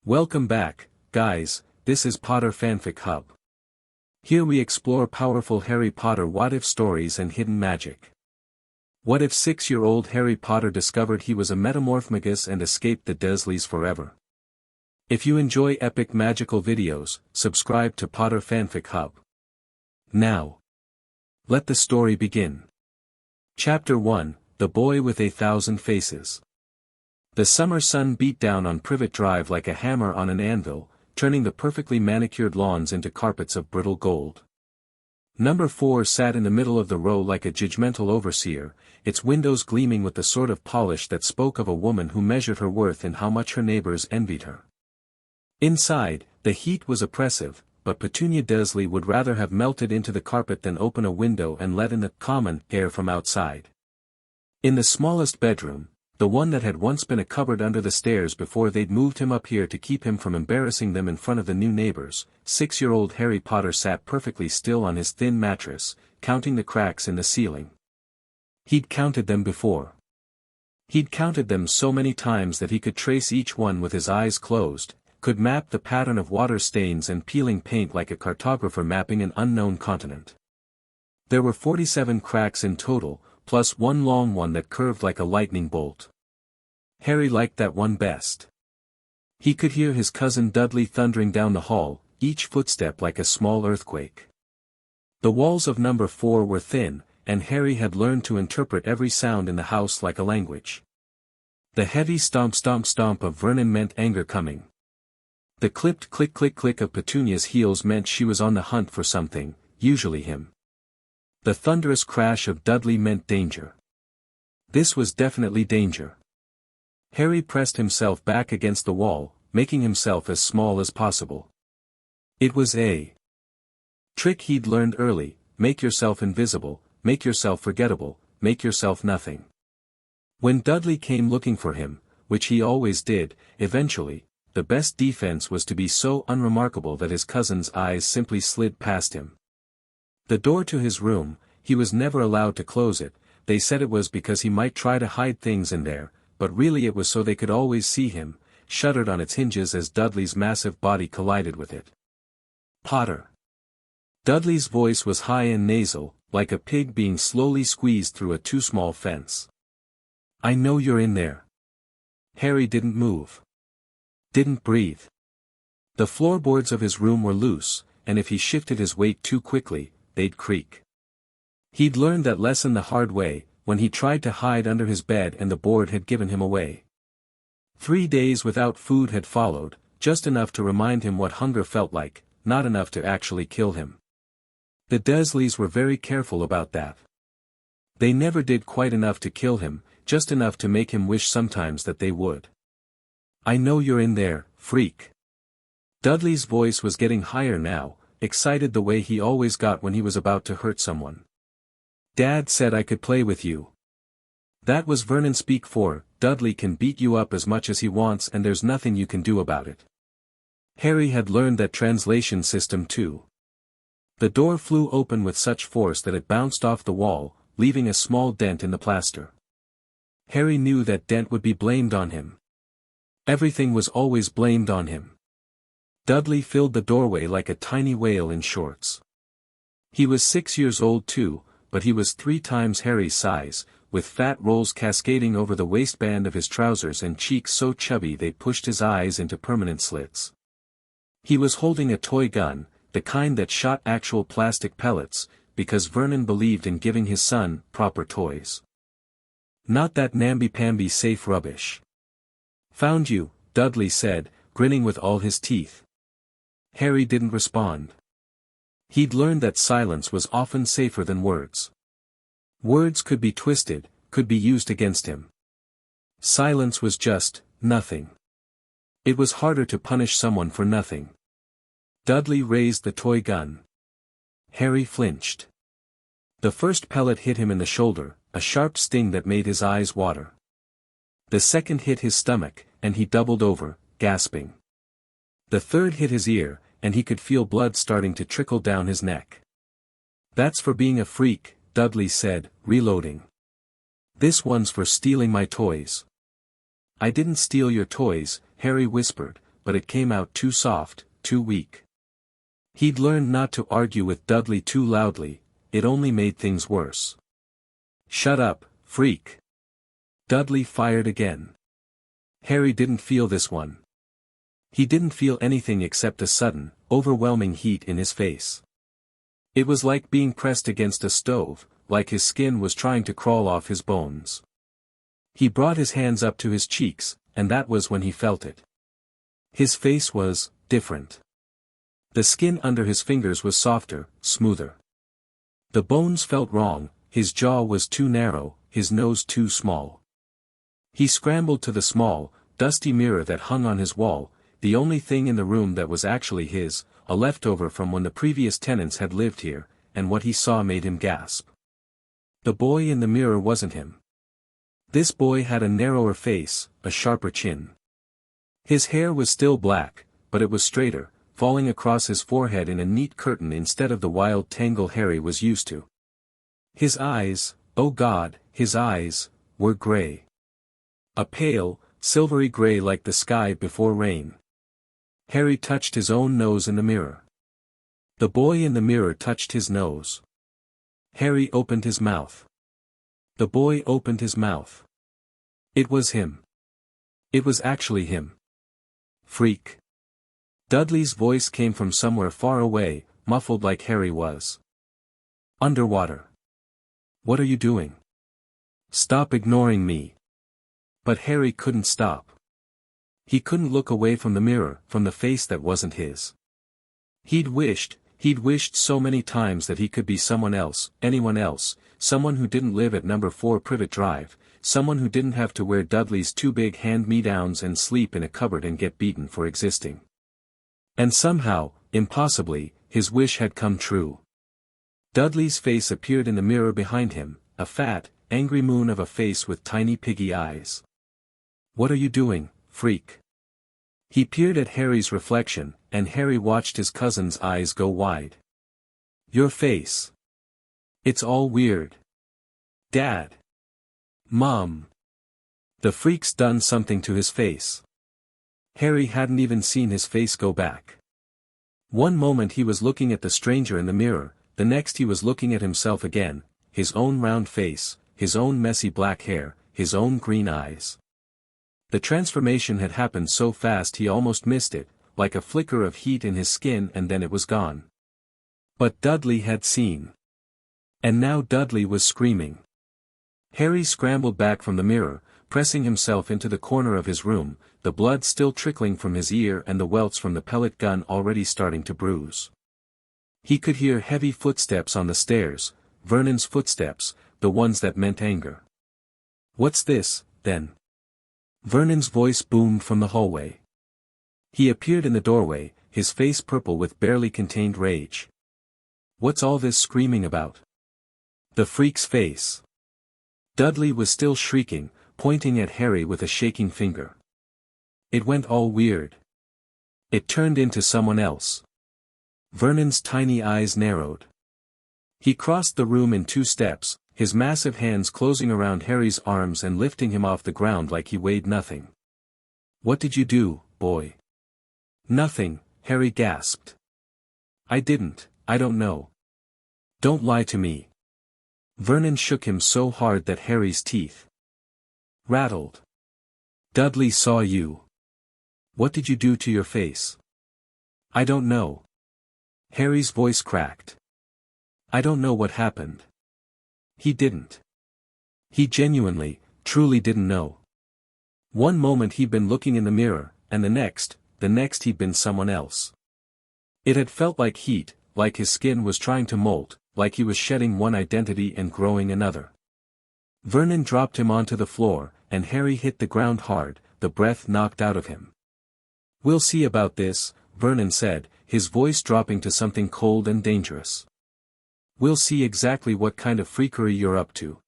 Welcome back, guys. This is Potter Fanfic Hub. Here we explore powerful Harry Potter what-if stories and hidden magic. What if 6-year-old Harry Potter discovered he was a Metamorphmagus and escaped the Dursleys forever? If you enjoy epic magical videos, subscribe to Potter Fanfic Hub. Now, let the story begin. Chapter 1, The Boy with 1,000 Faces. The summer sun beat down on Privet Drive like a hammer on an anvil, turning the perfectly manicured lawns into carpets of brittle gold. Number 4 sat in the middle of the row like a judgmental overseer, its windows gleaming with the sort of polish that spoke of a woman who measured her worth in how much her neighbors envied her. Inside, the heat was oppressive, but Petunia Dursley would rather have melted into the carpet than open a window and let in the common air from outside. In the smallest bedroom, the one that had once been a cupboard under the stairs before they'd moved him up here to keep him from embarrassing them in front of the new neighbors, 6-year-old Harry Potter sat perfectly still on his thin mattress, counting the cracks in the ceiling. He'd counted them before. He'd counted them so many times that he could trace each one with his eyes closed, could map the pattern of water stains and peeling paint like a cartographer mapping an unknown continent. There were 47 cracks in total, plus one long one that curved like a lightning bolt. Harry liked that one best. He could hear his cousin Dudley thundering down the hall, each footstep like a small earthquake. The walls of number 4 were thin, and Harry had learned to interpret every sound in the house like a language. The heavy stomp stomp stomp of Vernon meant anger coming. The clipped click click click of Petunia's heels meant she was on the hunt for something, usually him. The thunderous crash of Dudley meant danger. This was definitely danger. Harry pressed himself back against the wall, making himself as small as possible. It was a trick he'd learned early: make yourself invisible, make yourself forgettable, make yourself nothing. When Dudley came looking for him, which he always did, eventually, the best defense was to be so unremarkable that his cousin's eyes simply slid past him. The door to his room, he was never allowed to close it. They said it was because he might try to hide things in there, but really it was so they could always see him, shuttered on its hinges as Dudley's massive body collided with it. Potter. Dudley's voice was high and nasal, like a pig being slowly squeezed through a too small fence. I know you're in there. Harry didn't move. Didn't breathe. The floorboards of his room were loose, and if he shifted his weight too quickly, they'd creak. He'd learned that lesson the hard way, when he tried to hide under his bed and the board had given him away. 3 days without food had followed, just enough to remind him what hunger felt like, not enough to actually kill him. The Dursleys were very careful about that. They never did quite enough to kill him, just enough to make him wish sometimes that they would. I know you're in there, freak. Dudley's voice was getting higher now, excited the way he always got when he was about to hurt someone. Dad said I could play with you. That was Vernon speak for, Dudley can beat you up as much as he wants and there's nothing you can do about it. Harry had learned that translation system too. The door flew open with such force that it bounced off the wall, leaving a small dent in the plaster. Harry knew that dent would be blamed on him. Everything was always blamed on him. Dudley filled the doorway like a tiny whale in shorts. He was 6 years old too, but he was 3 times Harry's size, with fat rolls cascading over the waistband of his trousers and cheeks so chubby they pushed his eyes into permanent slits. He was holding a toy gun, the kind that shot actual plastic pellets, because Vernon believed in giving his son proper toys. Not that namby-pamby safe rubbish. Found you, Dudley said, grinning with all his teeth. Harry didn't respond. He'd learned that silence was often safer than words. Words could be twisted, could be used against him. Silence was just nothing. It was harder to punish someone for nothing. Dudley raised the toy gun. Harry flinched. The first pellet hit him in the shoulder, a sharp sting that made his eyes water. The second hit his stomach, and he doubled over, gasping. The third hit his ear, and he could feel blood starting to trickle down his neck. That's for being a freak, Dudley said, reloading. This one's for stealing my toys. I didn't steal your toys, Harry whispered, but it came out too soft, too weak. He'd learned not to argue with Dudley too loudly, it only made things worse. "Shut up, freak!" Dudley fired again. Harry didn't feel this one. He didn't feel anything except a sudden, overwhelming heat in his face. It was like being pressed against a stove, like his skin was trying to crawl off his bones. He brought his hands up to his cheeks, and that was when he felt it. His face was different. The skin under his fingers was softer, smoother. The bones felt wrong, his jaw was too narrow, his nose too small. He scrambled to the small, dusty mirror that hung on his wall, the only thing in the room that was actually his, a leftover from when the previous tenants had lived here, and what he saw made him gasp. The boy in the mirror wasn't him. This boy had a narrower face, a sharper chin. His hair was still black, but it was straighter, falling across his forehead in a neat curtain instead of the wild tangle Harry was used to. His eyes, oh God, his eyes, were gray. A pale, silvery gray like the sky before rain. Harry touched his own nose in the mirror. The boy in the mirror touched his nose. Harry opened his mouth. The boy opened his mouth. It was him. It was actually him. Freak. Dudley's voice came from somewhere far away, muffled like Harry was. Underwater. What are you doing? Stop ignoring me. But Harry couldn't stop. He couldn't look away from the mirror, from the face that wasn't his. He'd wished so many times that he could be someone else, anyone else, someone who didn't live at number 4 Privet Drive, someone who didn't have to wear Dudley's 2 big hand-me-downs and sleep in a cupboard and get beaten for existing. And somehow, impossibly, his wish had come true. Dudley's face appeared in the mirror behind him, a fat, angry moon of a face with tiny piggy eyes. What are you doing, freak? He peered at Harry's reflection, and Harry watched his cousin's eyes go wide. Your face. It's all weird. Dad. Mom. The freak's done something to his face. Harry hadn't even seen his face go back. One moment he was looking at the stranger in the mirror, the next he was looking at himself again, his own round face, his own messy black hair, his own green eyes. The transformation had happened so fast he almost missed it, like a flicker of heat in his skin, and then it was gone. But Dudley had seen. And now Dudley was screaming. Harry scrambled back from the mirror, pressing himself into the corner of his room, the blood still trickling from his ear and the welts from the pellet gun already starting to bruise. He could hear heavy footsteps on the stairs, Vernon's footsteps, the ones that meant anger. What's this, then? Vernon's voice boomed from the hallway. He appeared in the doorway, his face purple with barely contained rage. What's all this screaming about? The freak's face. Dudley was still shrieking, pointing at Harry with a shaking finger. It went all weird. It turned into someone else. Vernon's tiny eyes narrowed. He crossed the room in 2 steps, his massive hands closing around Harry's arms and lifting him off the ground like he weighed nothing. What did you do, boy? Nothing, Harry gasped. I didn't, I don't know. Don't lie to me. Vernon shook him so hard that Harry's teeth rattled. Dudley saw you. What did you do to your face? I don't know. Harry's voice cracked. I don't know what happened. He didn't. He genuinely, truly didn't know. One moment he'd been looking in the mirror, and the next he'd been someone else. It had felt like heat, like his skin was trying to molt, like he was shedding one identity and growing another. Vernon dropped him onto the floor, and Harry hit the ground hard, the breath knocked out of him. We'll see about this, Vernon said, his voice dropping to something cold and dangerous. We'll see exactly what kind of freakery you're up to.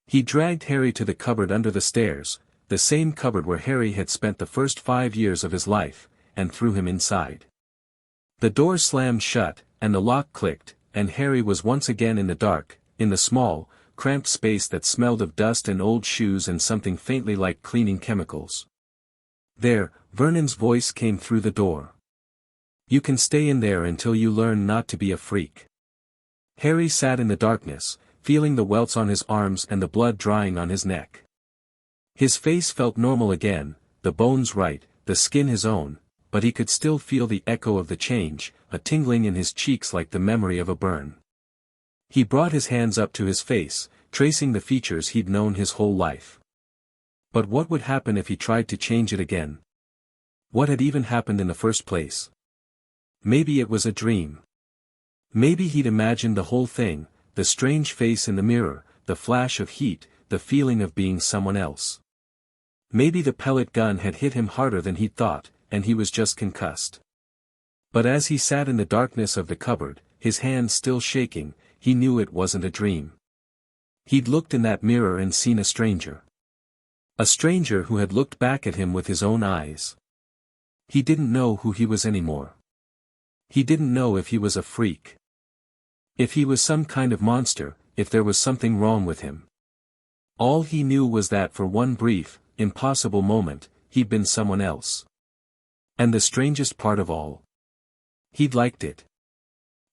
He dragged Harry to the cupboard under the stairs, the same cupboard where Harry had spent the first 5 years of his life, and threw him inside. The door slammed shut, and the lock clicked, and Harry was once again in the dark, in the small, cramped space that smelled of dust and old shoes and something faintly like cleaning chemicals. There, Vernon's voice came through the door. You can stay in there until you learn not to be a freak. Harry sat in the darkness, feeling the welts on his arms and the blood drying on his neck. His face felt normal again, the bones right, the skin his own, but he could still feel the echo of the change, a tingling in his cheeks like the memory of a burn. He brought his hands up to his face, tracing the features he'd known his whole life. But what would happen if he tried to change it again? What had even happened in the first place? Maybe it was a dream. Maybe he'd imagined the whole thing, the strange face in the mirror, the flash of heat, the feeling of being someone else. Maybe the pellet gun had hit him harder than he'd thought, and he was just concussed. But as he sat in the darkness of the cupboard, his hands still shaking, he knew it wasn't a dream. He'd looked in that mirror and seen a stranger. A stranger who had looked back at him with his own eyes. He didn't know who he was anymore. He didn't know if he was a freak. If he was some kind of monster, if there was something wrong with him. All he knew was that for one brief, impossible moment, he'd been someone else. And the strangest part of all. He'd liked it.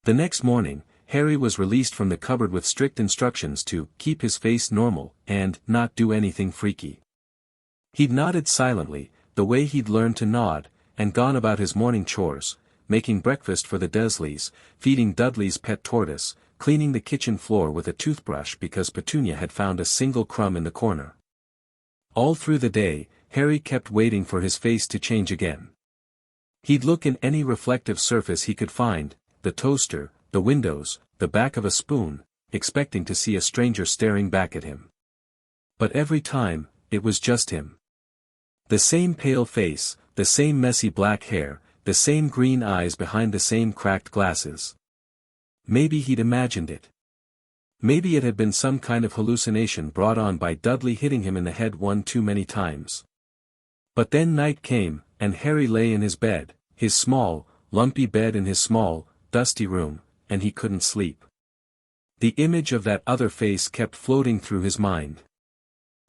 The next morning, Harry was released from the cupboard with strict instructions to keep his face normal, and not do anything freaky. He'd nodded silently, the way he'd learned to nod, and gone about his morning chores, making breakfast for the Dursleys, feeding Dudley's pet tortoise, cleaning the kitchen floor with a toothbrush because Petunia had found a single crumb in the corner. All through the day, Harry kept waiting for his face to change again. He'd look in any reflective surface he could find, the toaster, the windows, the back of a spoon, expecting to see a stranger staring back at him. But every time, it was just him. The same pale face, the same messy black hair, the same green eyes behind the same cracked glasses. Maybe he'd imagined it. Maybe it had been some kind of hallucination brought on by Dudley hitting him in the head one too many times. But then night came, and Harry lay in his bed, his small, lumpy bed in his small, dusty room, and he couldn't sleep. The image of that other face kept floating through his mind.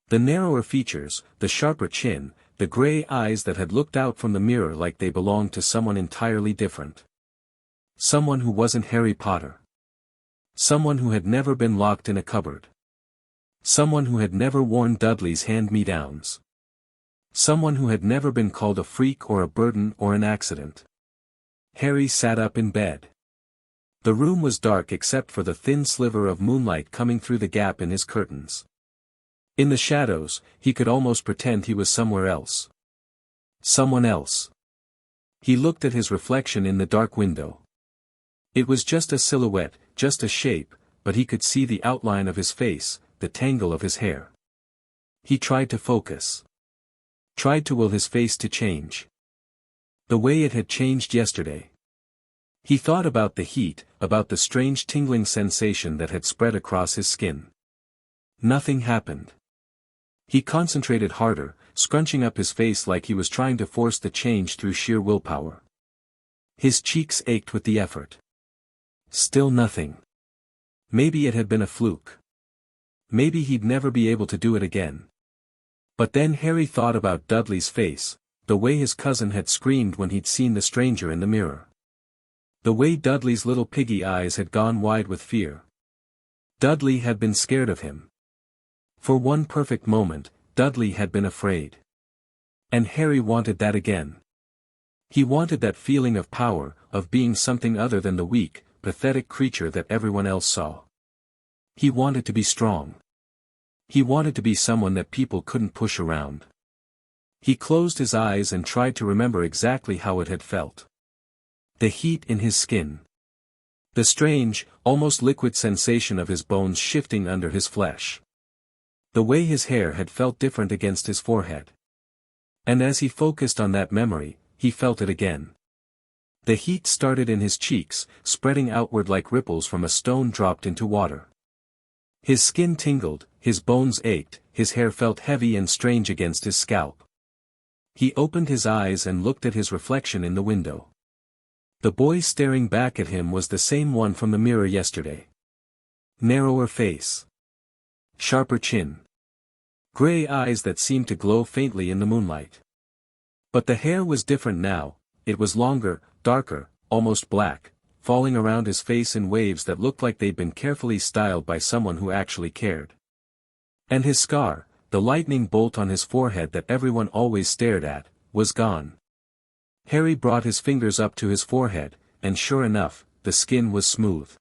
The narrower features, the sharper chin, the gray eyes that had looked out from the mirror like they belonged to someone entirely different. Someone who wasn't Harry Potter. Someone who had never been locked in a cupboard. Someone who had never worn Dudley's hand-me-downs. Someone who had never been called a freak or a burden or an accident. Harry sat up in bed. The room was dark except for the thin sliver of moonlight coming through the gap in his curtains. In the shadows, he could almost pretend he was somewhere else. Someone else. He looked at his reflection in the dark window. It was just a silhouette, just a shape, but he could see the outline of his face, the tangle of his hair. He tried to focus. Tried to will his face to change. The way it had changed yesterday. He thought about the heat, about the strange tingling sensation that had spread across his skin. Nothing happened. He concentrated harder, scrunching up his face like he was trying to force the change through sheer willpower. His cheeks ached with the effort. Still nothing. Maybe it had been a fluke. Maybe he'd never be able to do it again. But then Harry thought about Dudley's face, the way his cousin had screamed when he'd seen the stranger in the mirror. The way Dudley's little piggy eyes had gone wide with fear. Dudley had been scared of him. For one perfect moment, Dudley had been afraid. And Harry wanted that again. He wanted that feeling of power, of being something other than the weak, pathetic creature that everyone else saw. He wanted to be strong. He wanted to be someone that people couldn't push around. He closed his eyes and tried to remember exactly how it had felt. The heat in his skin. The strange, almost liquid sensation of his bones shifting under his flesh. The way his hair had felt different against his forehead. And as he focused on that memory, he felt it again. The heat started in his cheeks, spreading outward like ripples from a stone dropped into water. His skin tingled, his bones ached, his hair felt heavy and strange against his scalp. He opened his eyes and looked at his reflection in the window. The boy staring back at him was the same one from the mirror yesterday. Narrower face. Sharper chin. Gray eyes that seemed to glow faintly in the moonlight. But the hair was different now. It was longer, darker, almost black, falling around his face in waves that looked like they'd been carefully styled by someone who actually cared. And his scar, the lightning bolt on his forehead that everyone always stared at, was gone. Harry brought his fingers up to his forehead, and sure enough, the skin was smooth.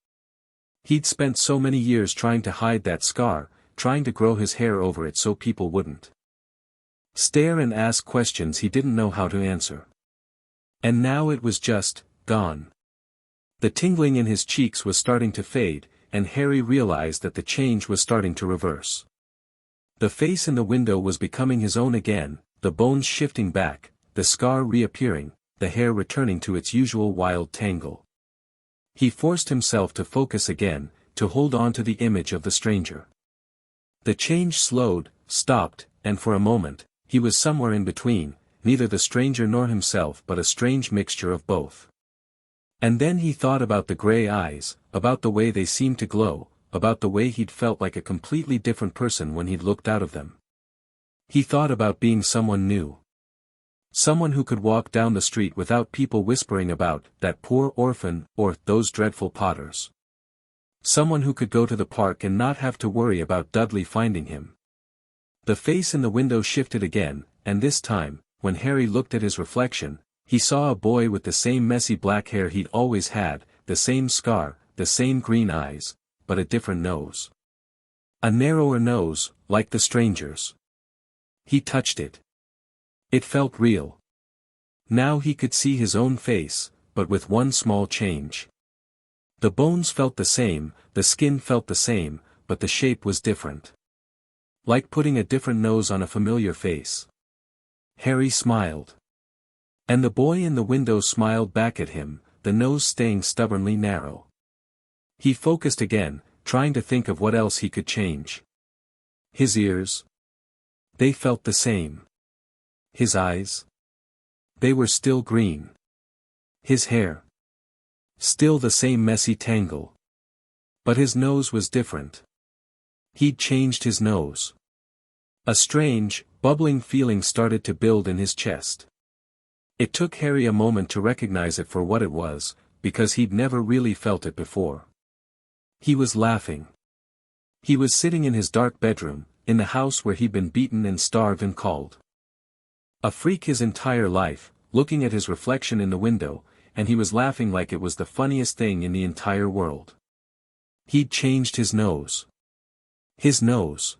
He'd spent so many years trying to hide that scar, trying to grow his hair over it so people wouldn't stare and ask questions he didn't know how to answer. And now it was just gone. The tingling in his cheeks was starting to fade, and Harry realized that the change was starting to reverse. The face in the window was becoming his own again, the bones shifting back, the scar reappearing, the hair returning to its usual wild tangle. He forced himself to focus again, to hold on to the image of the stranger. The change slowed, stopped, and for a moment, he was somewhere in between, neither the stranger nor himself but a strange mixture of both. And then he thought about the gray eyes, about the way they seemed to glow, about the way he'd felt like a completely different person when he'd looked out of them. He thought about being someone new. Someone who could walk down the street without people whispering about that poor orphan or those dreadful Potters. Someone who could go to the park and not have to worry about Dudley finding him. The face in the window shifted again, and this time, when Harry looked at his reflection, he saw a boy with the same messy black hair he'd always had, the same scar, the same green eyes, but a different nose. A narrower nose, like the stranger's. He touched it. It felt real. Now he could see his own face, but with one small change. The bones felt the same, the skin felt the same, but the shape was different. Like putting a different nose on a familiar face. Harry smiled. And the boy in the window smiled back at him, the nose staying stubbornly narrow. He focused again, trying to think of what else he could change. His ears. They felt the same. His eyes. They were still green. His hair. Still the same messy tangle. But his nose was different. He'd changed his nose. A strange, bubbling feeling started to build in his chest. It took Harry a moment to recognize it for what it was, because he'd never really felt it before. He was laughing. He was sitting in his dark bedroom, in the house where he'd been beaten and starved and called a freak his entire life, looking at his reflection in the window, and he was laughing like it was the funniest thing in the entire world. He'd changed his nose. His nose.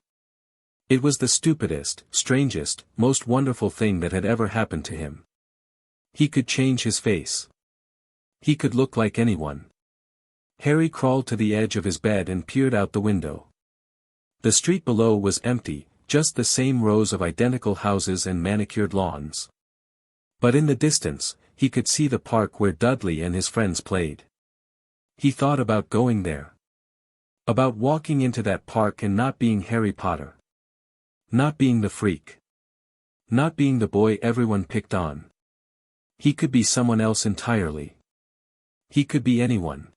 It was the stupidest, strangest, most wonderful thing that had ever happened to him. He could change his face. He could look like anyone. Harry crawled to the edge of his bed and peered out the window. The street below was empty, just the same rows of identical houses and manicured lawns. But in the distance, he could see the park where Dudley and his friends played. He thought about going there. About walking into that park and not being Harry Potter. Not being the freak. Not being the boy everyone picked on. He could be someone else entirely. He could be anyone.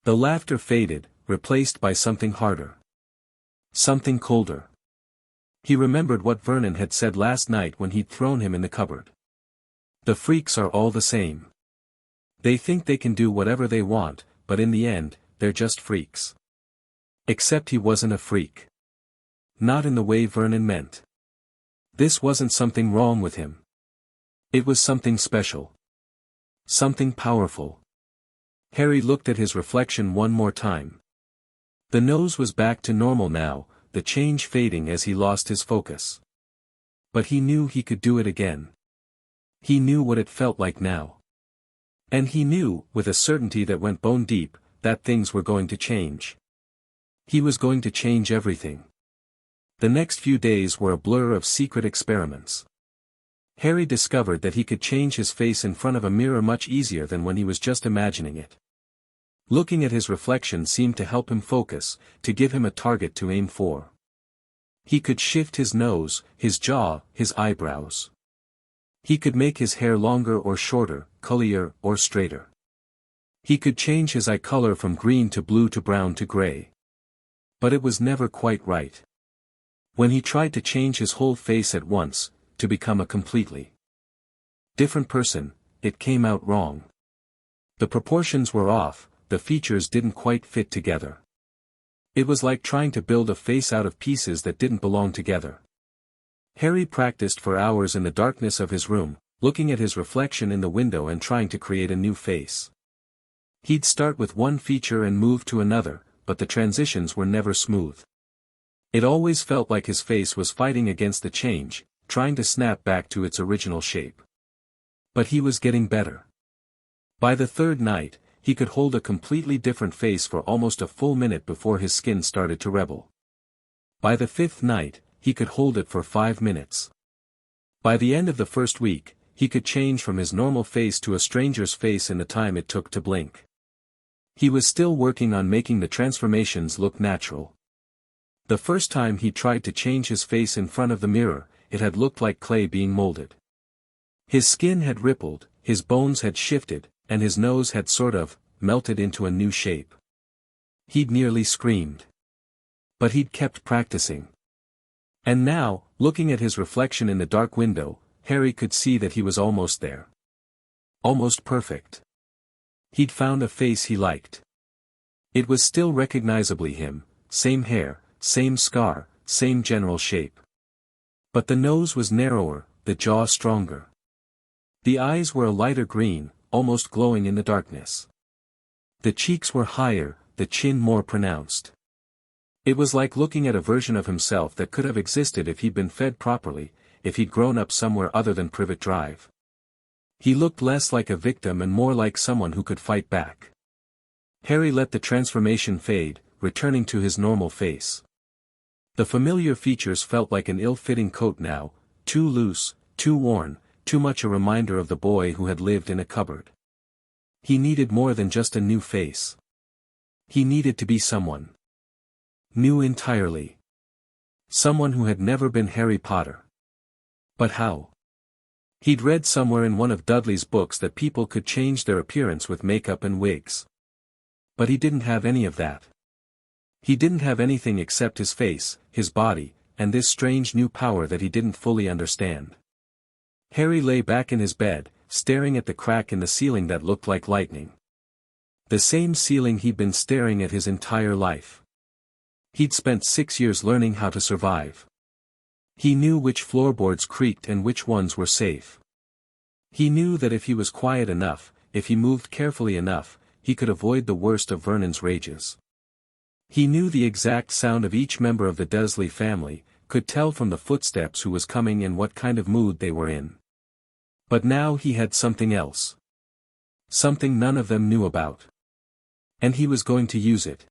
The laughter faded, replaced by something harder. Something colder. He remembered what Vernon had said last night when he'd thrown him in the cupboard. The freaks are all the same. They think they can do whatever they want, but in the end, they're just freaks. Except he wasn't a freak. Not in the way Vernon meant. This wasn't something wrong with him. It was something special. Something powerful. Harry looked at his reflection one more time. The nose was back to normal now, the change fading as he lost his focus. But he knew he could do it again. He knew what it felt like now. And he knew, with a certainty that went bone deep, that things were going to change. He was going to change everything. The next few days were a blur of secret experiments. Harry discovered that he could change his face in front of a mirror much easier than when he was just imagining it. Looking at his reflection seemed to help him focus, to give him a target to aim for. He could shift his nose, his jaw, his eyebrows. He could make his hair longer or shorter, curlier or straighter. He could change his eye color from green to blue to brown to gray. But it was never quite right. When he tried to change his whole face at once, to become a completely Different person, it came out wrong. The proportions were off, the features didn't quite fit together. It was like trying to build a face out of pieces that didn't belong together. Harry practiced for hours in the darkness of his room, looking at his reflection in the window and trying to create a new face. He'd start with one feature and move to another, but the transitions were never smooth. It always felt like his face was fighting against the change, trying to snap back to its original shape. But he was getting better. By the third night, he could hold a completely different face for almost a full minute before his skin started to rebel. By the fifth night, he could hold it for 5 minutes. By the end of the first week, he could change from his normal face to a stranger's face in the time it took to blink. He was still working on making the transformations look natural. The first time he tried to change his face in front of the mirror, it had looked like clay being molded. His skin had rippled, his bones had shifted, and his nose had sort of melted into a new shape. He'd nearly screamed. But he'd kept practicing. And now, looking at his reflection in the dark window, Harry could see that he was almost there. Almost perfect. He'd found a face he liked. It was still recognizably him, same hair, same scar, same general shape. But the nose was narrower, the jaw stronger. The eyes were a lighter green, almost glowing in the darkness. The cheeks were higher, the chin more pronounced. It was like looking at a version of himself that could have existed if he'd been fed properly, if he'd grown up somewhere other than Privet Drive. He looked less like a victim and more like someone who could fight back. Harry let the transformation fade, returning to his normal face. The familiar features felt like an ill-fitting coat now, too loose, too worn, too much a reminder of the boy who had lived in a cupboard. He needed more than just a new face. He needed to be someone new entirely. Someone who had never been Harry Potter. But how? He'd read somewhere in one of Dudley's books that people could change their appearance with makeup and wigs. But he didn't have any of that. He didn't have anything except his face, his body, and this strange new power that he didn't fully understand. Harry lay back in his bed, staring at the crack in the ceiling that looked like lightning. The same ceiling he'd been staring at his entire life. He'd spent 6 years learning how to survive. He knew which floorboards creaked and which ones were safe. He knew that if he was quiet enough, if he moved carefully enough, he could avoid the worst of Vernon's rages. He knew the exact sound of each member of the Dursley family, could tell from the footsteps who was coming and what kind of mood they were in. But now he had something else. Something none of them knew about. And he was going to use it.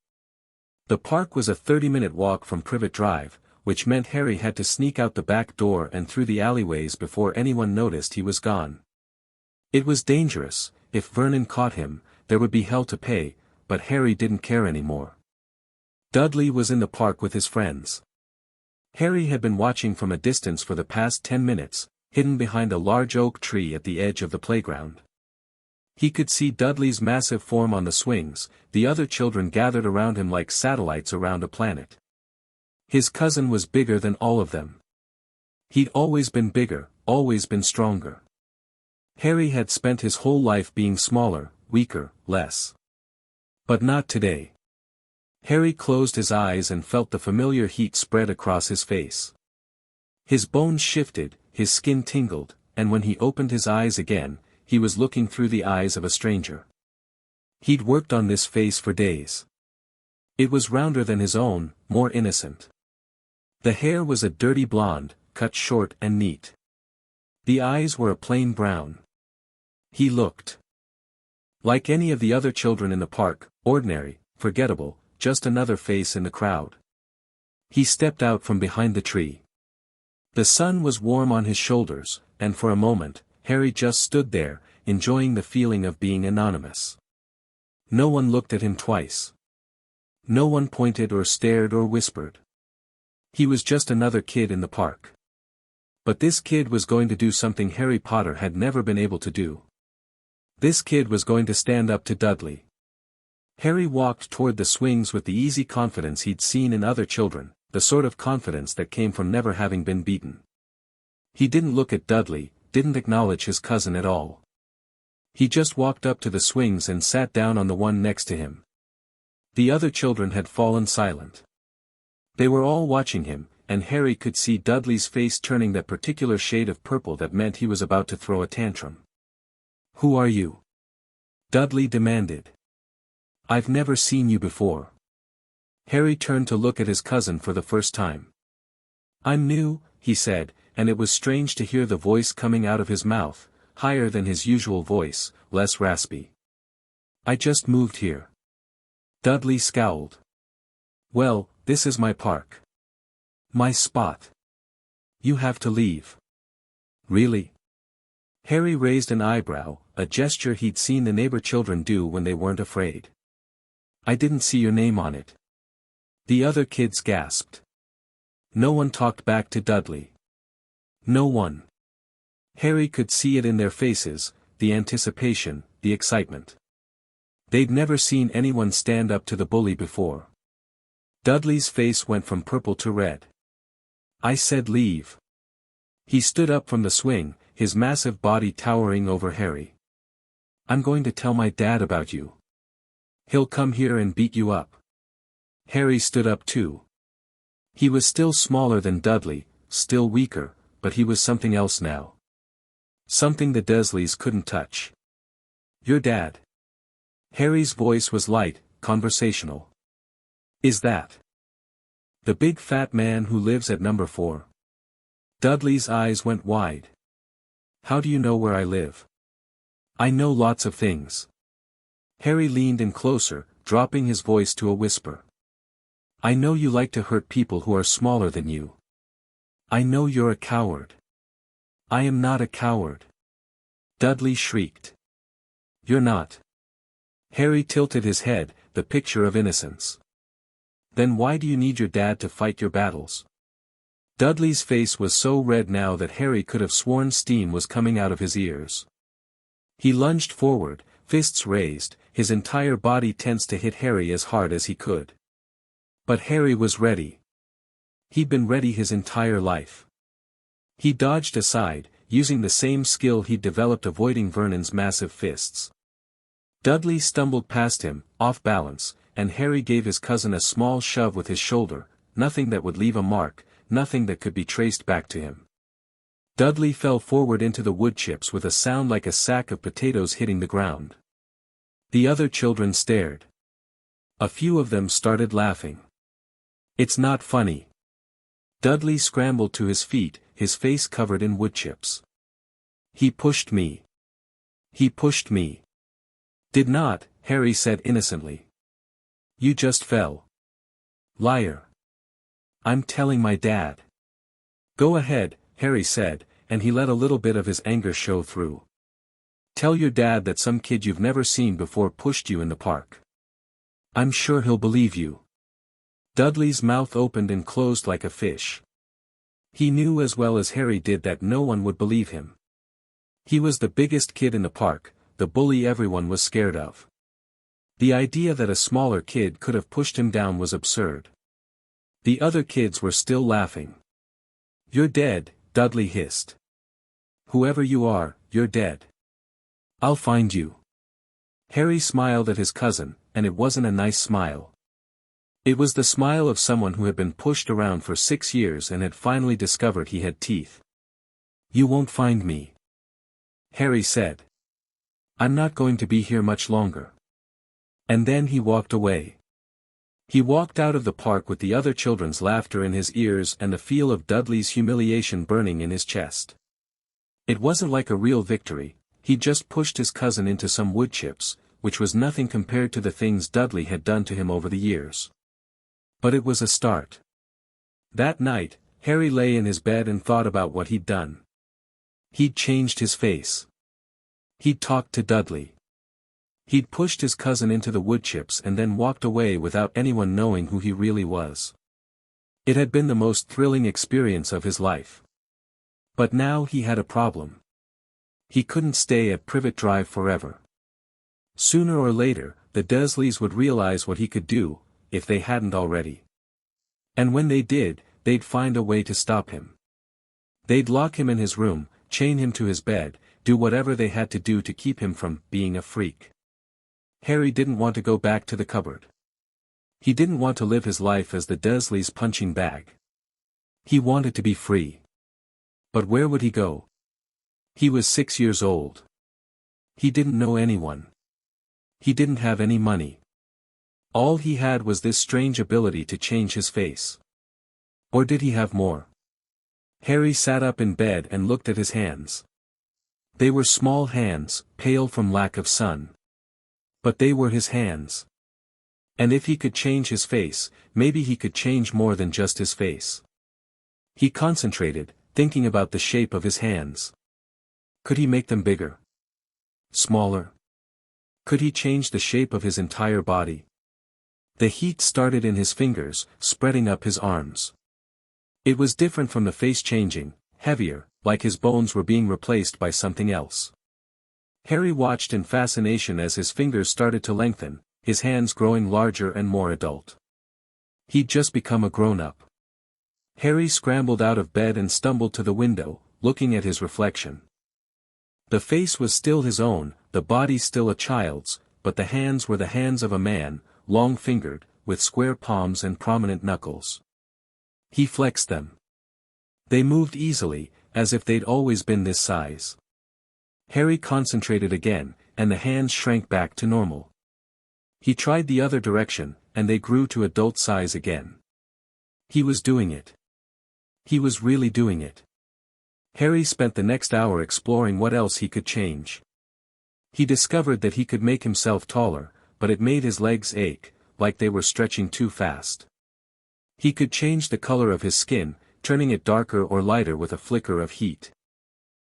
The park was a 30-minute walk from Privet Drive, which meant Harry had to sneak out the back door and through the alleyways before anyone noticed he was gone. It was dangerous. If Vernon caught him, there would be hell to pay, but Harry didn't care anymore. Dudley was in the park with his friends. Harry had been watching from a distance for the past 10 minutes, hidden behind a large oak tree at the edge of the playground. He could see Dudley's massive form on the swings, the other children gathered around him like satellites around a planet. His cousin was bigger than all of them. He'd always been bigger, always been stronger. Harry had spent his whole life being smaller, weaker, less. But not today. Harry closed his eyes and felt the familiar heat spread across his face. His bones shifted, his skin tingled, and when he opened his eyes again, he was looking through the eyes of a stranger. He'd worked on this face for days. It was rounder than his own, more innocent. The hair was a dirty blonde, cut short and neat. The eyes were a plain brown. He looked like any of the other children in the park, ordinary, forgettable, just another face in the crowd. He stepped out from behind the tree. The sun was warm on his shoulders, and for a moment, Harry just stood there, enjoying the feeling of being anonymous. No one looked at him twice. No one pointed or stared or whispered. He was just another kid in the park. But this kid was going to do something Harry Potter had never been able to do. This kid was going to stand up to Dudley. Harry walked toward the swings with the easy confidence he'd seen in other children, the sort of confidence that came from never having been beaten. He didn't look at Dudley, didn't acknowledge his cousin at all. He just walked up to the swings and sat down on the one next to him. The other children had fallen silent. They were all watching him, and Harry could see Dudley's face turning that particular shade of purple that meant he was about to throw a tantrum. "Who are you?" Dudley demanded. "I've never seen you before." Harry turned to look at his cousin for the first time. "I'm new," he said, and it was strange to hear the voice coming out of his mouth, higher than his usual voice, less raspy. "I just moved here." Dudley scowled. "Well, this is my park. My spot. You have to leave." "Really?" Harry raised an eyebrow, a gesture he'd seen the neighbor children do when they weren't afraid. "I didn't see your name on it." The other kids gasped. No one talked back to Dudley. No one. Harry could see it in their faces, the anticipation, the excitement. They'd never seen anyone stand up to the bully before. Dudley's face went from purple to red. "I said leave." He stood up from the swing, his massive body towering over Harry. "I'm going to tell my dad about you. He'll come here and beat you up." Harry stood up too. He was still smaller than Dudley, still weaker, but he was something else now. Something the Dursleys couldn't touch. "Your dad." Harry's voice was light, conversational. "Is that the big fat man who lives at number 4? Dudley's eyes went wide. "How do you know where I live?" "I know lots of things." Harry leaned in closer, dropping his voice to a whisper. "I know you like to hurt people who are smaller than you. I know you're a coward." "I am not a coward." Dudley shrieked. "You're not." Harry tilted his head, the picture of innocence. "Then why do you need your dad to fight your battles?" Dudley's face was so red now that Harry could have sworn steam was coming out of his ears. He lunged forward, fists raised, his entire body tense to hit Harry as hard as he could. But Harry was ready. He'd been ready his entire life. He dodged aside, using the same skill he'd developed avoiding Vernon's massive fists. Dudley stumbled past him, off balance, and Harry gave his cousin a small shove with his shoulder, nothing that would leave a mark, nothing that could be traced back to him. Dudley fell forward into the wood chips with a sound like a sack of potatoes hitting the ground. The other children stared. A few of them started laughing. "It's not funny." Dudley scrambled to his feet, his face covered in wood chips. "He pushed me. He pushed me." "Did not," Harry said innocently. "You just fell." "Liar." "I'm telling my dad." "Go ahead," Harry said, and he let a little bit of his anger show through. "Tell your dad that some kid you've never seen before pushed you in the park. I'm sure he'll believe you." Dudley's mouth opened and closed like a fish. He knew as well as Harry did that no one would believe him. He was the biggest kid in the park, the bully everyone was scared of. The idea that a smaller kid could have pushed him down was absurd. The other kids were still laughing. "You're dead," Dudley hissed. "Whoever you are, you're dead. I'll find you." Harry smiled at his cousin, and it wasn't a nice smile. It was the smile of someone who had been pushed around for 6 years and had finally discovered he had teeth. "You won't find me," Harry said. "I'm not going to be here much longer." And then he walked away. He walked out of the park with the other children's laughter in his ears and the feel of Dudley's humiliation burning in his chest. It wasn't like a real victory, he just pushed his cousin into some wood chips, which was nothing compared to the things Dudley had done to him over the years. But it was a start. That night, Harry lay in his bed and thought about what he'd done. He'd changed his face. He'd talked to Dudley. He'd pushed his cousin into the wood chips and then walked away without anyone knowing who he really was. It had been the most thrilling experience of his life. But now he had a problem. He couldn't stay at Privet Drive forever. Sooner or later, the Dursleys would realize what he could do, if they hadn't already. And when they did, they'd find a way to stop him. They'd lock him in his room, chain him to his bed, do whatever they had to do to keep him from being a freak. Harry didn't want to go back to the cupboard. He didn't want to live his life as the Dursleys' punching bag. He wanted to be free. But where would he go? He was 6 years old. He didn't know anyone. He didn't have any money. All he had was this strange ability to change his face. Or did he have more? Harry sat up in bed and looked at his hands. They were small hands, pale from lack of sun. But they were his hands. And if he could change his face, maybe he could change more than just his face. He concentrated, thinking about the shape of his hands. Could he make them bigger? Smaller? Could he change the shape of his entire body? The heat started in his fingers, spreading up his arms. It was different from the face changing, heavier, like his bones were being replaced by something else. Harry watched in fascination as his fingers started to lengthen, his hands growing larger and more adult. He'd just become a grown-up. Harry scrambled out of bed and stumbled to the window, looking at his reflection. The face was still his own, the body still a child's, but the hands were the hands of a man, long-fingered, with square palms and prominent knuckles. He flexed them. They moved easily, as if they'd always been this size. Harry concentrated again, and the hands shrank back to normal. He tried the other direction, and they grew to adult size again. He was doing it. He was really doing it. Harry spent the next hour exploring what else he could change. He discovered that he could make himself taller, but it made his legs ache, like they were stretching too fast. He could change the color of his skin, turning it darker or lighter with a flicker of heat.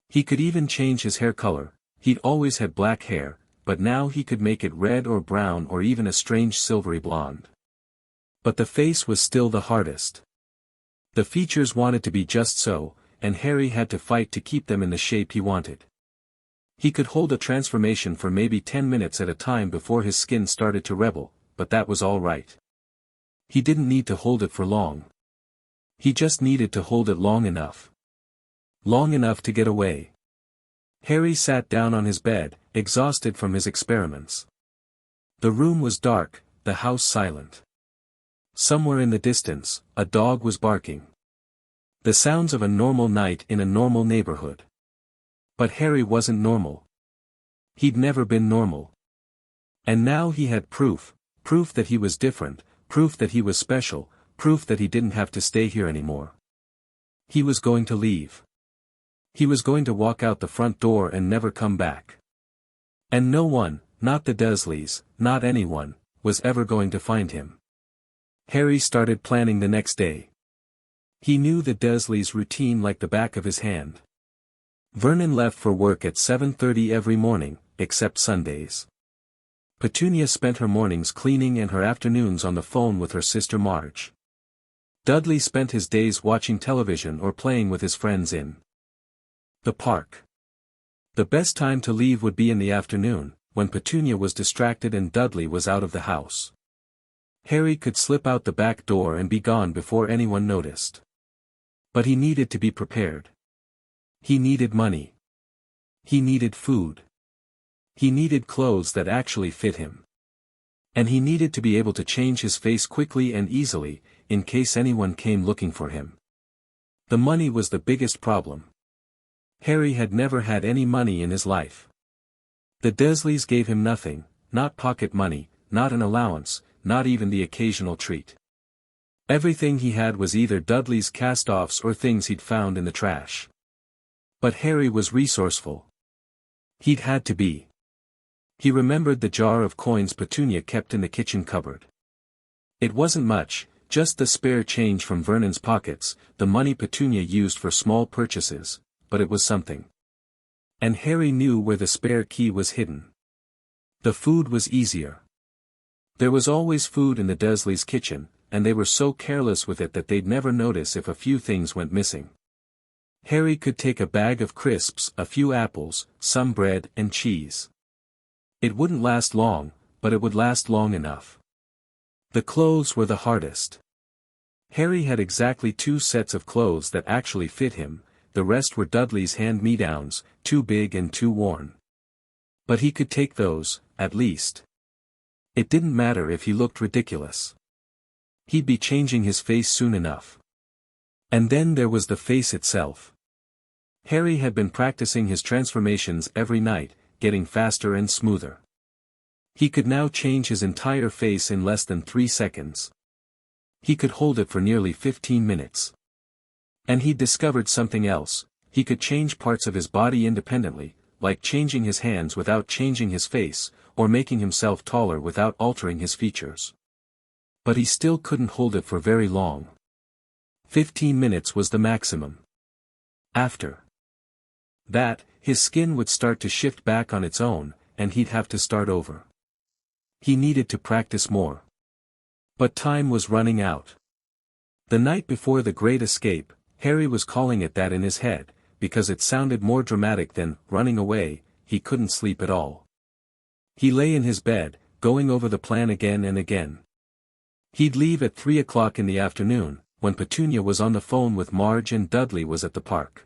He could even change his hair color. He'd always had black hair, but now he could make it red or brown or even a strange silvery blonde. But the face was still the hardest. The features wanted to be just so, and Harry had to fight to keep them in the shape he wanted. He could hold a transformation for maybe 10 minutes at a time before his skin started to rebel, but that was all right. He didn't need to hold it for long. He just needed to hold it long enough. Long enough to get away. Harry sat down on his bed, exhausted from his experiments. The room was dark, the house silent. Somewhere in the distance, a dog was barking. The sounds of a normal night in a normal neighborhood. But Harry wasn't normal. He'd never been normal. And now he had proof that he was different, proof that he was special, proof that he didn't have to stay here anymore. He was going to leave. He was going to walk out the front door and never come back. And no one, not the Dursleys, not anyone, was ever going to find him. Harry started planning the next day. He knew the Dursleys' routine like the back of his hand. Vernon left for work at 7:30 every morning, except Sundays. Petunia spent her mornings cleaning and her afternoons on the phone with her sister Marge. Dudley spent his days watching television or playing with his friends in the park. The best time to leave would be in the afternoon, when Petunia was distracted and Dudley was out of the house. Harry could slip out the back door and be gone before anyone noticed. But he needed to be prepared. He needed money. He needed food. He needed clothes that actually fit him. And he needed to be able to change his face quickly and easily, in case anyone came looking for him. The money was the biggest problem. Harry had never had any money in his life. The Dursleys gave him nothing, not pocket money, not an allowance, not even the occasional treat. Everything he had was either Dudley's cast-offs or things he'd found in the trash. But Harry was resourceful. He'd had to be. He remembered the jar of coins Petunia kept in the kitchen cupboard. It wasn't much, just the spare change from Vernon's pockets, the money Petunia used for small purchases, but it was something. And Harry knew where the spare key was hidden. The food was easier. There was always food in the Dursleys' kitchen, and they were so careless with it that they'd never notice if a few things went missing. Harry could take a bag of crisps, a few apples, some bread and cheese. It wouldn't last long, but it would last long enough. The clothes were the hardest. Harry had exactly 2 sets of clothes that actually fit him, the rest were Dudley's hand-me-downs, too big and too worn. But he could take those, at least. It didn't matter if he looked ridiculous. He'd be changing his face soon enough. And then there was the face itself. Harry had been practicing his transformations every night, getting faster and smoother. He could now change his entire face in less than 3 seconds. He could hold it for nearly 15 minutes. And he'd discovered something else: he could change parts of his body independently, like changing his hands without changing his face, or making himself taller without altering his features. But he still couldn't hold it for very long. 15 minutes was the maximum. After that, his skin would start to shift back on its own, and he'd have to start over. He needed to practice more. But time was running out. The night before the Great Escape, Harry was calling it that in his head, because it sounded more dramatic than running away. He couldn't sleep at all. He lay in his bed, going over the plan again and again. He'd leave at 3 o'clock in the afternoon, when Petunia was on the phone with Marge and Dudley was at the park.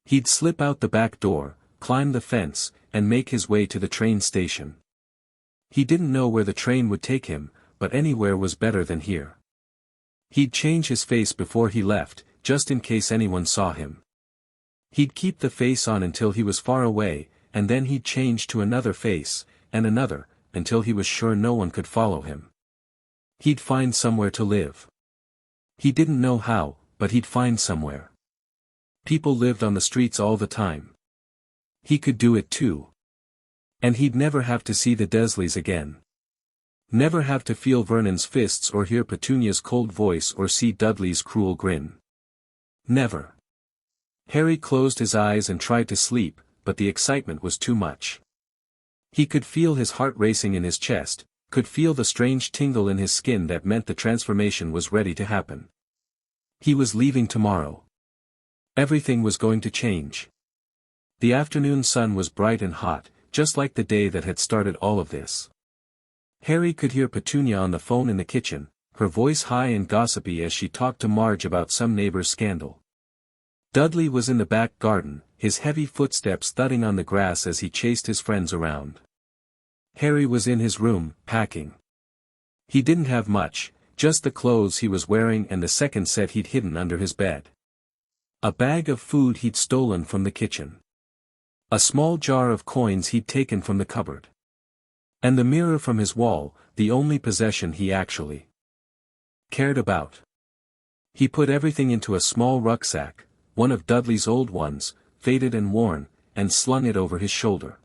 He'd slip out the back door, climb the fence, and make his way to the train station. He didn't know where the train would take him, but anywhere was better than here. He'd change his face before he left, just in case anyone saw him. He'd keep the face on until he was far away, and then he'd change to another face, and another, until he was sure no one could follow him. He'd find somewhere to live. He didn't know how, but he'd find somewhere. People lived on the streets all the time. He could do it too. And he'd never have to see the Dursleys again. Never have to feel Vernon's fists or hear Petunia's cold voice or see Dudley's cruel grin. Never. Harry closed his eyes and tried to sleep, but the excitement was too much. He could feel his heart racing in his chest, could feel the strange tingle in his skin that meant the transformation was ready to happen. He was leaving tomorrow. Everything was going to change. The afternoon sun was bright and hot, just like the day that had started all of this. Harry could hear Petunia on the phone in the kitchen, her voice high and gossipy as she talked to Marge about some neighbor's scandal. Dudley was in the back garden, his heavy footsteps thudding on the grass as he chased his friends around. Harry was in his room, packing. He didn't have much, just the clothes he was wearing and the second set he'd hidden under his bed. A bag of food he'd stolen from the kitchen. A small jar of coins he'd taken from the cupboard. And the mirror from his wall, the only possession he actually cared about. He put everything into a small rucksack, one of Dudley's old ones, faded and worn, and slung it over his shoulder.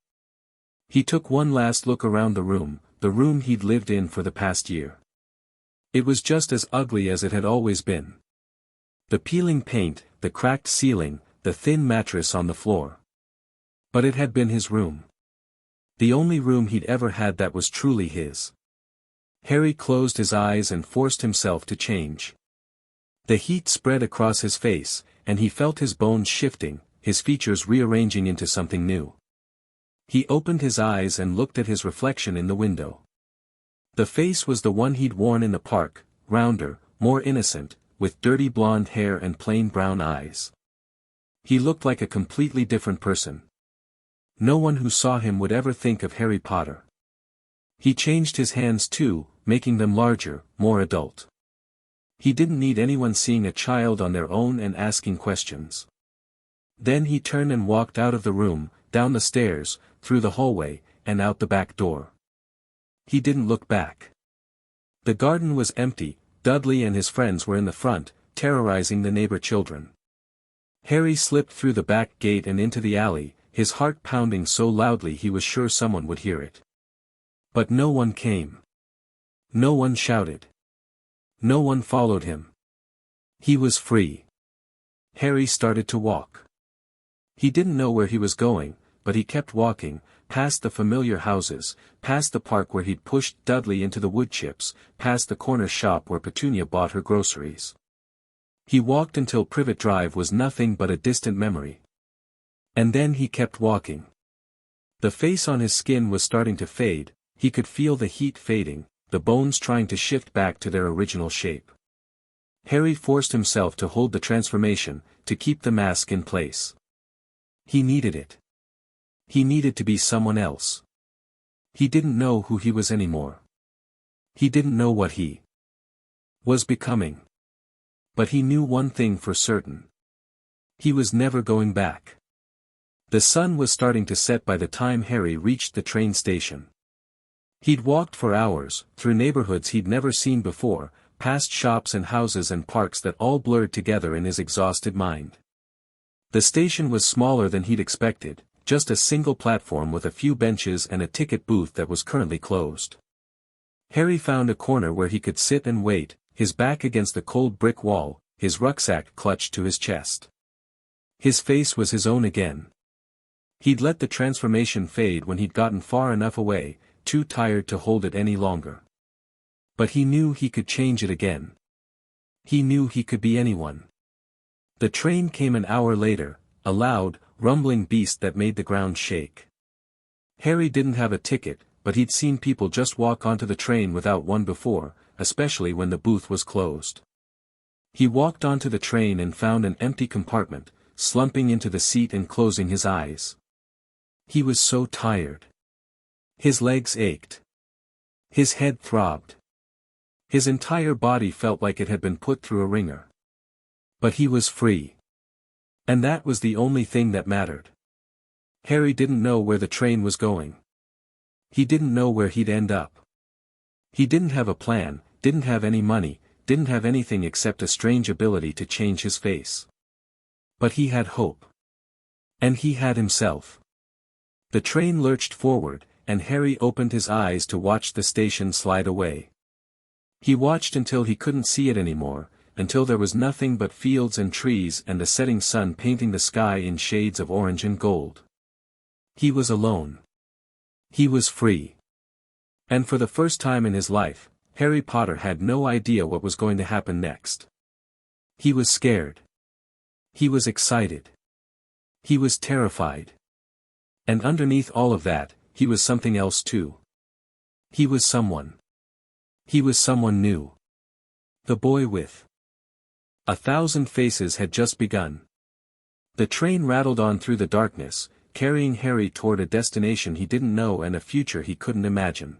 He took one last look around the room he'd lived in for the past year. It was just as ugly as it had always been. The peeling paint, the cracked ceiling, the thin mattress on the floor. But it had been his room. The only room he'd ever had that was truly his. Harry closed his eyes and forced himself to change. The heat spread across his face, and he felt his bones shifting, his features rearranging into something new. He opened his eyes and looked at his reflection in the window. The face was the one he'd worn in the park, rounder, more innocent, with dirty blonde hair and plain brown eyes. He looked like a completely different person. No one who saw him would ever think of Harry Potter. He changed his hands too, making them larger, more adult. He didn't need anyone seeing a child on their own and asking questions. Then he turned and walked out of the room, down the stairs, through the hallway, and out the back door. He didn't look back. The garden was empty. Dudley and his friends were in the front, terrorizing the neighbor children. Harry slipped through the back gate and into the alley, his heart pounding so loudly he was sure someone would hear it. But no one came. No one shouted. No one followed him. He was free. Harry started to walk. He didn't know where he was going, but he kept walking, past the familiar houses, past the park where he'd pushed Dudley into the wood chips, past the corner shop where Petunia bought her groceries. He walked until Privet Drive was nothing but a distant memory. And then he kept walking. The face on his skin was starting to fade, he could feel the heat fading, the bones trying to shift back to their original shape. Harry forced himself to hold the transformation, to keep the mask in place. He needed it. He needed to be someone else. He didn't know who he was anymore. He didn't know what he was becoming. But he knew one thing for certain. He was never going back. The sun was starting to set by the time Harry reached the train station. He'd walked for hours, through neighborhoods he'd never seen before, past shops and houses and parks that all blurred together in his exhausted mind. The station was smaller than he'd expected, just a single platform with a few benches and a ticket booth that was currently closed. Harry found a corner where he could sit and wait, his back against the cold brick wall, his rucksack clutched to his chest. His face was his own again. He'd let the transformation fade when he'd gotten far enough away, too tired to hold it any longer. But he knew he could change it again. He knew he could be anyone. The train came an hour later, a loud, rumbling beast that made the ground shake. Harry didn't have a ticket, but he'd seen people just walk onto the train without one before, especially when the booth was closed. He walked onto the train and found an empty compartment, slumping into the seat and closing his eyes. He was so tired. His legs ached. His head throbbed. His entire body felt like it had been put through a wringer. But he was free. And that was the only thing that mattered. Harry didn't know where the train was going. He didn't know where he'd end up. He didn't have a plan, didn't have any money, didn't have anything except a strange ability to change his face. But he had hope. And he had himself. The train lurched forward, and Harry opened his eyes to watch the station slide away. He watched until he couldn't see it anymore, until there was nothing but fields and trees and the setting sun painting the sky in shades of orange and gold. He was alone. He was free. And for the first time in his life, Harry Potter had no idea what was going to happen next. He was scared. He was excited. He was terrified. And underneath all of that, he was something else too. He was someone. He was someone new. The boy with 1,000 faces had just begun. The train rattled on through the darkness, carrying Harry toward a destination he didn't know and a future he couldn't imagine.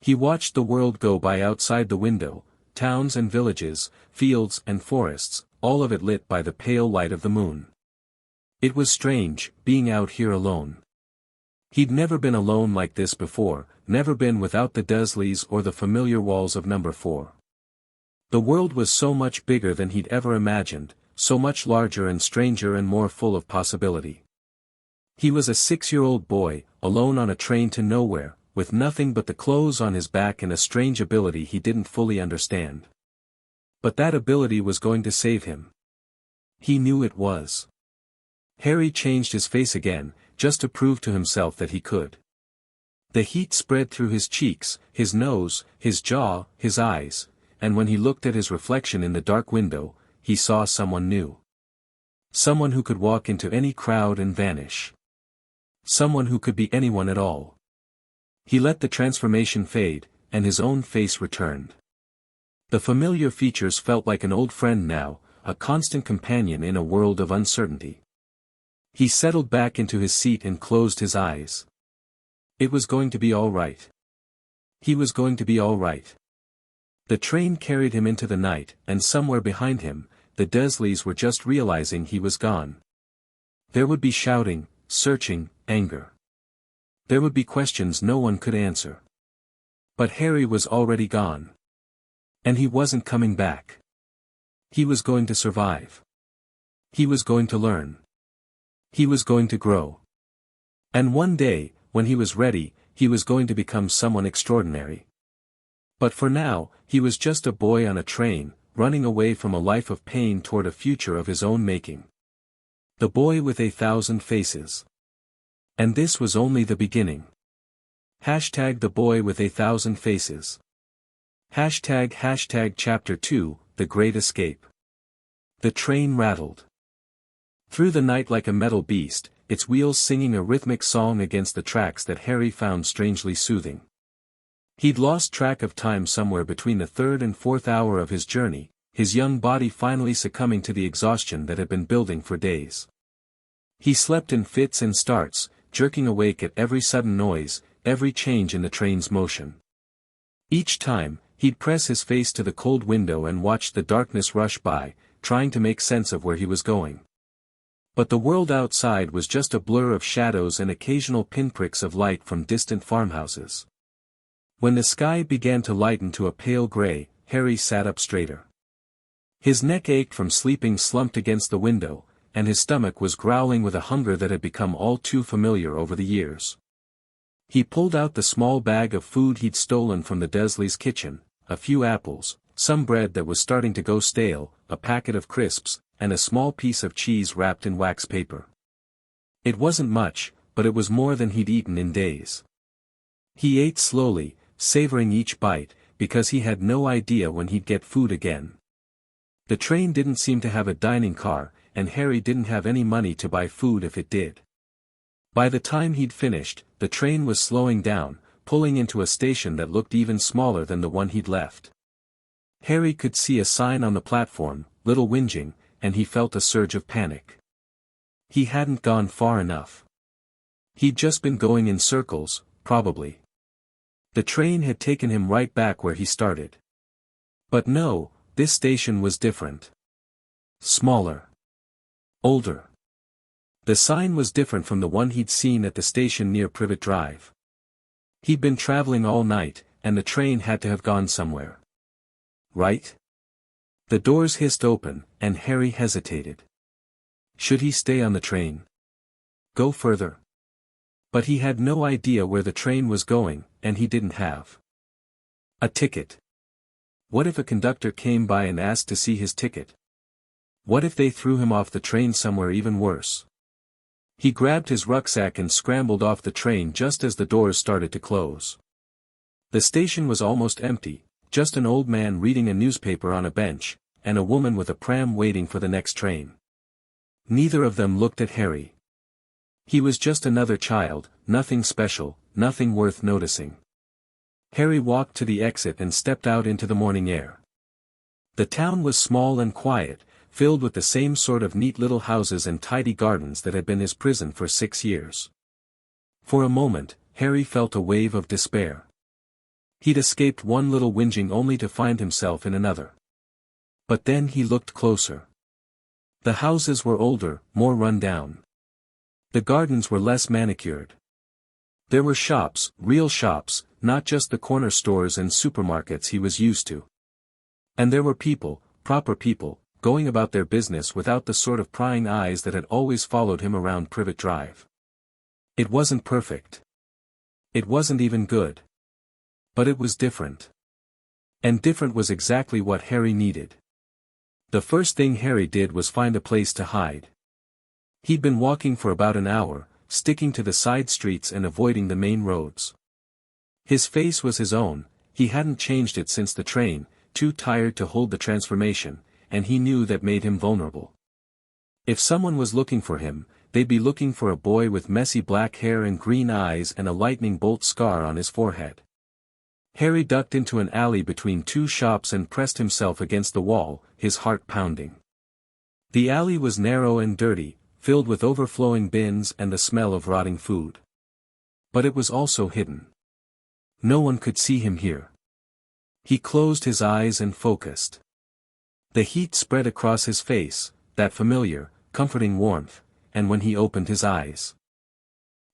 He watched the world go by outside the window, towns and villages, fields and forests, all of it lit by the pale light of the moon. It was strange, being out here alone. He'd never been alone like this before, never been without the Dursleys or the familiar walls of number 4. The world was so much bigger than he'd ever imagined, so much larger and stranger and more full of possibility. He was a 6-year-old boy, alone on a train to nowhere, with nothing but the clothes on his back and a strange ability he didn't fully understand. But that ability was going to save him. He knew it was. Harry changed his face again, just to prove to himself that he could. The heat spread through his cheeks, his nose, his jaw, his eyes, and when he looked at his reflection in the dark window, he saw someone new. Someone who could walk into any crowd and vanish. Someone who could be anyone at all. He let the transformation fade, and his own face returned. The familiar features felt like an old friend now, a constant companion in a world of uncertainty. He settled back into his seat and closed his eyes. It was going to be all right. He was going to be all right. The train carried him into the night, and somewhere behind him, the Dursleys were just realizing he was gone. There would be shouting, searching, anger. There would be questions no one could answer. But Harry was already gone. And he wasn't coming back. He was going to survive. He was going to learn. He was going to grow. And one day, when he was ready, he was going to become someone extraordinary. But for now, he was just a boy on a train, running away from a life of pain toward a future of his own making. The boy with 1,000 faces. And this was only the beginning. Hashtag the boy with 1,000 faces. Hashtag chapter 2, The Great Escape. The train rattled through the night like a metal beast, its wheels singing a rhythmic song against the tracks that Harry found strangely soothing. He'd lost track of time somewhere between the 3rd and 4th hour of his journey, his young body finally succumbing to the exhaustion that had been building for days. He slept in fits and starts, jerking awake at every sudden noise, every change in the train's motion. Each time, he'd press his face to the cold window and watch the darkness rush by, trying to make sense of where he was going. But the world outside was just a blur of shadows and occasional pinpricks of light from distant farmhouses. When the sky began to lighten to a pale gray, Harry sat up straighter. His neck ached from sleeping slumped against the window, and his stomach was growling with a hunger that had become all too familiar over the years. He pulled out the small bag of food he'd stolen from the Dursleys' kitchen, a few apples, some bread that was starting to go stale, a packet of crisps, and a small piece of cheese wrapped in wax paper. It wasn't much, but it was more than he'd eaten in days. He ate slowly, savoring each bite, because he had no idea when he'd get food again. The train didn't seem to have a dining car, and Harry didn't have any money to buy food if it did. By the time he'd finished, the train was slowing down, pulling into a station that looked even smaller than the one he'd left. Harry could see a sign on the platform, "Little Whinging," and he felt a surge of panic. He hadn't gone far enough. He'd just been going in circles, probably. The train had taken him right back where he started. But no, this station was different. Smaller. Older. The sign was different from the one he'd seen at the station near Privet Drive. He'd been traveling all night, and the train had to have gone somewhere. Right? The doors hissed open, and Harry hesitated. Should he stay on the train? Go further? But he had no idea where the train was going, and he didn't have a ticket. What if a conductor came by and asked to see his ticket? What if they threw him off the train somewhere even worse? He grabbed his rucksack and scrambled off the train just as the doors started to close. The station was almost empty, just an old man reading a newspaper on a bench, and a woman with a pram waiting for the next train. Neither of them looked at Harry. He was just another child, nothing special, nothing worth noticing. Harry walked to the exit and stepped out into the morning air. The town was small and quiet, filled with the same sort of neat little houses and tidy gardens that had been his prison for 6 years. For a moment, Harry felt a wave of despair. He'd escaped one little whinging only to find himself in another. But then he looked closer. The houses were older, more run down. The gardens were less manicured. There were shops, real shops, not just the corner stores and supermarkets he was used to. And there were people, proper people, going about their business without the sort of prying eyes that had always followed him around Privet Drive. It wasn't perfect. It wasn't even good. But it was different. And different was exactly what Harry needed. The first thing Harry did was find a place to hide. He'd been walking for about an hour, sticking to the side streets and avoiding the main roads. His face was his own, he hadn't changed it since the train, too tired to hold the transformation, and he knew that made him vulnerable. If someone was looking for him, they'd be looking for a boy with messy black hair and green eyes and a lightning bolt scar on his forehead. Harry ducked into an alley between two shops and pressed himself against the wall, his heart pounding. The alley was narrow and dirty, filled with overflowing bins and the smell of rotting food. But it was also hidden. No one could see him here. He closed his eyes and focused. The heat spread across his face, that familiar, comforting warmth, and when he opened his eyes.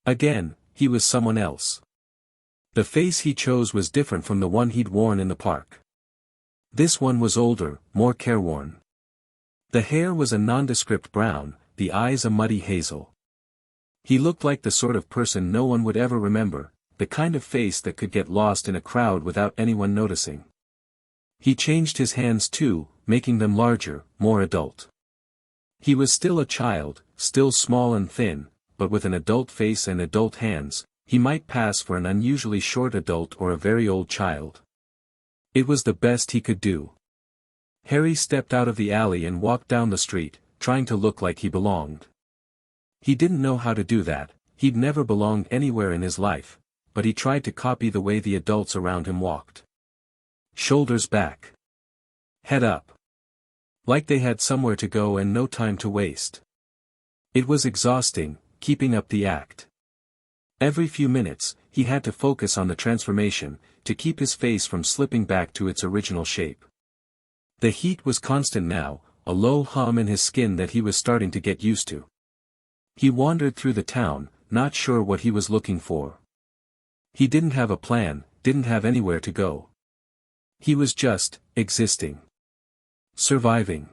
Again, he was someone else. The face he chose was different from the one he'd worn in the park. This one was older, more careworn. The hair was a nondescript brown, the eyes a muddy hazel. He looked like the sort of person no one would ever remember, the kind of face that could get lost in a crowd without anyone noticing. He changed his hands too, making them larger, more adult. He was still a child, still small and thin, but with an adult face and adult hands, he might pass for an unusually short adult or a very old child. It was the best he could do. Harry stepped out of the alley and walked down the street, trying to look like he belonged. He didn't know how to do that, he'd never belonged anywhere in his life, but he tried to copy the way the adults around him walked. Shoulders back. Head up. Like they had somewhere to go and no time to waste. It was exhausting, keeping up the act. Every few minutes, he had to focus on the transformation, to keep his face from slipping back to its original shape. The heat was constant now, a low hum in his skin that he was starting to get used to. He wandered through the town, not sure what he was looking for. He didn't have a plan, didn't have anywhere to go. He was just, existing. Surviving.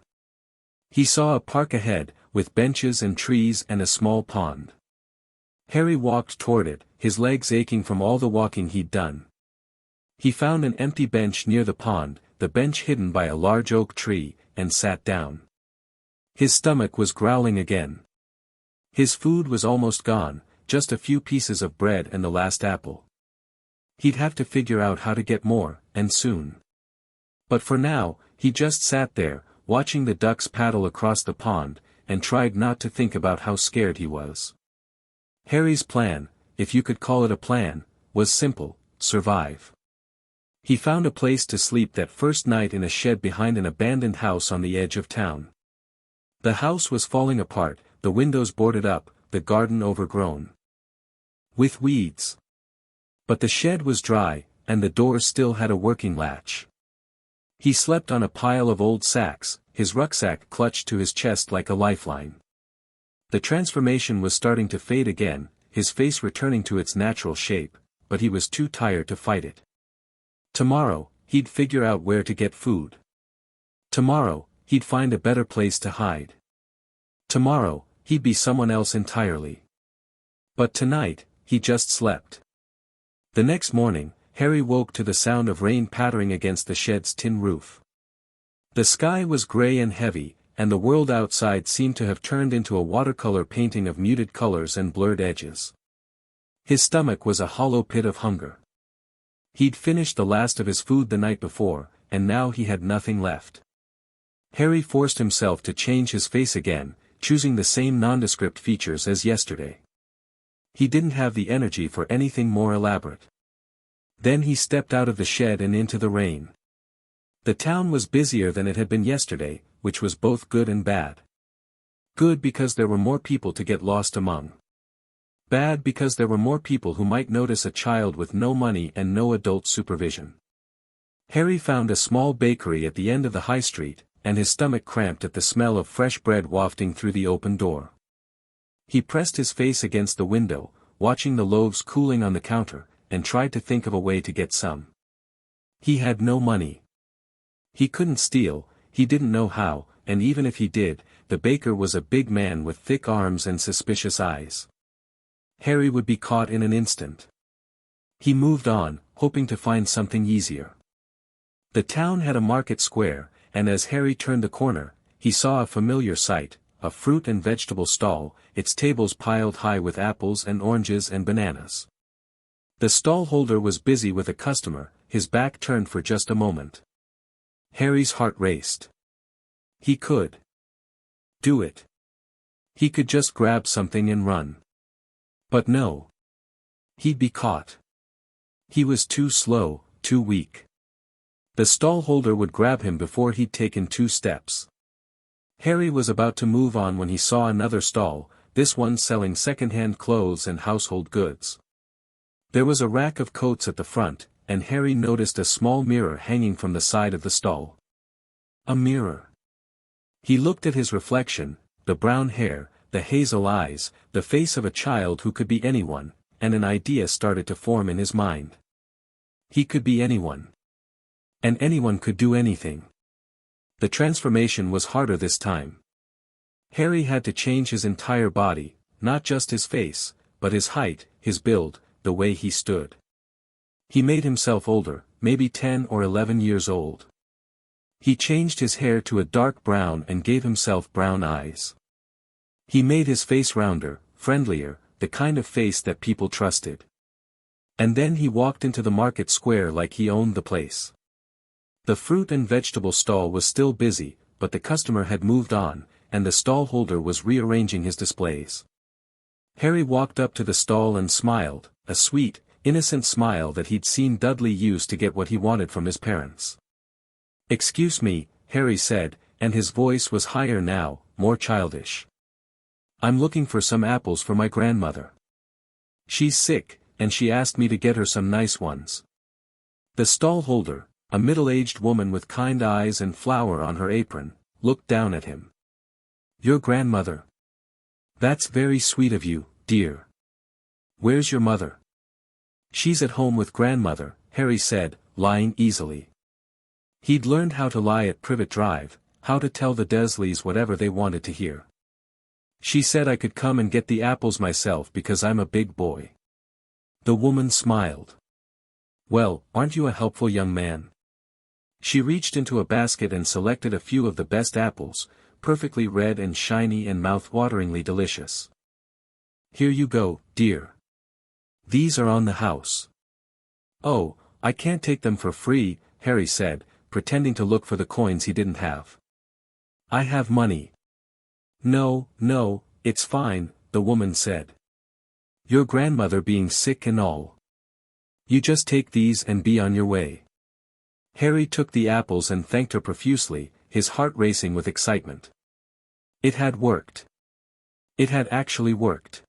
He saw a park ahead, with benches and trees and a small pond. Harry walked toward it, his legs aching from all the walking he'd done. He found an empty bench near the pond, the bench hidden by a large oak tree, and sat down. His stomach was growling again. His food was almost gone, just a few pieces of bread and the last apple. He'd have to figure out how to get more, and soon. But for now, he just sat there, watching the ducks paddle across the pond, and tried not to think about how scared he was. Harry's plan, if you could call it a plan, was simple: survive. He found a place to sleep that first night in a shed behind an abandoned house on the edge of town. The house was falling apart, the windows boarded up, the garden overgrown with weeds. But the shed was dry, and the door still had a working latch. He slept on a pile of old sacks, his rucksack clutched to his chest like a lifeline. The transformation was starting to fade again, his face returning to its natural shape, but he was too tired to fight it. Tomorrow, he'd figure out where to get food. Tomorrow, he'd find a better place to hide. Tomorrow, he'd be someone else entirely. But tonight, he just slept. The next morning, Harry woke to the sound of rain pattering against the shed's tin roof. The sky was gray and heavy, and the world outside seemed to have turned into a watercolor painting of muted colors and blurred edges. His stomach was a hollow pit of hunger. He'd finished the last of his food the night before, and now he had nothing left. Harry forced himself to change his face again, choosing the same nondescript features as yesterday. He didn't have the energy for anything more elaborate. Then he stepped out of the shed and into the rain. The town was busier than it had been yesterday, which was both good and bad. Good because there were more people to get lost among. Bad because there were more people who might notice a child with no money and no adult supervision. Harry found a small bakery at the end of the high street, and his stomach cramped at the smell of fresh bread wafting through the open door. He pressed his face against the window, watching the loaves cooling on the counter, and tried to think of a way to get some. He had no money. He couldn't steal, he didn't know how, and even if he did, the baker was a big man with thick arms and suspicious eyes. Harry would be caught in an instant. He moved on, hoping to find something easier. The town had a market square, and as Harry turned the corner, he saw a familiar sight, a fruit and vegetable stall, its tables piled high with apples and oranges and bananas. The stallholder was busy with a customer, his back turned for just a moment. Harry's heart raced. He could do it. He could just grab something and run. But no. He'd be caught. He was too slow, too weak. The stallholder would grab him before he'd taken 2 steps. Harry was about to move on when he saw another stall, this one selling second-hand clothes and household goods. There was a rack of coats at the front, and Harry noticed a small mirror hanging from the side of the stall. A mirror. He looked at his reflection, the brown hair, the hazel eyes, the face of a child who could be anyone, and an idea started to form in his mind. He could be anyone. And anyone could do anything. The transformation was harder this time. Harry had to change his entire body, not just his face, but his height, his build, the way he stood. He made himself older, maybe 10 or 11 years old. He changed his hair to a dark brown and gave himself brown eyes. He made his face rounder, friendlier, the kind of face that people trusted. And then he walked into the market square like he owned the place. The fruit and vegetable stall was still busy, but the customer had moved on, and the stallholder was rearranging his displays. Harry walked up to the stall and smiled, a sweet, innocent smile that he'd seen Dudley use to get what he wanted from his parents. "Excuse me," Harry said, and his voice was higher now, more childish. "I'm looking for some apples for my grandmother. She's sick, and she asked me to get her some nice ones." The stall-holder, a middle-aged woman with kind eyes and flour on her apron, looked down at him. "Your grandmother? That's very sweet of you, dear. Where's your mother?" "She's at home with grandmother," Harry said, lying easily. He'd learned how to lie at Privet Drive, how to tell the Dursleys whatever they wanted to hear. "She said I could come and get the apples myself because I'm a big boy." The woman smiled. "Well, aren't you a helpful young man?" She reached into a basket and selected a few of the best apples, perfectly red and shiny and mouth-wateringly delicious. "Here you go, dear. These are on the house." "Oh, I can't take them for free," Harry said, pretending to look for the coins he didn't have. "I have money." No, it's fine," the woman said. "Your grandmother being sick and all. You just take these and be on your way." Harry took the apples and thanked her profusely, his heart racing with excitement. It had worked. It had actually worked.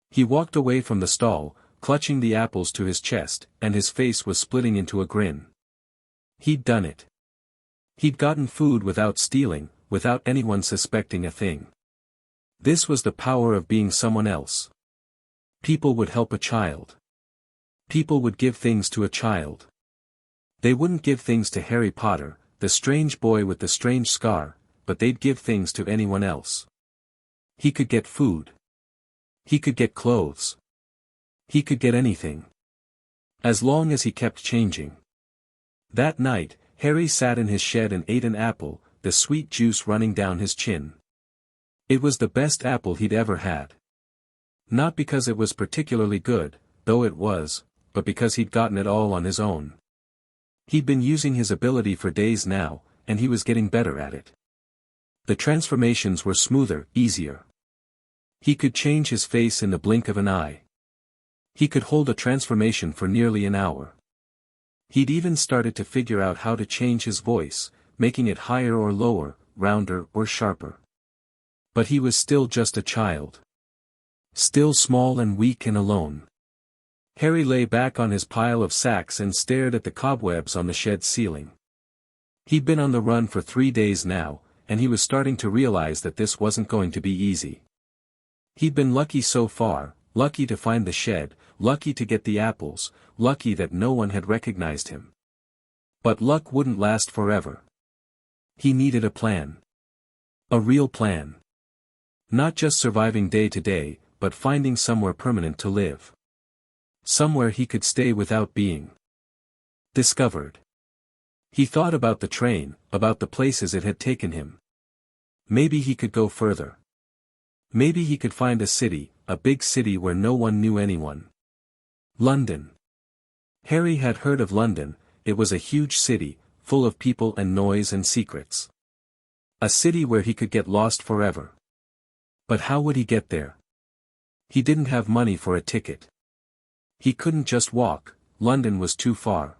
He walked away from the stall, clutching the apples to his chest, and his face was splitting into a grin. He'd done it. He'd gotten food without stealing, without anyone suspecting a thing. This was the power of being someone else. People would help a child. People would give things to a child. They wouldn't give things to Harry Potter, the strange boy with the strange scar, but they'd give things to anyone else. He could get food. He could get clothes. He could get anything. As long as he kept changing. That night, Harry sat in his shed and ate an apple, the sweet juice running down his chin. It was the best apple he'd ever had. Not because it was particularly good, though it was, but because he'd gotten it all on his own. He'd been using his ability for days now, and he was getting better at it. The transformations were smoother, easier. He could change his face in the blink of an eye. He could hold a transformation for nearly an hour. He'd even started to figure out how to change his voice, making it higher or lower, rounder or sharper. But he was still just a child. Still small and weak and alone. Harry lay back on his pile of sacks and stared at the cobwebs on the shed ceiling. He'd been on the run for 3 days now, and he was starting to realize that this wasn't going to be easy. He'd been lucky so far, lucky to find the shed, lucky to get the apples, lucky that no one had recognized him. But luck wouldn't last forever. He needed a plan. A real plan. Not just surviving day to day, but finding somewhere permanent to live. Somewhere he could stay without being discovered. He thought about the train, about the places it had taken him. Maybe he could go further. Maybe he could find a city, a big city where no one knew anyone. London. Harry had heard of London. It was a huge city, full of people and noise and secrets. A city where he could get lost forever. But how would he get there? He didn't have money for a ticket. He couldn't just walk, London was too far.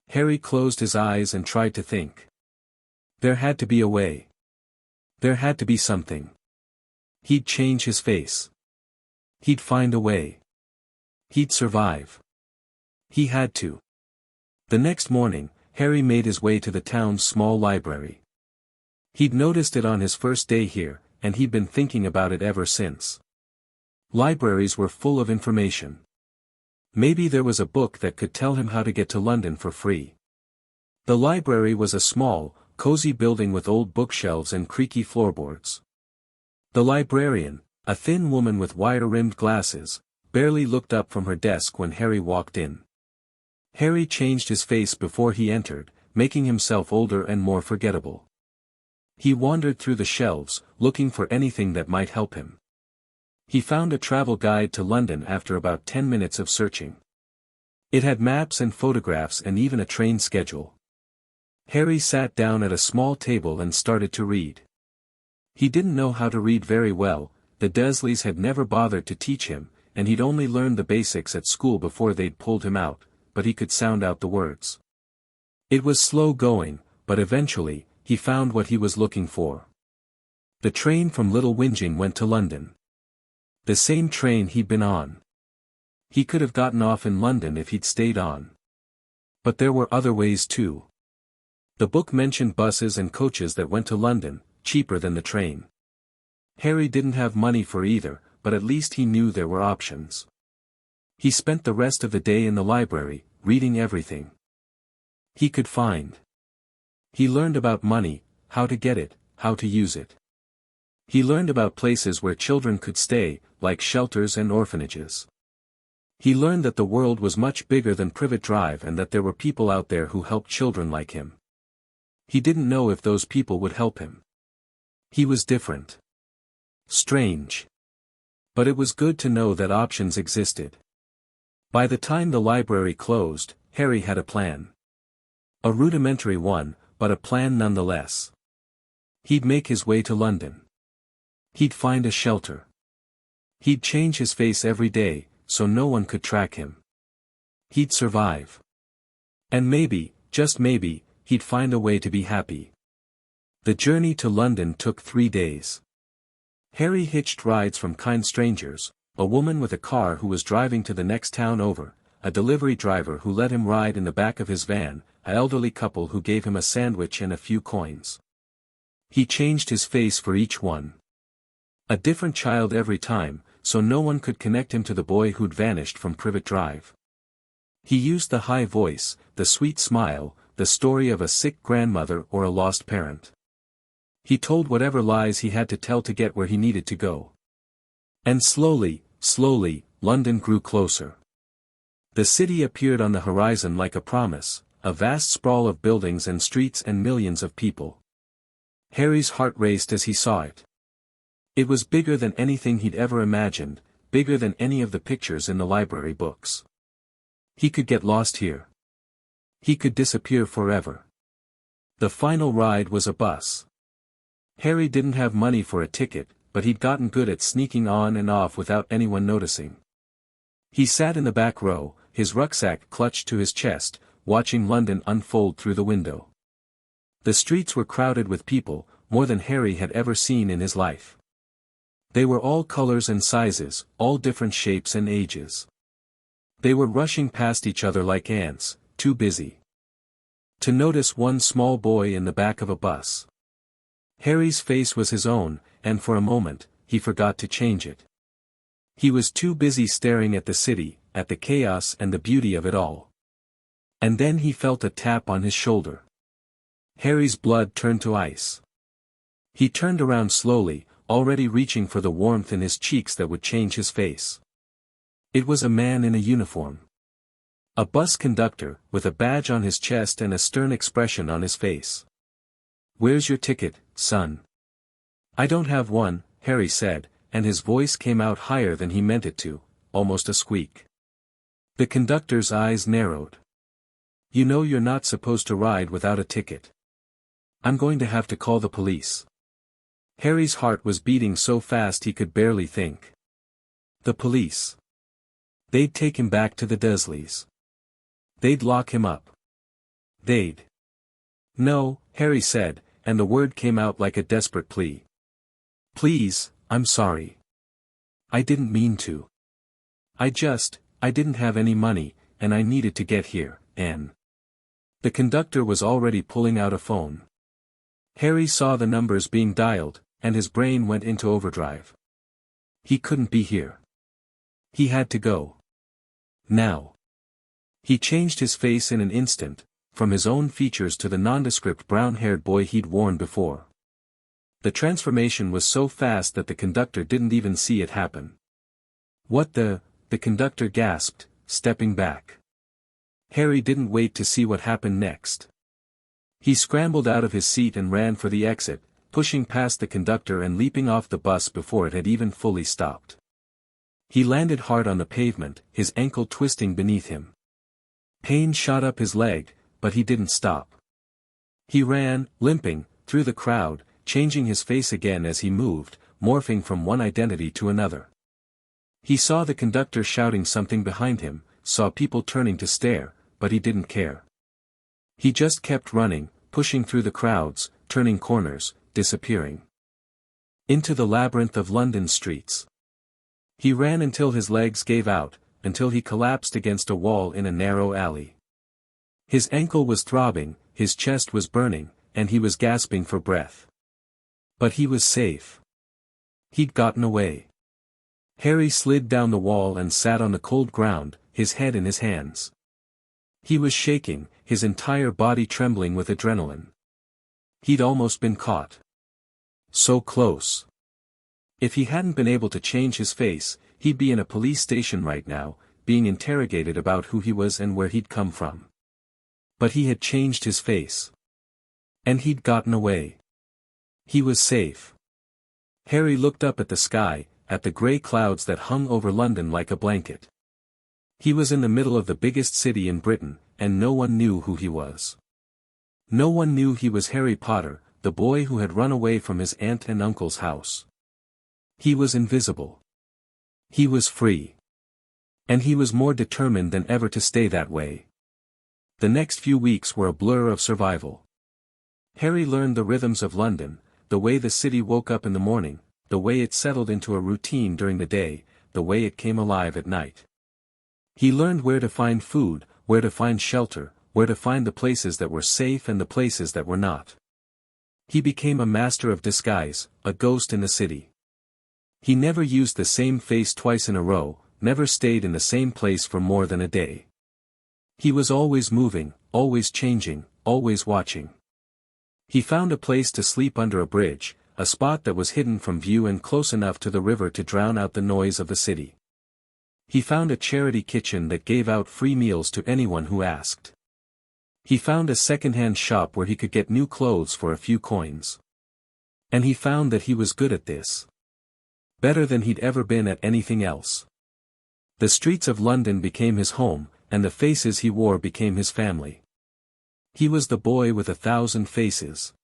Harry closed his eyes and tried to think. There had to be a way. There had to be something. He'd change his face. He'd find a way. He'd survive. He had to. The next morning, Harry made his way to the town's small library. He'd noticed it on his first day here, and he'd been thinking about it ever since. Libraries were full of information. Maybe there was a book that could tell him how to get to London for free. The library was a small, cozy building with old bookshelves and creaky floorboards. The librarian, a thin woman with wire-rimmed glasses, barely looked up from her desk when Harry walked in. Harry changed his face before he entered, making himself older and more forgettable. He wandered through the shelves, looking for anything that might help him. He found a travel guide to London after about 10 minutes of searching. It had maps and photographs and even a train schedule. Harry sat down at a small table and started to read. He didn't know how to read very well, the Dursleys had never bothered to teach him, and he'd only learned the basics at school before they'd pulled him out, but he could sound out the words. It was slow going, but eventually, he found what he was looking for. The train from Little Whinging went to London. The same train he'd been on. He could have gotten off in London if he'd stayed on. But there were other ways too. The book mentioned buses and coaches that went to London, cheaper than the train. Harry didn't have money for either, but at least he knew there were options. He spent the rest of the day in the library, reading everything he could find. He learned about money, how to get it, how to use it. He learned about places where children could stay, like shelters and orphanages. He learned that the world was much bigger than Privet Drive and that there were people out there who helped children like him. He didn't know if those people would help him. He was different. Strange. But it was good to know that options existed. By the time the library closed, Harry had a plan. A rudimentary one, but a plan nonetheless. He'd make his way to London. He'd find a shelter. He'd change his face every day, so no one could track him. He'd survive. And maybe, just maybe, he'd find a way to be happy. The journey to London took 3 days. Harry hitched rides from kind strangers, a woman with a car who was driving to the next town over, a delivery driver who let him ride in the back of his van, an elderly couple who gave him a sandwich and a few coins. He changed his face for each one. A different child every time, so no one could connect him to the boy who'd vanished from Privet Drive. He used the high voice, the sweet smile, the story of a sick grandmother or a lost parent. He told whatever lies he had to tell to get where he needed to go. And slowly, London grew closer. The city appeared on the horizon like a promise, a vast sprawl of buildings and streets and millions of people. Harry's heart raced as he saw it. It was bigger than anything he'd ever imagined, bigger than any of the pictures in the library books. He could get lost here. He could disappear forever. The final ride was a bus. Harry didn't have money for a ticket, but he'd gotten good at sneaking on and off without anyone noticing. He sat in the back row, his rucksack clutched to his chest, watching London unfold through the window. The streets were crowded with people, more than Harry had ever seen in his life. They were all colors and sizes, all different shapes and ages. They were rushing past each other like ants, too busy to notice one small boy in the back of a bus. Harry's face was his own, and for a moment, he forgot to change it. He was too busy staring at the city, at the chaos and the beauty of it all. And then he felt a tap on his shoulder. Harry's blood turned to ice. He turned around slowly, already reaching for the warmth in his cheeks that would change his face. It was a man in a uniform. A bus conductor, with a badge on his chest and a stern expression on his face. "Where's your ticket, son?" "I don't have one," Harry said, and his voice came out higher than he meant it to, almost a squeak. The conductor's eyes narrowed. "You know you're not supposed to ride without a ticket. I'm going to have to call the police." Harry's heart was beating so fast he could barely think. The police. They'd take him back to the Dursleys. They'd lock him up. They'd. "No," Harry said, and the word came out like a desperate plea. "Please, I'm sorry. I didn't mean to. I didn't have any money, and I needed to get here, and..." The conductor was already pulling out a phone. Harry saw the numbers being dialed, and his brain went into overdrive. He couldn't be here. He had to go. Now. He changed his face in an instant, from his own features to the nondescript brown-haired boy he'd worn before. The transformation was so fast that the conductor didn't even see it happen. "What the conductor gasped, stepping back. Harry didn't wait to see what happened next. He scrambled out of his seat and ran for the exit, pushing past the conductor and leaping off the bus before it had even fully stopped. He landed hard on the pavement, his ankle twisting beneath him. Pain shot up his leg, but he didn't stop. He ran, limping, through the crowd, changing his face again as he moved, morphing from one identity to another. He saw the conductor shouting something behind him, saw people turning to stare, but he didn't care. He just kept running, pushing through the crowds, turning corners, disappearing into the labyrinth of London streets. He ran until his legs gave out, until he collapsed against a wall in a narrow alley. His ankle was throbbing, his chest was burning, and he was gasping for breath. But he was safe. He'd gotten away. Harry slid down the wall and sat on the cold ground, his head in his hands. He was shaking, his entire body trembling with adrenaline. He'd almost been caught. So close. If he hadn't been able to change his face, he'd be in a police station right now, being interrogated about who he was and where he'd come from. But he had changed his face. And he'd gotten away. He was safe. Harry looked up at the sky, at the grey clouds that hung over London like a blanket. He was in the middle of the biggest city in Britain, and no one knew who he was. No one knew he was Harry Potter, the boy who had run away from his aunt and uncle's house. He was invisible. He was free. And he was more determined than ever to stay that way. The next few weeks were a blur of survival. Harry learned the rhythms of London, the way the city woke up in the morning, the way it settled into a routine during the day, the way it came alive at night. He learned where to find food, where to find shelter, where to find the places that were safe and the places that were not. He became a master of disguise, a ghost in the city. He never used the same face twice in a row, never stayed in the same place for more than a day. He was always moving, always changing, always watching. He found a place to sleep under a bridge, a spot that was hidden from view and close enough to the river to drown out the noise of the city. He found a charity kitchen that gave out free meals to anyone who asked. He found a second-hand shop where he could get new clothes for a few coins. And he found that he was good at this. Better than he'd ever been at anything else. The streets of London became his home, and the faces he wore became his family. He was the boy with 1,000 faces.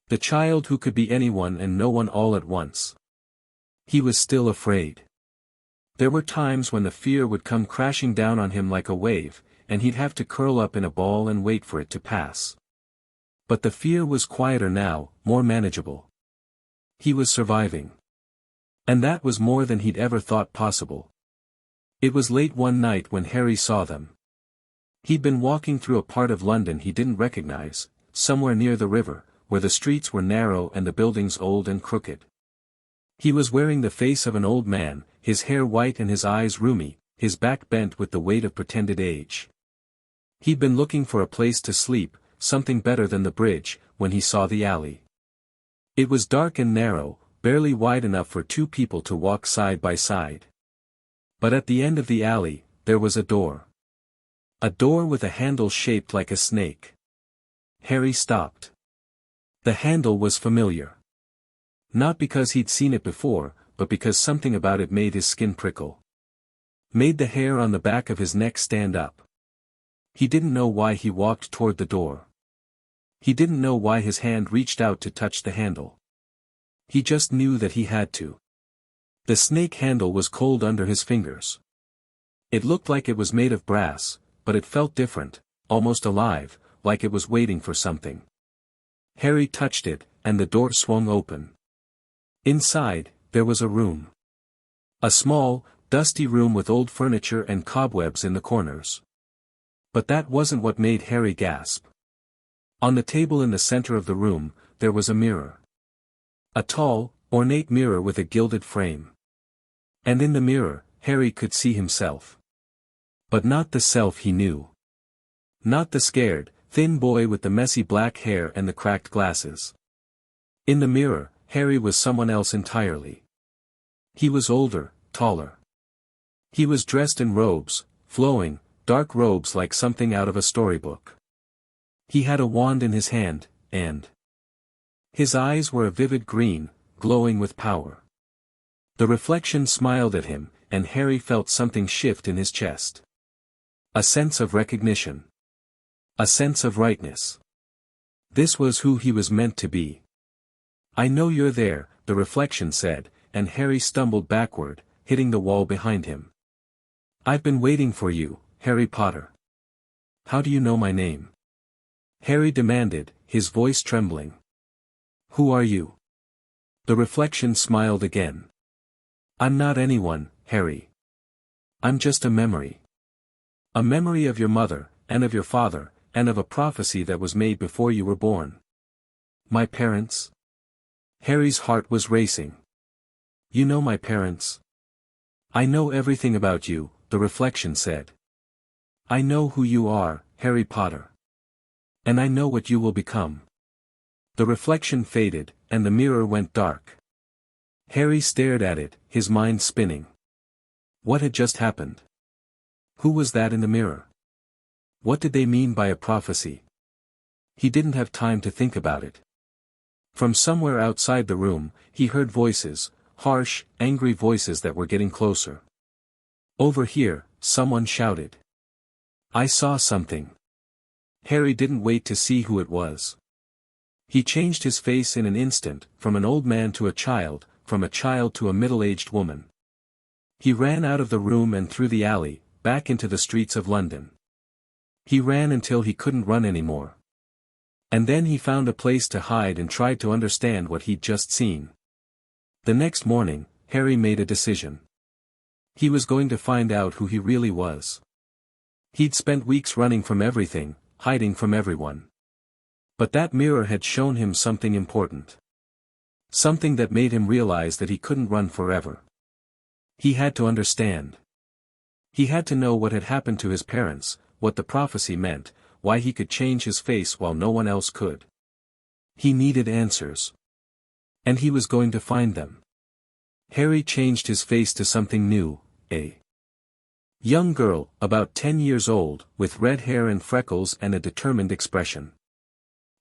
The child who could be anyone and no one all at once. He was still afraid. There were times when the fear would come crashing down on him like a wave, and he'd have to curl up in a ball and wait for it to pass. But the fear was quieter now, more manageable. He was surviving. And that was more than he'd ever thought possible. It was late one night when Harry saw them. He'd been walking through a part of London he didn't recognize, somewhere near the river, where the streets were narrow and the buildings old and crooked. He was wearing the face of an old man, his hair white and his eyes rheumy, his back bent with the weight of pretended age. He'd been looking for a place to sleep, something better than the bridge, when he saw the alley. It was dark and narrow, barely wide enough for two people to walk side by side. But at the end of the alley, there was a door. A door with a handle shaped like a snake. Harry stopped. The handle was familiar. Not because he'd seen it before, but because something about it made his skin prickle. Made the hair on the back of his neck stand up. He didn't know why he walked toward the door. He didn't know why his hand reached out to touch the handle. He just knew that he had to. The snake handle was cold under his fingers. It looked like it was made of brass, but it felt different, almost alive, like it was waiting for something. Harry touched it, and the door swung open. Inside, there was a room. A small, dusty room with old furniture and cobwebs in the corners. But that wasn't what made Harry gasp. On the table in the center of the room, there was a mirror. A tall, ornate mirror with a gilded frame. And in the mirror, Harry could see himself. But not the self he knew. Not the scared, thin boy with the messy black hair and the cracked glasses. In the mirror, Harry was someone else entirely. He was older, taller. He was dressed in robes, flowing, dark robes like something out of a storybook. He had a wand in his hand, and his eyes were a vivid green, glowing with power. The reflection smiled at him, and Harry felt something shift in his chest. A sense of recognition. A sense of rightness. This was who he was meant to be. "I know you're there," the reflection said, and Harry stumbled backward, hitting the wall behind him. "I've been waiting for you, Harry Potter." "How do you know my name?" Harry demanded, his voice trembling. Who are you? The reflection smiled again. I'm not anyone, Harry. I'm just a memory. A memory of your mother, and of your father, and of a prophecy that was made before you were born. My parents? Harry's heart was racing. You know my parents? I know everything about you, the reflection said. I know who you are, Harry Potter. And I know what you will become. The reflection faded, and the mirror went dark. Harry stared at it, his mind spinning. What had just happened? Who was that in the mirror? What did they mean by a prophecy? He didn't have time to think about it. From somewhere outside the room, he heard voices, harsh, angry voices that were getting closer. Over here, someone shouted. I saw something. Harry didn't wait to see who it was. He changed his face in an instant, from an old man to a child, from a child to a middle-aged woman. He ran out of the room and through the alley, back into the streets of London. He ran until he couldn't run anymore. And then he found a place to hide and tried to understand what he'd just seen. The next morning, Harry made a decision. He was going to find out who he really was. He'd spent weeks running from everything, hiding from everyone. But that mirror had shown him something important. Something that made him realize that he couldn't run forever. He had to understand. He had to know what had happened to his parents, what the prophecy meant, why he could change his face while no one else could. He needed answers. And he was going to find them. Harry changed his face to something new, a young girl, about 10 years old, with red hair and freckles and a determined expression.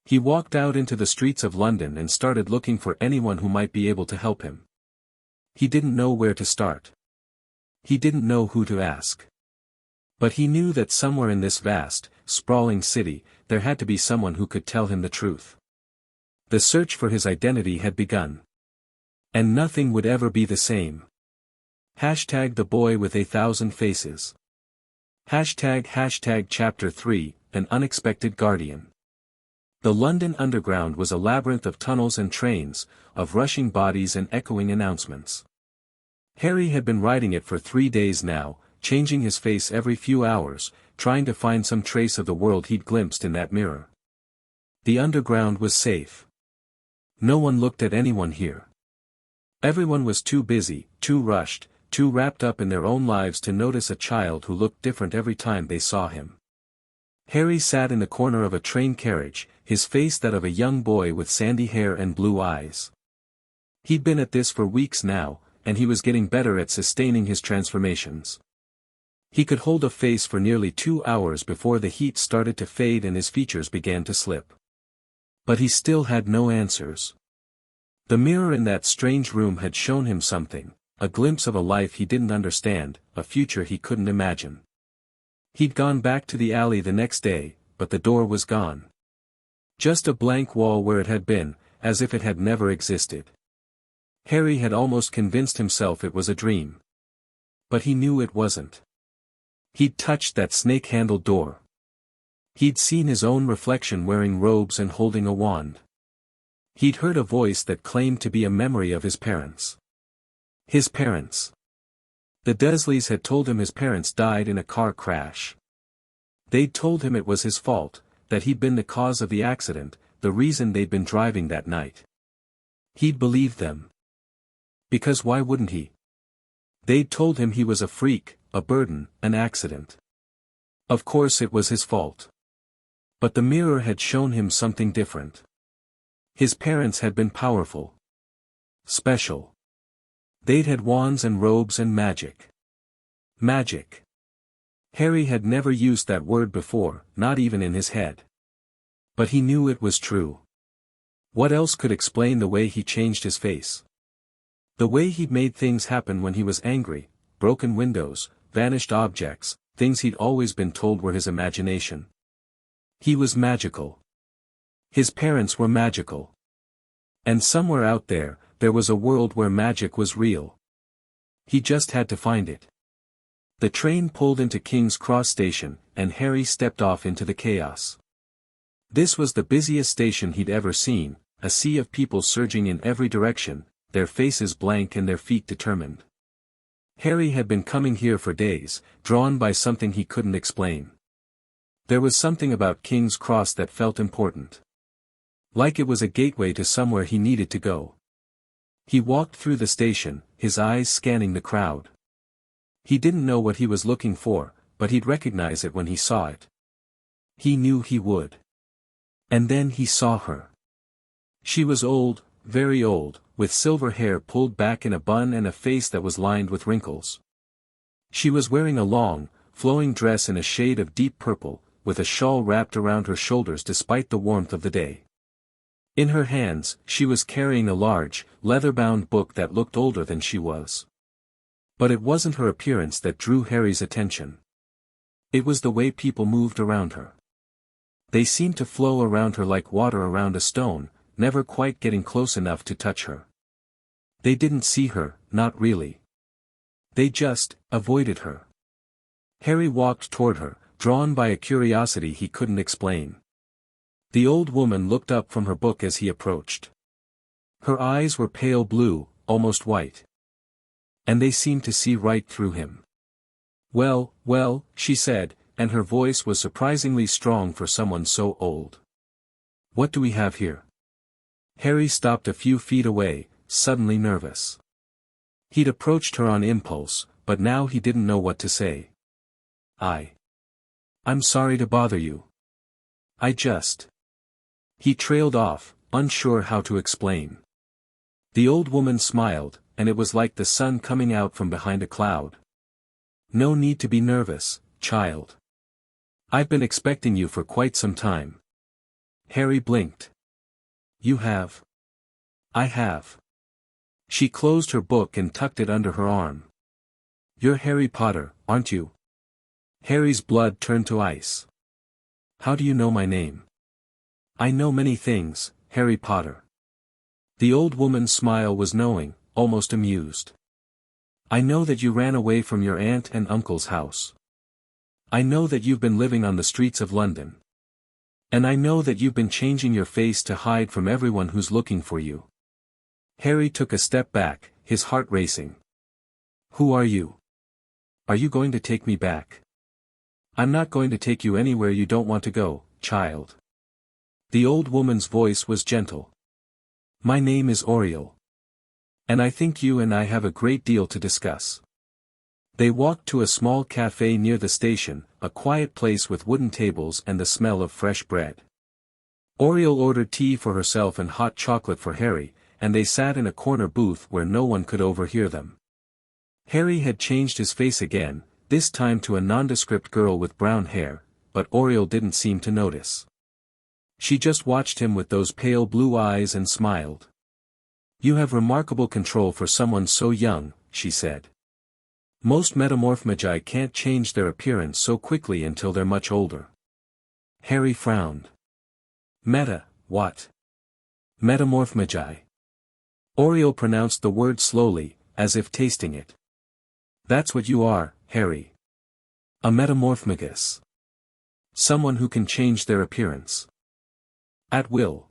He walked out into the streets of London and started looking for anyone who might be able to help him. He didn't know where to start. He didn't know who to ask. But he knew that somewhere in this vast, sprawling city, there had to be someone who could tell him the truth. The search for his identity had begun. And nothing would ever be the same. Hashtag the boy with 1,000 faces. Hashtag Chapter 3, An Unexpected Guardian. The London Underground was a labyrinth of tunnels and trains, of rushing bodies and echoing announcements. Harry had been riding it for 3 days now, changing his face every few hours, trying to find some trace of the world he'd glimpsed in that mirror. The underground was safe. No one looked at anyone here. Everyone was too busy, too rushed, too wrapped up in their own lives to notice a child who looked different every time they saw him. Harry sat in the corner of a train carriage, his face that of a young boy with sandy hair and blue eyes. He'd been at this for weeks now, and he was getting better at sustaining his transformations. He could hold a face for nearly 2 hours before the heat started to fade and his features began to slip. But he still had no answers. The mirror in that strange room had shown him something, a glimpse of a life he didn't understand, a future he couldn't imagine. He'd gone back to the alley the next day, but the door was gone. Just a blank wall where it had been, as if it had never existed. Harry had almost convinced himself it was a dream. But he knew it wasn't. He'd touched that snake-handled door. He'd seen his own reflection wearing robes and holding a wand. He'd heard a voice that claimed to be a memory of his parents. His parents. The Dursleys had told him his parents died in a car crash. They'd told him it was his fault, that he'd been the cause of the accident, the reason they'd been driving that night. He'd believed them. Because why wouldn't he? They'd told him he was a freak, a burden, an accident. Of course it was his fault. But the mirror had shown him something different. His parents had been powerful. Special. They'd had wands and robes and magic. Magic. Harry had never used that word before, not even in his head. But he knew it was true. What else could explain the way he changed his face? The way he'd made things happen when he was angry, broken windows, vanished objects, things he'd always been told were his imagination. He was magical. His parents were magical. And somewhere out there, there was a world where magic was real. He just had to find it. The train pulled into King's Cross Station, and Harry stepped off into the chaos. This was the busiest station he'd ever seen, a sea of people surging in every direction, their faces blank and their feet determined. Harry had been coming here for days, drawn by something he couldn't explain. There was something about King's Cross that felt important. Like it was a gateway to somewhere he needed to go. He walked through the station, his eyes scanning the crowd. He didn't know what he was looking for, but he'd recognize it when he saw it. He knew he would. And then he saw her. She was old, very old, with silver hair pulled back in a bun and a face that was lined with wrinkles. She was wearing a long, flowing dress in a shade of deep purple, with a shawl wrapped around her shoulders despite the warmth of the day. In her hands, she was carrying a large, leather-bound book that looked older than she was. But it wasn't her appearance that drew Harry's attention. It was the way people moved around her. They seemed to flow around her like water around a stone, never quite getting close enough to touch her. They didn't see her, not really. They just avoided her. Harry walked toward her, drawn by a curiosity he couldn't explain. The old woman looked up from her book as he approached. Her eyes were pale blue, almost white. And they seemed to see right through him. "Well, well," she said, and her voice was surprisingly strong for someone so old. "What do we have here?" Harry stopped a few feet away, suddenly nervous. He'd approached her on impulse, but now he didn't know what to say. I'm sorry to bother you. He trailed off, unsure how to explain. The old woman smiled, and it was like the sun coming out from behind a cloud. "No need to be nervous, child. I've been expecting you for quite some time." Harry blinked. "You have?" "I have." She closed her book and tucked it under her arm. "You're Harry Potter, aren't you?" Harry's blood turned to ice. "How do you know my name?" "I know many things, Harry Potter." The old woman's smile was knowing, almost amused. "I know that you ran away from your aunt and uncle's house. I know that you've been living on the streets of London. And I know that you've been changing your face to hide from everyone who's looking for you." Harry took a step back, his heart racing. "Who are you? Are you going to take me back?" "I'm not going to take you anywhere you don't want to go, child." The old woman's voice was gentle. "My name is Oriel. And I think you and I have a great deal to discuss." They walked to a small cafe near the station, a quiet place with wooden tables and the smell of fresh bread. Oriel ordered tea for herself and hot chocolate for Harry, and they sat in a corner booth where no one could overhear them. Harry had changed his face again, this time to a nondescript girl with brown hair, but Oriel didn't seem to notice. She just watched him with those pale blue eyes and smiled. "You have remarkable control for someone so young," she said. "Most Metamorphmagi can't change their appearance so quickly until they're much older." Harry frowned. What? Metamorphmagi." Oriel pronounced the word slowly, as if tasting it. "That's what you are, Harry. A Metamorphmagus. Someone who can change their appearance. At will.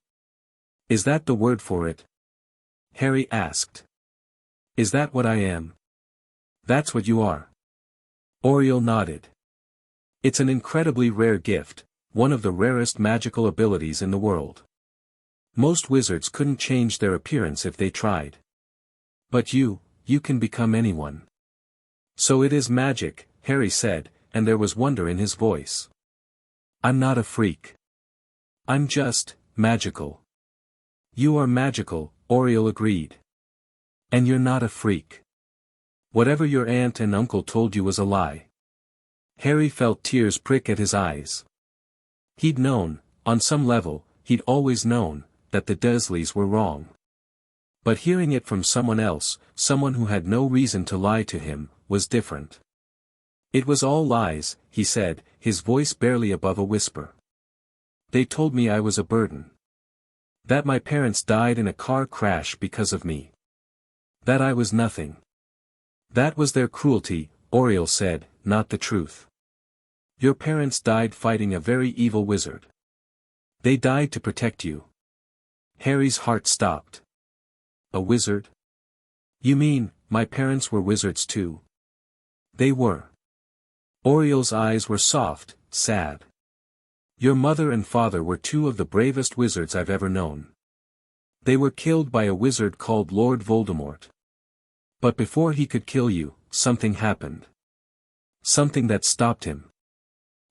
Is that the word for it?" Harry asked. "Is that what I am?" "That's what you are." Oriel nodded. "It's an incredibly rare gift, one of the rarest magical abilities in the world. Most wizards couldn't change their appearance if they tried. But you can become anyone." "So it is magic," Harry said, and there was wonder in his voice. "I'm not a freak. I'm just magical." "You are magical," Oriel agreed. "And you're not a freak. Whatever your aunt and uncle told you was a lie." Harry felt tears prick at his eyes. He'd known, on some level, he'd always known, that the Dursleys were wrong. But hearing it from someone else, someone who had no reason to lie to him, was different. "It was all lies," he said, his voice barely above a whisper. "They told me I was a burden. That my parents died in a car crash because of me. That I was nothing. That was their cruelty," Oriel said, "not the truth. Your parents died fighting a very evil wizard. They died to protect you." Harry's heart stopped. A wizard? You mean, my parents were wizards too? They were. Oriel's eyes were soft, sad. Your mother and father were two of the bravest wizards I've ever known. They were killed by a wizard called Lord Voldemort. But before he could kill you, something happened. Something that stopped him.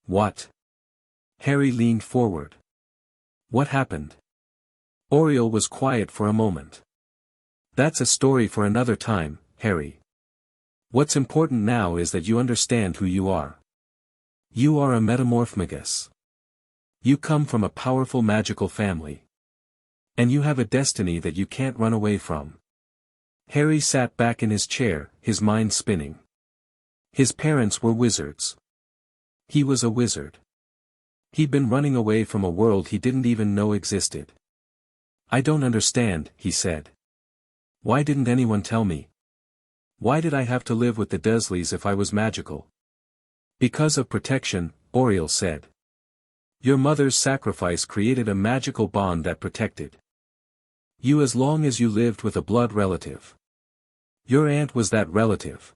What? Harry leaned forward. What happened? Oriel was quiet for a moment. That's a story for another time, Harry. What's important now is that you understand who you are. You are a Metamorphmagus. You come from a powerful magical family. And you have a destiny that you can't run away from. Harry sat back in his chair, his mind spinning. His parents were wizards. He was a wizard. He'd been running away from a world he didn't even know existed. I don't understand, he said. Why didn't anyone tell me? Why did I have to live with the Dursleys if I was magical? Because of protection, Oriel said. Your mother's sacrifice created a magical bond that protected you as long as you lived with a blood relative. Your aunt was that relative.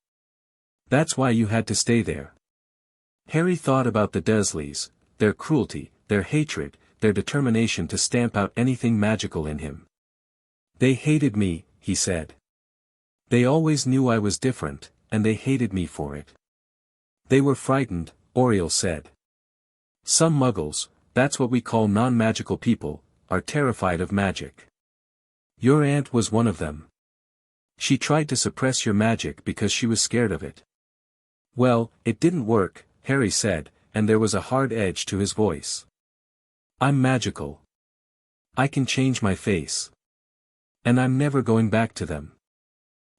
That's why you had to stay there. Harry thought about the Dursleys, their cruelty, their hatred, their determination to stamp out anything magical in him. They hated me, he said. They always knew I was different, and they hated me for it. They were frightened, Oriel said. Some muggles, that's what we call non-magical people, are terrified of magic. Your aunt was one of them. She tried to suppress your magic because she was scared of it. Well, it didn't work, Harry said, and there was a hard edge to his voice. I'm magical. I can change my face. And I'm never going back to them.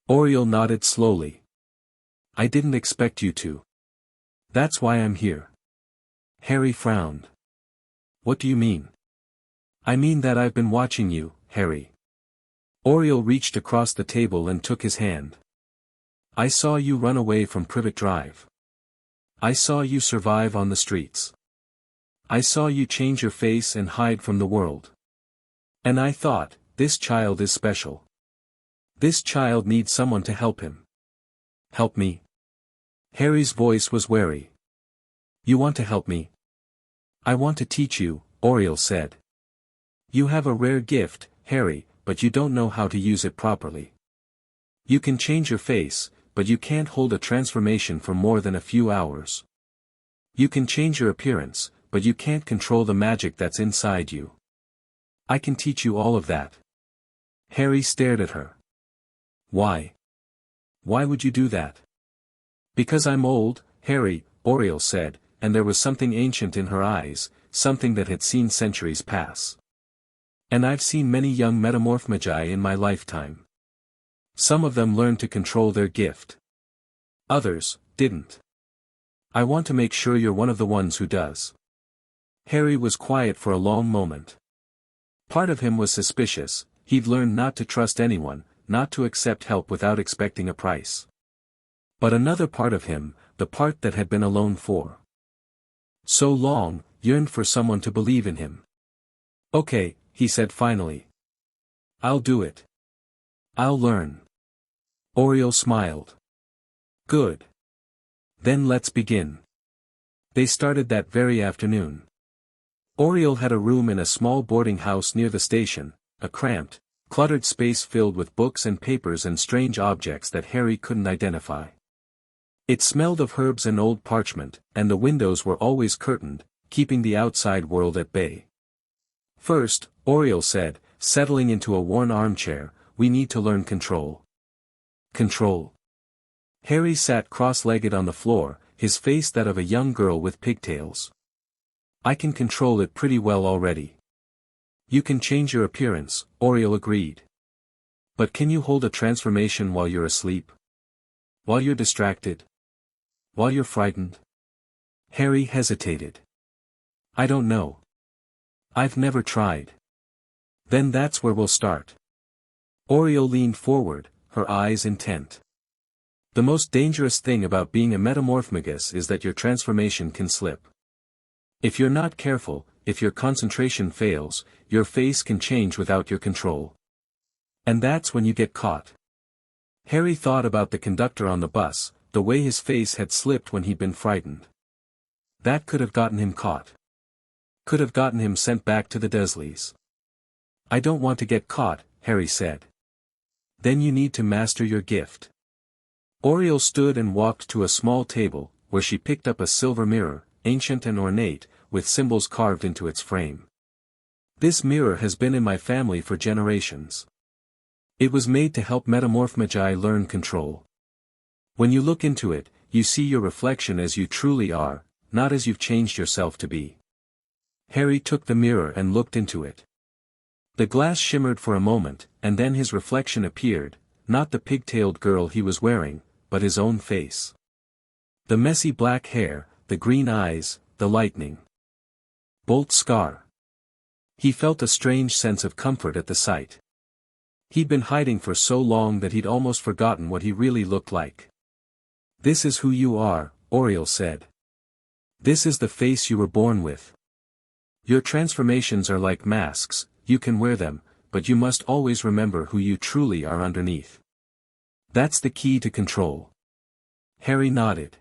Oriel nodded slowly. I didn't expect you to. That's why I'm here. Harry frowned. What do you mean? I mean that I've been watching you, Harry. Oriel reached across the table and took his hand. I saw you run away from Privet Drive. I saw you survive on the streets. I saw you change your face and hide from the world. And I thought, this child is special. This child needs someone to help him. Help me? Harry's voice was wary. You want to help me? I want to teach you, Oriel said. You have a rare gift, Harry, but you don't know how to use it properly. You can change your face, but you can't hold a transformation for more than a few hours. You can change your appearance, but you can't control the magic that's inside you. I can teach you all of that. Harry stared at her. Why? Why would you do that? Because I'm old, Harry, Oriel said, and there was something ancient in her eyes, something that had seen centuries pass. And I've seen many young Metamorphmagi in my lifetime. Some of them learned to control their gift. Others didn't. I want to make sure you're one of the ones who does. Harry was quiet for a long moment. Part of him was suspicious. He'd learned not to trust anyone, not to accept help without expecting a price. But another part of him, the part that had been alone for so long, yearned for someone to believe in him. Okay, he said finally. I'll do it. I'll learn. Oriel smiled. Good. Then let's begin. They started that very afternoon. Oriel had a room in a small boarding house near the station, a cramped, cluttered space filled with books and papers and strange objects that Harry couldn't identify. It smelled of herbs and old parchment, and the windows were always curtained, keeping the outside world at bay. First, Oriel said, settling into a worn armchair, we need to learn control. Control. Harry sat cross-legged on the floor, his face that of a young girl with pigtails. I can control it pretty well already. You can change your appearance, Oriel agreed. But can you hold a transformation while you're asleep? While you're distracted? While you're frightened? Harry hesitated. I don't know. I've never tried. Then that's where we'll start. Oriel leaned forward, her eyes intent. The most dangerous thing about being a Metamorphmagus is that your transformation can slip. If you're not careful, if your concentration fails, your face can change without your control. And that's when you get caught. Harry thought about the conductor on the bus, the way his face had slipped when he'd been frightened. That could have gotten him caught. Could have gotten him sent back to the Dursleys. I don't want to get caught, Harry said. Then you need to master your gift. Oriole stood and walked to a small table, where she picked up a silver mirror, ancient and ornate, with symbols carved into its frame. This mirror has been in my family for generations. It was made to help Metamorphmagi learn control. When you look into it, you see your reflection as you truly are, not as you've changed yourself to be. Harry took the mirror and looked into it. The glass shimmered for a moment, and then his reflection appeared, not the pigtailed girl he was wearing, but his own face. The messy black hair, the green eyes, the lightning bolt scar. He felt a strange sense of comfort at the sight. He'd been hiding for so long that he'd almost forgotten what he really looked like. This is who you are, Oriole said. This is the face you were born with. Your transformations are like masks, you can wear them, but you must always remember who you truly are underneath. That's the key to control. Harry nodded.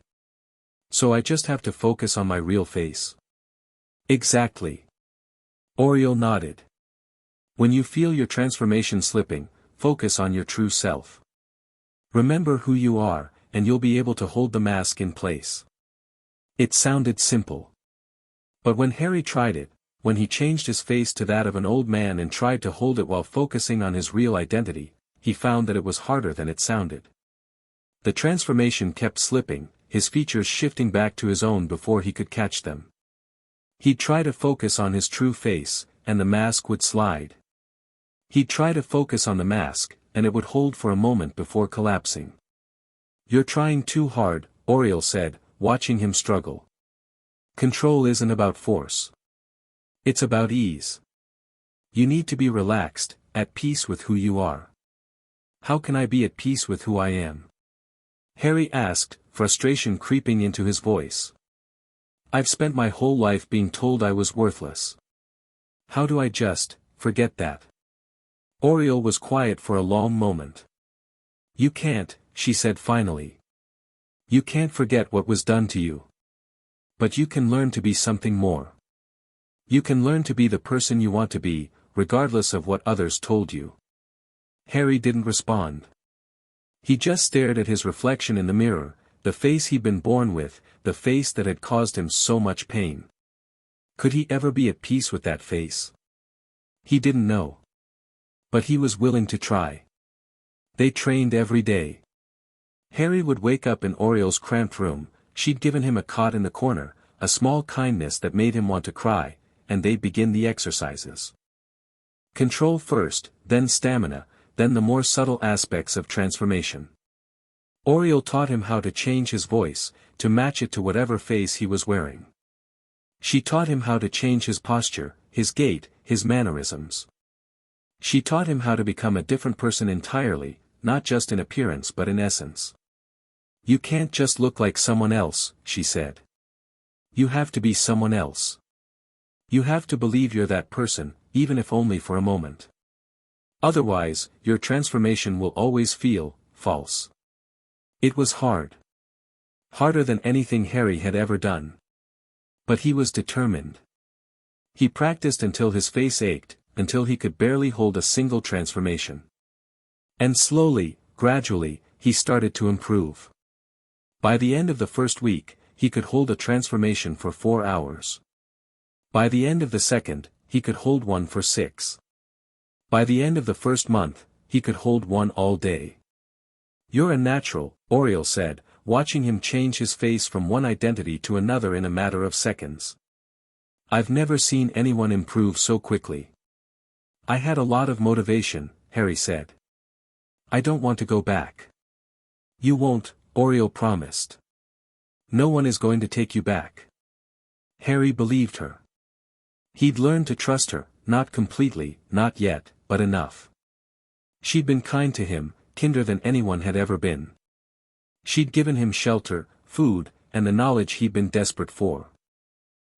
So I just have to focus on my real face? Exactly. Oriole nodded. When you feel your transformation slipping, focus on your true self. Remember who you are, and you'll be able to hold the mask in place. It sounded simple. But when Harry tried it, when he changed his face to that of an old man and tried to hold it while focusing on his real identity, he found that it was harder than it sounded. The transformation kept slipping, his features shifting back to his own before he could catch them. He'd try to focus on his true face, and the mask would slide. He'd try to focus on the mask, and it would hold for a moment before collapsing. You're trying too hard, Oriole said, watching him struggle. Control isn't about force. It's about ease. You need to be relaxed, at peace with who you are. How can I be at peace with who I am? Harry asked, frustration creeping into his voice. I've spent my whole life being told I was worthless. How do I just forget that? Oriole was quiet for a long moment. You can't, she said finally. You can't forget what was done to you. But you can learn to be something more. You can learn to be the person you want to be, regardless of what others told you. Harry didn't respond. He just stared at his reflection in the mirror, the face he'd been born with, the face that had caused him so much pain. Could he ever be at peace with that face? He didn't know. But he was willing to try. They trained every day. Harry would wake up in Oriole's cramped room, she'd given him a cot in the corner, a small kindness that made him want to cry, and they'd begin the exercises. Control first, then stamina, then the more subtle aspects of transformation. Oriole taught him how to change his voice, to match it to whatever face he was wearing. She taught him how to change his posture, his gait, his mannerisms. She taught him how to become a different person entirely, not just in appearance but in essence. You can't just look like someone else, she said. You have to be someone else. You have to believe you're that person, even if only for a moment. Otherwise, your transformation will always feel false. It was hard. Harder than anything Harry had ever done. But he was determined. He practiced until his face ached, until he could barely hold a single transformation. And slowly, gradually, he started to improve. By the end of the first week, he could hold a transformation for 4 hours. By the end of the second, he could hold one for 6. By the end of the first month, he could hold one all day. You're a natural, Oriole said, watching him change his face from one identity to another in a matter of seconds. I've never seen anyone improve so quickly. I had a lot of motivation, Harry said. I don't want to go back. You won't, Oriole promised. No one is going to take you back. Harry believed her. He'd learned to trust her, not completely, not yet, but enough. She'd been kind to him, kinder than anyone had ever been. She'd given him shelter, food, and the knowledge he'd been desperate for.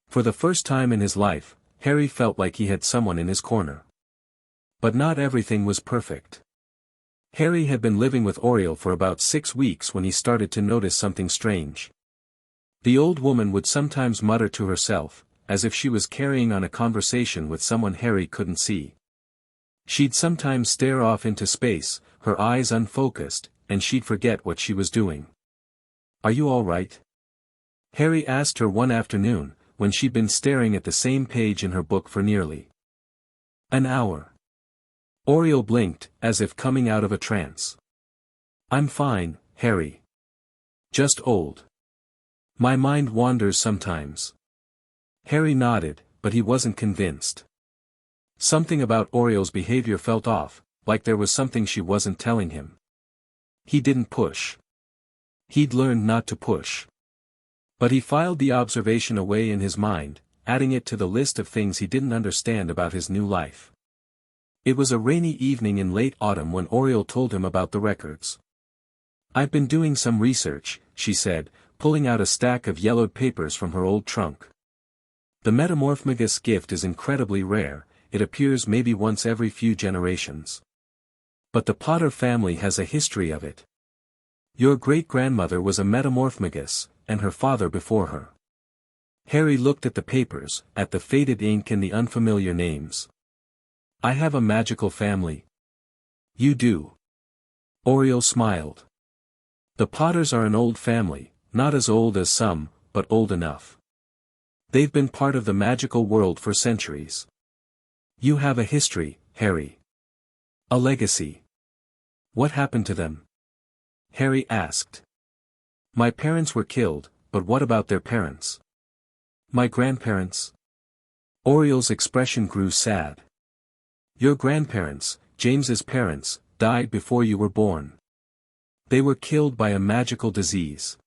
For the first time in his life, Harry felt like he had someone in his corner. But not everything was perfect. Harry had been living with Oriole for about 6 weeks when he started to notice something strange. The old woman would sometimes mutter to herself, as if she was carrying on a conversation with someone Harry couldn't see. She'd sometimes stare off into space, her eyes unfocused, and she'd forget what she was doing. "Are you all right?" Harry asked her one afternoon, when she'd been staring at the same page in her book for nearly an hour. Oriole blinked, as if coming out of a trance. "I'm fine, Harry. Just old. My mind wanders sometimes." Harry nodded, but he wasn't convinced. Something about Oriole's behavior felt off, like there was something she wasn't telling him. He didn't push. He'd learned not to push. But he filed the observation away in his mind, adding it to the list of things he didn't understand about his new life. It was a rainy evening in late autumn when Oriole told him about the records. "I've been doing some research," she said, pulling out a stack of yellowed papers from her old trunk. "The Metamorphmagus gift is incredibly rare, it appears maybe once every few generations. But the Potter family has a history of it. Your great-grandmother was a Metamorphmagus, and her father before her." Harry looked at the papers, at the faded ink and the unfamiliar names. "I have a magical family." "You do?" Oriole smiled. "The Potters are an old family, not as old as some, but old enough. They've been part of the magical world for centuries. You have a history, Harry. A legacy. What happened to them?" Harry asked. "My parents were killed, but what about their parents?" "My grandparents?" Oriole's expression grew sad. "Your grandparents, James's parents, died before you were born. They were killed by a magical disease.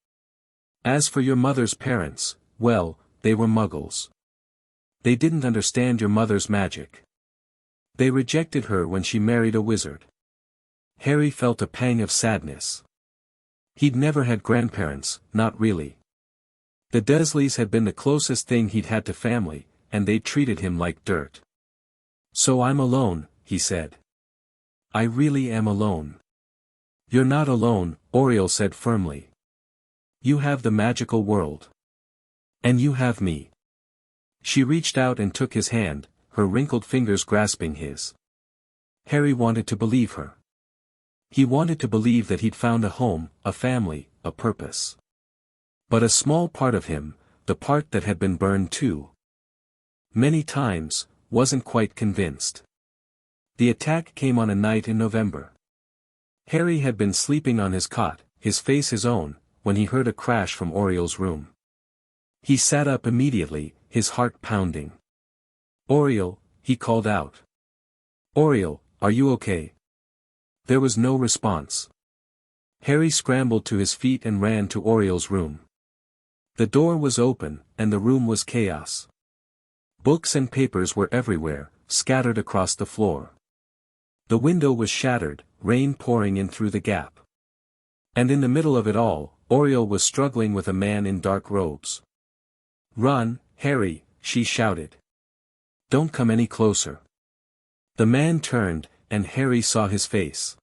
As for your mother's parents, well, they were muggles. They didn't understand your mother's magic. They rejected her when she married a wizard." Harry felt a pang of sadness. He'd never had grandparents, not really. The Dursleys had been the closest thing he'd had to family, and they'd treated him like dirt. "So I'm alone," he said. "I really am alone." "You're not alone," Oriole said firmly. "You have the magical world. And you have me." She reached out and took his hand, her wrinkled fingers grasping his. Harry wanted to believe her. He wanted to believe that he'd found a home, a family, a purpose. But a small part of him, the part that had been burned too many times, wasn't quite convinced. The attack came on a night in November. Harry had been sleeping on his cot, his face his own, when he heard a crash from Oriole's room. He sat up immediately, his heart pounding. "Oriole," he called out. "Oriole, are you okay?" There was no response. Harry scrambled to his feet and ran to Oriole's room. The door was open, and the room was chaos. Books and papers were everywhere, scattered across the floor. The window was shattered, rain pouring in through the gap. And in the middle of it all, Oriole was struggling with a man in dark robes. "Run, Harry," she shouted. "Don't come any closer." The man turned, and Harry saw his face.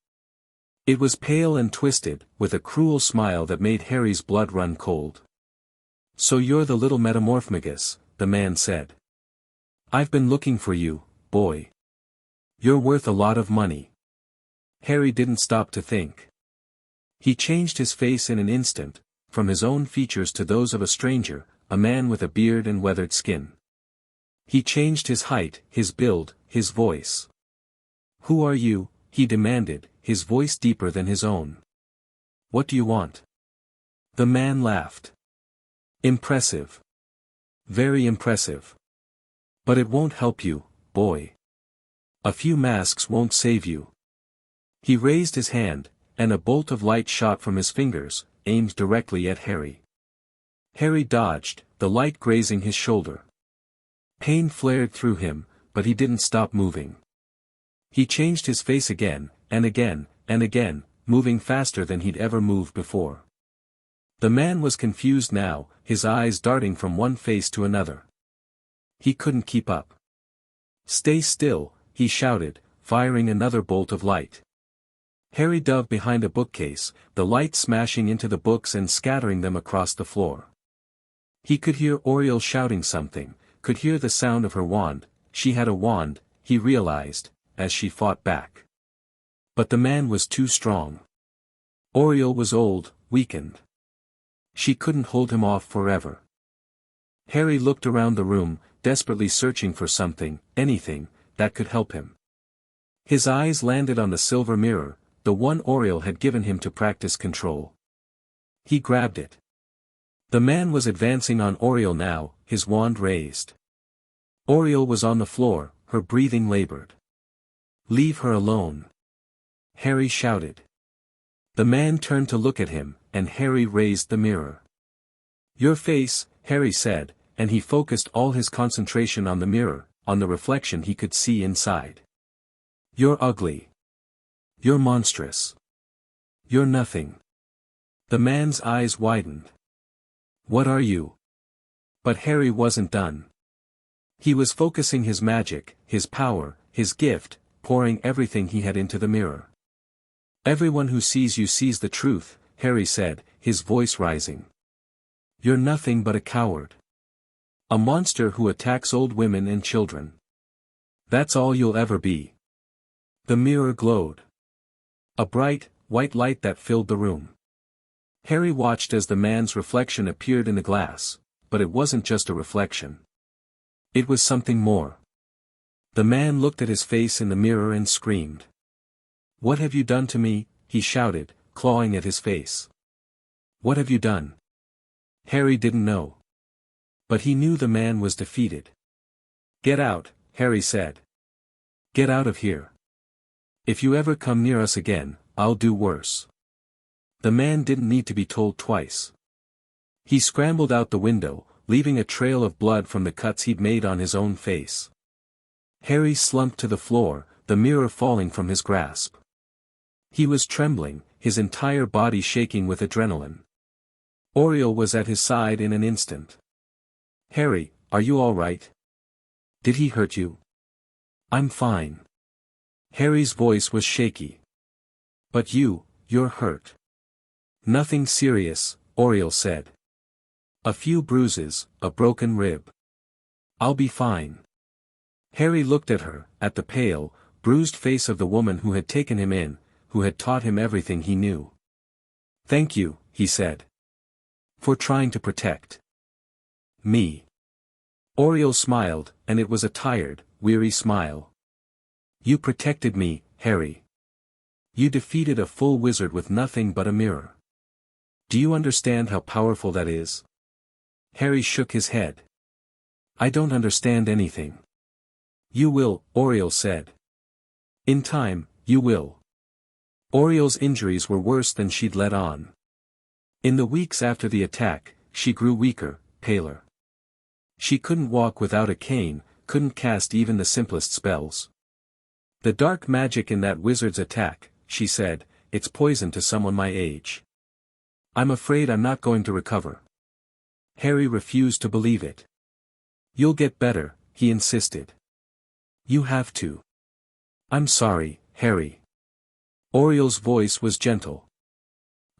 It was pale and twisted, with a cruel smile that made Harry's blood run cold. "So you're the little Metamorphmagus," the man said. "I've been looking for you, boy. You're worth a lot of money." Harry didn't stop to think. He changed his face in an instant, from his own features to those of a stranger, a man with a beard and weathered skin. He changed his height, his build, his voice. "Who are you?" he demanded, his voice deeper than his own. "What do you want?" The man laughed. "Impressive. Very impressive. But it won't help you, boy. A few masks won't save you." He raised his hand, and a bolt of light shot from his fingers, aimed directly at Harry. Harry dodged, the light grazing his shoulder. Pain flared through him, but he didn't stop moving. He changed his face again, and again, and again, moving faster than he'd ever moved before. The man was confused now, his eyes darting from one face to another. He couldn't keep up. Stay still, he shouted, firing another bolt of light. Harry dove behind a bookcase, the light smashing into the books and scattering them across the floor. He could hear Oriole shouting something, could hear the sound of her wand. She had a wand, he realized, as she fought back. But the man was too strong. Oriole was old, weakened. She couldn't hold him off forever. Harry looked around the room, desperately searching for something, anything, that could help him. His eyes landed on the silver mirror, the one Oriole had given him to practice control. He grabbed it. The man was advancing on Oriole now, his wand raised. Oriole was on the floor, her breathing labored. "Leave her alone," Harry shouted. The man turned to look at him, and Harry raised the mirror. "Your face," Harry said, and he focused all his concentration on the mirror, on the reflection he could see inside. "You're ugly. You're monstrous. You're nothing." The man's eyes widened. "What are you?" But Harry wasn't done. He was focusing his magic, his power, his gift, pouring everything he had into the mirror. "Everyone who sees you sees the truth," Harry said, his voice rising. "You're nothing but a coward. A monster who attacks old women and children. That's all you'll ever be." The mirror glowed. A bright, white light that filled the room. Harry watched as the man's reflection appeared in the glass, but it wasn't just a reflection. It was something more. The man looked at his face in the mirror and screamed. "What have you done to me?" he shouted, clawing at his face. "What have you done?" Harry didn't know. But he knew the man was defeated. "Get out," Harry said. "Get out of here. If you ever come near us again, I'll do worse." The man didn't need to be told twice. He scrambled out the window, leaving a trail of blood from the cuts he'd made on his own face. Harry slumped to the floor, the mirror falling from his grasp. He was trembling, his entire body shaking with adrenaline. Oriole was at his side in an instant. "Harry, are you all right? Did he hurt you?" "I'm fine." Harry's voice was shaky. "But you're hurt." "Nothing serious," Oriole said. "A few bruises, a broken rib. I'll be fine." Harry looked at her, at the pale, bruised face of the woman who had taken him in, who had taught him everything he knew. "Thank you," he said. "For trying to protect me." Oriole smiled, and it was a tired, weary smile. "You protected me, Harry. You defeated a full wizard with nothing but a mirror. Do you understand how powerful that is?" Harry shook his head. "I don't understand anything." "You will," Oriole said. "In time, you will." Oriole's injuries were worse than she'd let on. In the weeks after the attack, she grew weaker, paler. She couldn't walk without a cane, couldn't cast even the simplest spells. "The dark magic in that wizard's attack," she said, "it's poison to someone my age. I'm afraid I'm not going to recover." Harry refused to believe it. "You'll get better," he insisted. "You have to." "I'm sorry, Harry." Oriole's voice was gentle.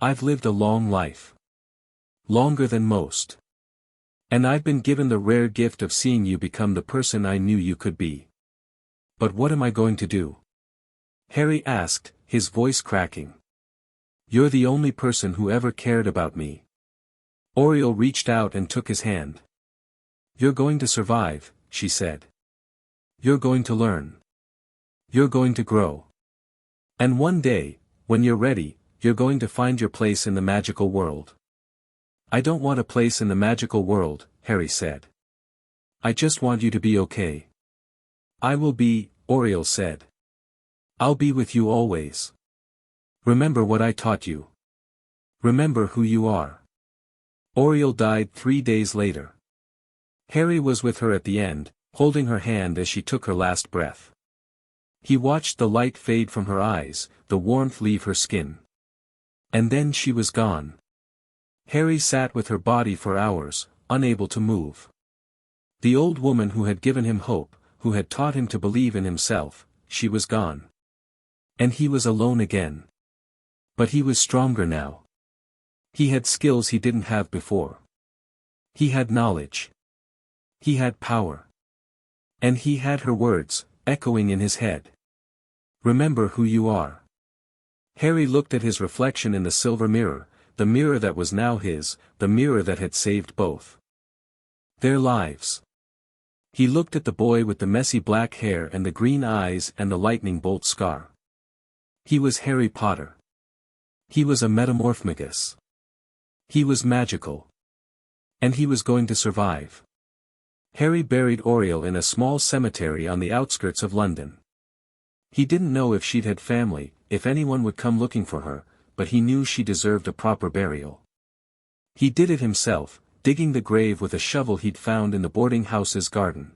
"I've lived a long life. Longer than most. And I've been given the rare gift of seeing you become the person I knew you could be. But what am I going to do?" Harry asked, his voice cracking. "You're the only person who ever cared about me." Oriole reached out and took his hand. "You're going to survive," she said. "You're going to learn. You're going to grow. And one day, when you're ready, you're going to find your place in the magical world." "I don't want a place in the magical world," Harry said. "I just want you to be okay." "I will be," Oriole said. "I'll be with you always. Remember what I taught you. Remember who you are." Oriole died 3 days later. Harry was with her at the end, holding her hand as she took her last breath. He watched the light fade from her eyes, the warmth leave her skin. And then she was gone. Harry sat with her body for hours, unable to move. The old woman who had given him hope, who had taught him to believe in himself, she was gone. And he was alone again. But he was stronger now. He had skills he didn't have before. He had knowledge. He had power. And he had her words, echoing in his head. Remember who you are. Harry looked at his reflection in the silver mirror, the mirror that was now his, the mirror that had saved both their lives. He looked at the boy with the messy black hair and the green eyes and the lightning bolt scar. He was Harry Potter. He was a Metamorphmagus. He was magical. And he was going to survive. Harry buried Oriel in a small cemetery on the outskirts of London. He didn't know if she'd had family, if anyone would come looking for her, but he knew she deserved a proper burial. He did it himself, digging the grave with a shovel he'd found in the boarding house's garden.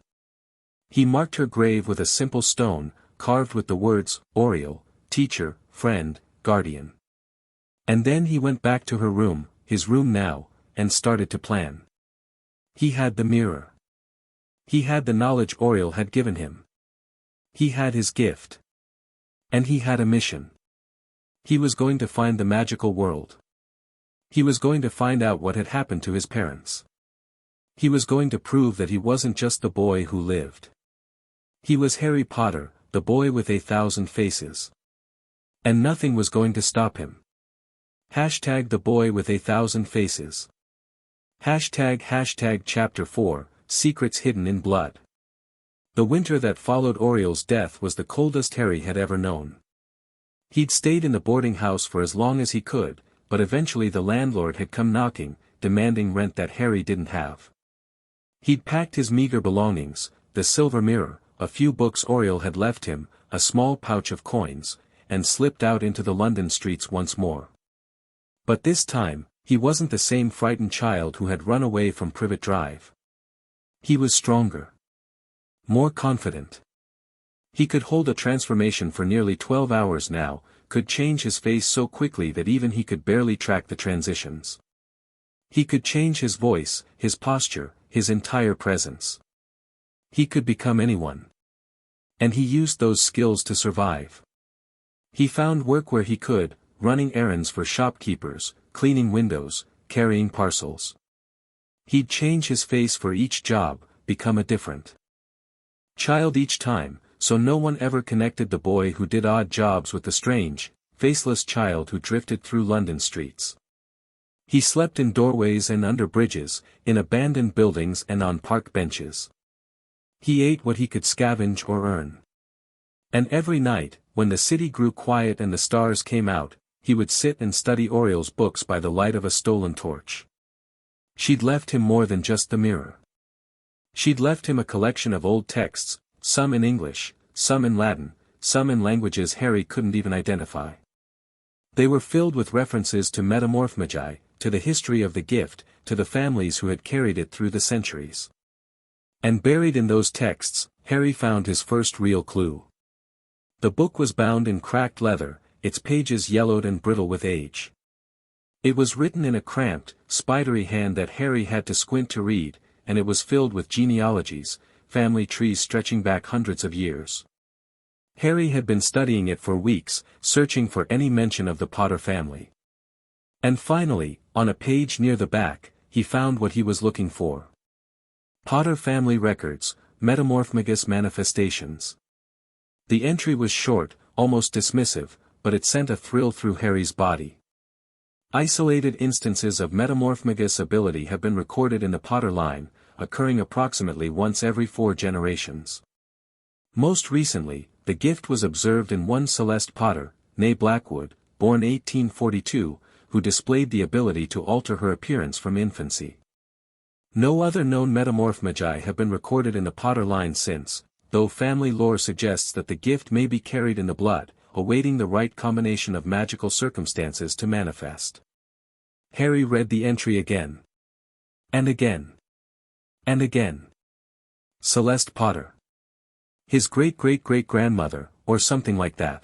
He marked her grave with a simple stone, carved with the words, Oriel, teacher, friend, guardian. And then he went back to her room, his room now, and started to plan. He had the mirror. He had the knowledge Oriel had given him. He had his gift. And he had a mission. He was going to find the magical world. He was going to find out what had happened to his parents. He was going to prove that he wasn't just the boy who lived. He was Harry Potter, the boy with 1,000 faces. And nothing was going to stop him. Hashtag the boy with 1,000 faces. Hashtag Chapter 4, Secrets Hidden in Blood. The winter that followed Oriel's death was the coldest Harry had ever known. He'd stayed in the boarding house for as long as he could, but eventually the landlord had come knocking, demanding rent that Harry didn't have. He'd packed his meager belongings, the silver mirror, a few books Oriel had left him, a small pouch of coins, and slipped out into the London streets once more. But this time, he wasn't the same frightened child who had run away from Privet Drive. He was stronger. More confident. He could hold a transformation for nearly 12 hours now, could change his face so quickly that even he could barely track the transitions. He could change his voice, his posture, his entire presence. He could become anyone. And he used those skills to survive. He found work where he could, running errands for shopkeepers, cleaning windows, carrying parcels. He'd change his face for each job, become a different child each time, so no one ever connected the boy who did odd jobs with the strange, faceless child who drifted through London streets. He slept in doorways and under bridges, in abandoned buildings and on park benches. He ate what he could scavenge or earn. And every night, when the city grew quiet and the stars came out, he would sit and study Oriel's books by the light of a stolen torch. She'd left him more than just the mirror. She'd left him a collection of old texts, some in English, some in Latin, some in languages Harry couldn't even identify. They were filled with references to Metamorphmagi, to the history of the gift, to the families who had carried it through the centuries. And buried in those texts, Harry found his first real clue. The book was bound in cracked leather, its pages yellowed and brittle with age. It was written in a cramped, spidery hand that Harry had to squint to read, and it was filled with genealogies, family trees stretching back hundreds of years. Harry had been studying it for weeks, searching for any mention of the Potter family. And finally, on a page near the back, he found what he was looking for. Potter Family Records, Metamorphmagus Manifestations. The entry was short, almost dismissive, but it sent a thrill through Harry's body. Isolated instances of Metamorphmagus ability have been recorded in the Potter line, occurring approximately once every 4 generations. Most recently, the gift was observed in one Celeste Potter, née Blackwood, born 1842, who displayed the ability to alter her appearance from infancy. No other known Metamorphmagi have been recorded in the Potter line since, though family lore suggests that the gift may be carried in the blood, awaiting the right combination of magical circumstances to manifest. Harry read the entry again. And again. And again. Celeste Potter. His great-great-great-grandmother, or something like that.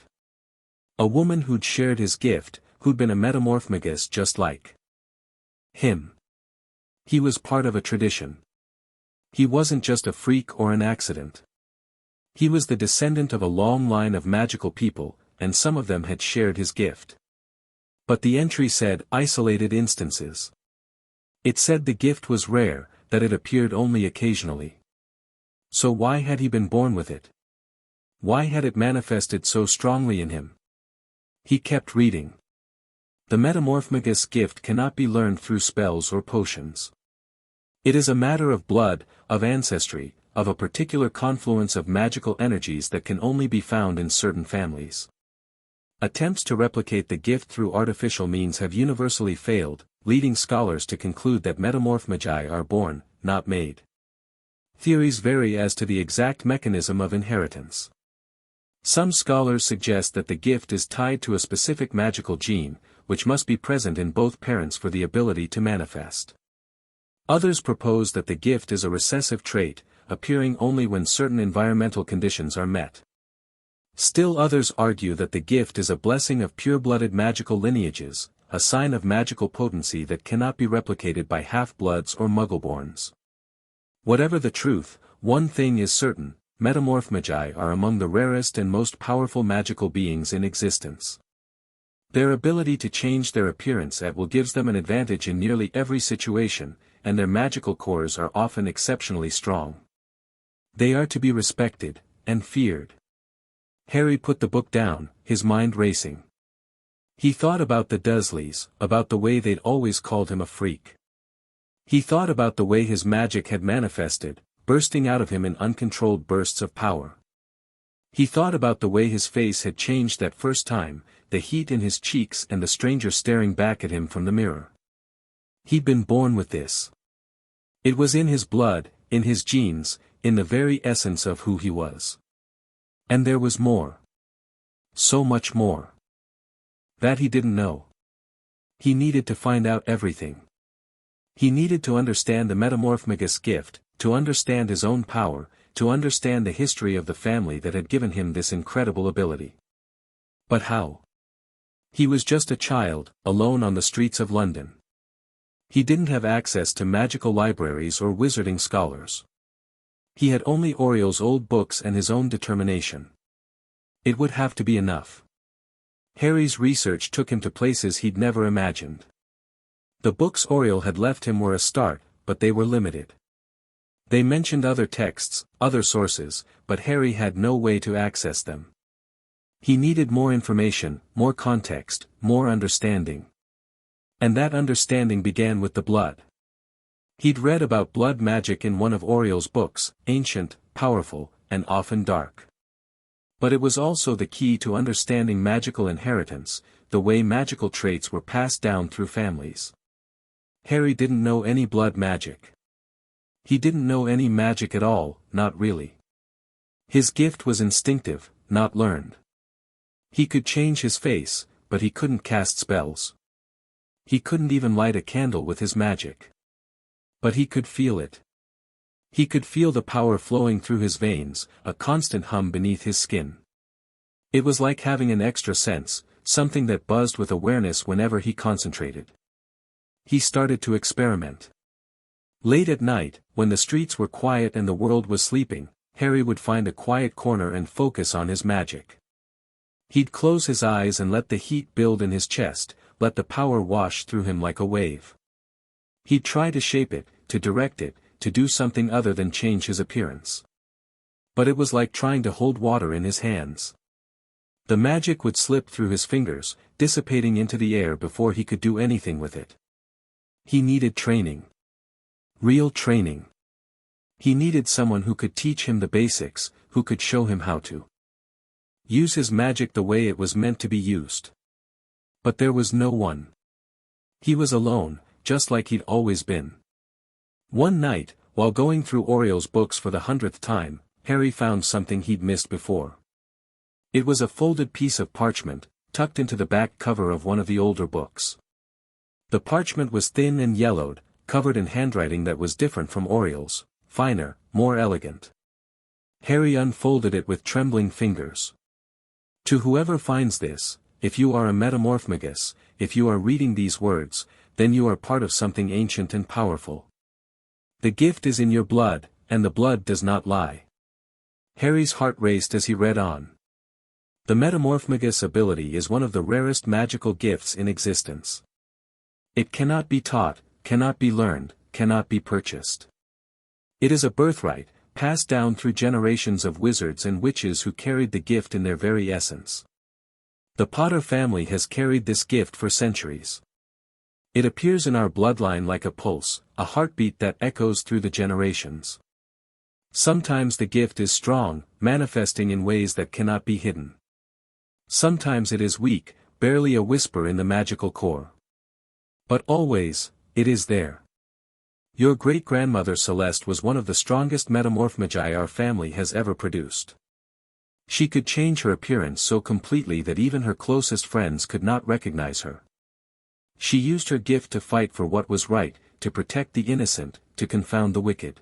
A woman who'd shared his gift, who'd been a Metamorphmagus just like him. He was part of a tradition. He wasn't just a freak or an accident. He was the descendant of a long line of magical people, and some of them had shared his gift. But the entry said isolated instances. It said the gift was rare, that it appeared only occasionally. So why had he been born with it? Why had it manifested so strongly in him? He kept reading. The Metamorphmagus gift cannot be learned through spells or potions. It is a matter of blood, of ancestry, of a particular confluence of magical energies that can only be found in certain families. Attempts to replicate the gift through artificial means have universally failed, leading scholars to conclude that metamorphmagi are born, not made. Theories vary as to the exact mechanism of inheritance. Some scholars suggest that the gift is tied to a specific magical gene, which must be present in both parents for the ability to manifest. Others propose that the gift is a recessive trait, appearing only when certain environmental conditions are met. Still others argue that the gift is a blessing of pure-blooded magical lineages, a sign of magical potency that cannot be replicated by half-bloods or muggleborns. Whatever the truth, one thing is certain: metamorphmagi are among the rarest and most powerful magical beings in existence. Their ability to change their appearance at will gives them an advantage in nearly every situation, and their magical cores are often exceptionally strong. They are to be respected, and feared. Harry put the book down, his mind racing. He thought about the Dursleys, about the way they'd always called him a freak. He thought about the way his magic had manifested, bursting out of him in uncontrolled bursts of power. He thought about the way his face had changed that first time, the heat in his cheeks and the stranger staring back at him from the mirror. He'd been born with this. It was in his blood, in his genes, in the very essence of who he was. And there was more. So much more. That he didn't know. He needed to find out everything. He needed to understand the Metamorphmagus gift, to understand his own power, to understand the history of the family that had given him this incredible ability. But how? He was just a child, alone on the streets of London. He didn't have access to magical libraries or wizarding scholars. He had only Oriel's old books and his own determination. It would have to be enough. Harry's research took him to places he'd never imagined. The books Oriel had left him were a start, but they were limited. They mentioned other texts, other sources, but Harry had no way to access them. He needed more information, more context, more understanding. And that understanding began with the blood. He'd read about blood magic in one of Oriel's books, ancient, powerful, and often dark. But it was also the key to understanding magical inheritance, the way magical traits were passed down through families. Harry didn't know any blood magic. He didn't know any magic at all, not really. His gift was instinctive, not learned. He could change his face, but he couldn't cast spells. He couldn't even light a candle with his magic. But he could feel it. He could feel the power flowing through his veins, a constant hum beneath his skin. It was like having an extra sense, something that buzzed with awareness whenever he concentrated. He started to experiment. Late at night, when the streets were quiet and the world was sleeping, Harry would find a quiet corner and focus on his magic. He'd close his eyes and let the heat build in his chest, let the power wash through him like a wave. He'd try to shape it, to direct it, to do something other than change his appearance. But it was like trying to hold water in his hands. The magic would slip through his fingers, dissipating into the air before he could do anything with it. He needed training. Real training. He needed someone who could teach him the basics, who could show him how to use his magic the way it was meant to be used. But there was no one. He was alone, just like he'd always been. One night, while going through Oriel's books for the 100th time, Harry found something he'd missed before. It was a folded piece of parchment, tucked into the back cover of one of the older books. The parchment was thin and yellowed, covered in handwriting that was different from Oriel's, finer, more elegant. Harry unfolded it with trembling fingers. To whoever finds this, if you are a Metamorphmagus, if you are reading these words, then you are part of something ancient and powerful. The gift is in your blood, and the blood does not lie. Harry's heart raced as he read on. The Metamorphmagus ability is one of the rarest magical gifts in existence. It cannot be taught, cannot be learned, cannot be purchased. It is a birthright, passed down through generations of wizards and witches who carried the gift in their very essence. The Potter family has carried this gift for centuries. It appears in our bloodline like a pulse, a heartbeat that echoes through the generations. Sometimes the gift is strong, manifesting in ways that cannot be hidden. Sometimes it is weak, barely a whisper in the magical core. But always, it is there. Your great-grandmother Celeste was one of the strongest Metamorphmagi our family has ever produced. She could change her appearance so completely that even her closest friends could not recognize her. She used her gift to fight for what was right, to protect the innocent, to confound the wicked.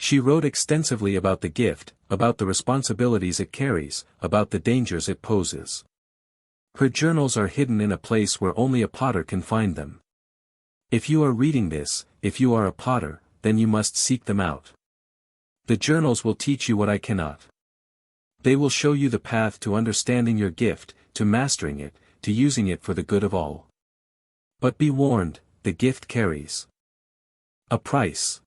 She wrote extensively about the gift, about the responsibilities it carries, about the dangers it poses. Her journals are hidden in a place where only a Potter can find them. If you are reading this, if you are a Potter, then you must seek them out. The journals will teach you what I cannot. They will show you the path to understanding your gift, to mastering it, to using it for the good of all. But be warned, the gift carries a price.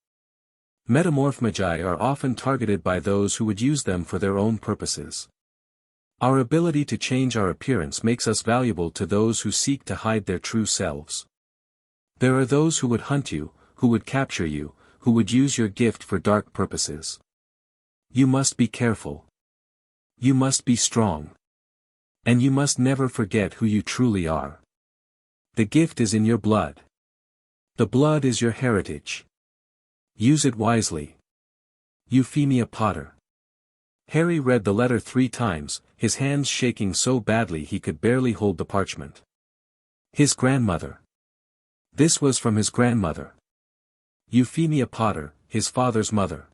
Metamorphmagi are often targeted by those who would use them for their own purposes. Our ability to change our appearance makes us valuable to those who seek to hide their true selves. There are those who would hunt you, who would capture you, who would use your gift for dark purposes. You must be careful. You must be strong. And you must never forget who you truly are. The gift is in your blood. The blood is your heritage. Use it wisely. Euphemia Potter. Harry read the letter 3 times, his hands shaking so badly he could barely hold the parchment. His grandmother. This was from his grandmother. Euphemia Potter, his father's mother.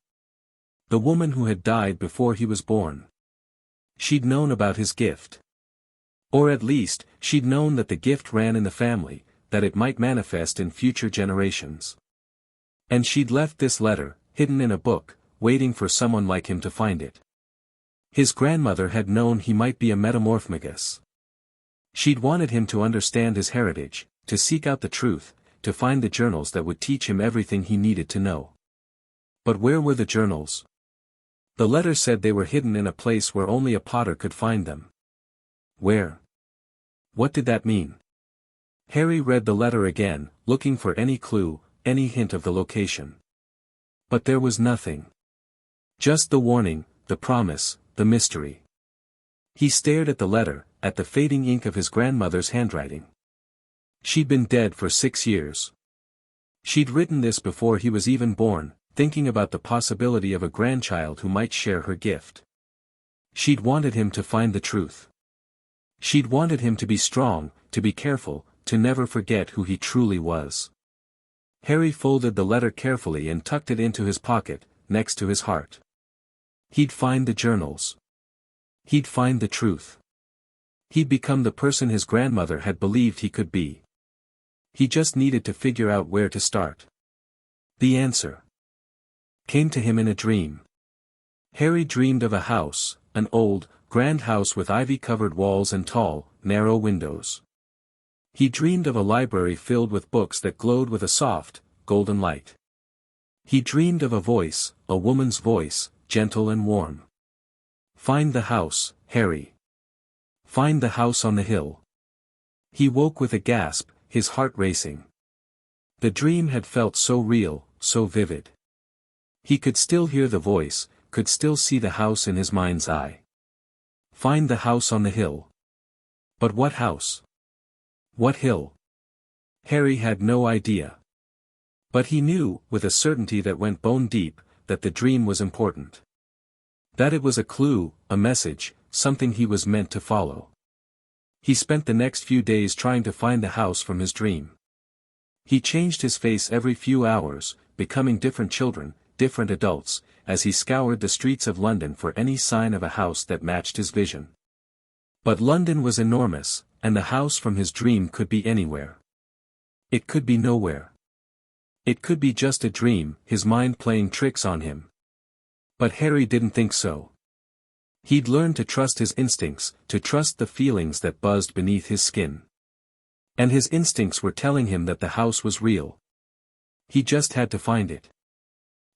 The woman who had died before he was born. She'd known about his gift. Or at least, she'd known that the gift ran in the family, that it might manifest in future generations. And she'd left this letter, hidden in a book, waiting for someone like him to find it. His grandmother had known he might be a Metamorphmagus. She'd wanted him to understand his heritage, to seek out the truth, to find the journals that would teach him everything he needed to know. But where were the journals? The letter said they were hidden in a place where only a Potter could find them. Where? What did that mean? Harry read the letter again, looking for any clue, any hint of the location. But there was nothing. Just the warning, the promise, the mystery. He stared at the letter, at the fading ink of his grandmother's handwriting. She'd been dead for 6 years. She'd written this before he was even born, thinking about the possibility of a grandchild who might share her gift. She'd wanted him to find the truth. She'd wanted him to be strong, to be careful, to never forget who he truly was. Harry folded the letter carefully and tucked it into his pocket, next to his heart. He'd find the journals. He'd find the truth. He'd become the person his grandmother had believed he could be. He just needed to figure out where to start. The answer came to him in a dream. Harry dreamed of a house, an old, grand house with ivy-covered walls and tall, narrow windows. He dreamed of a library filled with books that glowed with a soft, golden light. He dreamed of a voice, a woman's voice, gentle and warm. Find the house, Harry. Find the house on the hill. He woke with a gasp, his heart racing. The dream had felt so real, so vivid. He could still hear the voice, could still see the house in his mind's eye. Find the house on the hill. But what house? What hill? Harry had no idea. But he knew, with a certainty that went bone deep, that the dream was important. That it was a clue, a message, something he was meant to follow. He spent the next few days trying to find the house from his dream. He changed his face every few hours, becoming different children, different adults, as he scoured the streets of London for any sign of a house that matched his vision. But London was enormous, and the house from his dream could be anywhere. It could be nowhere. It could be just a dream, his mind playing tricks on him. But Harry didn't think so. He'd learned to trust his instincts, to trust the feelings that buzzed beneath his skin. And his instincts were telling him that the house was real. He just had to find it.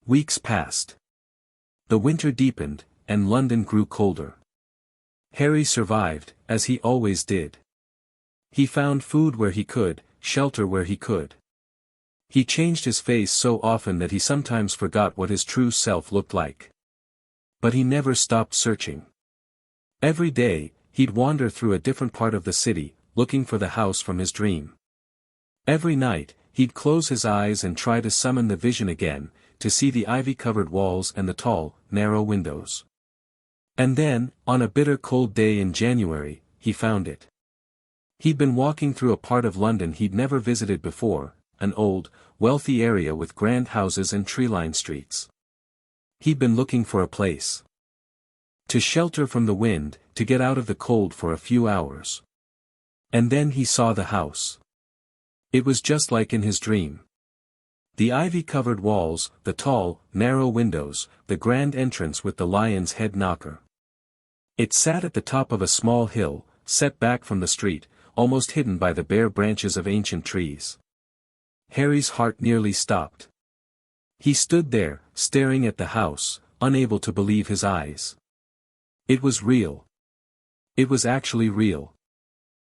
Weeks passed. The winter deepened, and London grew colder. Harry survived, as he always did. He found food where he could, shelter where he could. He changed his face so often that he sometimes forgot what his true self looked like. But he never stopped searching. Every day, he'd wander through a different part of the city, looking for the house from his dream. Every night, he'd close his eyes and try to summon the vision again, to see the ivy-covered walls and the tall, narrow windows. And then, on a bitter cold day in January, he found it. He'd been walking through a part of London he'd never visited before, an old, wealthy area with grand houses and tree-lined streets. He'd been looking for a place to shelter from the wind, to get out of the cold for a few hours. And then he saw the house. It was just like in his dream. The ivy-covered walls, the tall, narrow windows, the grand entrance with the lion's head knocker. It sat at the top of a small hill, set back from the street, almost hidden by the bare branches of ancient trees. Harry's heart nearly stopped. He stood there, staring at the house, unable to believe his eyes. It was real. It was actually real.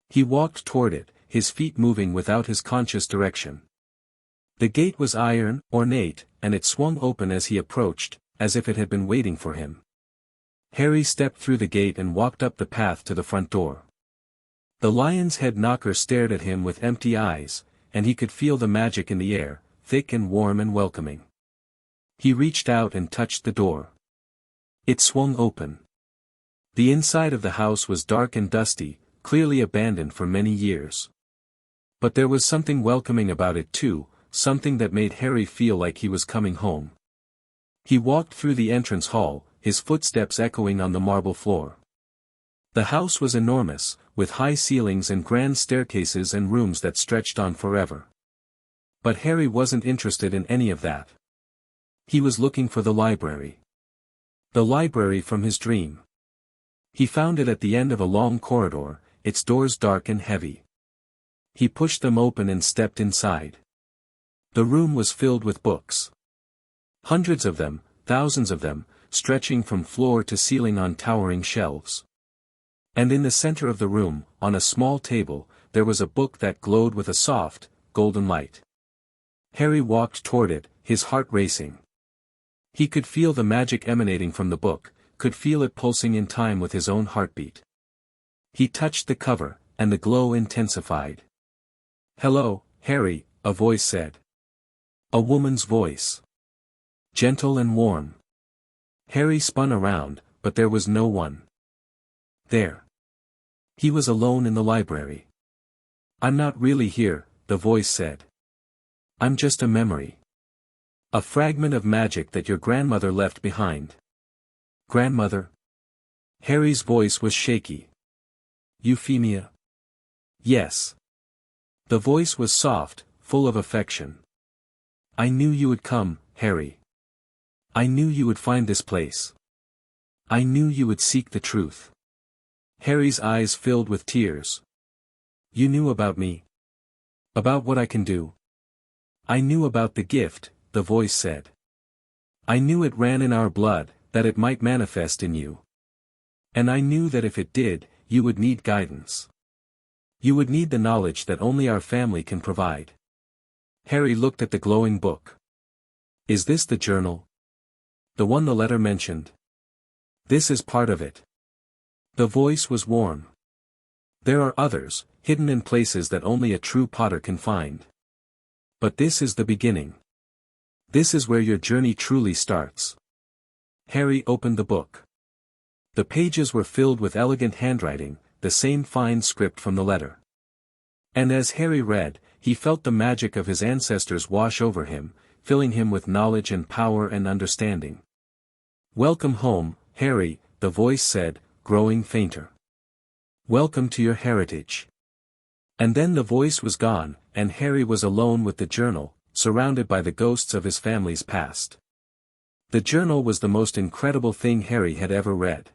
He walked toward it, his feet moving without his conscious direction. The gate was iron, ornate, and it swung open as he approached, as if it had been waiting for him. Harry stepped through the gate and walked up the path to the front door. The lion's head knocker stared at him with empty eyes, and he could feel the magic in the air, thick and warm and welcoming. He reached out and touched the door. It swung open. The inside of the house was dark and dusty, clearly abandoned for many years. But there was something welcoming about it too, something that made Harry feel like he was coming home. He walked through the entrance hall, his footsteps echoing on the marble floor. The house was enormous, with high ceilings and grand staircases and rooms that stretched on forever. But Harry wasn't interested in any of that. He was looking for the library. The library from his dream. He found it at the end of a long corridor, its doors dark and heavy. He pushed them open and stepped inside. The room was filled with books. Hundreds of them, thousands of them, stretching from floor to ceiling on towering shelves. And in the center of the room, on a small table, there was a book that glowed with a soft, golden light. Harry walked toward it, his heart racing. He could feel the magic emanating from the book, could feel it pulsing in time with his own heartbeat. He touched the cover, and the glow intensified. "Hello, Harry," a voice said. A woman's voice. Gentle and warm. Harry spun around, but there was no one there. He was alone in the library. "I'm not really here," the voice said. "I'm just a memory. A fragment of magic that your grandmother left behind." "Grandmother?" Harry's voice was shaky. "Euphemia?" "Yes." The voice was soft, full of affection. "I knew you would come, Harry. I knew you would find this place. I knew you would seek the truth." Harry's eyes filled with tears. "You knew about me? About what I can do?" "I knew about the gift," the voice said. "I knew it ran in our blood, that it might manifest in you. And I knew that if it did, you would need guidance. You would need the knowledge that only our family can provide." Harry looked at the glowing book. "Is this the journal? The one the letter mentioned?" "This is part of it." The voice was warm. "There are others, hidden in places that only a true potter can find. But this is the beginning. This is where your journey truly starts." Harry opened the book. The pages were filled with elegant handwriting, the same fine script from the letter. And as Harry read, he felt the magic of his ancestors wash over him, filling him with knowledge and power and understanding. "Welcome home, Harry," the voice said, growing fainter. "Welcome to your heritage." And then the voice was gone, and Harry was alone with the journal, surrounded by the ghosts of his family's past. The journal was the most incredible thing Harry had ever read.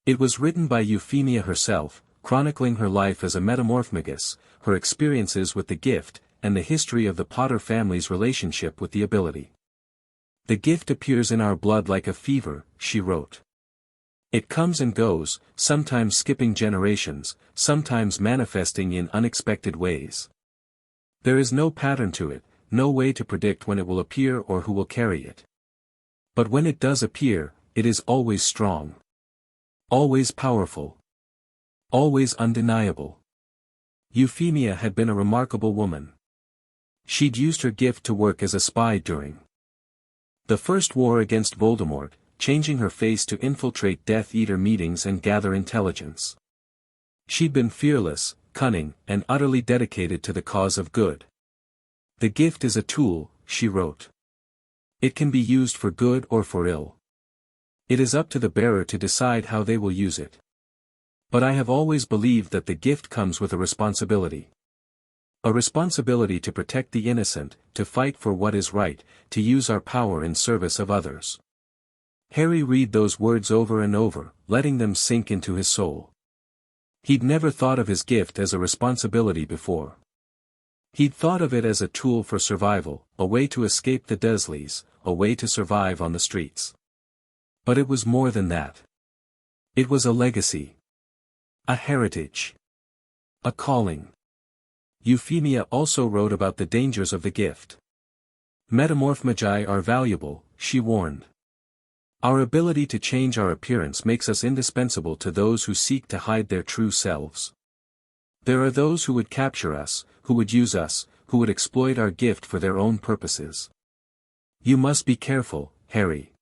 It was written by Euphemia herself, chronicling her life as a Metamorphmagus, her experiences with the gift, and the history of the Potter family's relationship with the ability. "The gift appears in our blood like a fever," she wrote. "It comes and goes, sometimes skipping generations, sometimes manifesting in unexpected ways. There is no pattern to it, no way to predict when it will appear or who will carry it. But when it does appear, it is always strong. Always powerful. Always undeniable." Euphemia had been a remarkable woman. She'd used her gift to work as a spy during the First War against Voldemort, changing her face to infiltrate Death Eater meetings and gather intelligence. She'd been fearless, cunning, and utterly dedicated to the cause of good. "The gift is a tool," she wrote. "It can be used for good or for ill. It is up to the bearer to decide how they will use it. But I have always believed that the gift comes with a responsibility. A responsibility to protect the innocent, to fight for what is right, to use our power in service of others." Harry read those words over and over, letting them sink into his soul. He'd never thought of his gift as a responsibility before. He'd thought of it as a tool for survival, a way to escape the Dursleys, a way to survive on the streets. But it was more than that. It was a legacy. A heritage. A calling. Euphemia also wrote about the dangers of the gift. "Metamorphmagi are valuable," she warned. "Our ability to change our appearance makes us indispensable to those who seek to hide their true selves. There are those who would capture us, who would use us, who would exploit our gift for their own purposes. You must be careful, Harry.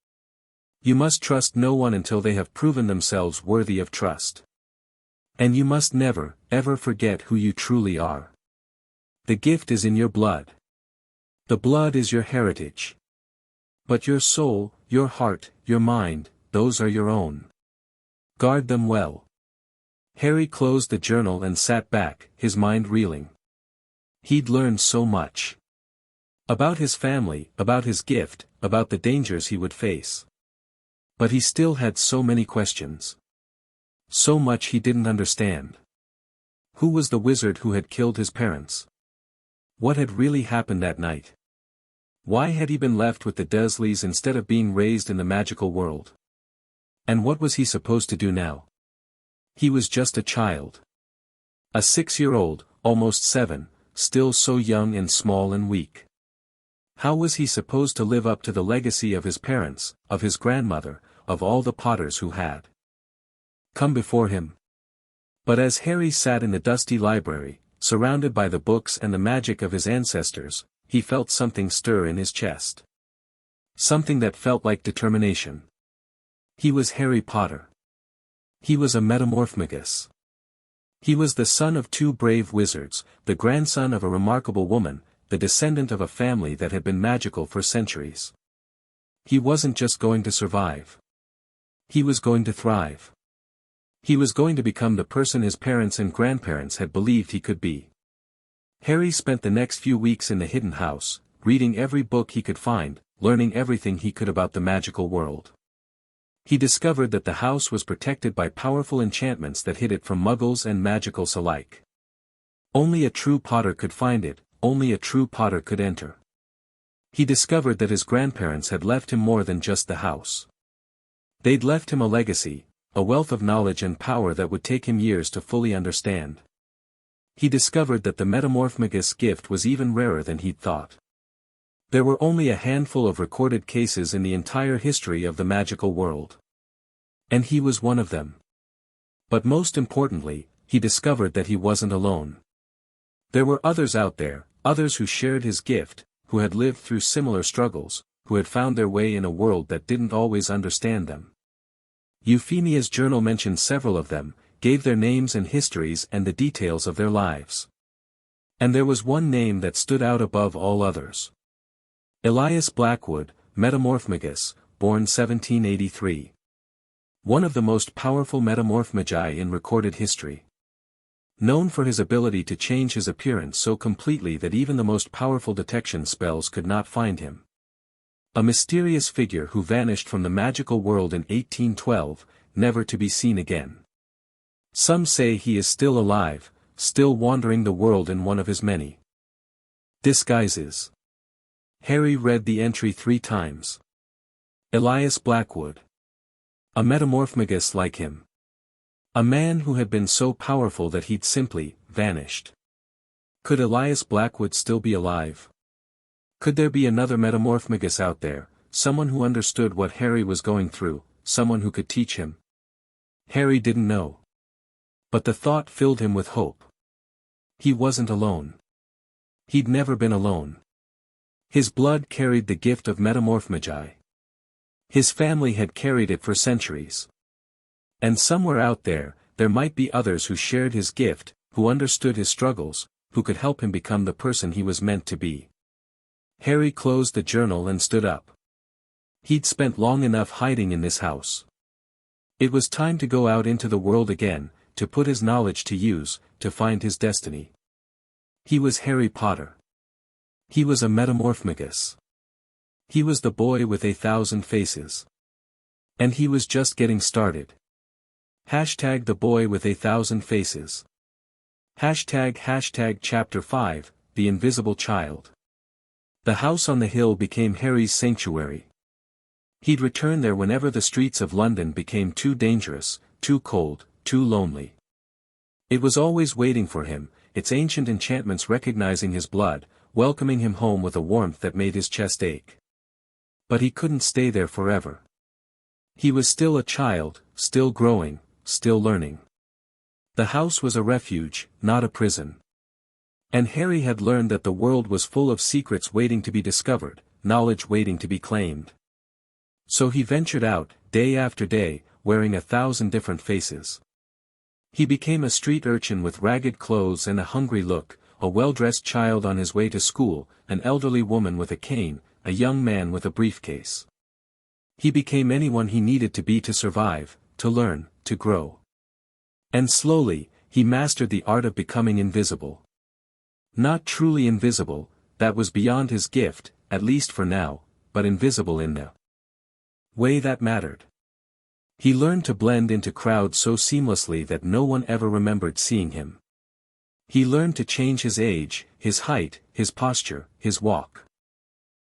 You must trust no one until they have proven themselves worthy of trust. And you must never, ever forget who you truly are. The gift is in your blood. The blood is your heritage. But your soul, your heart, your mind, those are your own. Guard them well." Harry closed the journal and sat back, his mind reeling. He'd learned so much. About his family, about his gift, about the dangers he would face. But he still had so many questions. So much he didn't understand. Who was the wizard who had killed his parents? What had really happened that night? Why had he been left with the Dursleys instead of being raised in the magical world? And what was he supposed to do now? He was just a child. A 6-year-old, almost 7, still so young and small and weak. How was he supposed to live up to the legacy of his parents, of his grandmother, of all the Potters who had come before him? But as Harry sat in the dusty library, surrounded by the books and the magic of his ancestors, he felt something stir in his chest. Something that felt like determination. He was Harry Potter. He was a Metamorphmagus. He was the son of 2 brave wizards, the grandson of a remarkable woman, the descendant of a family that had been magical for centuries. He wasn't just going to survive. He was going to thrive. He was going to become the person his parents and grandparents had believed he could be. Harry spent the next few weeks in the hidden house, reading every book he could find, learning everything he could about the magical world. He discovered that the house was protected by powerful enchantments that hid it from muggles and magicals alike. Only a true Potter could find it, only a true Potter could enter. He discovered that his grandparents had left him more than just the house. They'd left him a legacy, a wealth of knowledge and power that would take him years to fully understand. He discovered that the Metamorphmagus gift was even rarer than he'd thought. There were only a handful of recorded cases in the entire history of the magical world. And he was one of them. But most importantly, he discovered that he wasn't alone. There were others out there, others who shared his gift, who had lived through similar struggles, who had found their way in a world that didn't always understand them. Euphemia's journal mentioned several of them, gave their names and histories and the details of their lives. And there was one name that stood out above all others. Elias Blackwood, Metamorphmagus, born 1783. One of the most powerful Metamorphmagi in recorded history. Known for his ability to change his appearance so completely that even the most powerful detection spells could not find him. A mysterious figure who vanished from the magical world in 1812, never to be seen again. Some say he is still alive, still wandering the world in one of his many disguises. Harry read the entry 3 times. Elias Blackwood. A Metamorphmagus like him. A man who had been so powerful that he'd simply vanished. Could Elias Blackwood still be alive? Could there be another Metamorphmagus out there, someone who understood what Harry was going through, someone who could teach him? Harry didn't know. But the thought filled him with hope. He wasn't alone. He'd never been alone. His blood carried the gift of Metamorphmagi. His family had carried it for centuries. And somewhere out there, there might be others who shared his gift, who understood his struggles, who could help him become the person he was meant to be. Harry closed the journal and stood up. He'd spent long enough hiding in this house. It was time to go out into the world again, to put his knowledge to use, to find his destiny. He was Harry Potter. He was a Metamorphmagus. He was the boy with 1,000 faces. And he was just getting started. Hashtag the boy with 1,000 faces. Hashtag chapter 5, the invisible child. The house on the hill became Harry's sanctuary. He'd return there whenever the streets of London became too dangerous, too cold, too lonely. It was always waiting for him, its ancient enchantments recognizing his blood, welcoming him home with a warmth that made his chest ache. But he couldn't stay there forever. He was still a child, still growing, still learning. The house was a refuge, not a prison. And Harry had learned that the world was full of secrets waiting to be discovered, knowledge waiting to be claimed. So he ventured out, day after day, wearing 1,000 different faces. He became a street urchin with ragged clothes and a hungry look, a well-dressed child on his way to school, an elderly woman with a cane, a young man with a briefcase. He became anyone he needed to be to survive, to learn, to grow. And slowly, he mastered the art of becoming invisible. Not truly invisible, that was beyond his gift, at least for now, but invisible in the way that mattered. He learned to blend into crowds so seamlessly that no one ever remembered seeing him. He learned to change his age, his height, his posture, his walk.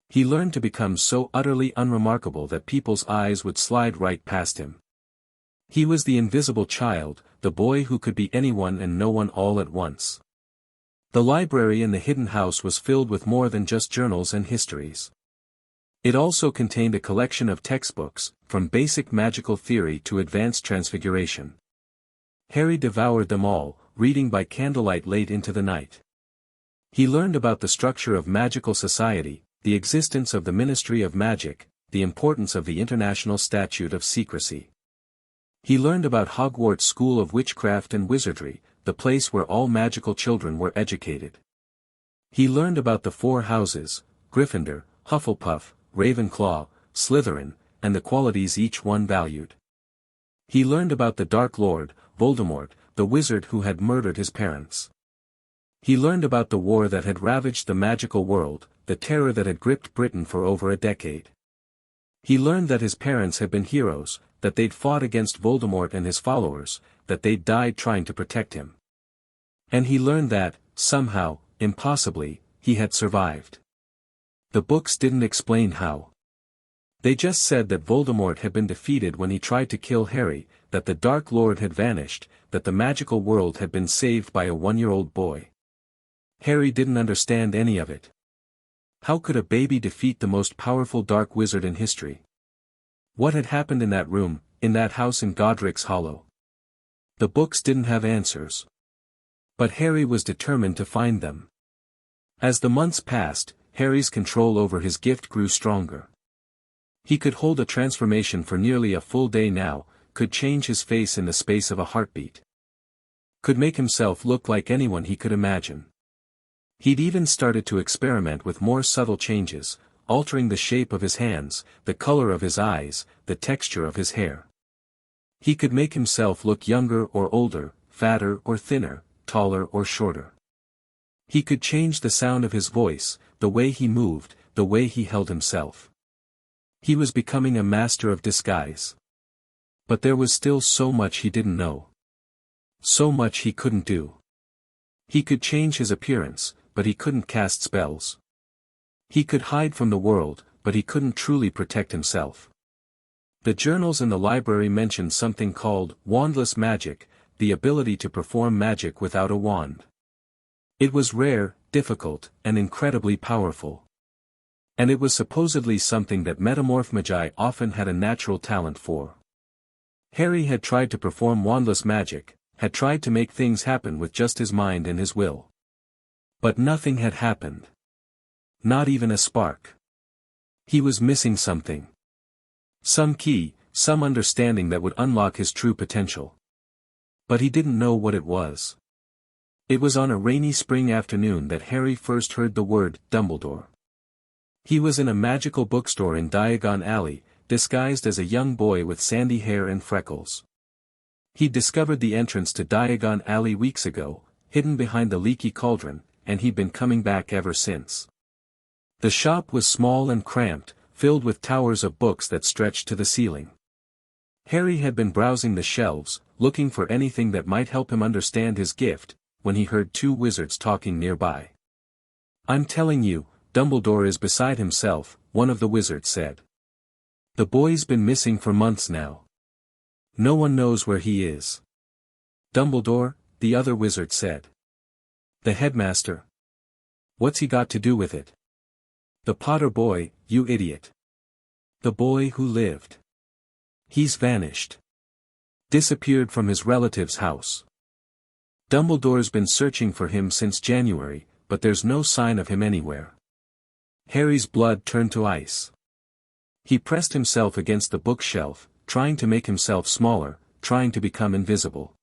He learned to become so utterly unremarkable that people's eyes would slide right past him. He was the invisible child, the boy who could be anyone and no one all at once. The library in the hidden house was filled with more than just journals and histories. It also contained a collection of textbooks, from basic magical theory to advanced transfiguration. Harry devoured them all, reading by candlelight late into the night. He learned about the structure of magical society, the existence of the Ministry of Magic, the importance of the International Statute of Secrecy. He learned about Hogwarts School of Witchcraft and Wizardry, the place where all magical children were educated. He learned about the 4 houses, Gryffindor, Hufflepuff, Ravenclaw, Slytherin, and the qualities each one valued. He learned about the Dark Lord, Voldemort, the wizard who had murdered his parents. He learned about the war that had ravaged the magical world, the terror that had gripped Britain for over a decade. He learned that his parents had been heroes, that they'd fought against Voldemort and his followers, that they'd died trying to protect him. And he learned that, somehow, impossibly, he had survived. The books didn't explain how. They just said that Voldemort had been defeated when he tried to kill Harry, that the Dark Lord had vanished, that the magical world had been saved by a 1-year-old boy. Harry didn't understand any of it. How could a baby defeat the most powerful dark wizard in history? What had happened in that room, in that house in Godric's Hollow? The books didn't have answers. But Harry was determined to find them. As the months passed, Harry's control over his gift grew stronger. He could hold a transformation for nearly a full day now, could change his face in the space of a heartbeat. Could make himself look like anyone he could imagine. He'd even started to experiment with more subtle changes, altering the shape of his hands, the color of his eyes, the texture of his hair. He could make himself look younger or older, fatter or thinner, taller or shorter. He could change the sound of his voice, the way he moved, the way he held himself. He was becoming a master of disguise. But there was still so much he didn't know. So much he couldn't do. He could change his appearance, but he couldn't cast spells. He could hide from the world, but he couldn't truly protect himself. The journals in the library mentioned something called wandless magic, the ability to perform magic without a wand. It was rare, difficult, and incredibly powerful. And it was supposedly something that Metamorphmagi often had a natural talent for. Harry had tried to perform wandless magic, had tried to make things happen with just his mind and his will. But nothing had happened. Not even a spark. He was missing something. Some key, some understanding that would unlock his true potential. But he didn't know what it was. It was on a rainy spring afternoon that Harry first heard the word Dumbledore. He was in a magical bookstore in Diagon Alley, disguised as a young boy with sandy hair and freckles. He'd discovered the entrance to Diagon Alley weeks ago, hidden behind the leaky cauldron, and he'd been coming back ever since. The shop was small and cramped, filled with towers of books that stretched to the ceiling. Harry had been browsing the shelves, looking for anything that might help him understand his gift, when he heard two wizards talking nearby. "I'm telling you, Dumbledore is beside himself," one of the wizards said. "The boy's been missing for months now. No one knows where he is." "Dumbledore," the other wizard said. "The headmaster. What's he got to do with it?" "The Potter boy, you idiot. The boy who lived. He's vanished. Disappeared from his relative's house. Dumbledore's been searching for him since January, but there's no sign of him anywhere." Harry's blood turned to ice. He pressed himself against the bookshelf, trying to make himself smaller, trying to become invisible.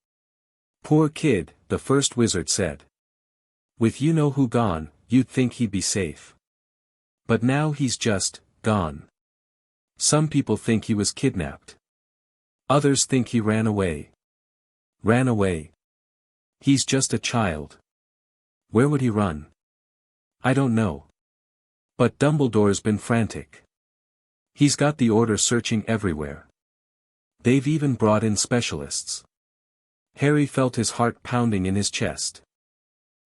"Poor kid," the first wizard said. "With you-know-who gone, you'd think he'd be safe. But now he's just gone. Some people think he was kidnapped. Others think he ran away." "Ran away? He's just a child. Where would he run?" "I don't know. But Dumbledore's been frantic. He's got the Order searching everywhere. They've even brought in specialists." Harry felt his heart pounding in his chest.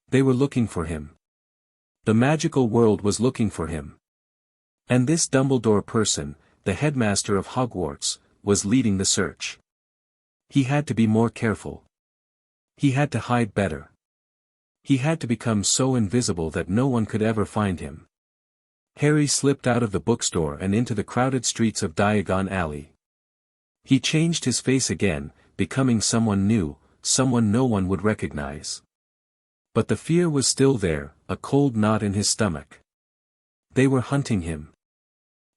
They were looking for him. The magical world was looking for him. And this Dumbledore person, the headmaster of Hogwarts, was leading the search. He had to be more careful. He had to hide better. He had to become so invisible that no one could ever find him. Harry slipped out of the bookstore and into the crowded streets of Diagon Alley. He changed his face again, becoming someone new, someone no one would recognize. But the fear was still there, a cold knot in his stomach. They were hunting him.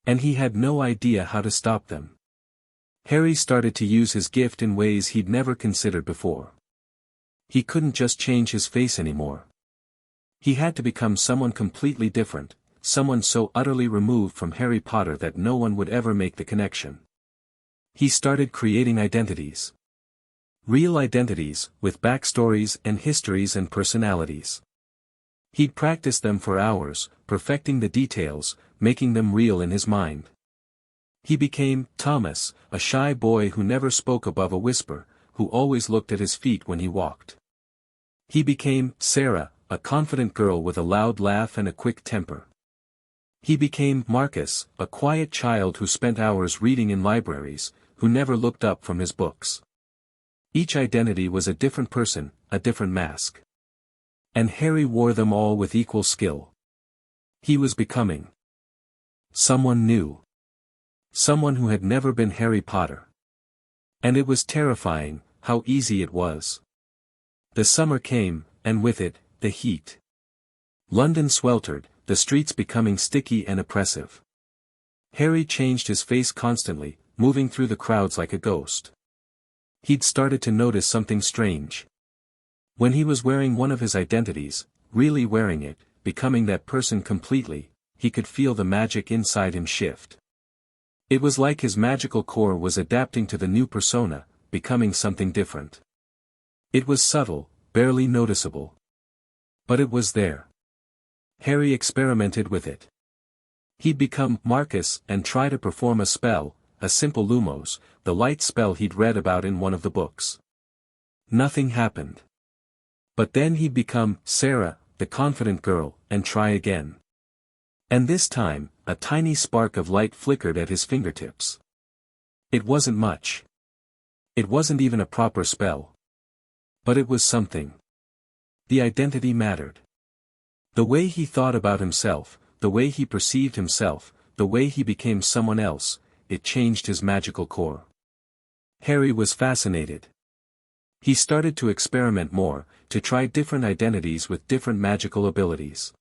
And he had no idea how to stop them. Harry started to use his gift in ways he'd never considered before. He couldn't just change his face anymore. He had to become someone completely different, someone so utterly removed from Harry Potter that no one would ever make the connection. He started creating identities. Real identities, with backstories and histories and personalities. He'd practiced them for hours, perfecting the details, making them real in his mind. He became Thomas, a shy boy who never spoke above a whisper, who always looked at his feet when he walked. He became Sarah, a confident girl with a loud laugh and a quick temper. He became Marcus, a quiet child who spent hours reading in libraries, who never looked up from his books. Each identity was a different person, a different mask. And Harry wore them all with equal skill. He was becoming someone new. Someone who had never been Harry Potter. And it was terrifying, how easy it was. The summer came, and with it, the heat. London sweltered, the streets becoming sticky and oppressive. Harry changed his face constantly, moving through the crowds like a ghost. He'd started to notice something strange. When he was wearing one of his identities, really wearing it, becoming that person completely, he could feel the magic inside him shift. It was like his magical core was adapting to the new persona, becoming something different. It was subtle, barely noticeable. But it was there. Harry experimented with it. He'd become Marcus and try to perform a spell, a simple lumos, the light spell he'd read about in one of the books. Nothing happened. But then he'd become Sarah, the confident girl, and try again. And this time, a tiny spark of light flickered at his fingertips. It wasn't much. It wasn't even a proper spell. But it was something. The identity mattered. The way he thought about himself, the way he perceived himself, the way he became someone else, it changed his magical core. Harry was fascinated. He started to experiment more, to try different identities with different magical abilities.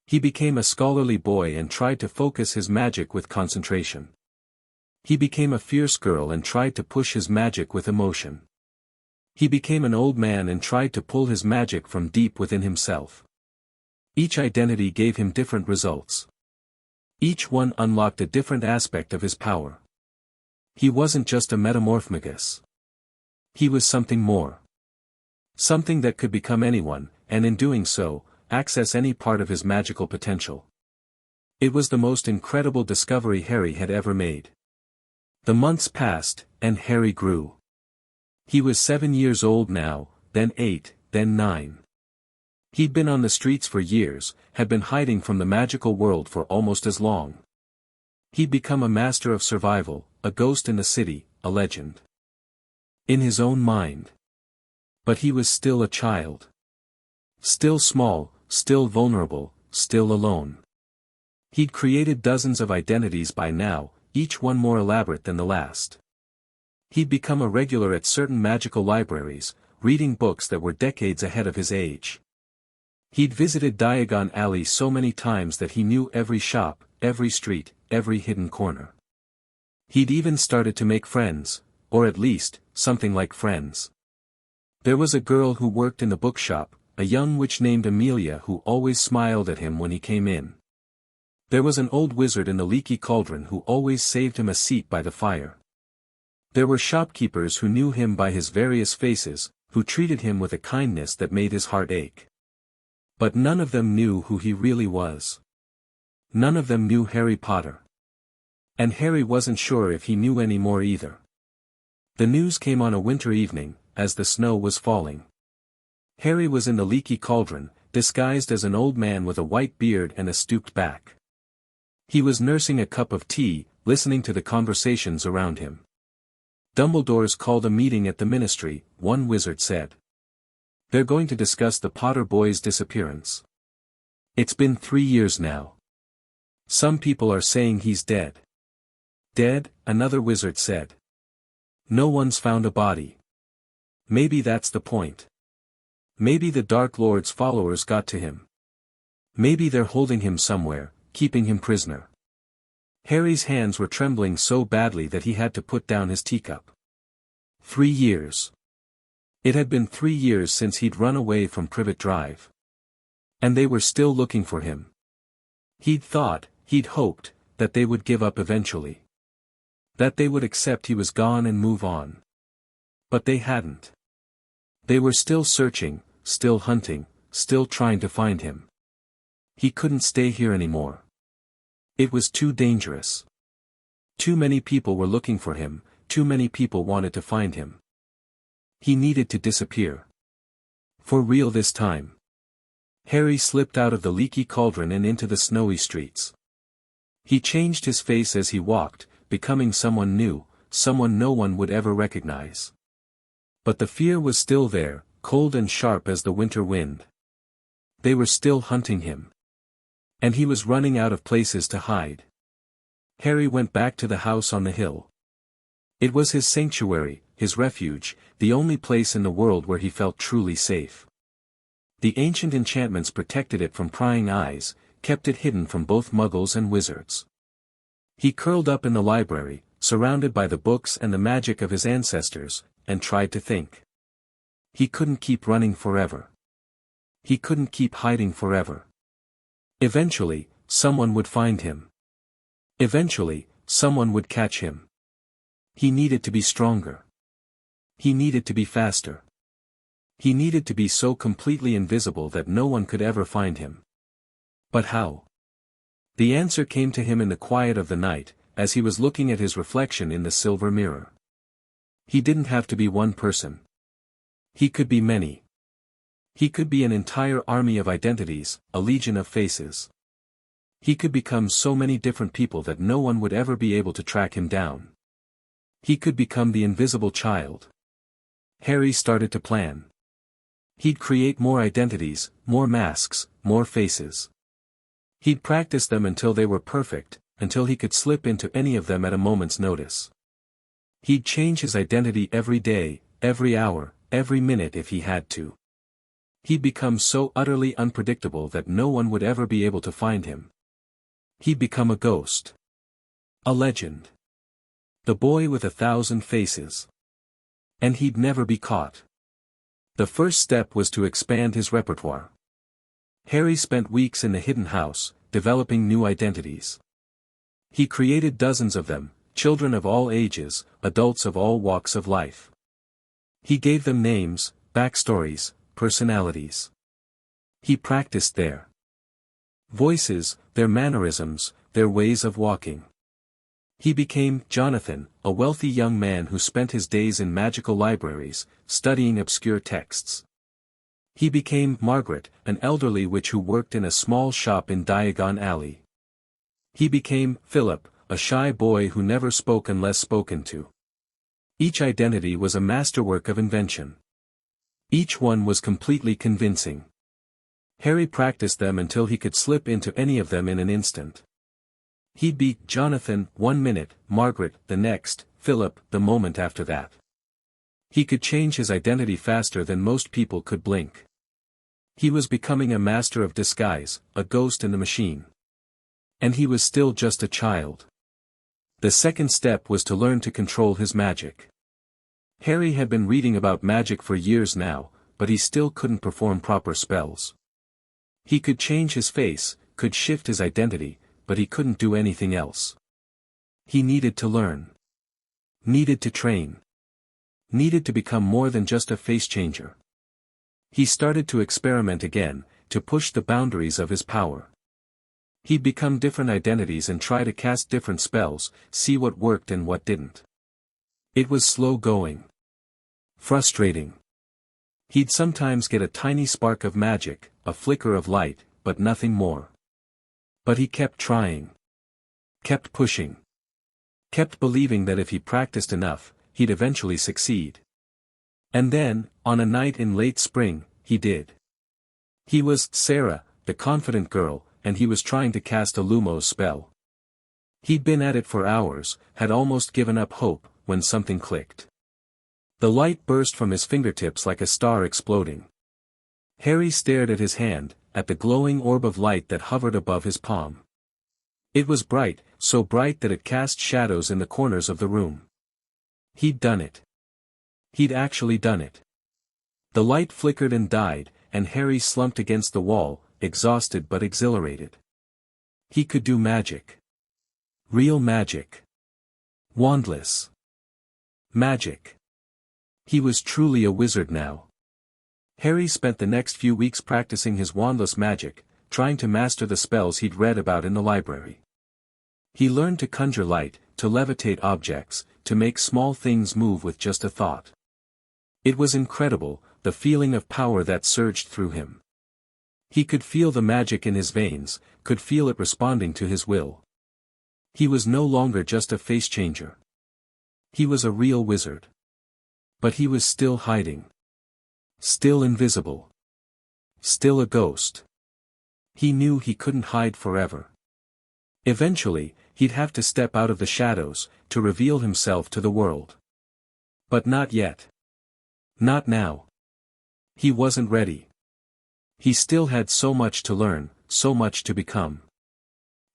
He became a scholarly boy and tried to focus his magic with concentration. He became a fierce girl and tried to push his magic with emotion. He became an old man and tried to pull his magic from deep within himself. Each identity gave him different results. Each one unlocked a different aspect of his power. He wasn't just a Metamorphmagus. He was something more. Something that could become anyone, and in doing so, access any part of his magical potential. It was the most incredible discovery Harry had ever made. The months passed, and Harry grew. He was 7 years old now, then 8, then 9. He'd been on the streets for years, had been hiding from the magical world for almost as long. He'd become a master of survival, a ghost in the city, a legend. In his own mind. But he was still a child. Still small, still vulnerable, still alone. He'd created dozens of identities by now, each one more elaborate than the last. He'd become a regular at certain magical libraries, reading books that were decades ahead of his age. He'd visited Diagon Alley so many times that he knew every shop, every street, every hidden corner. He'd even started to make friends, or at least, something like friends. There was a girl who worked in the bookshop, a young witch named Amelia who always smiled at him when he came in. There was an old wizard in the leaky cauldron who always saved him a seat by the fire. There were shopkeepers who knew him by his various faces, who treated him with a kindness that made his heart ache. But none of them knew who he really was. None of them knew Harry Potter. And Harry wasn't sure if he knew any more either. The news came on a winter evening, as the snow was falling. Harry was in the leaky cauldron, disguised as an old man with a white beard and a stooped back. He was nursing a cup of tea, listening to the conversations around him. Dumbledore's called a meeting at the ministry, one wizard said. They're going to discuss the Potter boy's disappearance. It's been 3 years now. Some people are saying he's dead. Dead, another wizard said. No one's found a body. Maybe that's the point. Maybe the Dark Lord's followers got to him. Maybe they're holding him somewhere, keeping him prisoner. Harry's hands were trembling so badly that he had to put down his teacup. 3 years. It had been 3 years since he'd run away from Privet Drive. And they were still looking for him. He'd thought, he'd hoped, that they would give up eventually. That they would accept he was gone and move on. But they hadn't. They were still searching, still hunting, still trying to find him. He couldn't stay here anymore. It was too dangerous. Too many people were looking for him, too many people wanted to find him. He needed to disappear. For real this time. Harry slipped out of the leaky cauldron and into the snowy streets. He changed his face as he walked, becoming someone new, someone no one would ever recognize. But the fear was still there, cold and sharp as the winter wind. They were still hunting him. And he was running out of places to hide. Harry went back to the house on the hill. It was his sanctuary, his refuge, the only place in the world where he felt truly safe. The ancient enchantments protected it from prying eyes, kept it hidden from both muggles and wizards. He curled up in the library, surrounded by the books and the magic of his ancestors, and tried to think. He couldn't keep running forever. He couldn't keep hiding forever. Eventually, someone would find him. Eventually, someone would catch him. He needed to be stronger. He needed to be faster. He needed to be so completely invisible that no one could ever find him. But how? The answer came to him in the quiet of the night, as he was looking at his reflection in the silver mirror. He didn't have to be one person. He could be many. He could be an entire army of identities, a legion of faces. He could become so many different people that no one would ever be able to track him down. He could become the invisible child. Harry started to plan. He'd create more identities, more masks, more faces. He'd practice them until they were perfect, until he could slip into any of them at a moment's notice. He'd change his identity every day, every hour, every minute if he had to. He'd become so utterly unpredictable that no one would ever be able to find him. He'd become a ghost. A legend. The boy with 1,000 faces. And he'd never be caught. The first step was to expand his repertoire. Harry spent weeks in the hidden house, developing new identities. He created dozens of them, children of all ages, adults of all walks of life. He gave them names, backstories, personalities. He practiced their voices, their mannerisms, their ways of walking. He became Jonathan, a wealthy young man who spent his days in magical libraries, studying obscure texts. He became Margaret, an elderly witch who worked in a small shop in Diagon Alley. He became Philip, a shy boy who never spoke unless spoken to. Each identity was a masterwork of invention. Each one was completely convincing. Harry practiced them until he could slip into any of them in an instant. He'd be Jonathan 1 minute, Margaret the next, Philip the moment after that. He could change his identity faster than most people could blink. He was becoming a master of disguise, a ghost in the machine. And he was still just a child. The second step was to learn to control his magic. Harry had been reading about magic for years now, but he still couldn't perform proper spells. He could change his face, could shift his identity, but he couldn't do anything else. He needed to learn. Needed to train. Needed to become more than just a face changer. He started to experiment again, to push the boundaries of his power. He'd become different identities and try to cast different spells, see what worked and what didn't. It was slow going. Frustrating. He'd sometimes get a tiny spark of magic, a flicker of light, but nothing more. But he kept trying. Kept pushing. Kept believing that if he practiced enough, he'd eventually succeed. And then, on a night in late spring, he did. He was Sarah, the confident girl, and he was trying to cast a Lumos spell. He'd been at it for hours, had almost given up hope, when something clicked. The light burst from his fingertips like a star exploding. Harry stared at his hand, at the glowing orb of light that hovered above his palm. It was bright, so bright that it cast shadows in the corners of the room. He'd done it. He'd actually done it. The light flickered and died, and Harry slumped against the wall, exhausted but exhilarated. He could do magic. Real magic. Wandless. Magic. He was truly a wizard now. Harry spent the next few weeks practicing his wandless magic, trying to master the spells he'd read about in the library. He learned to conjure light, to levitate objects, to make small things move with just a thought. It was incredible, the feeling of power that surged through him. He could feel the magic in his veins, could feel it responding to his will. He was no longer just a face changer. He was a real wizard. But he was still hiding. Still invisible. Still a ghost. He knew he couldn't hide forever. Eventually, he'd have to step out of the shadows, to reveal himself to the world. But not yet. Not now. He wasn't ready. He still had so much to learn, so much to become.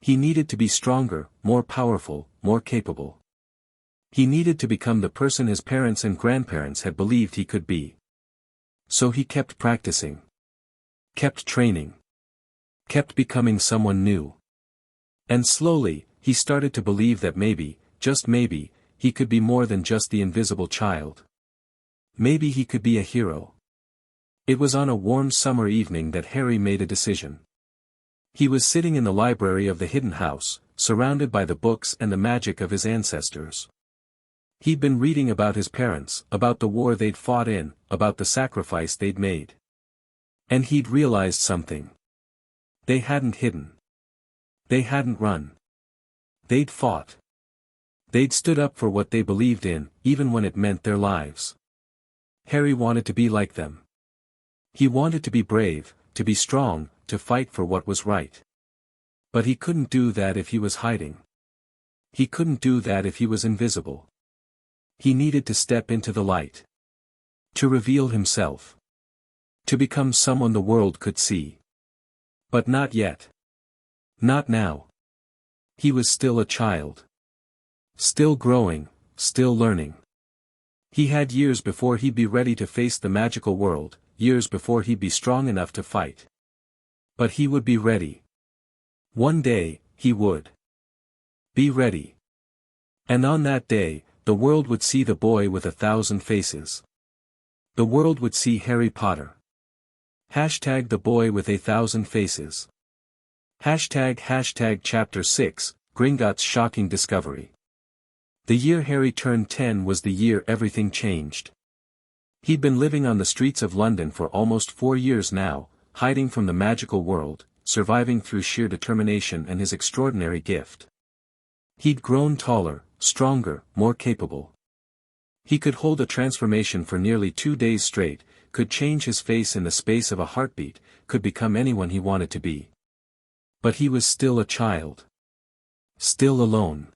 He needed to be stronger, more powerful, more capable. He needed to become the person his parents and grandparents had believed he could be. So he kept practicing. Kept training. Kept becoming someone new. And slowly, he started to believe that maybe, just maybe, he could be more than just the invisible child. Maybe he could be a hero. It was on a warm summer evening that Harry made a decision. He was sitting in the library of the hidden house, surrounded by the books and the magic of his ancestors. He'd been reading about his parents, about the war they'd fought in, about the sacrifice they'd made. And he'd realized something. They hadn't hidden. They hadn't run. They'd fought. They'd stood up for what they believed in, even when it meant their lives. Harry wanted to be like them. He wanted to be brave, to be strong, to fight for what was right. But he couldn't do that if he was hiding. He couldn't do that if he was invisible. He needed to step into the light. To reveal himself. To become someone the world could see. But not yet. Not now. He was still a child. Still growing, still learning. He had years before he'd be ready to face the magical world, years before he'd be strong enough to fight. But he would be ready. One day, he would be ready. And on that day, the world would see the boy with 1,000 faces. The world would see Harry Potter. Hashtag the boy with 1,000 faces. Hashtag Chapter 6, Gringotts' shocking discovery. The year Harry turned 10 was the year everything changed. He'd been living on the streets of London for almost 4 years now, hiding from the magical world, surviving through sheer determination and his extraordinary gift. He'd grown taller, stronger, more capable. He could hold a transformation for nearly 2 days straight, could change his face in the space of a heartbeat, could become anyone he wanted to be. But he was still a child. Still alone.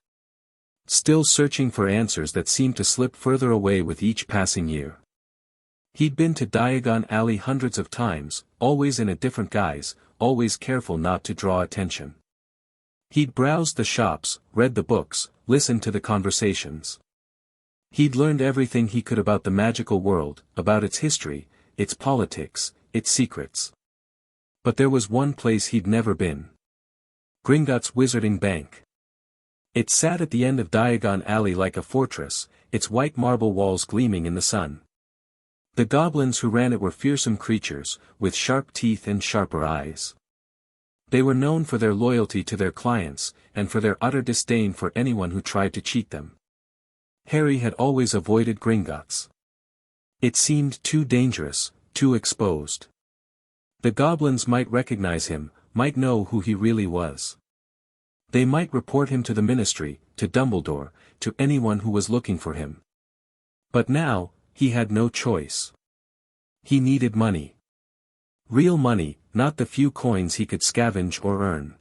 Still searching for answers that seemed to slip further away with each passing year. He'd been to Diagon Alley hundreds of times, always in a different guise, always careful not to draw attention. He'd browsed the shops, read the books, listened to the conversations. He'd learned everything he could about the magical world, about its history, its politics, its secrets. But there was one place he'd never been. Gringotts' Wizarding Bank. It sat at the end of Diagon Alley like a fortress, its white marble walls gleaming in the sun. The goblins who ran it were fearsome creatures, with sharp teeth and sharper eyes. They were known for their loyalty to their clients, and for their utter disdain for anyone who tried to cheat them. Harry had always avoided Gringotts. It seemed too dangerous, too exposed. The goblins might recognize him, might know who he really was. They might report him to the Ministry, to Dumbledore, to anyone who was looking for him. But now, he had no choice. He needed money. Real money, not the few coins he could scavenge or earn.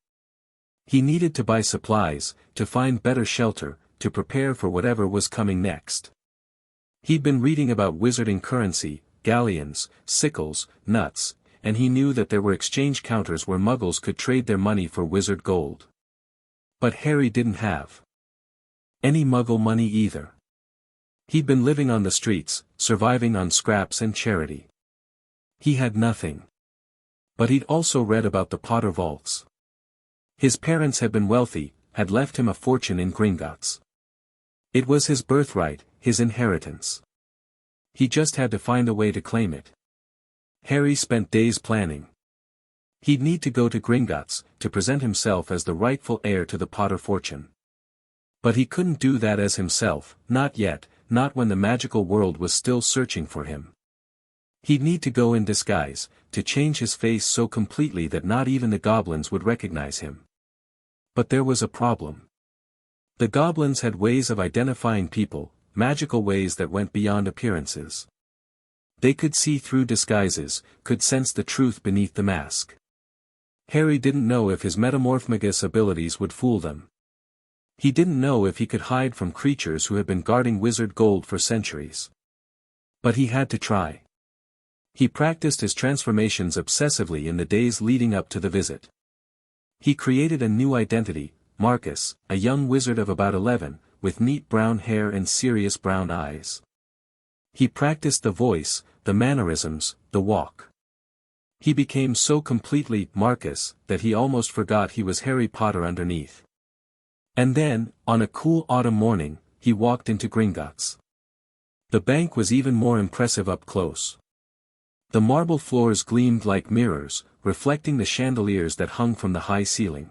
He needed to buy supplies, to find better shelter, to prepare for whatever was coming next. He'd been reading about wizarding currency, galleons, sickles, nuts, and he knew that there were exchange counters where muggles could trade their money for wizard gold. But Harry didn't have any muggle money either. He'd been living on the streets, surviving on scraps and charity. He had nothing. But he'd also read about the Potter vaults. His parents had been wealthy, had left him a fortune in Gringotts. It was his birthright, his inheritance. He just had to find a way to claim it. Harry spent days planning. He'd need to go to Gringotts, to present himself as the rightful heir to the Potter fortune. But he couldn't do that as himself, not yet, not when the magical world was still searching for him. He'd need to go in disguise, to change his face so completely that not even the goblins would recognize him. But there was a problem. The goblins had ways of identifying people, magical ways that went beyond appearances. They could see through disguises, could sense the truth beneath the mask. Harry didn't know if his Metamorphmagus abilities would fool them. He didn't know if he could hide from creatures who had been guarding wizard gold for centuries. But he had to try. He practiced his transformations obsessively in the days leading up to the visit. He created a new identity, Marcus, a young wizard of about 11, with neat brown hair and serious brown eyes. He practiced the voice, the mannerisms, the walk. He became so completely Marcus that he almost forgot he was Harry Potter underneath. And then, on a cool autumn morning, he walked into Gringotts. The bank was even more impressive up close. The marble floors gleamed like mirrors, reflecting the chandeliers that hung from the high ceiling.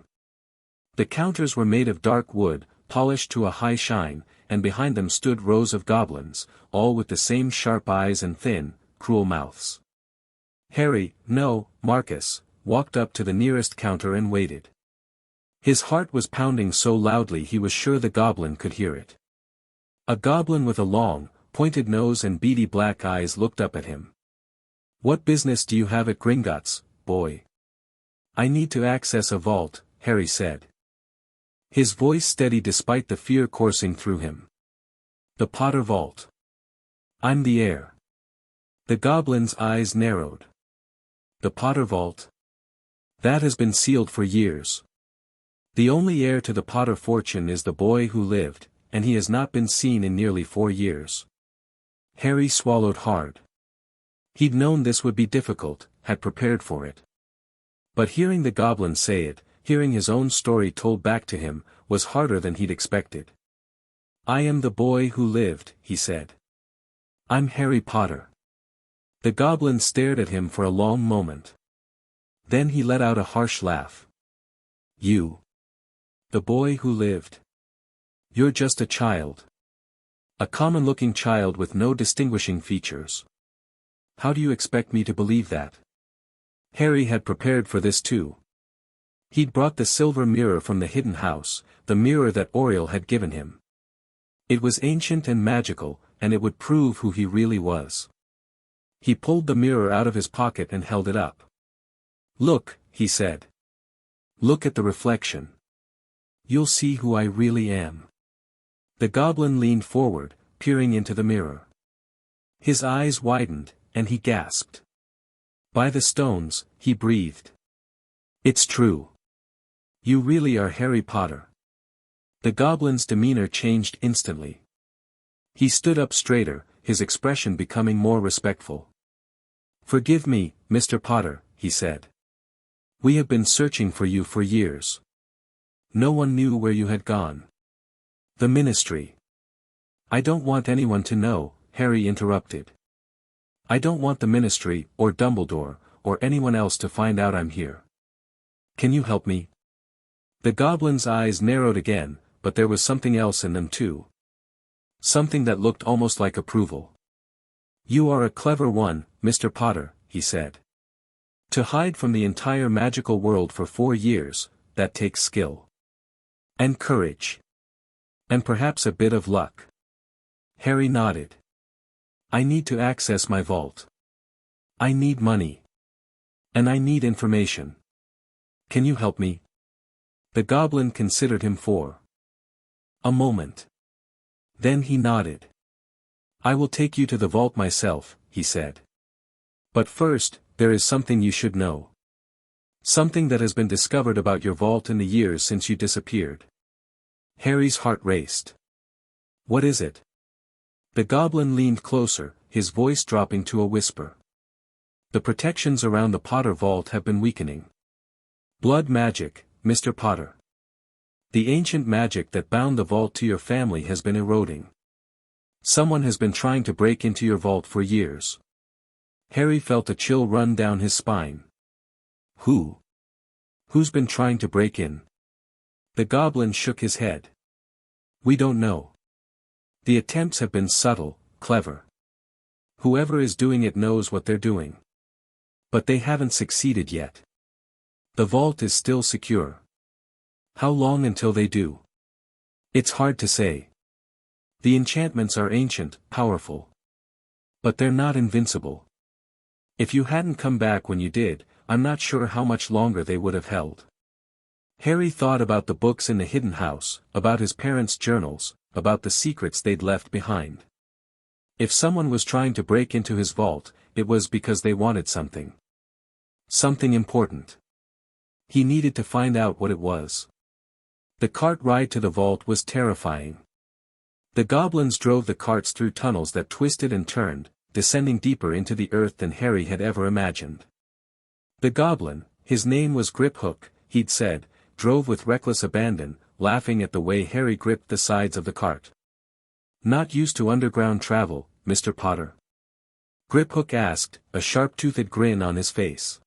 The counters were made of dark wood, polished to a high shine, and behind them stood rows of goblins, all with the same sharp eyes and thin, cruel mouths. Harry, no, Marcus, walked up to the nearest counter and waited. His heart was pounding so loudly he was sure the goblin could hear it. A goblin with a long, pointed nose and beady black eyes looked up at him. "What business do you have at Gringotts, boy?" "I need to access a vault," Harry said. His voice steady despite the fear coursing through him. "The Potter Vault. I'm the heir." The goblin's eyes narrowed. "The Potter Vault? That has been sealed for years. The only heir to the Potter fortune is the boy who lived, and he has not been seen in nearly 4 years." Harry swallowed hard. He'd known this would be difficult, had prepared for it. But hearing the goblin say it, hearing his own story told back to him, was harder than he'd expected. "I am the boy who lived," he said. "I'm Harry Potter." The goblin stared at him for a long moment. Then he let out a harsh laugh. "You? The boy who lived? You're just a child. A common-looking child with no distinguishing features. How do you expect me to believe that?" Harry had prepared for this too. He'd brought the silver mirror from the hidden house, the mirror that Oriel had given him. It was ancient and magical, and it would prove who he really was. He pulled the mirror out of his pocket and held it up. "Look," he said. "Look at the reflection. You'll see who I really am." The goblin leaned forward, peering into the mirror. His eyes widened, and he gasped. "By the stones," he breathed. "It's true. You really are Harry Potter." The goblin's demeanor changed instantly. He stood up straighter, his expression becoming more respectful. "Forgive me, Mr. Potter," he said. "We have been searching for you for years. No one knew where you had gone." "The Ministry." "I don't want anyone to know," Harry interrupted. "I don't want the Ministry, or Dumbledore, or anyone else to find out I'm here. Can you help me?" The goblin's eyes narrowed again, but there was something else in them too. Something that looked almost like approval. "You are a clever one, Mr. Potter," he said. "To hide from the entire magical world for 4 years, that takes skill. And courage. And perhaps a bit of luck." Harry nodded. "I need to access my vault. I need money. And I need information. Can you help me?" The goblin considered him for a moment. Then he nodded. "I will take you to the vault myself," he said. "But first, there is something you should know. Something that has been discovered about your vault in the years since you disappeared." Harry's heart raced. "What is it?" The goblin leaned closer, his voice dropping to a whisper. "The protections around the Potter vault have been weakening. Blood magic, Mr. Potter. The ancient magic that bound the vault to your family has been eroding. Someone has been trying to break into your vault for years." Harry felt a chill run down his spine. "Who? Who's been trying to break in?" The goblin shook his head. "We don't know. The attempts have been subtle, clever. Whoever is doing it knows what they're doing. But they haven't succeeded yet. The vault is still secure. How long until they do? It's hard to say. The enchantments are ancient, powerful. But they're not invincible. If you hadn't come back when you did, I'm not sure how much longer they would have held." Harry thought about the books in the hidden house, about his parents' journals, about the secrets they'd left behind. If someone was trying to break into his vault, it was because they wanted something. Something important. He needed to find out what it was. The cart ride to the vault was terrifying. The goblins drove the carts through tunnels that twisted and turned, descending deeper into the earth than Harry had ever imagined. The goblin, his name was Griphook, he'd said, drove with reckless abandon, laughing at the way Harry gripped the sides of the cart. "Not used to underground travel, Mr. Potter?" Griphook asked, a sharp-toothed grin on his face.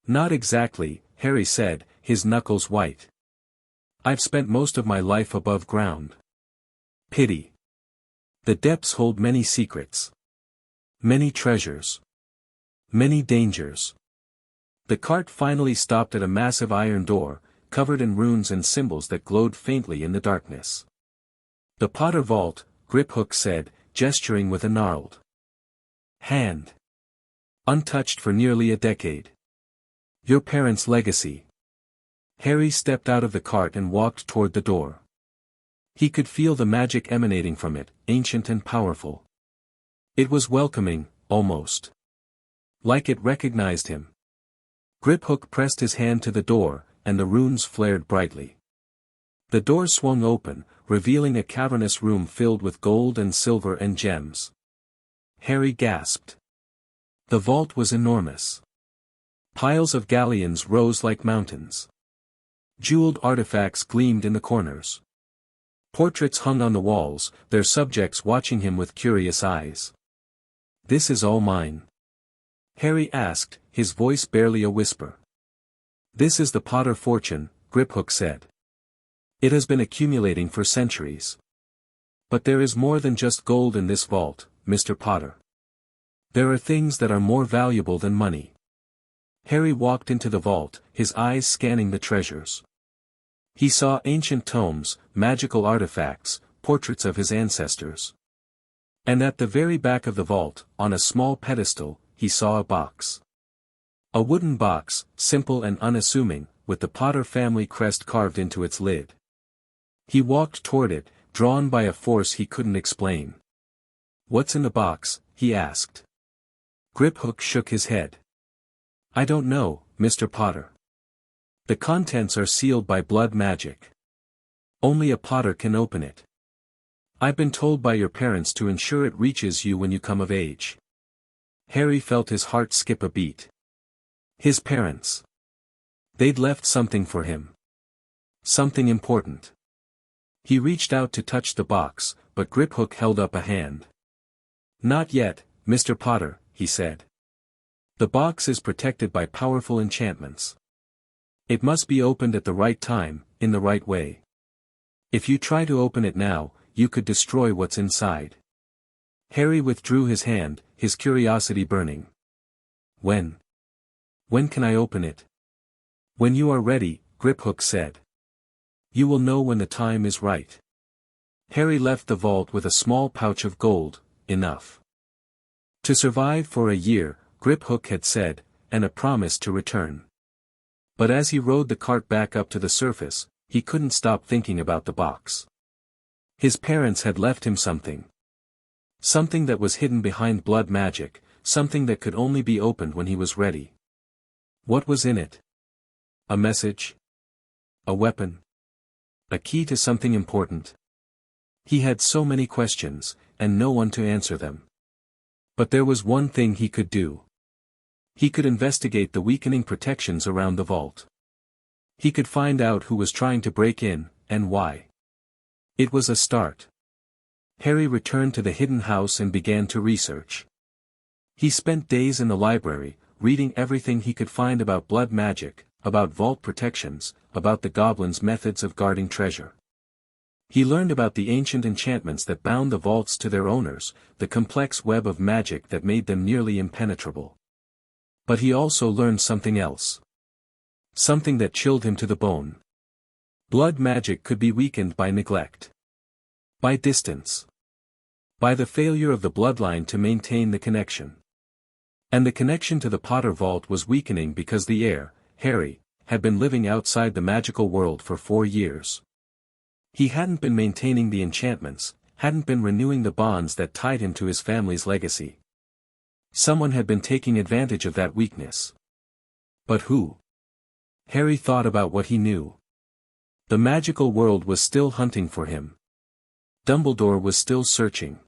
Not exactly, Harry said, his knuckles white. I've spent most of my life above ground. Pity. The depths hold many secrets. Many treasures. Many dangers. The cart finally stopped at a massive iron door, covered in runes and symbols that glowed faintly in the darkness. The Potter Vault, Griphook said, gesturing with a gnarled hand. Untouched for nearly a decade. Your parents' legacy. Harry stepped out of the cart and walked toward the door. He could feel the magic emanating from it, ancient and powerful. It was welcoming, almost. Like it recognized him. Griphook pressed his hand to the door, and the runes flared brightly. The door swung open, revealing a cavernous room filled with gold and silver and gems. Harry gasped. The vault was enormous. Piles of galleons rose like mountains. Jeweled artifacts gleamed in the corners. Portraits hung on the walls, their subjects watching him with curious eyes. This is all mine? Harry asked, his voice barely a whisper. This is the Potter fortune, Griphook said. It has been accumulating for centuries. But there is more than just gold in this vault, Mr. Potter. There are things that are more valuable than money. Harry walked into the vault, his eyes scanning the treasures. He saw ancient tomes, magical artifacts, portraits of his ancestors. And at the very back of the vault, on a small pedestal, he saw a box. A wooden box, simple and unassuming, with the Potter family crest carved into its lid. He walked toward it, drawn by a force he couldn't explain. What's in the box? He asked. Griphook shook his head. I don't know, Mr. Potter. The contents are sealed by blood magic. Only a Potter can open it. I've been told by your parents to ensure it reaches you when you come of age. Harry felt his heart skip a beat. His parents. They'd left something for him. Something important. He reached out to touch the box, but Griphook held up a hand. Not yet, Mr. Potter, he said. The box is protected by powerful enchantments. It must be opened at the right time, in the right way. If you try to open it now, you could destroy what's inside. Harry withdrew his hand, his curiosity burning. When? When can I open it? When you are ready, Griphook said. You will know when the time is right. Harry left the vault with a small pouch of gold, enough to survive for a year, Griphook had said, and a promise to return. But as he rode the cart back up to the surface, he couldn't stop thinking about the box. His parents had left him something. Something that was hidden behind blood magic, something that could only be opened when he was ready. What was in it? A message? A weapon? A key to something important? He had so many questions, and no one to answer them. But there was one thing he could do. He could investigate the weakening protections around the vault. He could find out who was trying to break in, and why. It was a start. Harry returned to the hidden house and began to research. He spent days in the library, reading everything he could find about blood magic, about vault protections, about the goblins' methods of guarding treasure. He learned about the ancient enchantments that bound the vaults to their owners, the complex web of magic that made them nearly impenetrable. But he also learned something else. Something that chilled him to the bone. Blood magic could be weakened by neglect. By distance. By the failure of the bloodline to maintain the connection. And the connection to the Potter Vault was weakening because the heir, Harry, had been living outside the magical world for 4 years. He hadn't been maintaining the enchantments, hadn't been renewing the bonds that tied him to his family's legacy. Someone had been taking advantage of that weakness. But who? Harry thought about what he knew. The magical world was still hunting for him. Dumbledore was still searching.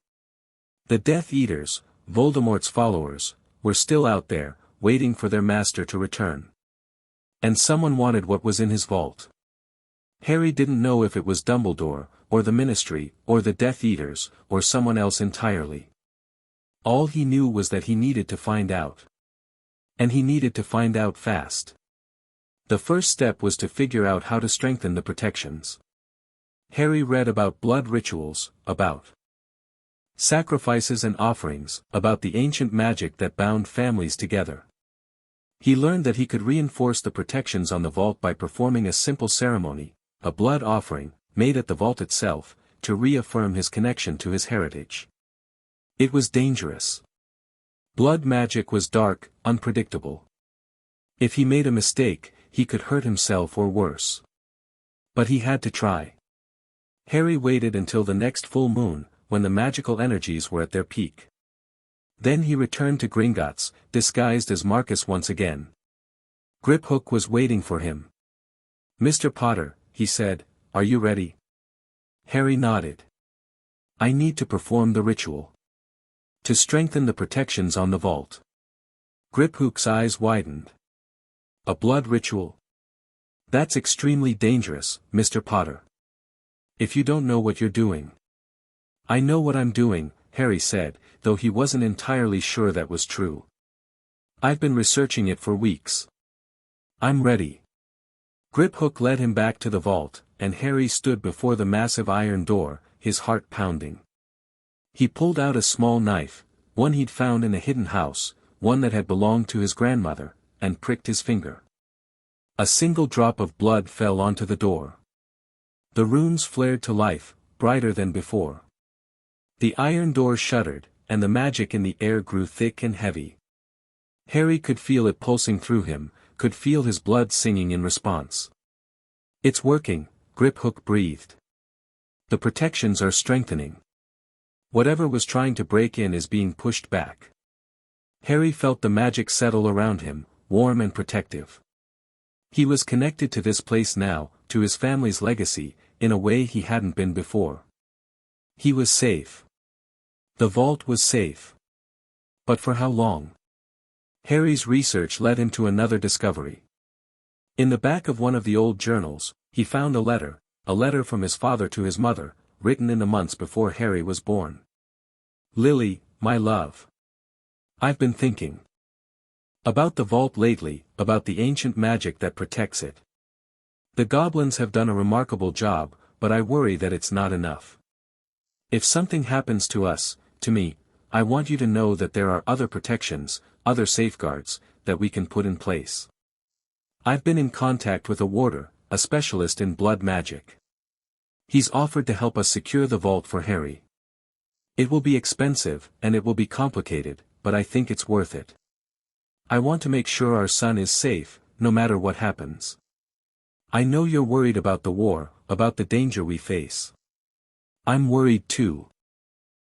The Death Eaters, Voldemort's followers, were still out there, waiting for their master to return. And someone wanted what was in his vault. Harry didn't know if it was Dumbledore, or the Ministry, or the Death Eaters, or someone else entirely. All he knew was that he needed to find out. And he needed to find out fast. The first step was to figure out how to strengthen the protections. Harry read about blood rituals, about sacrifices and offerings, about the ancient magic that bound families together. He learned that he could reinforce the protections on the vault by performing a simple ceremony, a blood offering, made at the vault itself, to reaffirm his connection to his heritage. It was dangerous. Blood magic was dark, unpredictable. If he made a mistake, he could hurt himself or worse. But he had to try. Harry waited until the next full moon, when the magical energies were at their peak. Then he returned to Gringotts, disguised as Marcus once again. Griphook was waiting for him. "Mr. Potter," he said, "are you ready?" Harry nodded. "I need to perform the ritual. To strengthen the protections on the vault." Griphook's eyes widened. "A blood ritual? That's extremely dangerous, Mr. Potter. If you don't know what you're doing." "I know what I'm doing," Harry said, though he wasn't entirely sure that was true. "I've been researching it for weeks. I'm ready." Griphook led him back to the vault, and Harry stood before the massive iron door, his heart pounding. He pulled out a small knife, one he'd found in a hidden house, one that had belonged to his grandmother, and pricked his finger. A single drop of blood fell onto the door. The runes flared to life, brighter than before. The iron door shuddered, and the magic in the air grew thick and heavy. Harry could feel it pulsing through him, could feel his blood singing in response. "It's working," Griphook breathed. "The protections are strengthening. Whatever was trying to break in is being pushed back." Harry felt the magic settle around him, warm and protective. He was connected to this place now, to his family's legacy, in a way he hadn't been before. He was safe. The vault was safe. But for how long? Harry's research led him to another discovery. In the back of one of the old journals, he found a letter from his father to his mother, written in the months before Harry was born. "Lily, my love. I've been thinking about the vault lately, about the ancient magic that protects it. The goblins have done a remarkable job, but I worry that it's not enough. If something happens to us, to me, I want you to know that there are other protections, other safeguards, that we can put in place. I've been in contact with a warder, a specialist in blood magic. He's offered to help us secure the vault for Harry. It will be expensive, and it will be complicated, but I think it's worth it. I want to make sure our son is safe, no matter what happens. I know you're worried about the war, about the danger we face. I'm worried too.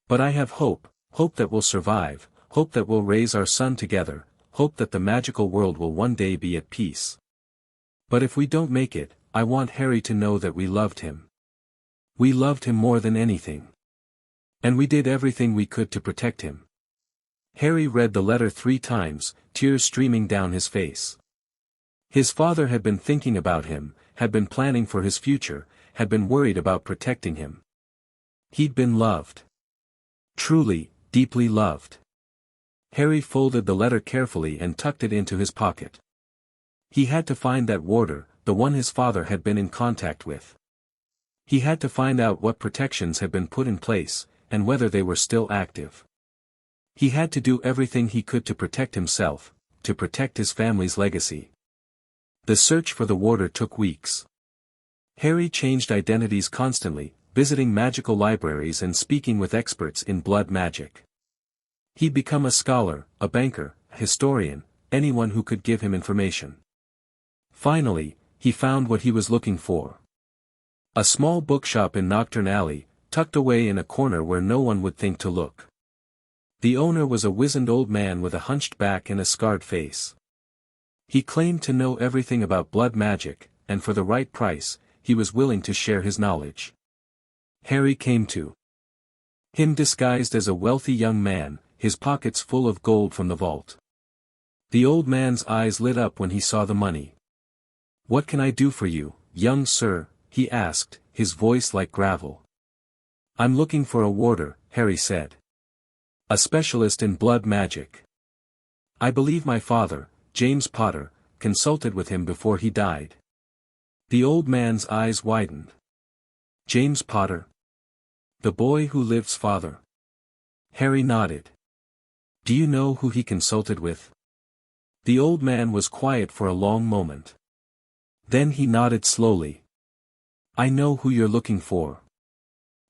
But I have hope that we'll survive, hope that we'll raise our son together, hope that the magical world will one day be at peace. But if we don't make it, I want Harry to know that we loved him. We loved him more than anything. And we did everything we could to protect him." Harry read the letter 3 times, tears streaming down his face. His father had been thinking about him, had been planning for his future, had been worried about protecting him. He'd been loved. Truly, deeply loved. Harry folded the letter carefully and tucked it into his pocket. He had to find that warder, the one his father had been in contact with. He had to find out what protections had been put in place, and whether they were still active. He had to do everything he could to protect himself, to protect his family's legacy. The search for the warder took weeks. Harry changed identities constantly, visiting magical libraries and speaking with experts in blood magic. He'd become a scholar, a banker, a historian, anyone who could give him information. Finally, he found what he was looking for. A small bookshop in Nocturne Alley, tucked away in a corner where no one would think to look. The owner was a wizened old man with a hunched back and a scarred face. He claimed to know everything about blood magic, and for the right price, he was willing to share his knowledge. Harry came to him disguised as a wealthy young man, his pockets full of gold from the vault. The old man's eyes lit up when he saw the money. "What can I do for you, young sir?" he asked, his voice like gravel. "I'm looking for a warder," Harry said. "A specialist in blood magic. I believe my father, James Potter, consulted with him before he died. The old man's eyes widened. James Potter? The boy who live's father? Harry nodded. Do you know who he consulted with? The old man was quiet for a long moment. Then he nodded slowly. I know who you're looking for.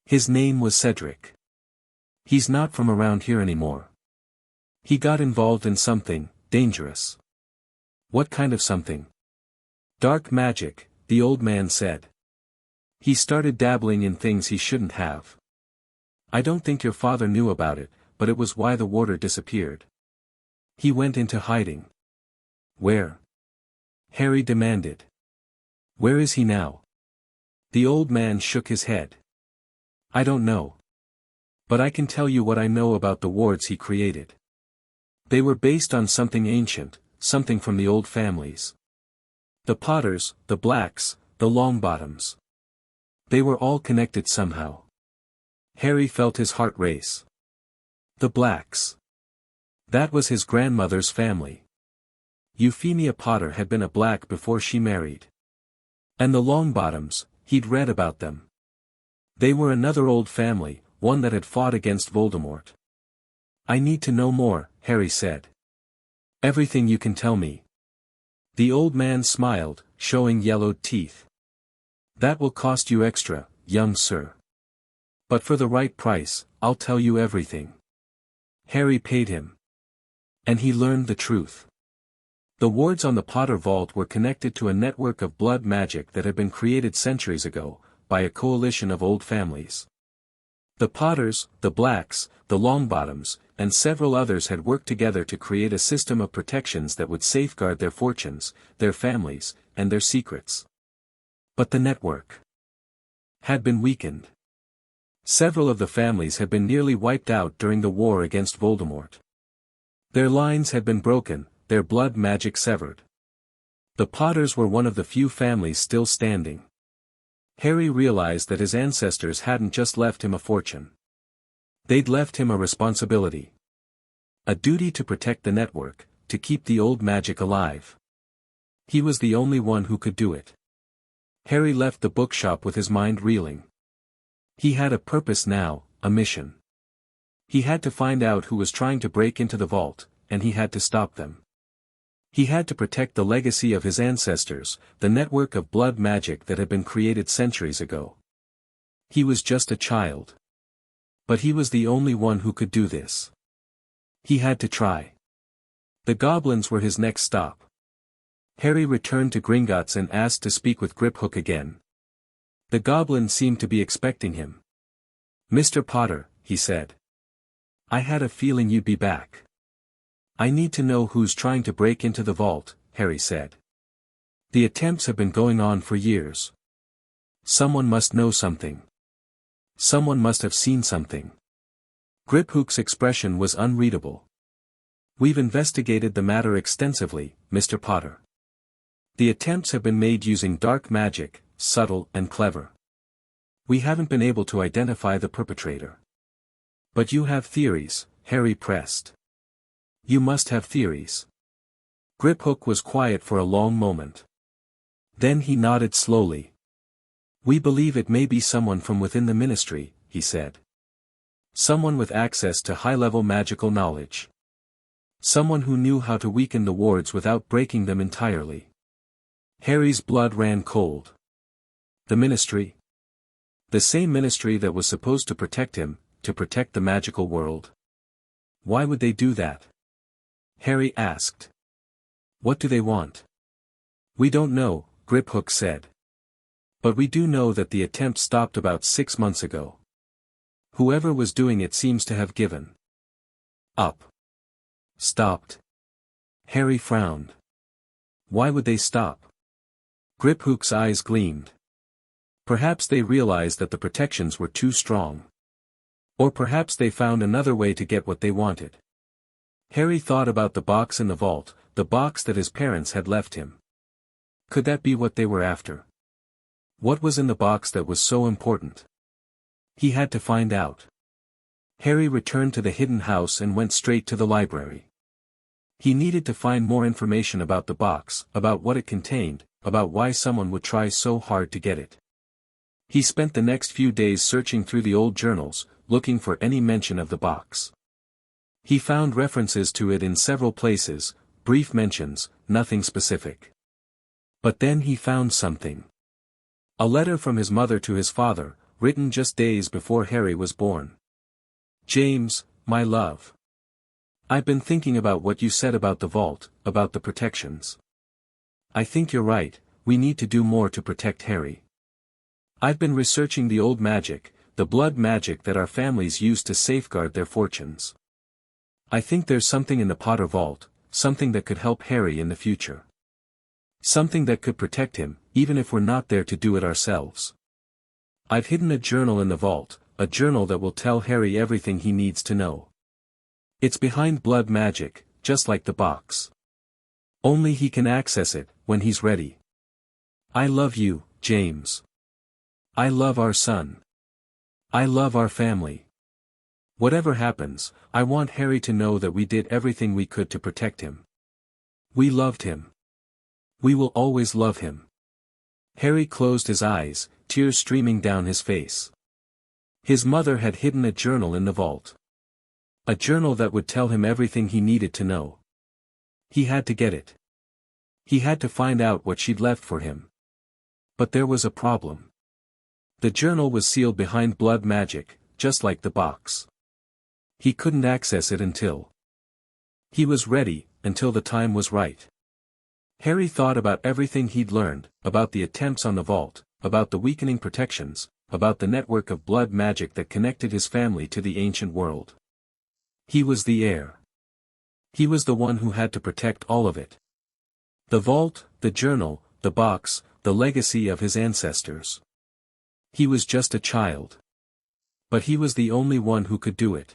His name was Cedric. He's not from around here anymore. He got involved in something dangerous. What kind of something? Dark magic, the old man said. He started dabbling in things he shouldn't have. I don't think your father knew about it, but it was why the warder disappeared. He went into hiding. Where? Harry demanded. Where is he now? The old man shook his head. I don't know. But I can tell you what I know about the wards he created. They were based on something ancient, something from the old families. The Potters, the Blacks, the Longbottoms. They were all connected somehow. Harry felt his heart race. The Blacks. That was his grandmother's family. Euphemia Potter had been a Black before she married. And the Longbottoms, he'd read about them. They were another old family, one that had fought against Voldemort. I need to know more, Harry said. Everything you can tell me. The old man smiled, showing yellowed teeth. That will cost you extra, young sir. But for the right price, I'll tell you everything. Harry paid him. And he learned the truth. The wards on the Potter Vault were connected to a network of blood magic that had been created centuries ago, by a coalition of old families. The Potters, the Blacks, the Longbottoms, and several others had worked together to create a system of protections that would safeguard their fortunes, their families, and their secrets. But the network had been weakened. Several of the families had been nearly wiped out during the war against Voldemort. Their lines had been broken, their blood magic severed. The Potters were one of the few families still standing. Harry realized that his ancestors hadn't just left him a fortune. They'd left him a responsibility. A duty to protect the network, to keep the old magic alive. He was the only one who could do it. Harry left the bookshop with his mind reeling. He had a purpose now, a mission. He had to find out who was trying to break into the vault, and he had to stop them. He had to protect the legacy of his ancestors, the network of blood magic that had been created centuries ago. He was just a child. But he was the only one who could do this. He had to try. The goblins were his next stop. Harry returned to Gringotts and asked to speak with Griphook again. The goblin seemed to be expecting him. Mr. Potter, he said. I had a feeling you'd be back. I need to know who's trying to break into the vault, Harry said. The attempts have been going on for years. Someone must know something. Someone must have seen something. Griphook's expression was unreadable. We've investigated the matter extensively, Mr. Potter. The attempts have been made using dark magic, subtle and clever. We haven't been able to identify the perpetrator. But you have theories, Harry pressed. You must have theories. Griphook was quiet for a long moment. Then he nodded slowly. We believe it may be someone from within the ministry, he said. Someone with access to high-level magical knowledge. Someone who knew how to weaken the wards without breaking them entirely. Harry's blood ran cold. The ministry? The same ministry that was supposed to protect him, to protect the magical world. Why would they do that? Harry asked. What do they want? We don't know, Griphook said. But we do know that the attempt stopped about 6 months ago. Whoever was doing it seems to have given up. Stopped. Harry frowned. Why would they stop? Griphook's eyes gleamed. Perhaps they realized that the protections were too strong. Or perhaps they found another way to get what they wanted. Harry thought about the box in the vault, the box that his parents had left him. Could that be what they were after? What was in the box that was so important? He had to find out. Harry returned to the hidden house and went straight to the library. He needed to find more information about the box, about what it contained, about why someone would try so hard to get it. He spent the next few days searching through the old journals, looking for any mention of the box. He found references to it in several places, brief mentions, nothing specific. But then he found something. A letter from his mother to his father, written just days before Harry was born. James, my love. I've been thinking about what you said about the vault, about the protections. I think you're right, we need to do more to protect Harry. I've been researching the old magic, the blood magic that our families used to safeguard their fortunes. I think there's something in the Potter vault, something that could help Harry in the future. Something that could protect him, even if we're not there to do it ourselves. I've hidden a journal in the vault, a journal that will tell Harry everything he needs to know. It's behind blood magic, just like the box. Only he can access it, when he's ready. I love you, James. I love our son. I love our family. Whatever happens, I want Harry to know that we did everything we could to protect him. We loved him. We will always love him. Harry closed his eyes, tears streaming down his face. His mother had hidden a journal in the vault. A journal that would tell him everything he needed to know. He had to get it. He had to find out what she'd left for him. But there was a problem. The journal was sealed behind blood magic, just like the box. He couldn't access it until he was ready, until the time was right. Harry thought about everything he'd learned, about the attempts on the vault, about the weakening protections, about the network of blood magic that connected his family to the ancient world. He was the heir. He was the one who had to protect all of it. The vault, the journal, the box, the legacy of his ancestors. He was just a child. But he was the only one who could do it.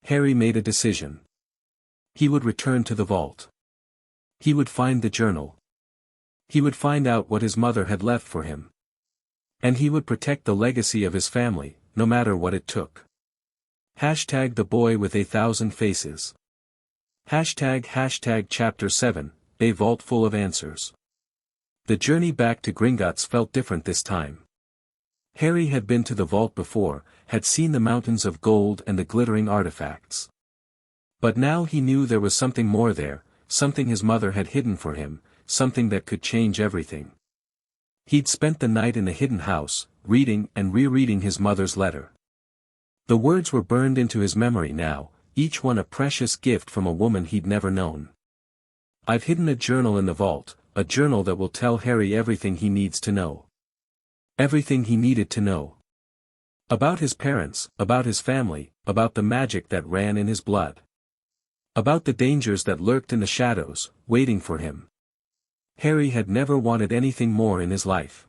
Harry made a decision. He would return to the vault. He would find the journal. He would find out what his mother had left for him. And he would protect the legacy of his family, no matter what it took. Hashtag the boy with 1,000 faces. Hashtag chapter 7, a vault full of answers. The journey back to Gringotts felt different this time. Harry had been to the vault before, had seen the mountains of gold and the glittering artifacts. But now he knew there was something more there, something his mother had hidden for him, something that could change everything. He'd spent the night in a hidden house, reading and rereading his mother's letter. The words were burned into his memory now, each one a precious gift from a woman he'd never known. I've hidden a journal in the vault, a journal that will tell Harry everything he needs to know. Everything he needed to know. About his parents, about his family, about the magic that ran in his blood. About the dangers that lurked in the shadows, waiting for him. Harry had never wanted anything more in his life.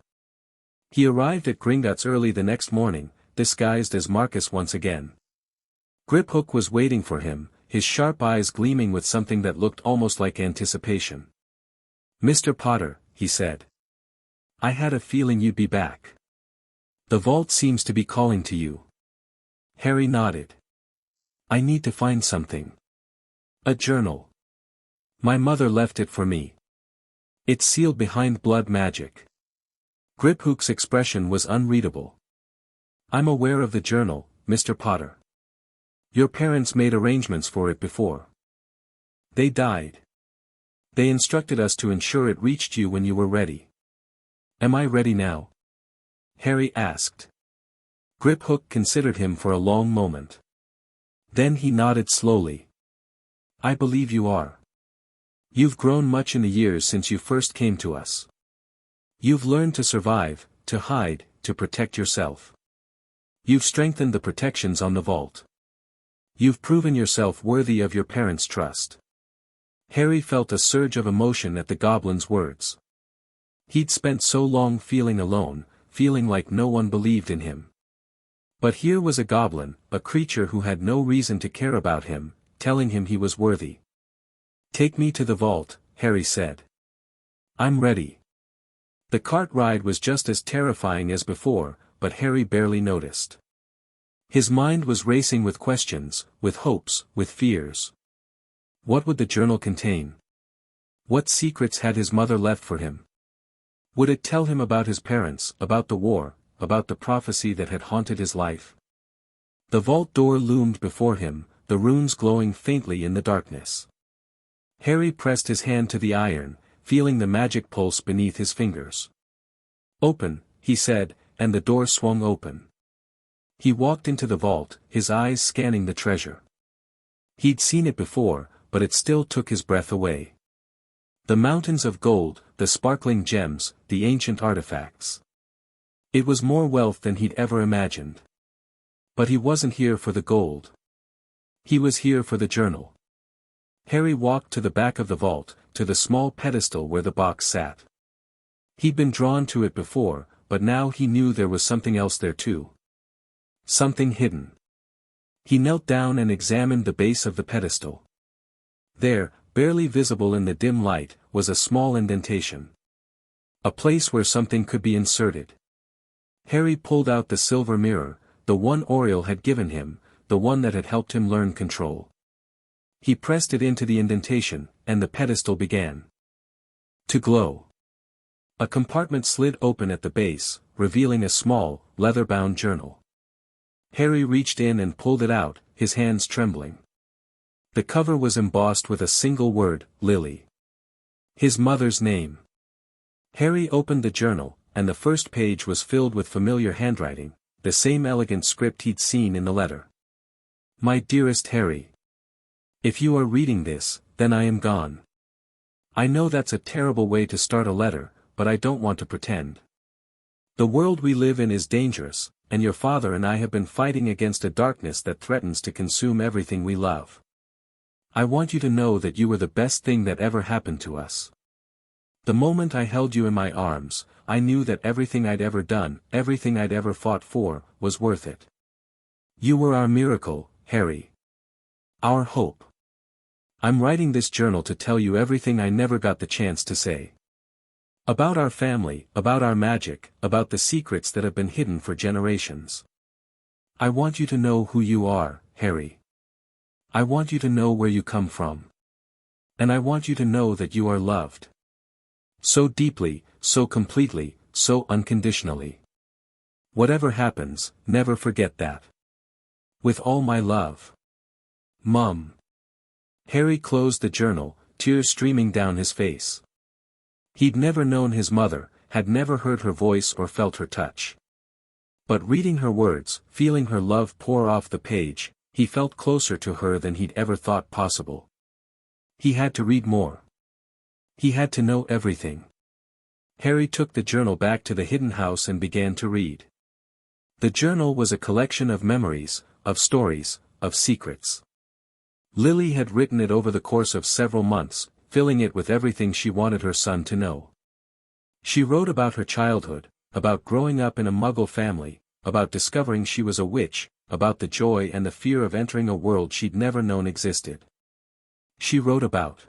He arrived at Gringotts early the next morning, disguised as Marcus once again. Griphook was waiting for him, his sharp eyes gleaming with something that looked almost like anticipation. "Mr. Potter," he said. "I had a feeling you'd be back. The vault seems to be calling to you." Harry nodded. "I need to find something. A journal. My mother left it for me. It's sealed behind blood magic." Griphook's expression was unreadable. "I'm aware of the journal, Mr. Potter. Your parents made arrangements for it before. They died. They instructed us to ensure it reached you when you were ready. Am I ready now?" Harry asked. Griphook considered him for a long moment. Then he nodded slowly. "I believe you are. You've grown much in the years since you first came to us. You've learned to survive, to hide, to protect yourself. You've strengthened the protections on the vault. You've proven yourself worthy of your parents' trust." Harry felt a surge of emotion at the goblin's words. He'd spent so long feeling alone, feeling like no one believed in him. But here was a goblin, a creature who had no reason to care about him, telling him he was worthy. "Take me to the vault," Harry said. "I'm ready." The cart ride was just as terrifying as before, but Harry barely noticed. His mind was racing with questions, with hopes, with fears. What would the journal contain? What secrets had his mother left for him? Would it tell him about his parents, about the war, about the prophecy that had haunted his life? The vault door loomed before him, the runes glowing faintly in the darkness. Harry pressed his hand to the iron, feeling the magic pulse beneath his fingers. "Open," he said, and the door swung open. He walked into the vault, his eyes scanning the treasure. He'd seen it before, but it still took his breath away. The mountains of gold, the sparkling gems, the ancient artifacts. It was more wealth than he'd ever imagined. But he wasn't here for the gold. He was here for the journal. Harry walked to the back of the vault, to the small pedestal where the box sat. He'd been drawn to it before, but now he knew there was something else there too. Something hidden. He knelt down and examined the base of the pedestal. There, barely visible in the dim light, was a small indentation. A place where something could be inserted. Harry pulled out the silver mirror, the one Oriel had given him, the one that had helped him learn control. He pressed it into the indentation, and the pedestal began to glow. A compartment slid open at the base, revealing a small, leather-bound journal. Harry reached in and pulled it out, his hands trembling. The cover was embossed with a single word, Lily. His mother's name. Harry opened the journal, and the first page was filled with familiar handwriting, the same elegant script he'd seen in the letter. "My dearest Harry. If you are reading this, then I am gone. I know that's a terrible way to start a letter, but I don't want to pretend. The world we live in is dangerous, and your father and I have been fighting against a darkness that threatens to consume everything we love. I want you to know that you were the best thing that ever happened to us. The moment I held you in my arms, I knew that everything I'd ever done, everything I'd ever fought for, was worth it. You were our miracle, Harry. Our hope. I'm writing this journal to tell you everything I never got the chance to say. About our family, about our magic, about the secrets that have been hidden for generations. I want you to know who you are, Harry. I want you to know where you come from. And I want you to know that you are loved. So deeply, so completely, so unconditionally. Whatever happens, never forget that. With all my love. Mum." Harry closed the journal, tears streaming down his face. He'd never known his mother, had never heard her voice or felt her touch. But reading her words, feeling her love pour off the page, he felt closer to her than he'd ever thought possible. He had to read more. He had to know everything. Harry took the journal back to the hidden house and began to read. The journal was a collection of memories, of stories, of secrets. Lily had written it over the course of several months, filling it with everything she wanted her son to know. She wrote about her childhood, about growing up in a Muggle family, about discovering she was a witch, about the joy and the fear of entering a world she'd never known existed. She wrote about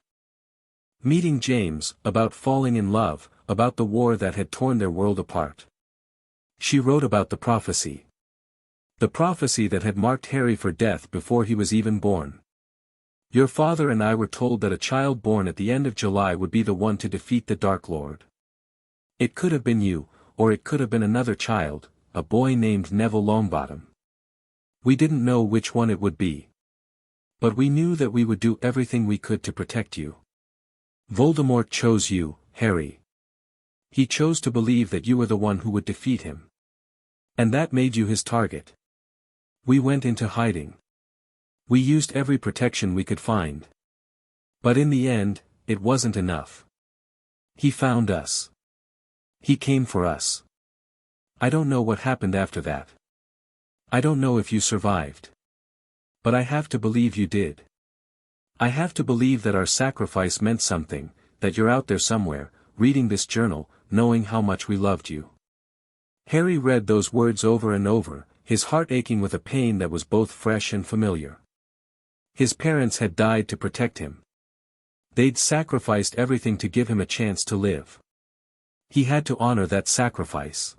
meeting James, about falling in love, about the war that had torn their world apart. She wrote about the prophecy. The prophecy that had marked Harry for death before he was even born. Your father and I were told that a child born at the end of July would be the one to defeat the Dark Lord. It could have been you, or it could have been another child, a boy named Neville Longbottom. We didn't know which one it would be. But we knew that we would do everything we could to protect you. Voldemort chose you, Harry. He chose to believe that you were the one who would defeat him. And that made you his target. We went into hiding. We used every protection we could find. But in the end, it wasn't enough. He found us. He came for us. I don't know what happened after that. I don't know if you survived. But I have to believe you did. I have to believe that our sacrifice meant something, that you're out there somewhere, reading this journal, knowing how much we loved you. Harry read those words over and over, his heart aching with a pain that was both fresh and familiar. His parents had died to protect him. They'd sacrificed everything to give him a chance to live. He had to honor that sacrifice.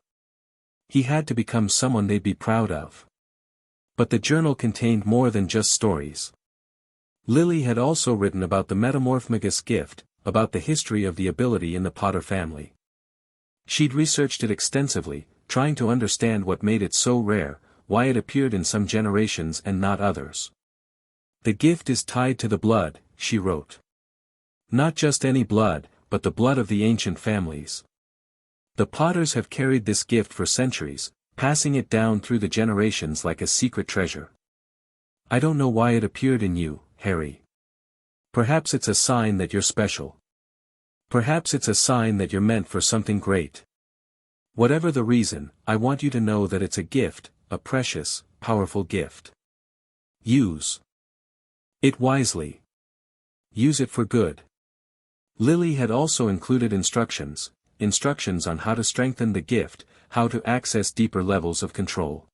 He had to become someone they'd be proud of. But the journal contained more than just stories. Lily had also written about the Metamorphmagus gift, about the history of the ability in the Potter family. She'd researched it extensively, trying to understand what made it so rare, why it appeared in some generations and not others. The gift is tied to the blood, she wrote. Not just any blood, but the blood of the ancient families. The Potters have carried this gift for centuries, passing it down through the generations like a secret treasure. I don't know why it appeared in you, Harry. Perhaps it's a sign that you're special. Perhaps it's a sign that you're meant for something great. Whatever the reason, I want you to know that it's a gift, a precious, powerful gift. Use it wisely. Use it for good. Lily had also included instructions on how to strengthen the gift, how to access deeper levels of control.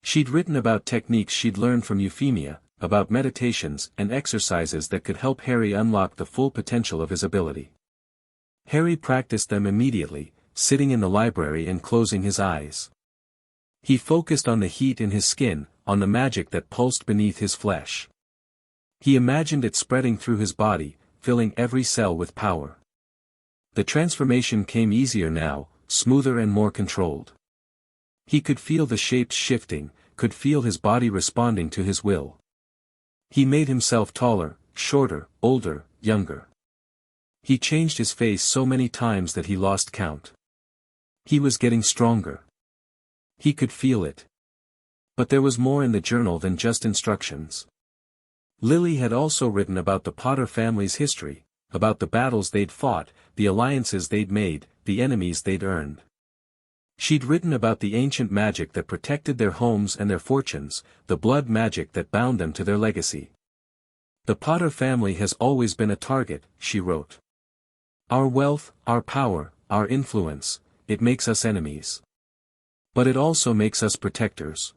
She'd written about techniques she'd learned from Euphemia, about meditations and exercises that could help Harry unlock the full potential of his ability. Harry practiced them immediately, sitting in the library and closing his eyes. He focused on the heat in his skin, on the magic that pulsed beneath his flesh. He imagined it spreading through his body, filling every cell with power. The transformation came easier now, smoother and more controlled. He could feel the shapes shifting, could feel his body responding to his will. He made himself taller, shorter, older, younger. He changed his face so many times that he lost count. He was getting stronger. He could feel it. But there was more in the journal than just instructions. Lily had also written about the Potter family's history, about the battles they'd fought, the alliances they'd made, the enemies they'd earned. She'd written about the ancient magic that protected their homes and their fortunes, the blood magic that bound them to their legacy. The Potter family has always been a target, she wrote. Our wealth, our power, our influence, it makes us enemies. But it also makes us protectors.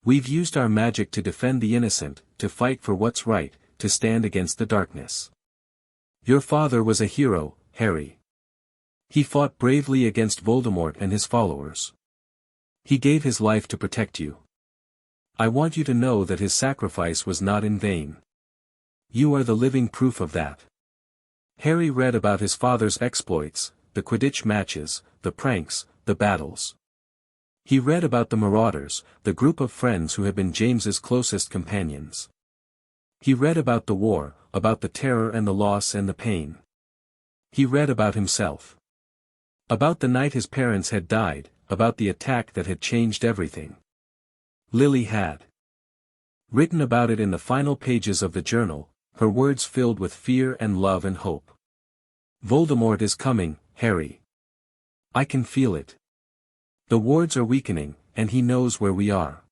We've used our magic to defend the innocent, to fight for what's right, to stand against the darkness. Your father was a hero, Harry. He fought bravely against Voldemort and his followers. He gave his life to protect you. I want you to know that his sacrifice was not in vain. You are the living proof of that. Harry read about his father's exploits, the Quidditch matches, the pranks, the battles. He read about the Marauders, the group of friends who had been James's closest companions. He read about the war, about the terror and the loss and the pain. He read about himself. About the night his parents had died, about the attack that had changed everything. Lily had written about it in the final pages of the journal, her words filled with fear and love and hope. Voldemort is coming, Harry. I can feel it. The wards are weakening, and he knows where we are.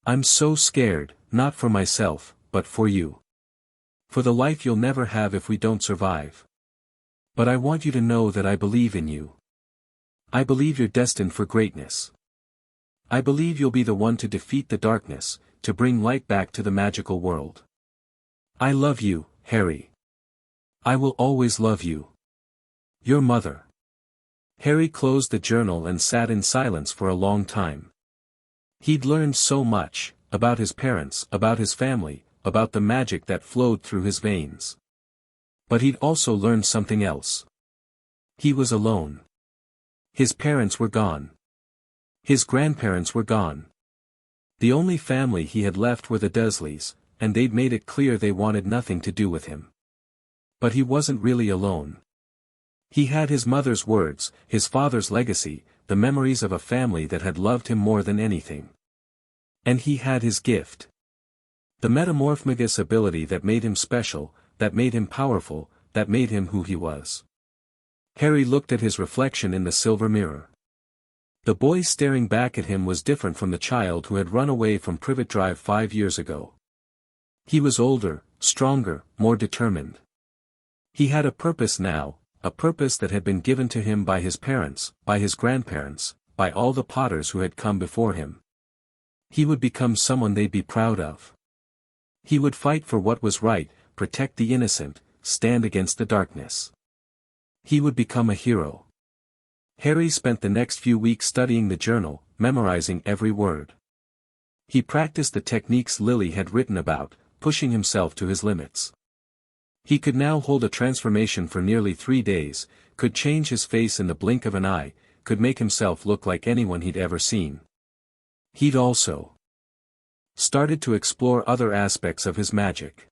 I'm so scared, not for myself, but for you. For the life you'll never have if we don't survive. But I want you to know that I believe in you. I believe you're destined for greatness. I believe you'll be the one to defeat the darkness, to bring light back to the magical world. I love you, Harry. I will always love you. Your mother. Harry closed the journal and sat in silence for a long time. He'd learned so much, about his parents, about his family, about the magic that flowed through his veins. But he'd also learned something else. He was alone. His parents were gone. His grandparents were gone. The only family he had left were the Dursleys, and they'd made it clear they wanted nothing to do with him. But he wasn't really alone. He had his mother's words, his father's legacy, the memories of a family that had loved him more than anything. And he had his gift. The Metamorphmagus ability that made him special, that made him powerful, that made him who he was. Harry looked at his reflection in the silver mirror. The boy staring back at him was different from the child who had run away from Privet Drive 5 years ago. He was older, stronger, more determined. He had a purpose now, a purpose that had been given to him by his parents, by his grandparents, by all the Potters who had come before him. He would become someone they'd be proud of. He would fight for what was right, protect the innocent, stand against the darkness. He would become a hero. Harry spent the next few weeks studying the journal, memorizing every word. He practiced the techniques Lily had written about, pushing himself to his limits. He could now hold a transformation for nearly 3 days, could change his face in the blink of an eye, could make himself look like anyone he'd ever seen. He'd also started to explore other aspects of his magic.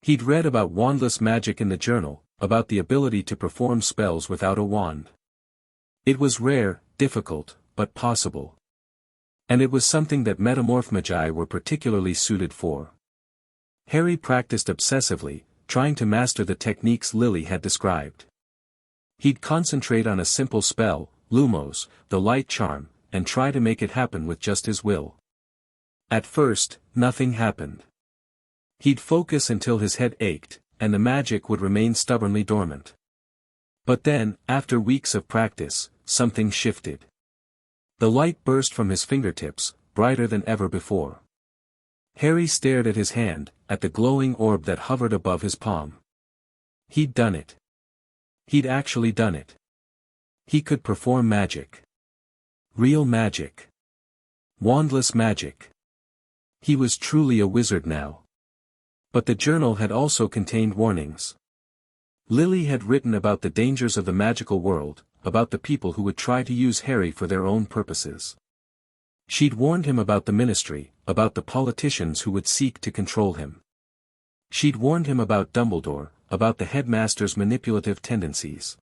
He'd read about wandless magic in the journal, about the ability to perform spells without a wand. It was rare, difficult, but possible. And it was something that Metamorphmagi were particularly suited for. Harry practiced obsessively, trying to master the techniques Lily had described. He'd concentrate on a simple spell, Lumos, the light charm, and try to make it happen with just his will. At first, nothing happened. He'd focus until his head ached, and the magic would remain stubbornly dormant. But then, after weeks of practice, something shifted. The light burst from his fingertips, brighter than ever before. Harry stared at his hand, at the glowing orb that hovered above his palm. He'd done it. He'd actually done it. He could perform magic. Real magic. Wandless magic. He was truly a wizard now. But the journal had also contained warnings. Lily had written about the dangers of the magical world, about the people who would try to use Harry for their own purposes. She'd warned him about the ministry, about the politicians who would seek to control him. She'd warned him about Dumbledore, about the headmaster's manipulative tendencies.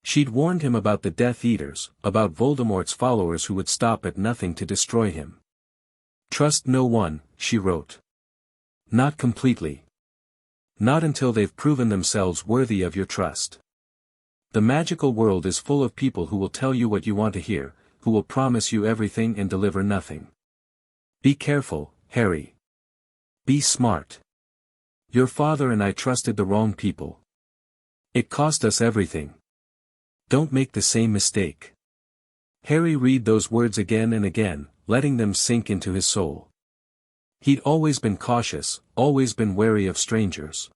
She'd warned him about the Death Eaters, about Voldemort's followers who would stop at nothing to destroy him. Trust no one, she wrote. Not completely. Not until they've proven themselves worthy of your trust. The magical world is full of people who will tell you what you want to hear, who will promise you everything and deliver nothing. Be careful, Harry. Be smart. Your father and I trusted the wrong people. It cost us everything. Don't make the same mistake. Harry read those words again and again, letting them sink into his soul. He'd always been cautious, always been wary of strangers.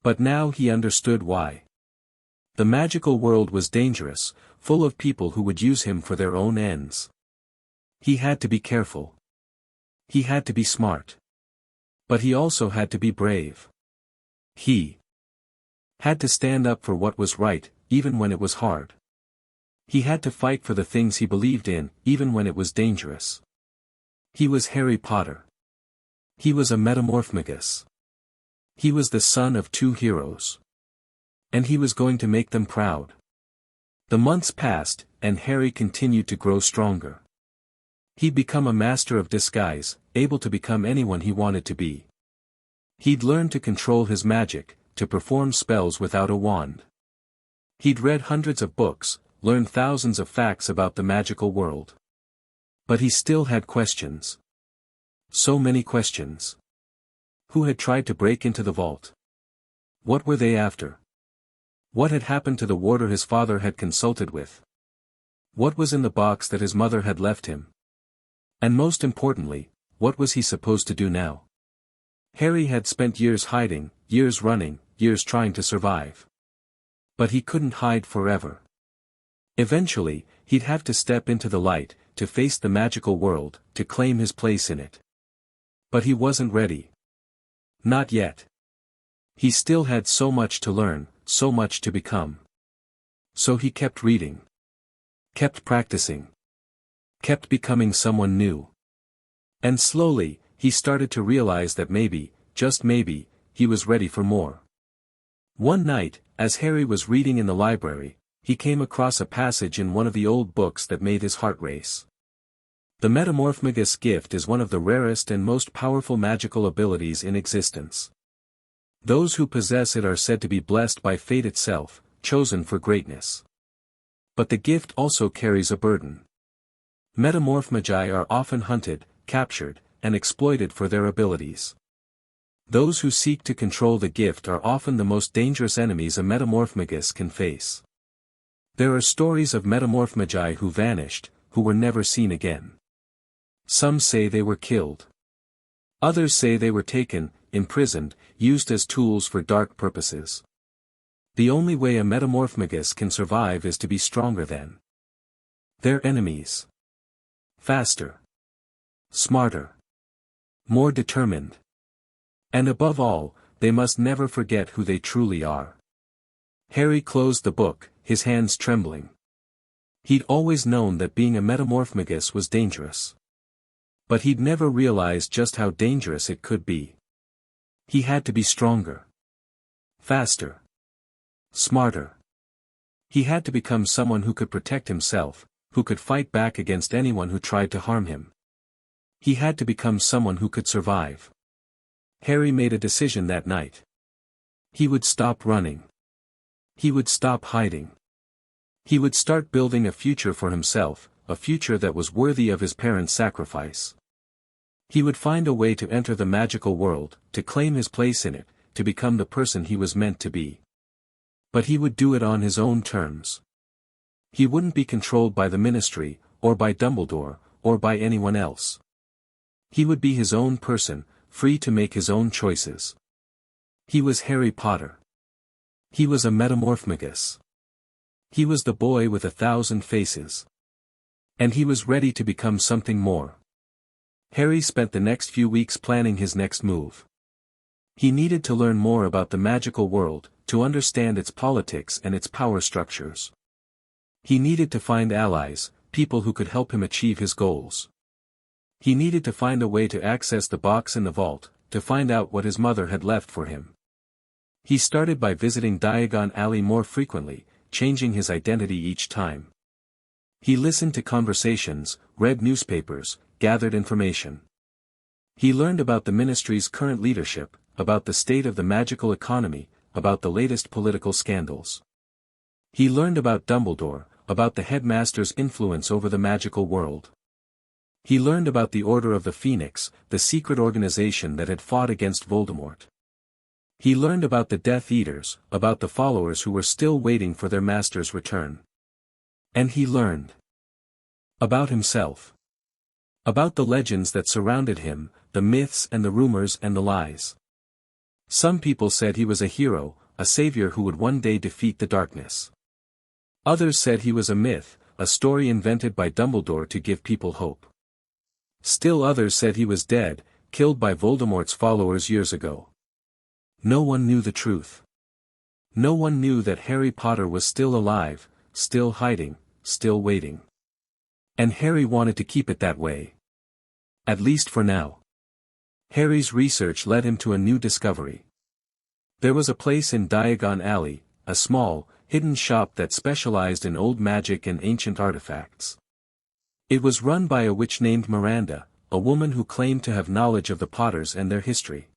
But now he understood why. The magical world was dangerous, full of people who would use him for their own ends. He had to be careful. He had to be smart. But he also had to be brave. He had to stand up for what was right, even when it was hard. He had to fight for the things he believed in, even when it was dangerous. He was Harry Potter. He was a Metamorphmagus. He was the son of 2 heroes. And he was going to make them proud. The months passed, and Harry continued to grow stronger. He'd become a master of disguise, able to become anyone he wanted to be. He'd learned to control his magic, to perform spells without a wand. He'd read hundreds of books, learned thousands of facts about the magical world. But he still had questions. So many questions. Who had tried to break into the vault? What were they after? What had happened to the warder his father had consulted with? What was in the box that his mother had left him? And most importantly, what was he supposed to do now? Harry had spent years hiding, years running, years trying to survive. But he couldn't hide forever. Eventually, he'd have to step into the light, to face the magical world, to claim his place in it. But he wasn't ready. Not yet. He still had so much to learn, so much to become. So he kept reading. Kept practicing. Kept becoming someone new. And slowly, he started to realize that maybe, just maybe, he was ready for more. One night, as Harry was reading in the library, he came across a passage in one of the old books that made his heart race. The Metamorphmagus gift is one of the rarest and most powerful magical abilities in existence. Those who possess it are said to be blessed by fate itself, chosen for greatness. But the gift also carries a burden. Metamorphmagi are often hunted, captured, and exploited for their abilities. Those who seek to control the gift are often the most dangerous enemies a Metamorphmagus can face. There are stories of Metamorphmagi who vanished, who were never seen again. Some say they were killed. Others say they were taken, imprisoned, used as tools for dark purposes. The only way a Metamorphmagus can survive is to be stronger than their enemies. Faster. Smarter. More determined. And above all, they must never forget who they truly are. Harry closed the book, his hands trembling. He'd always known that being a Metamorphmagus was dangerous. But he'd never realized just how dangerous it could be. He had to be stronger. Faster. Smarter. He had to become someone who could protect himself, who could fight back against anyone who tried to harm him. He had to become someone who could survive. Harry made a decision that night. He would stop running. He would stop hiding. He would start building a future for himself, a future that was worthy of his parents' sacrifice. He would find a way to enter the magical world, to claim his place in it, to become the person he was meant to be. But he would do it on his own terms. He wouldn't be controlled by the Ministry, or by Dumbledore, or by anyone else. He would be his own person, free to make his own choices. He was Harry Potter. He was a Metamorphmagus. He was the boy with 1,000 faces. And he was ready to become something more. Harry spent the next few weeks planning his next move. He needed to learn more about the magical world, to understand its politics and its power structures. He needed to find allies, people who could help him achieve his goals. He needed to find a way to access the box in the vault, to find out what his mother had left for him. He started by visiting Diagon Alley more frequently, changing his identity each time. He listened to conversations, read newspapers, gathered information. He learned about the Ministry's current leadership, about the state of the magical economy, about the latest political scandals. He learned about Dumbledore, about the headmaster's influence over the magical world. He learned about the Order of the Phoenix, the secret organization that had fought against Voldemort. He learned about the Death Eaters, about the followers who were still waiting for their master's return. And he learned about himself. About the legends that surrounded him, the myths and the rumors and the lies. Some people said he was a hero, a savior who would one day defeat the darkness. Others said he was a myth, a story invented by Dumbledore to give people hope. Still others said he was dead, killed by Voldemort's followers years ago. No one knew the truth. No one knew that Harry Potter was still alive, still hiding, still waiting. And Harry wanted to keep it that way. At least for now. Harry's research led him to a new discovery. There was a place in Diagon Alley, a small, hidden shop that specialized in old magic and ancient artifacts. It was run by a witch named Miranda, a woman who claimed to have knowledge of the Potters and their history.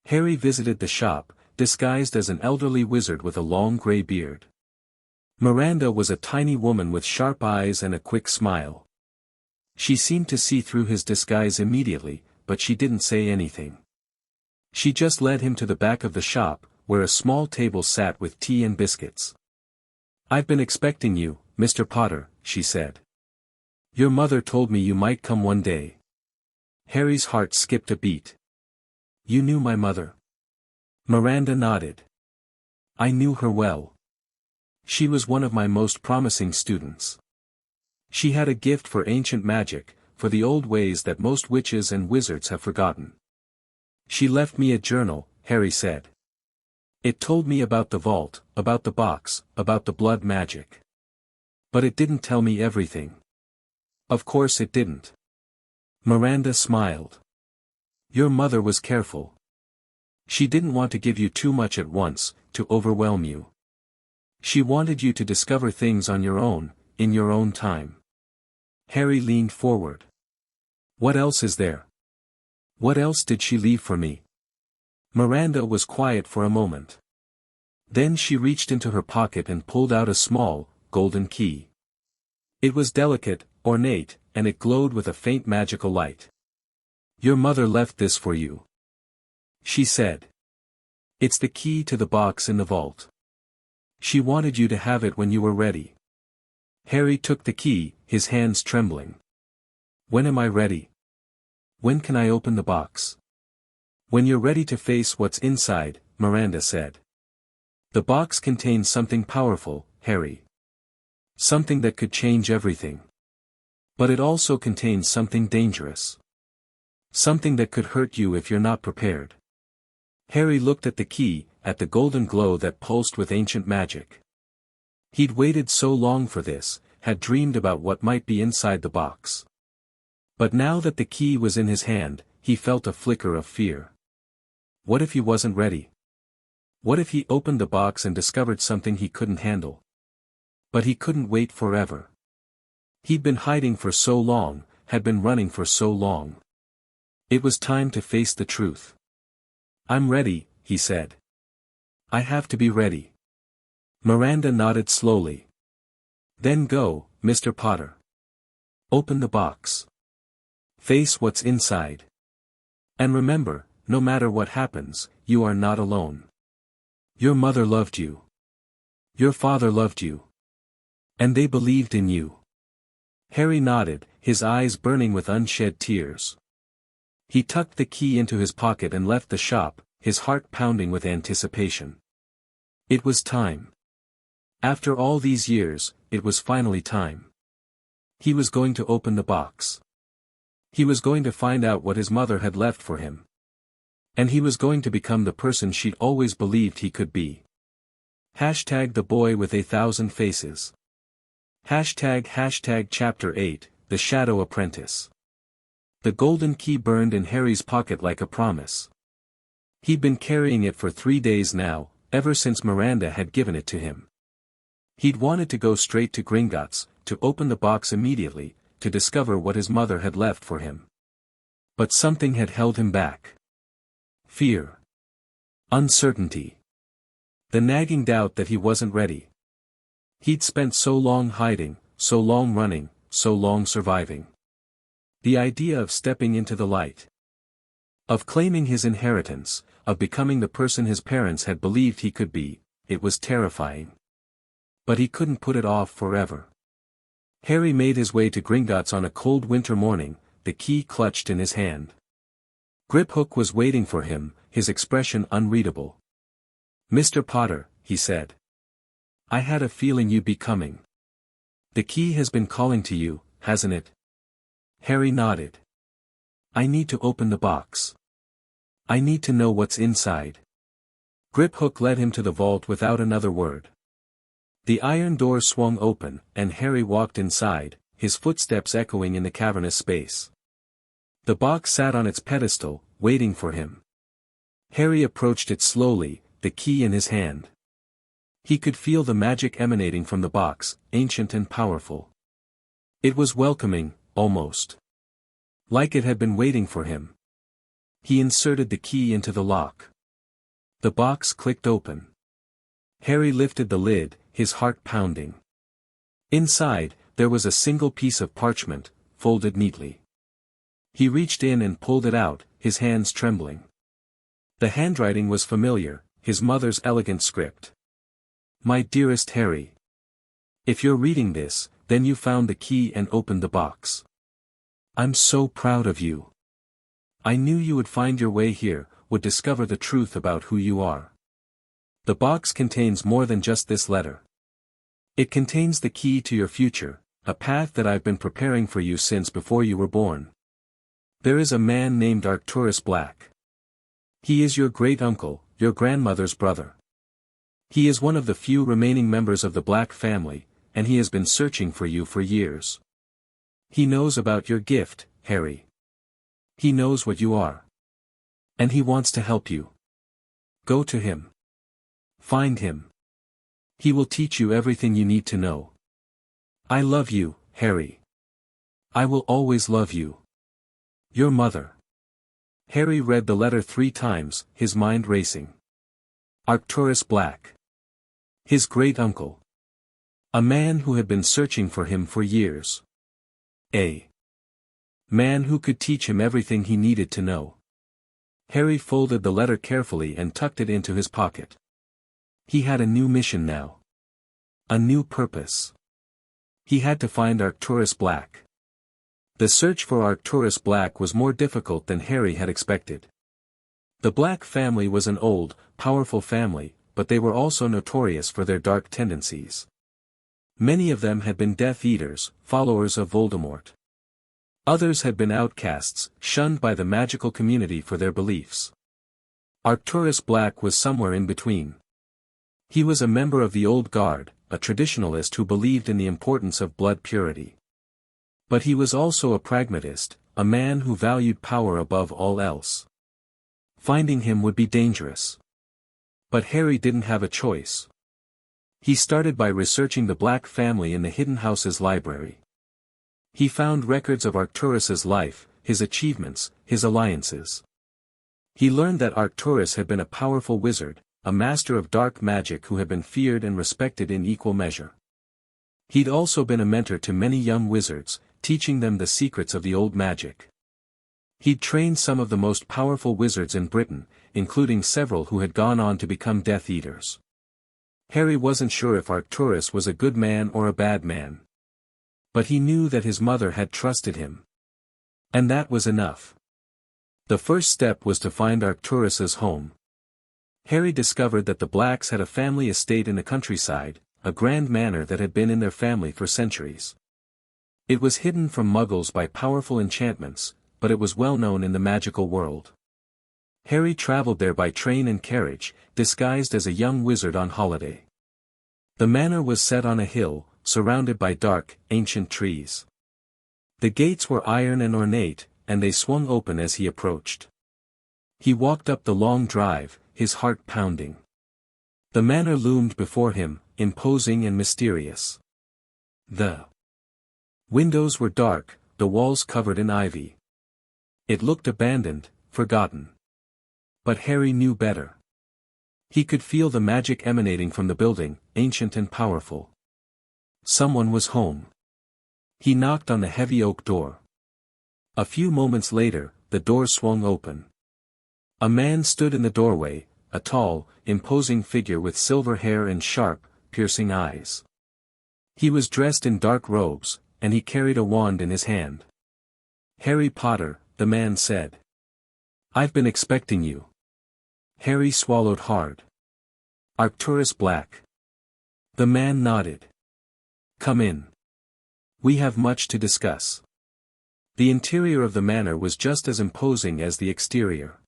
Harry visited the shop, disguised as an elderly wizard with a long gray beard. Miranda was a tiny woman with sharp eyes and a quick smile. She seemed to see through his disguise immediately, but she didn't say anything. She just led him to the back of the shop, where a small table sat with tea and biscuits. "I've been expecting you, Mr. Potter," she said. "Your mother told me you might come one day." Harry's heart skipped a beat. "You knew my mother?" Miranda nodded. "I knew her well. She was one of my most promising students. She had a gift for ancient magic, for the old ways that most witches and wizards have forgotten. She left me a journal," Harry said. "It told me about the vault, about the box, about the blood magic. But it didn't tell me everything." "Of course it didn't." Miranda smiled. "Your mother was careful. She didn't want to give you too much at once, to overwhelm you. She wanted you to discover things on your own, in your own time." Harry leaned forward. "What else is there? What else did she leave for me?" Miranda was quiet for a moment. Then she reached into her pocket and pulled out a small, golden key. It was delicate, ornate, and it glowed with a faint magical light. "Your mother left this for you," she said. "It's the key to the box in the vault. She wanted you to have it when you were ready." Harry took the key, his hands trembling. "When am I ready? When can I open the box?" "When you're ready to face what's inside," Miranda said. "The box contains something powerful, Harry. Something that could change everything. But it also contains something dangerous. Something that could hurt you if you're not prepared." Harry looked at the key, at the golden glow that pulsed with ancient magic. He'd waited so long for this, had dreamed about what might be inside the box. But now that the key was in his hand, he felt a flicker of fear. What if he wasn't ready? What if he opened the box and discovered something he couldn't handle? But he couldn't wait forever. He'd been hiding for so long, had been running for so long. It was time to face the truth. "I'm ready," he said. "I have to be ready." Miranda nodded slowly. "Then go, Mr. Potter. Open the box. Face what's inside. And remember, no matter what happens, you are not alone. Your mother loved you. Your father loved you. And they believed in you." Harry nodded, his eyes burning with unshed tears. He tucked the key into his pocket and left the shop, his heart pounding with anticipation. It was time. After all these years, it was finally time. He was going to open the box. He was going to find out what his mother had left for him. And he was going to become the person she'd always believed he could be. #the boy with 1,000 faces. ## Chapter 8, The Shadow Apprentice. The golden key burned in Harry's pocket like a promise. He'd been carrying it for 3 days now, ever since Miranda had given it to him. He'd wanted to go straight to Gringotts, to open the box immediately, to discover what his mother had left for him. But something had held him back. Fear. Uncertainty. The nagging doubt that he wasn't ready. He'd spent so long hiding, so long running, so long surviving. The idea of stepping into the light. Of claiming his inheritance, of becoming the person his parents had believed he could be, it was terrifying. But he couldn't put it off forever. Harry made his way to Gringotts on a cold winter morning, the key clutched in his hand. Griphook was waiting for him, his expression unreadable. "Mr. Potter," he said. "I had a feeling you'd be coming. The key has been calling to you, hasn't it?" Harry nodded. "I need to open the box. I need to know what's inside." Griphook led him to the vault without another word. The iron door swung open, and Harry walked inside, his footsteps echoing in the cavernous space. The box sat on its pedestal, waiting for him. Harry approached it slowly, the key in his hand. He could feel the magic emanating from the box, ancient and powerful. It was welcoming, almost. Like it had been waiting for him. He inserted the key into the lock. The box clicked open. Harry lifted the lid, his heart pounding. Inside, there was a single piece of parchment, folded neatly. He reached in and pulled it out, his hands trembling. The handwriting was familiar, his mother's elegant script. "My dearest Harry. If you're reading this, then you found the key and opened the box. I'm so proud of you. I knew you would find your way here, would discover the truth about who you are. The box contains more than just this letter. It contains the key to your future, a path that I've been preparing for you since before you were born. There is a man named Arcturus Black. He is your great-uncle, your grandmother's brother. He is one of the few remaining members of the Black family, and he has been searching for you for years. He knows about your gift, Harry. He knows what you are. And he wants to help you. Go to him. Find him. He will teach you everything you need to know. I love you, Harry. I will always love you. Your mother." Harry read the letter 3 times, his mind racing. Arcturus Black. His great-uncle. A man who had been searching for him for years. A man who could teach him everything he needed to know. Harry folded the letter carefully and tucked it into his pocket. He had a new mission now. A new purpose. He had to find Arcturus Black. The search for Arcturus Black was more difficult than Harry had expected. The Black family was an old, powerful family, but they were also notorious for their dark tendencies. Many of them had been Death Eaters, followers of Voldemort. Others had been outcasts, shunned by the magical community for their beliefs. Arcturus Black was somewhere in between. He was a member of the Old Guard, a traditionalist who believed in the importance of blood purity. But he was also a pragmatist, a man who valued power above all else. Finding him would be dangerous. But Harry didn't have a choice. He started by researching the Black family in the Hidden House's library. He found records of Arcturus's life, his achievements, his alliances. He learned that Arcturus had been a powerful wizard, a master of dark magic who had been feared and respected in equal measure. He'd also been a mentor to many young wizards, teaching them the secrets of the old magic. He'd trained some of the most powerful wizards in Britain, including several who had gone on to become Death Eaters. Harry wasn't sure if Arcturus was a good man or a bad man. But he knew that his mother had trusted him. And that was enough. The first step was to find Arcturus's home. Harry discovered that the Blacks had a family estate in the countryside, a grand manor that had been in their family for centuries. It was hidden from Muggles by powerful enchantments, but it was well known in the magical world. Harry traveled there by train and carriage, disguised as a young wizard on holiday. The manor was set on a hill, surrounded by dark, ancient trees. The gates were iron and ornate, and they swung open as he approached. He walked up the long drive, his heart pounding. The manor loomed before him, imposing and mysterious. The windows were dark, the walls covered in ivy. It looked abandoned, forgotten. But Harry knew better. He could feel the magic emanating from the building, ancient and powerful. Someone was home. He knocked on the heavy oak door. A few moments later, the door swung open. A man stood in the doorway, a tall, imposing figure with silver hair and sharp, piercing eyes. He was dressed in dark robes, and he carried a wand in his hand. "Harry Potter," the man said. "I've been expecting you." Harry swallowed hard. "Arcturus Black." The man nodded. "Come in. We have much to discuss." The interior of the manor was just as imposing as the exterior.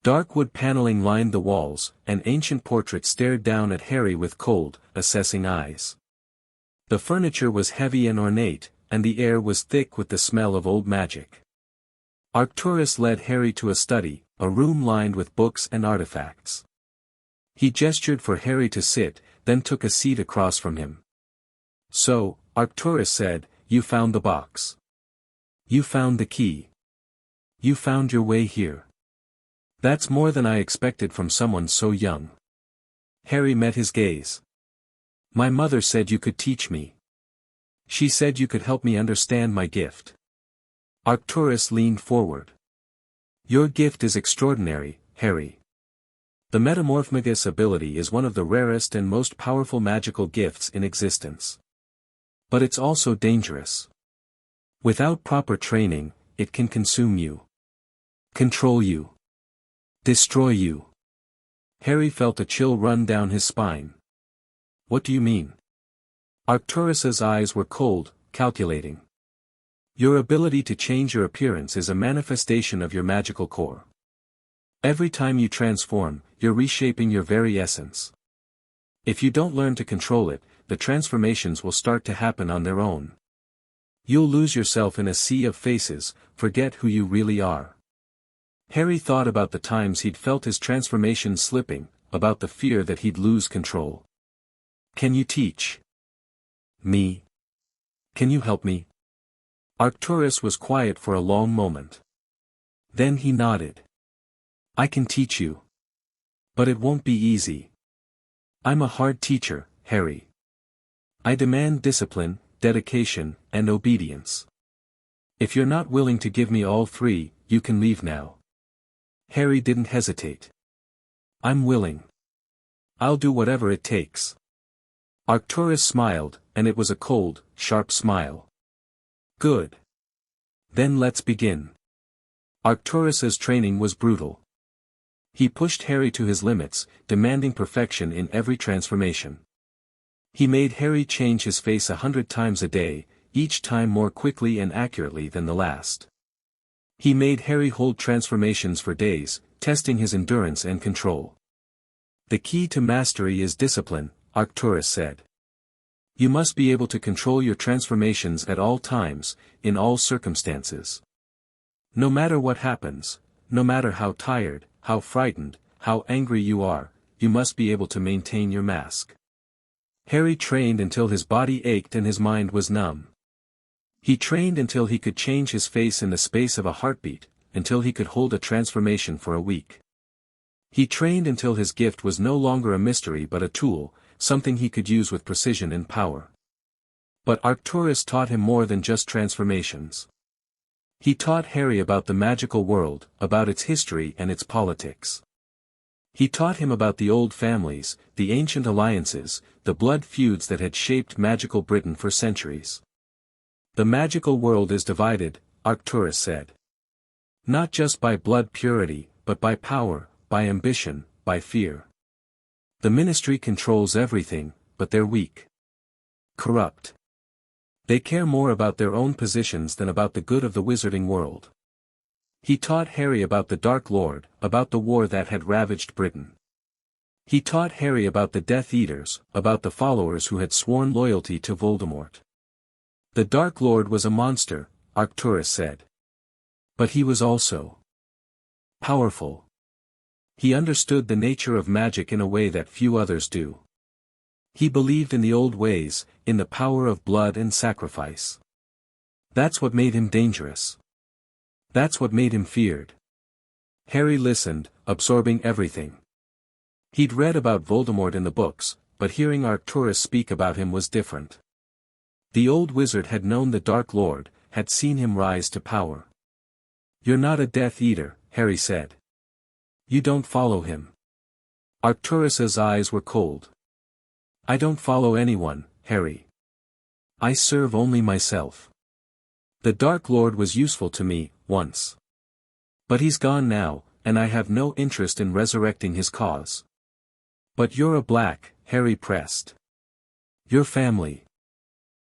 Dark wood paneling lined the walls, and ancient portraits stared down at Harry with cold, assessing eyes. The furniture was heavy and ornate, and the air was thick with the smell of old magic. Arcturus led Harry to a study, a room lined with books and artifacts. He gestured for Harry to sit, then took a seat across from him. "So," Arcturus said, "you found the box. You found the key. You found your way here. That's more than I expected from someone so young." Harry met his gaze. "My mother said you could teach me. She said you could help me understand my gift." Arcturus leaned forward. "Your gift is extraordinary, Harry. The Metamorphmagus ability is one of the rarest and most powerful magical gifts in existence. But it's also dangerous. Without proper training, it can consume you. Control you. Destroy you." Harry felt a chill run down his spine. "What do you mean?" Arcturus's eyes were cold, calculating. "Your ability to change your appearance is a manifestation of your magical core. Every time you transform, you're reshaping your very essence. If you don't learn to control it, the transformations will start to happen on their own. You'll lose yourself in a sea of faces, forget who you really are." Harry thought about the times he'd felt his transformation slipping, about the fear that he'd lose control. "Can you teach me? Can you help me?" Arcturus was quiet for a long moment. Then he nodded. "I can teach you. But it won't be easy. I'm a hard teacher, Harry. I demand discipline, dedication, and obedience. If you're not willing to give me all three, you can leave now." Harry didn't hesitate. "I'm willing. I'll do whatever it takes." Arcturus smiled, and it was a cold, sharp smile. "Good. Then let's begin." Arcturus's training was brutal. He pushed Harry to his limits, demanding perfection in every transformation. He made Harry change his face 100 times a day, each time more quickly and accurately than the last. He made Harry hold transformations for days, testing his endurance and control. The key to mastery is discipline, Arcturus said. You must be able to control your transformations at all times, in all circumstances. No matter what happens, no matter how tired, how frightened, how angry you are, you must be able to maintain your mask. Harry trained until his body ached and his mind was numb. He trained until he could change his face in the space of a heartbeat, until he could hold a transformation for a week. He trained until his gift was no longer a mystery but a tool, something he could use with precision and power. But Arcturus taught him more than just transformations. He taught Harry about the magical world, about its history and its politics. He taught him about the old families, the ancient alliances, the blood feuds that had shaped magical Britain for centuries. The magical world is divided, Arcturus said. Not just by blood purity, but by power, by ambition, by fear. The Ministry controls everything, but they're weak. Corrupt. They care more about their own positions than about the good of the wizarding world. He taught Harry about the Dark Lord, about the war that had ravaged Britain. He taught Harry about the Death Eaters, about the followers who had sworn loyalty to Voldemort. The Dark Lord was a monster, Arcturus said. But he was also powerful. He understood the nature of magic in a way that few others do. He believed in the old ways, in the power of blood and sacrifice. That's what made him dangerous. That's what made him feared. Harry listened, absorbing everything. He'd read about Voldemort in the books, but hearing Arcturus speak about him was different. The old wizard had known the Dark Lord, had seen him rise to power. "You're not a Death Eater," Harry said. "You don't follow him." Arcturus's eyes were cold. "I don't follow anyone, Harry. I serve only myself. The Dark Lord was useful to me, once. But he's gone now, and I have no interest in resurrecting his cause." "But you're a Black," Harry pressed. "Your family."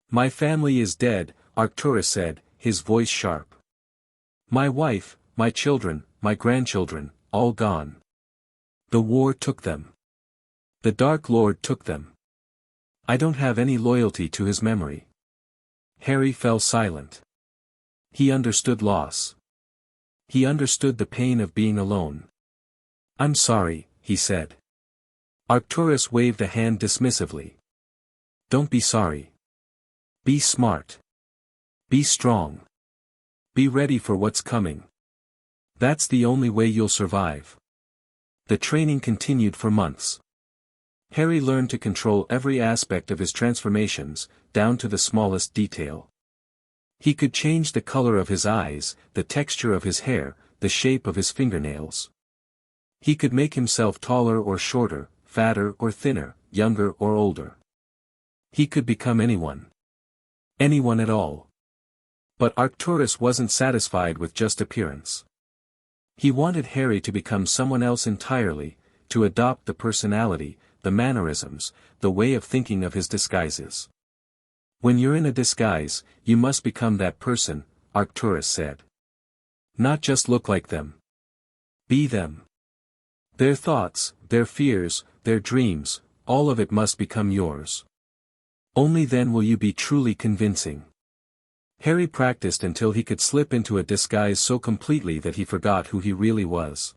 "My family is dead," Arcturus said, his voice sharp. "My wife, my children, my grandchildren, all gone. The war took them. The Dark Lord took them. I don't have any loyalty to his memory." Harry fell silent. He understood loss. He understood the pain of being alone. "I'm sorry," he said. Arcturus waved a hand dismissively. "Don't be sorry. Be smart. Be strong. Be ready for what's coming. That's the only way you'll survive." The training continued for months. Harry learned to control every aspect of his transformations, down to the smallest detail. He could change the color of his eyes, the texture of his hair, the shape of his fingernails. He could make himself taller or shorter, fatter or thinner, younger or older. He could become anyone. Anyone at all. But Arcturus wasn't satisfied with just appearance. He wanted Harry to become someone else entirely, to adopt the personality, the mannerisms, the way of thinking of his disguises. "When you're in a disguise, you must become that person," Arcturus said. "Not just look like them. Be them. Their thoughts, their fears, their dreams, all of it must become yours. Only then will you be truly convincing." Harry practiced until he could slip into a disguise so completely that he forgot who he really was.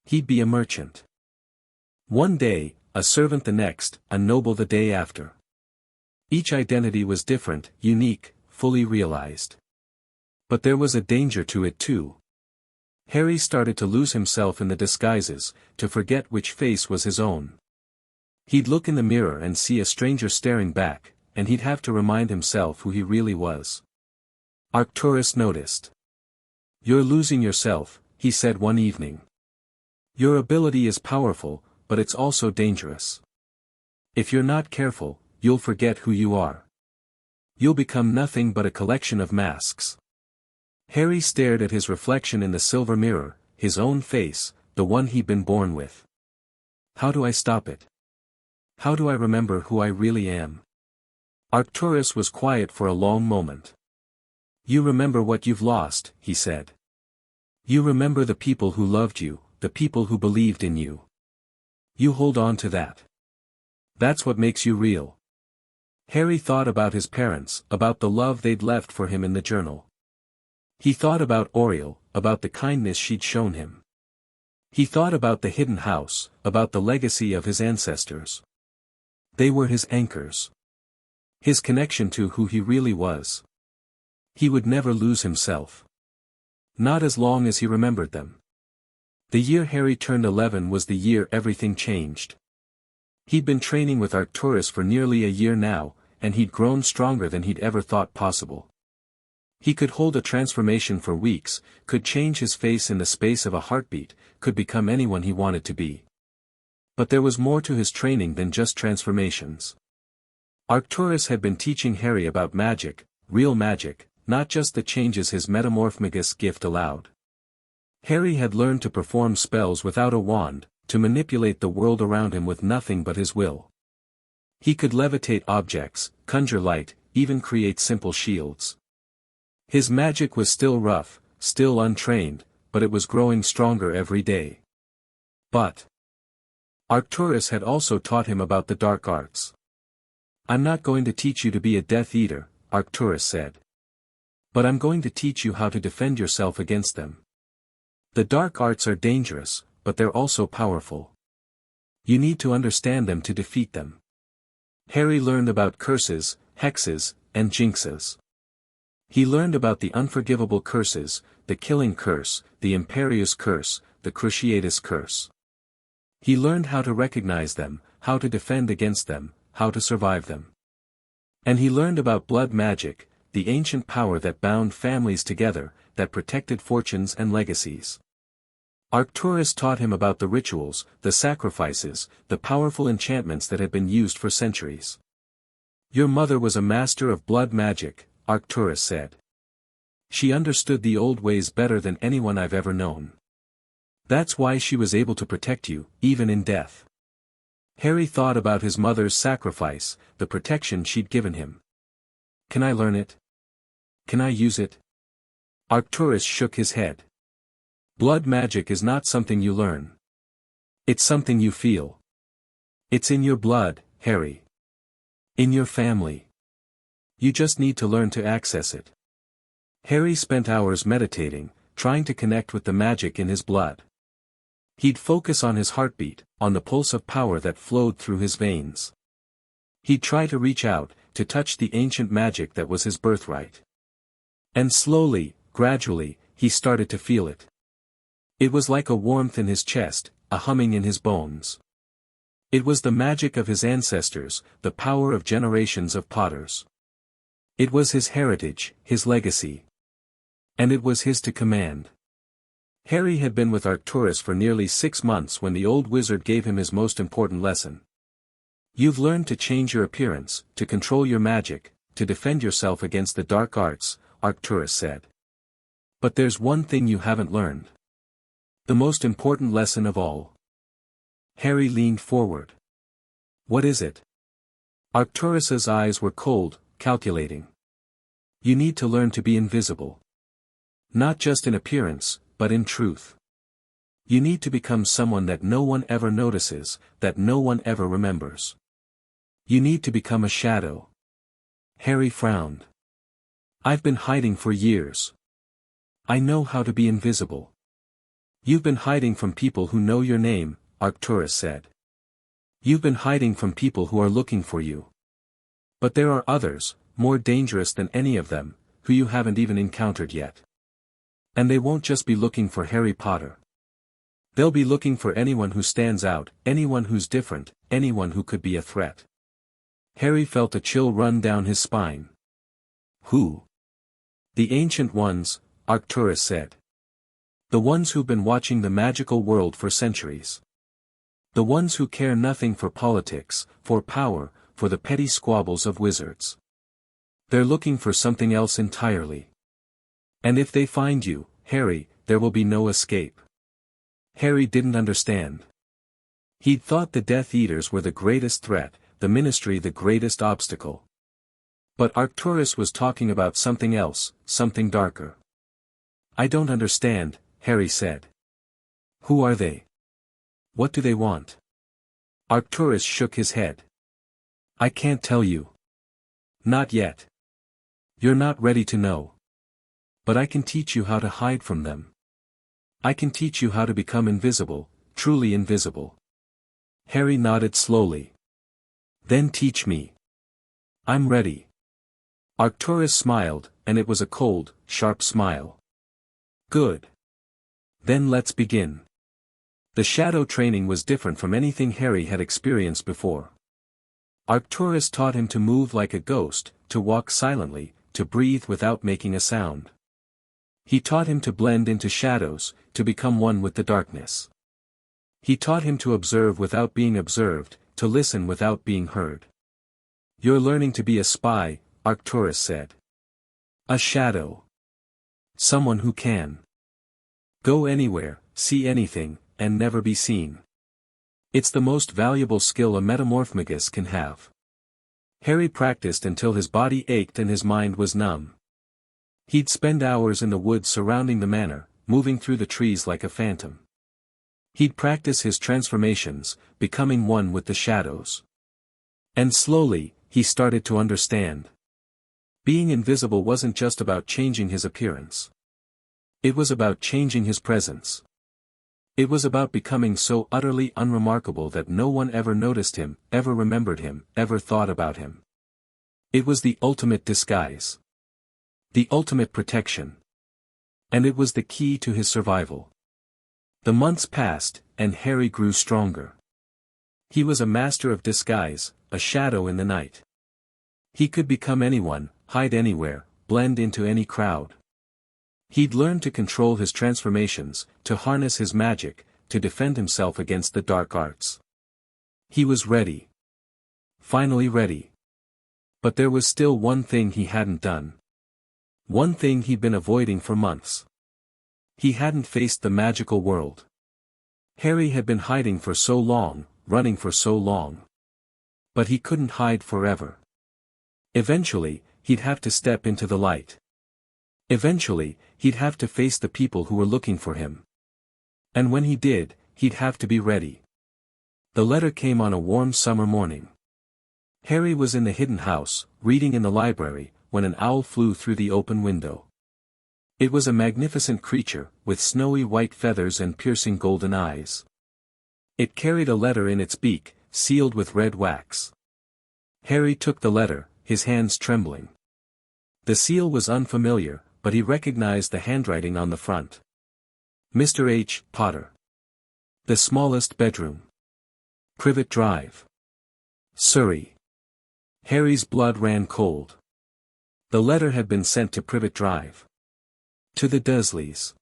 He'd be a merchant one day, a servant the next, a noble the day after. Each identity was different, unique, fully realized. But there was a danger to it too. Harry started to lose himself in the disguises, to forget which face was his own. He'd look in the mirror and see a stranger staring back, and he'd have to remind himself who he really was. Arcturus noticed. "You're losing yourself," he said one evening. "Your ability is powerful, but it's also dangerous. If you're not careful, you'll forget who you are. You'll become nothing but a collection of masks." Harry stared at his reflection in the silver mirror, his own face, the one he'd been born with. "How do I stop it? How do I remember who I really am?" Arcturus was quiet for a long moment. "You remember what you've lost," he said. "You remember the people who loved you, the people who believed in you. You hold on to that. That's what makes you real. Harry thought about his parents, about the love they'd left for him in the journal. He thought about Oriel, about the kindness she'd shown him. He thought about the hidden house, about the legacy of his ancestors. They were his anchors. His connection to who he really was. He would never lose himself. Not as long as he remembered them. The year Harry turned 11 was the year everything changed. He'd been training with Arcturus for nearly a year now, and he'd grown stronger than he'd ever thought possible. He could hold a transformation for weeks, could change his face in the space of a heartbeat, could become anyone he wanted to be. But there was more to his training than just transformations. Arcturus had been teaching Harry about magic, real magic, not just the changes his Metamorphmagus gift allowed. Harry had learned to perform spells without a wand, to manipulate the world around him with nothing but his will. He could levitate objects, conjure light, even create simple shields. His magic was still rough, still untrained, but it was growing stronger every day. But Arcturus had also taught him about the dark arts. "I'm not going to teach you to be a Death Eater," Arcturus said. "But I'm going to teach you how to defend yourself against them. The dark arts are dangerous, but they're also powerful. You need to understand them to defeat them." Harry learned about curses, hexes, and jinxes. He learned about the unforgivable curses, the killing curse, the imperious curse, the cruciatus curse. He learned how to recognize them, how to defend against them, how to survive them. And he learned about blood magic, the ancient power that bound families together, that protected fortunes and legacies. Arcturus taught him about the rituals, the sacrifices, the powerful enchantments that had been used for centuries. "Your mother was a master of blood magic," Arcturus said. "She understood the old ways better than anyone I've ever known. That's why she was able to protect you, even in death." Harry thought about his mother's sacrifice, the protection she'd given him. "Can I learn it? Can I use it?" Arcturus shook his head. "Blood magic is not something you learn. It's something you feel. It's in your blood, Harry. In your family. You just need to learn to access it." Harry spent hours meditating, trying to connect with the magic in his blood. He'd focus on his heartbeat, on the pulse of power that flowed through his veins. He'd try to reach out, to touch the ancient magic that was his birthright. And slowly, gradually, he started to feel it. It was like a warmth in his chest, a humming in his bones. It was the magic of his ancestors, the power of generations of potters. It was his heritage, his legacy. And it was his to command. Harry had been with Arcturus for nearly 6 months when the old wizard gave him his most important lesson. "You've learned to change your appearance, to control your magic, to defend yourself against the dark arts," Arcturus said. "But there's one thing you haven't learned. The most important lesson of all." Harry leaned forward. "What is it?" Arcturus's eyes were cold, calculating. "You need to learn to be invisible. Not just in appearance, but in truth. You need to become someone that no one ever notices, that no one ever remembers. You need to become a shadow." Harry frowned. "I've been hiding for years. I know how to be invisible." "You've been hiding from people who know your name," Arcturus said. "You've been hiding from people who are looking for you. But there are others, more dangerous than any of them, who you haven't even encountered yet. And they won't just be looking for Harry Potter. They'll be looking for anyone who stands out, anyone who's different, anyone who could be a threat." Harry felt a chill run down his spine. "Who?" "The Ancient Ones," Arcturus said. "The ones who've been watching the magical world for centuries. The ones who care nothing for politics, for power, for the petty squabbles of wizards. They're looking for something else entirely. And if they find you, Harry, there will be no escape." Harry didn't understand. He'd thought the Death Eaters were the greatest threat, the Ministry the greatest obstacle. But Arcturus was talking about something else, something darker. "I don't understand," Harry said. Who are they? What do they want? Arcturus shook his head. I can't tell you. Not yet. You're not ready to know. But I can teach you how to hide from them. I can teach you how to become invisible, truly invisible. Harry nodded slowly. Then teach me. I'm ready. Arcturus smiled, and it was a cold, sharp smile. Good. Then let's begin. The shadow training was different from anything Harry had experienced before. Arcturus taught him to move like a ghost, to walk silently, to breathe without making a sound. He taught him to blend into shadows, to become one with the darkness. He taught him to observe without being observed, to listen without being heard. You're learning to be a spy, Arcturus said. A shadow. Someone who can go anywhere, see anything, and never be seen. It's the most valuable skill a Metamorphmagus can have. Harry practiced until his body ached and his mind was numb. He'd spend hours in the woods surrounding the manor, moving through the trees like a phantom. He'd practice his transformations, becoming one with the shadows. And slowly, he started to understand. Being invisible wasn't just about changing his appearance. It was about changing his presence. It was about becoming so utterly unremarkable that no one ever noticed him, ever remembered him, ever thought about him. It was the ultimate disguise. The ultimate protection. And it was the key to his survival. The months passed, and Harry grew stronger. He was a master of disguise, a shadow in the night. He could become anyone, hide anywhere, blend into any crowd. He'd learned to control his transformations, to harness his magic, to defend himself against the dark arts. He was ready. Finally ready. But there was still one thing he hadn't done. One thing he'd been avoiding for months. He hadn't faced the magical world. Harry had been hiding for so long, running for so long. But he couldn't hide forever. Eventually, he'd have to step into the light. Eventually, he'd have to face the people who were looking for him. And when he did, he'd have to be ready. The letter came on a warm summer morning. Harry was in the hidden house, reading in the library, when an owl flew through the open window. It was a magnificent creature, with snowy white feathers and piercing golden eyes. It carried a letter in its beak, sealed with red wax. Harry took the letter, his hands trembling. The seal was unfamiliar, but he recognized the handwriting on the front. Mr. H. Potter. The smallest bedroom. Privet Drive. Surrey. Harry's blood ran cold. The letter had been sent to Privet Drive. To the Dursleys.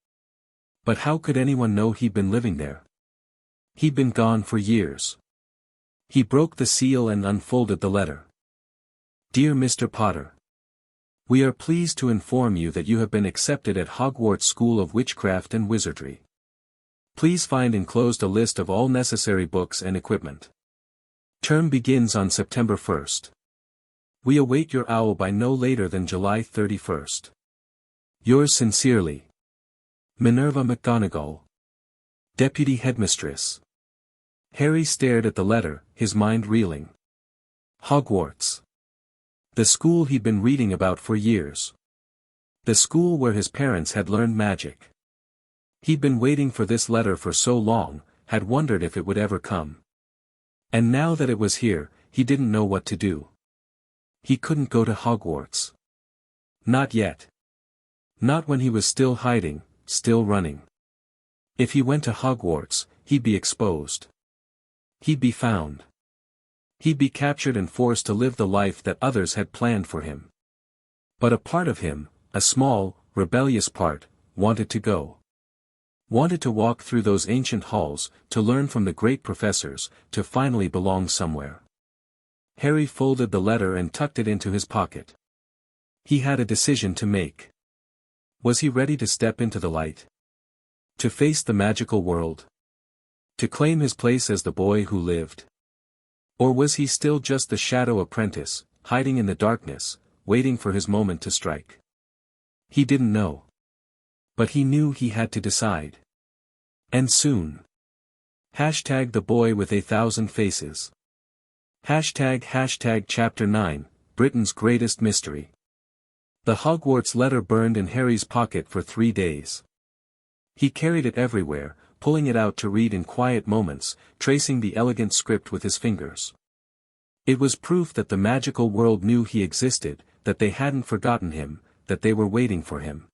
But how could anyone know he'd been living there? He'd been gone for years. He broke the seal and unfolded the letter. Dear Mr. Potter. We are pleased to inform you that you have been accepted at Hogwarts School of Witchcraft and Wizardry. Please find enclosed a list of all necessary books and equipment. Term begins on September 1st. We await your owl by no later than July 31st. Yours sincerely. Minerva McGonagall. Deputy Headmistress. Harry stared at the letter, his mind reeling. Hogwarts. The school he'd been reading about for years. The school where his parents had learned magic. He'd been waiting for this letter for so long, had wondered if it would ever come. And now that it was here, he didn't know what to do. He couldn't go to Hogwarts. Not yet. Not when he was still hiding, still running. If he went to Hogwarts, he'd be exposed. He'd be found. He'd be captured and forced to live the life that others had planned for him. But a part of him, a small, rebellious part, wanted to go. Wanted to walk through those ancient halls, to learn from the great professors, to finally belong somewhere. Harry folded the letter and tucked it into his pocket. He had a decision to make. Was he ready to step into the light? To face the magical world? To claim his place as the boy who lived? Or was he still just the shadow apprentice, hiding in the darkness, waiting for his moment to strike? He didn't know. But he knew he had to decide. And soon. Hashtag the boy with 1,000 faces. Hashtag Chapter 9, Britain's Greatest Mystery. The Hogwarts letter burned in Harry's pocket for 3 days. He carried it everywhere, pulling it out to read in quiet moments, tracing the elegant script with his fingers. It was proof that the magical world knew he existed, that they hadn't forgotten him, that they were waiting for him.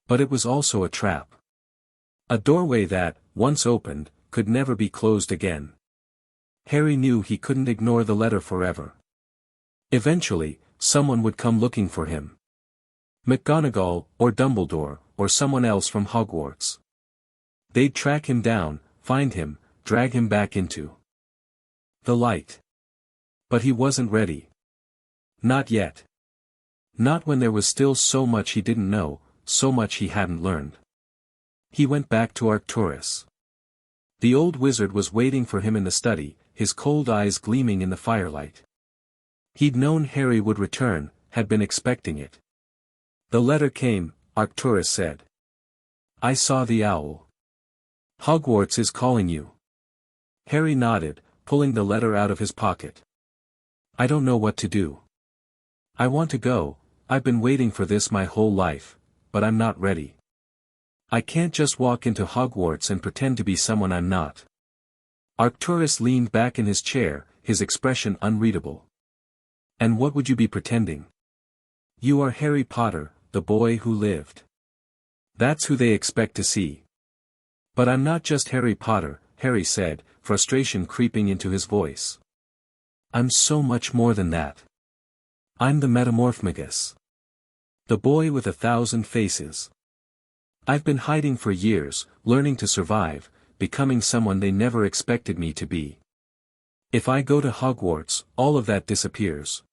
But it was also a trap. A doorway that, once opened, could never be closed again. Harry knew he couldn't ignore the letter forever. Eventually, someone would come looking for him. McGonagall, or Dumbledore, or someone else from Hogwarts. They'd track him down, find him, drag him back into the light. But he wasn't ready. Not yet. Not when there was still so much he didn't know, so much he hadn't learned. He went back to Arcturus. The old wizard was waiting for him in the study, his cold eyes gleaming in the firelight. He'd known Harry would return, had been expecting it. The letter came, Arcturus said. I saw the owl. Hogwarts is calling you. Harry nodded, pulling the letter out of his pocket. I don't know what to do. I want to go, I've been waiting for this my whole life, but I'm not ready. I can't just walk into Hogwarts and pretend to be someone I'm not. Arcturus leaned back in his chair, his expression unreadable. And what would you be pretending? You are Harry Potter, the boy who lived. That's who they expect to see. But I'm not just Harry Potter, Harry said, frustration creeping into his voice. I'm so much more than that. I'm the Metamorphmagus. The boy with 1,000 faces. I've been hiding for years, learning to survive, becoming someone they never expected me to be. If I go to Hogwarts, all of that disappears.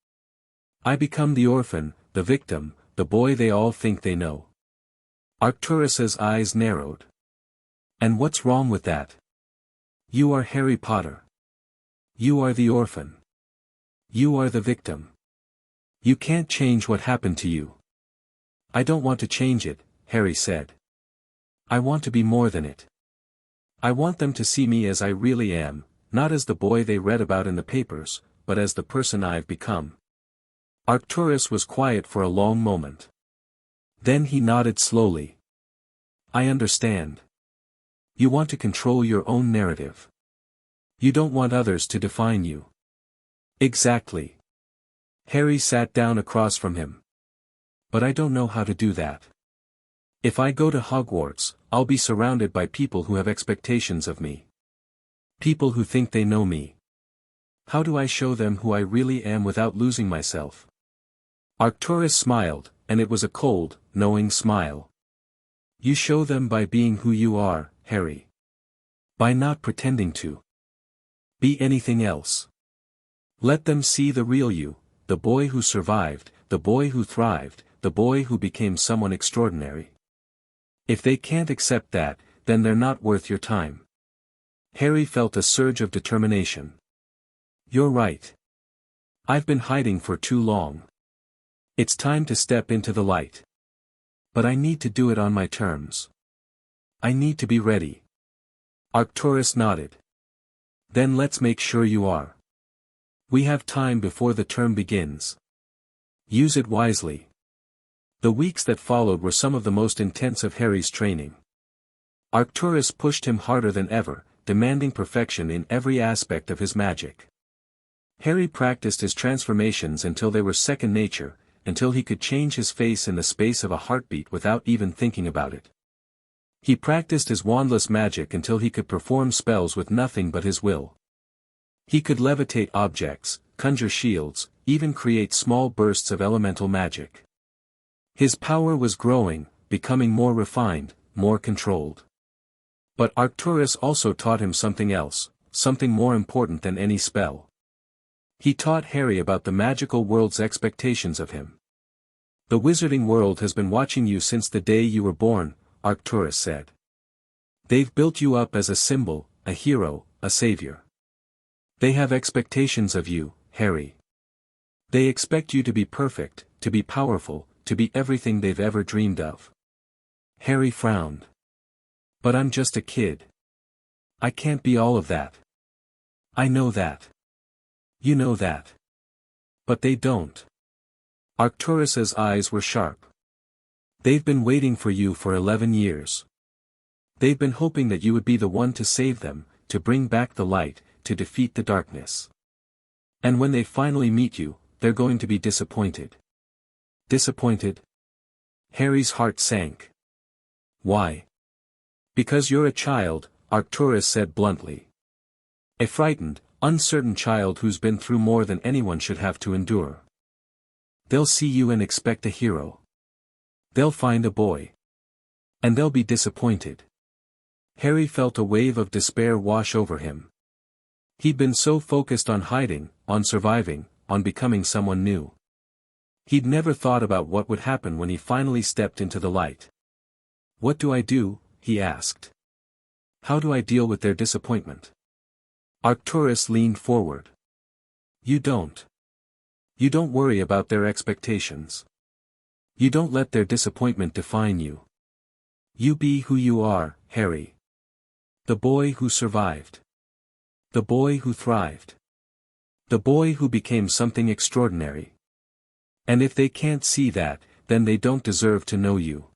I become the orphan, the victim, the boy they all think they know. Arcturus's eyes narrowed. And what's wrong with that? You are Harry Potter. You are the orphan. You are the victim. You can't change what happened to you. I don't want to change it, Harry said. I want to be more than it. I want them to see me as I really am, not as the boy they read about in the papers, but as the person I've become. Arcturus was quiet for a long moment. Then he nodded slowly. I understand. You want to control your own narrative. You don't want others to define you. Exactly. Harry sat down across from him. But I don't know how to do that. If I go to Hogwarts, I'll be surrounded by people who have expectations of me. People who think they know me. How do I show them who I really am without losing myself? Arcturus smiled, and it was a cold, knowing smile. You show them by being who you are, Harry. By not pretending to be anything else. Let them see the real you, the boy who survived, the boy who thrived, the boy who became someone extraordinary. If they can't accept that, then they're not worth your time. Harry felt a surge of determination. You're right. I've been hiding for too long. It's time to step into the light. But I need to do it on my terms. I need to be ready. Arcturus nodded. Then let's make sure you are. We have time before the term begins. Use it wisely. The weeks that followed were some of the most intense of Harry's training. Arcturus pushed him harder than ever, demanding perfection in every aspect of his magic. Harry practiced his transformations until they were second nature, until he could change his face in the space of a heartbeat without even thinking about it. He practiced his wandless magic until he could perform spells with nothing but his will. He could levitate objects, conjure shields, even create small bursts of elemental magic. His power was growing, becoming more refined, more controlled. But Arcturus also taught him something else, something more important than any spell. He taught Harry about the magical world's expectations of him. The wizarding world has been watching you since the day you were born, Arcturus said. They've built you up as a symbol, a hero, a savior. They have expectations of you, Harry. They expect you to be perfect, to be powerful, to be everything they've ever dreamed of. Harry frowned. But I'm just a kid. I can't be all of that. I know that. You know that. But they don't. Arcturus's eyes were sharp. They've been waiting for you for 11 years. They've been hoping that you would be the one to save them, to bring back the light, to defeat the darkness. And when they finally meet you, they're going to be disappointed. Disappointed? Harry's heart sank. Why? Because you're a child, Arcturus said bluntly. A frightened, uncertain child who's been through more than anyone should have to endure. They'll see you and expect a hero. They'll find a boy. And they'll be disappointed. Harry felt a wave of despair wash over him. He'd been so focused on hiding, on surviving, on becoming someone new. He'd never thought about what would happen when he finally stepped into the light. What do I do? He asked. How do I deal with their disappointment? Arcturus leaned forward. You don't. You don't worry about their expectations. You don't let their disappointment define you. You be who you are, Harry. The boy who survived. The boy who thrived. The boy who became something extraordinary. And if they can't see that, then they don't deserve to know you.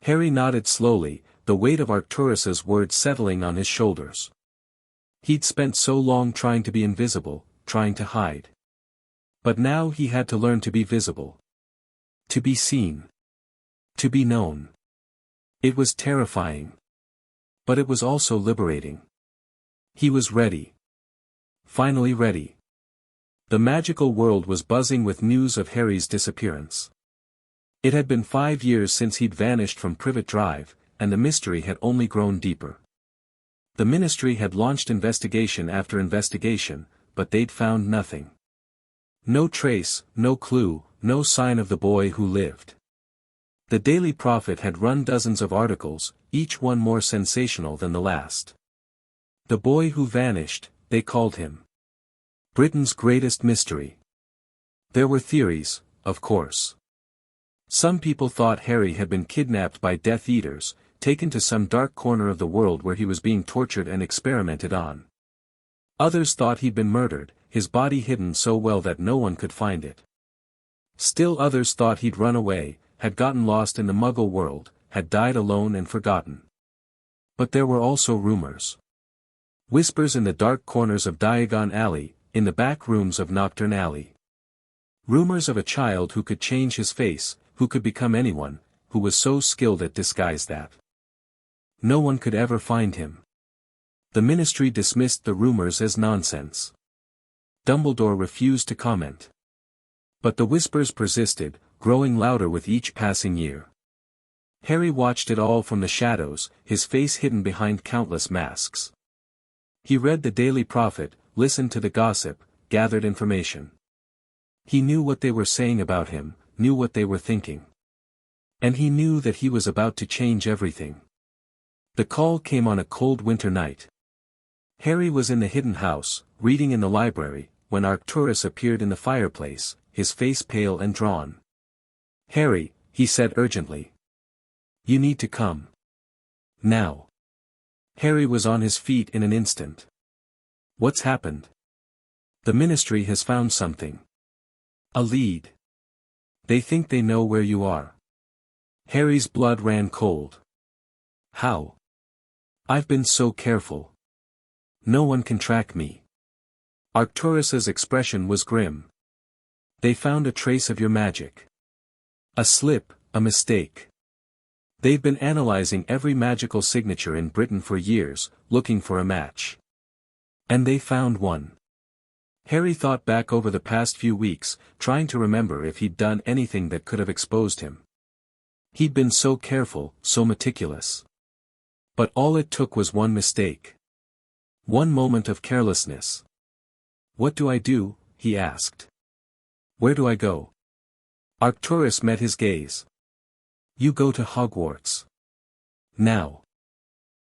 Harry nodded slowly, the weight of Arcturus's words settling on his shoulders. He'd spent so long trying to be invisible, trying to hide. But now he had to learn to be visible. To be seen. To be known. It was terrifying. But it was also liberating. He was ready. Finally ready. The magical world was buzzing with news of Harry's disappearance. It had been 5 years since he'd vanished from Privet Drive, and the mystery had only grown deeper. The Ministry had launched investigation after investigation, but they'd found nothing. No trace, no clue, no sign of the boy who lived. The Daily Prophet had run dozens of articles, each one more sensational than the last. The boy who vanished, they called him. Britain's greatest mystery. There were theories, of course. Some people thought Harry had been kidnapped by Death Eaters, taken to some dark corner of the world where he was being tortured and experimented on. Others thought he'd been murdered, his body hidden so well that no one could find it. Still others thought he'd run away, had gotten lost in the Muggle world, had died alone and forgotten. But there were also rumors. Whispers in the dark corners of Diagon Alley, in the back rooms of Nocturne Alley. Rumors of a child who could change his face, who could become anyone, who was so skilled at disguise that no one could ever find him. The Ministry dismissed the rumors as nonsense. Dumbledore refused to comment. But the whispers persisted, growing louder with each passing year. Harry watched it all from the shadows, his face hidden behind countless masks. He read the Daily Prophet, listened to the gossip, gathered information. He knew what they were saying about him, knew what they were thinking. And he knew that he was about to change everything. The call came on a cold winter night. Harry was in the hidden house, reading in the library, when Arcturus appeared in the fireplace, his face pale and drawn. Harry, he said urgently. You need to come. Now. Harry was on his feet in an instant. What's happened? The Ministry has found something. A lead. They think they know where you are. Harry's blood ran cold. How? I've been so careful. No one can track me. Arcturus's expression was grim. They found a trace of your magic. A slip, a mistake. They've been analyzing every magical signature in Britain for years, looking for a match. And they found one. Harry thought back over the past few weeks, trying to remember if he'd done anything that could have exposed him. He'd been so careful, so meticulous. But all it took was one mistake. One moment of carelessness. What do I do? He asked. Where do I go? Arcturus met his gaze. You go to Hogwarts. Now.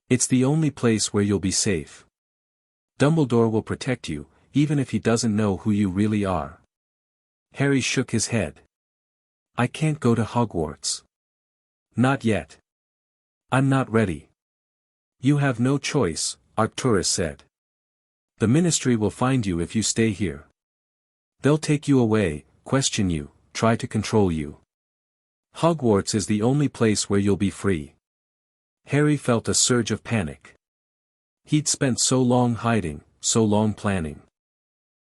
It's the only place where you'll be safe. Dumbledore will protect you, even if he doesn't know who you really are. Harry shook his head. I can't go to Hogwarts. Not yet. I'm not ready. You have no choice, Arcturus said. The ministry will find you if you stay here. They'll take you away, question you, try to control you. Hogwarts is the only place where you'll be free. Harry felt a surge of panic. He'd spent so long hiding, so long planning.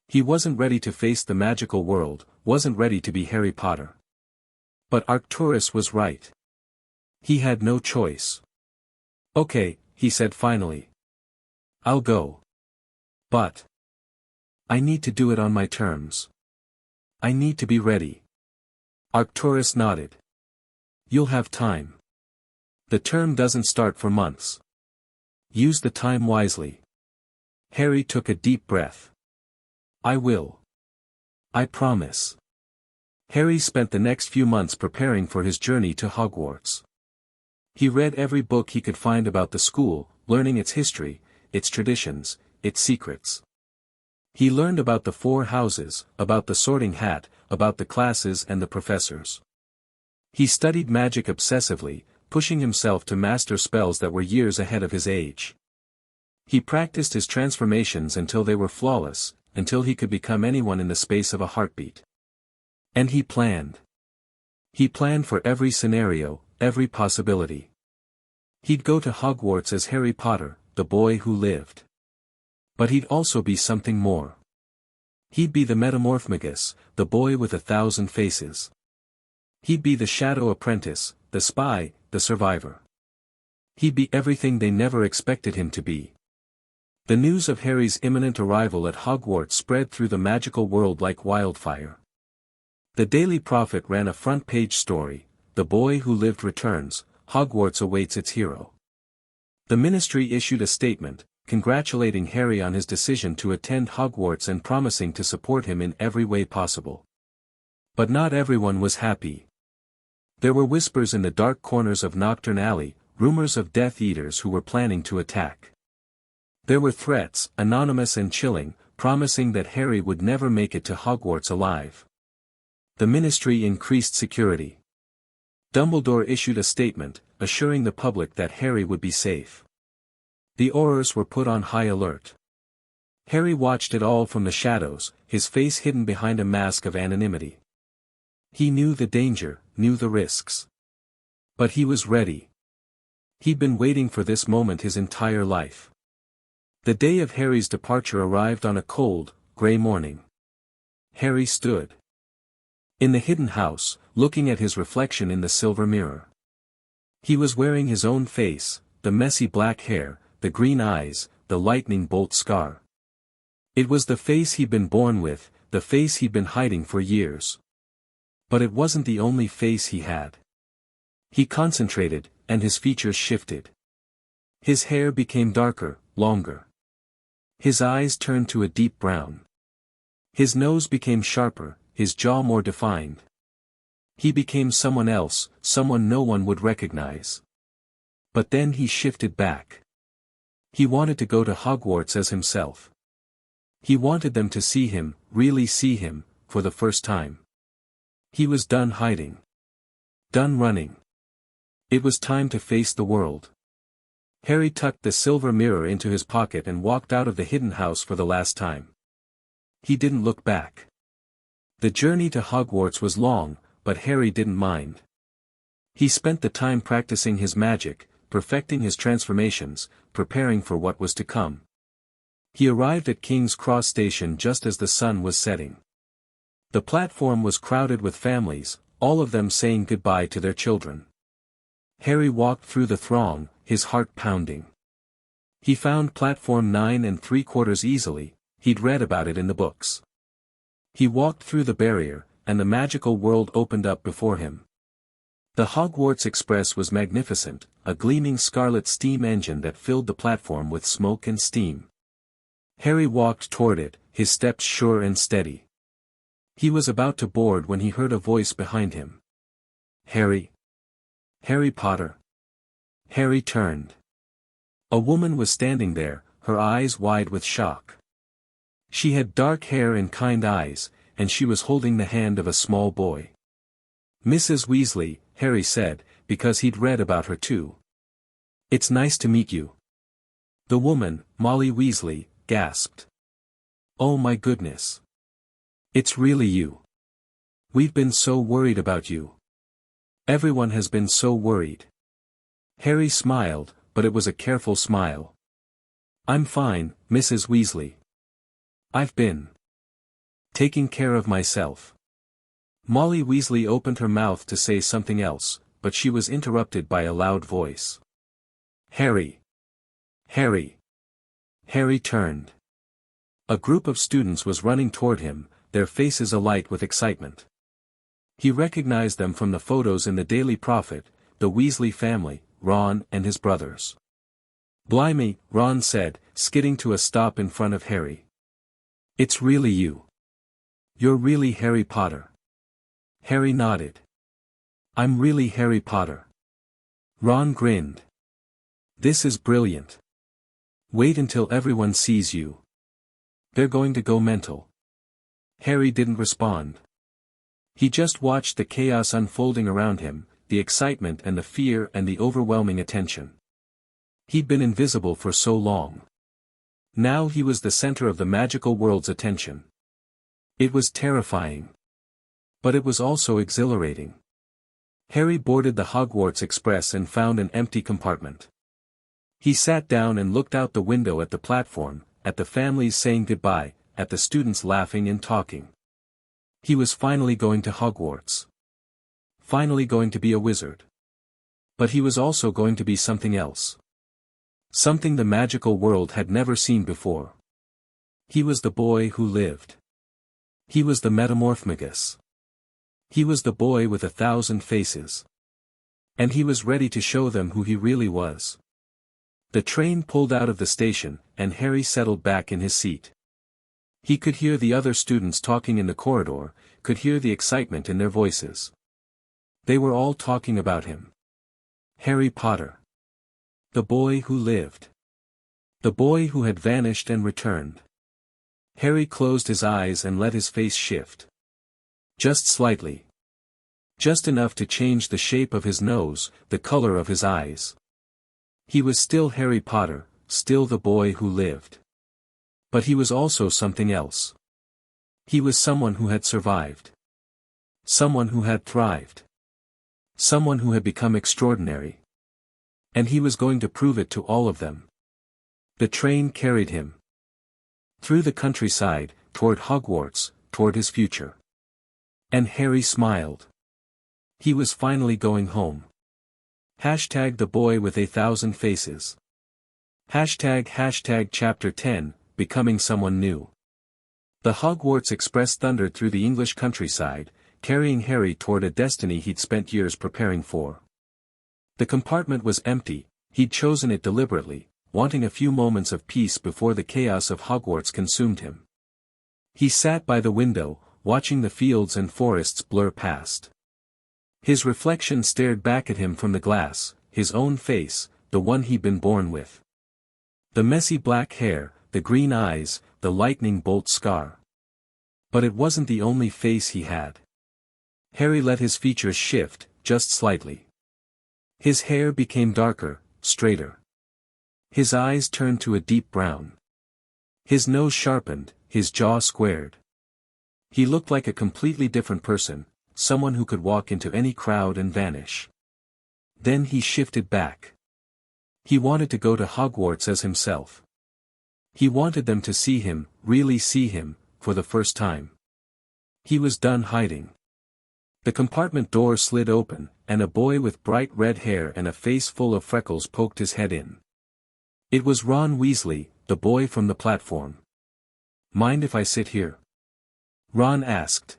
He wasn't ready to face the magical world, wasn't ready to be Harry Potter. But Arcturus was right. He had no choice. Okay, he said finally. I'll go. But I need to do it on my terms. I need to be ready. Arcturus nodded. You'll have time. The term doesn't start for months. Use the time wisely. Harry took a deep breath. I will. I promise. Harry spent the next few months preparing for his journey to Hogwarts. He read every book he could find about the school, learning its history, its traditions, its secrets. He learned about the 4 houses, about the Sorting Hat, about the classes and the professors. He studied magic obsessively, pushing himself to master spells that were years ahead of his age. He practiced his transformations until they were flawless, until he could become anyone in the space of a heartbeat. And he planned. He planned for every scenario, every possibility. He'd go to Hogwarts as Harry Potter, the boy who lived. But he'd also be something more. He'd be the Metamorphmagus, the boy with 1,000 faces. He'd be the shadow apprentice, the spy, the survivor. He'd be everything they never expected him to be. The news of Harry's imminent arrival at Hogwarts spread through the magical world like wildfire. The Daily Prophet ran a front-page story, "The boy who lived returns, Hogwarts awaits its hero." The ministry issued a statement, congratulating Harry on his decision to attend Hogwarts and promising to support him in every way possible. But not everyone was happy. There were whispers in the dark corners of Knockturn Alley, rumors of Death Eaters who were planning to attack. There were threats, anonymous and chilling, promising that Harry would never make it to Hogwarts alive. The ministry increased security. Dumbledore issued a statement, assuring the public that Harry would be safe. The Aurors were put on high alert. Harry watched it all from the shadows, his face hidden behind a mask of anonymity. He knew the danger, knew the risks. But he was ready. He'd been waiting for this moment his entire life. The day of Harry's departure arrived on a cold, grey morning. Harry stood in the hidden house, looking at his reflection in the silver mirror. He was wearing his own face, the messy black hair, the green eyes, the lightning bolt scar. It was the face he'd been born with, the face he'd been hiding for years. But it wasn't the only face he had. He concentrated, and his features shifted. His hair became darker, longer. His eyes turned to a deep brown. His nose became sharper, his jaw more defined. He became someone else, someone no one would recognize. But then he shifted back. He wanted to go to Hogwarts as himself. He wanted them to see him, really see him, for the first time. He was done hiding. Done running. It was time to face the world. Harry tucked the silver mirror into his pocket and walked out of the hidden house for the last time. He didn't look back. The journey to Hogwarts was long, but Harry didn't mind. He spent the time practicing his magic, perfecting his transformations, preparing for what was to come. He arrived at King's Cross Station just as the sun was setting. The platform was crowded with families, all of them saying goodbye to their children. Harry walked through the throng, his heart pounding. He found platform 9 3/4 easily, he'd read about it in the books. He walked through the barrier, and the magical world opened up before him. The Hogwarts Express was magnificent, a gleaming scarlet steam engine that filled the platform with smoke and steam. Harry walked toward it, his steps sure and steady. He was about to board when he heard a voice behind him. "Harry? Harry Potter?" Harry turned. A woman was standing there, her eyes wide with shock. She had dark hair and kind eyes, and she was holding the hand of a small boy. "Mrs. Weasley," Harry said, because he'd read about her too. "It's nice to meet you." The woman, Molly Weasley, gasped. "Oh my goodness. It's really you. We've been so worried about you. Everyone has been so worried." Harry smiled, but it was a careful smile. "I'm fine, Mrs. Weasley. I've been taking care of myself." Molly Weasley opened her mouth to say something else, but she was interrupted by a loud voice. "Harry! Harry!" Harry turned. A group of students was running toward him, their faces alight with excitement. He recognized them from the photos in the Daily Prophet, the Weasley family, Ron and his brothers. "Blimey," Ron said, skidding to a stop in front of Harry. "It's really you. You're really Harry Potter." Harry nodded. "I'm really Harry Potter." Ron grinned. "This is brilliant. Wait until everyone sees you. They're going to go mental." Harry didn't respond. He just watched the chaos unfolding around him, the excitement and the fear and the overwhelming attention. He'd been invisible for so long. Now he was the center of the magical world's attention. It was terrifying. But it was also exhilarating. Harry boarded the Hogwarts Express and found an empty compartment. He sat down and looked out the window at the platform, at the families saying goodbye, at the students laughing and talking. He was finally going to Hogwarts. Finally going to be a wizard. But he was also going to be something else. Something the magical world had never seen before. He was the boy who lived. He was the Metamorphmagus. He was the boy with 1,000 faces. And he was ready to show them who he really was. The train pulled out of the station, and Harry settled back in his seat. He could hear the other students talking in the corridor, could hear the excitement in their voices. They were all talking about him. Harry Potter. The boy who lived. The boy who had vanished and returned. Harry closed his eyes and let his face shift. Just slightly. Just enough to change the shape of his nose, the color of his eyes. He was still Harry Potter, still the boy who lived. But he was also something else. He was someone who had survived. Someone who had thrived. Someone who had become extraordinary. And he was going to prove it to all of them. The train carried him. Through the countryside, toward Hogwarts, toward his future. And Harry smiled. He was finally going home. Hashtag the boy with 1,000 faces. Hashtag chapter 10, becoming someone new. The Hogwarts Express thundered through the English countryside, carrying Harry toward a destiny he'd spent years preparing for. The compartment was empty, he'd chosen it deliberately, wanting a few moments of peace before the chaos of Hogwarts consumed him. He sat by the window, watching the fields and forests blur past. His reflection stared back at him from the glass, his own face, the one he'd been born with. The messy black hair, the green eyes, the lightning bolt scar. But it wasn't the only face he had. Harry let his features shift, just slightly. His hair became darker, straighter. His eyes turned to a deep brown. His nose sharpened, his jaw squared. He looked like a completely different person, someone who could walk into any crowd and vanish. Then he shifted back. He wanted to go to Hogwarts as himself. He wanted them to see him, really see him, for the first time. He was done hiding. The compartment door slid open, and a boy with bright red hair and a face full of freckles poked his head in. It was Ron Weasley, the boy from the platform. "Mind if I sit here?" Ron asked.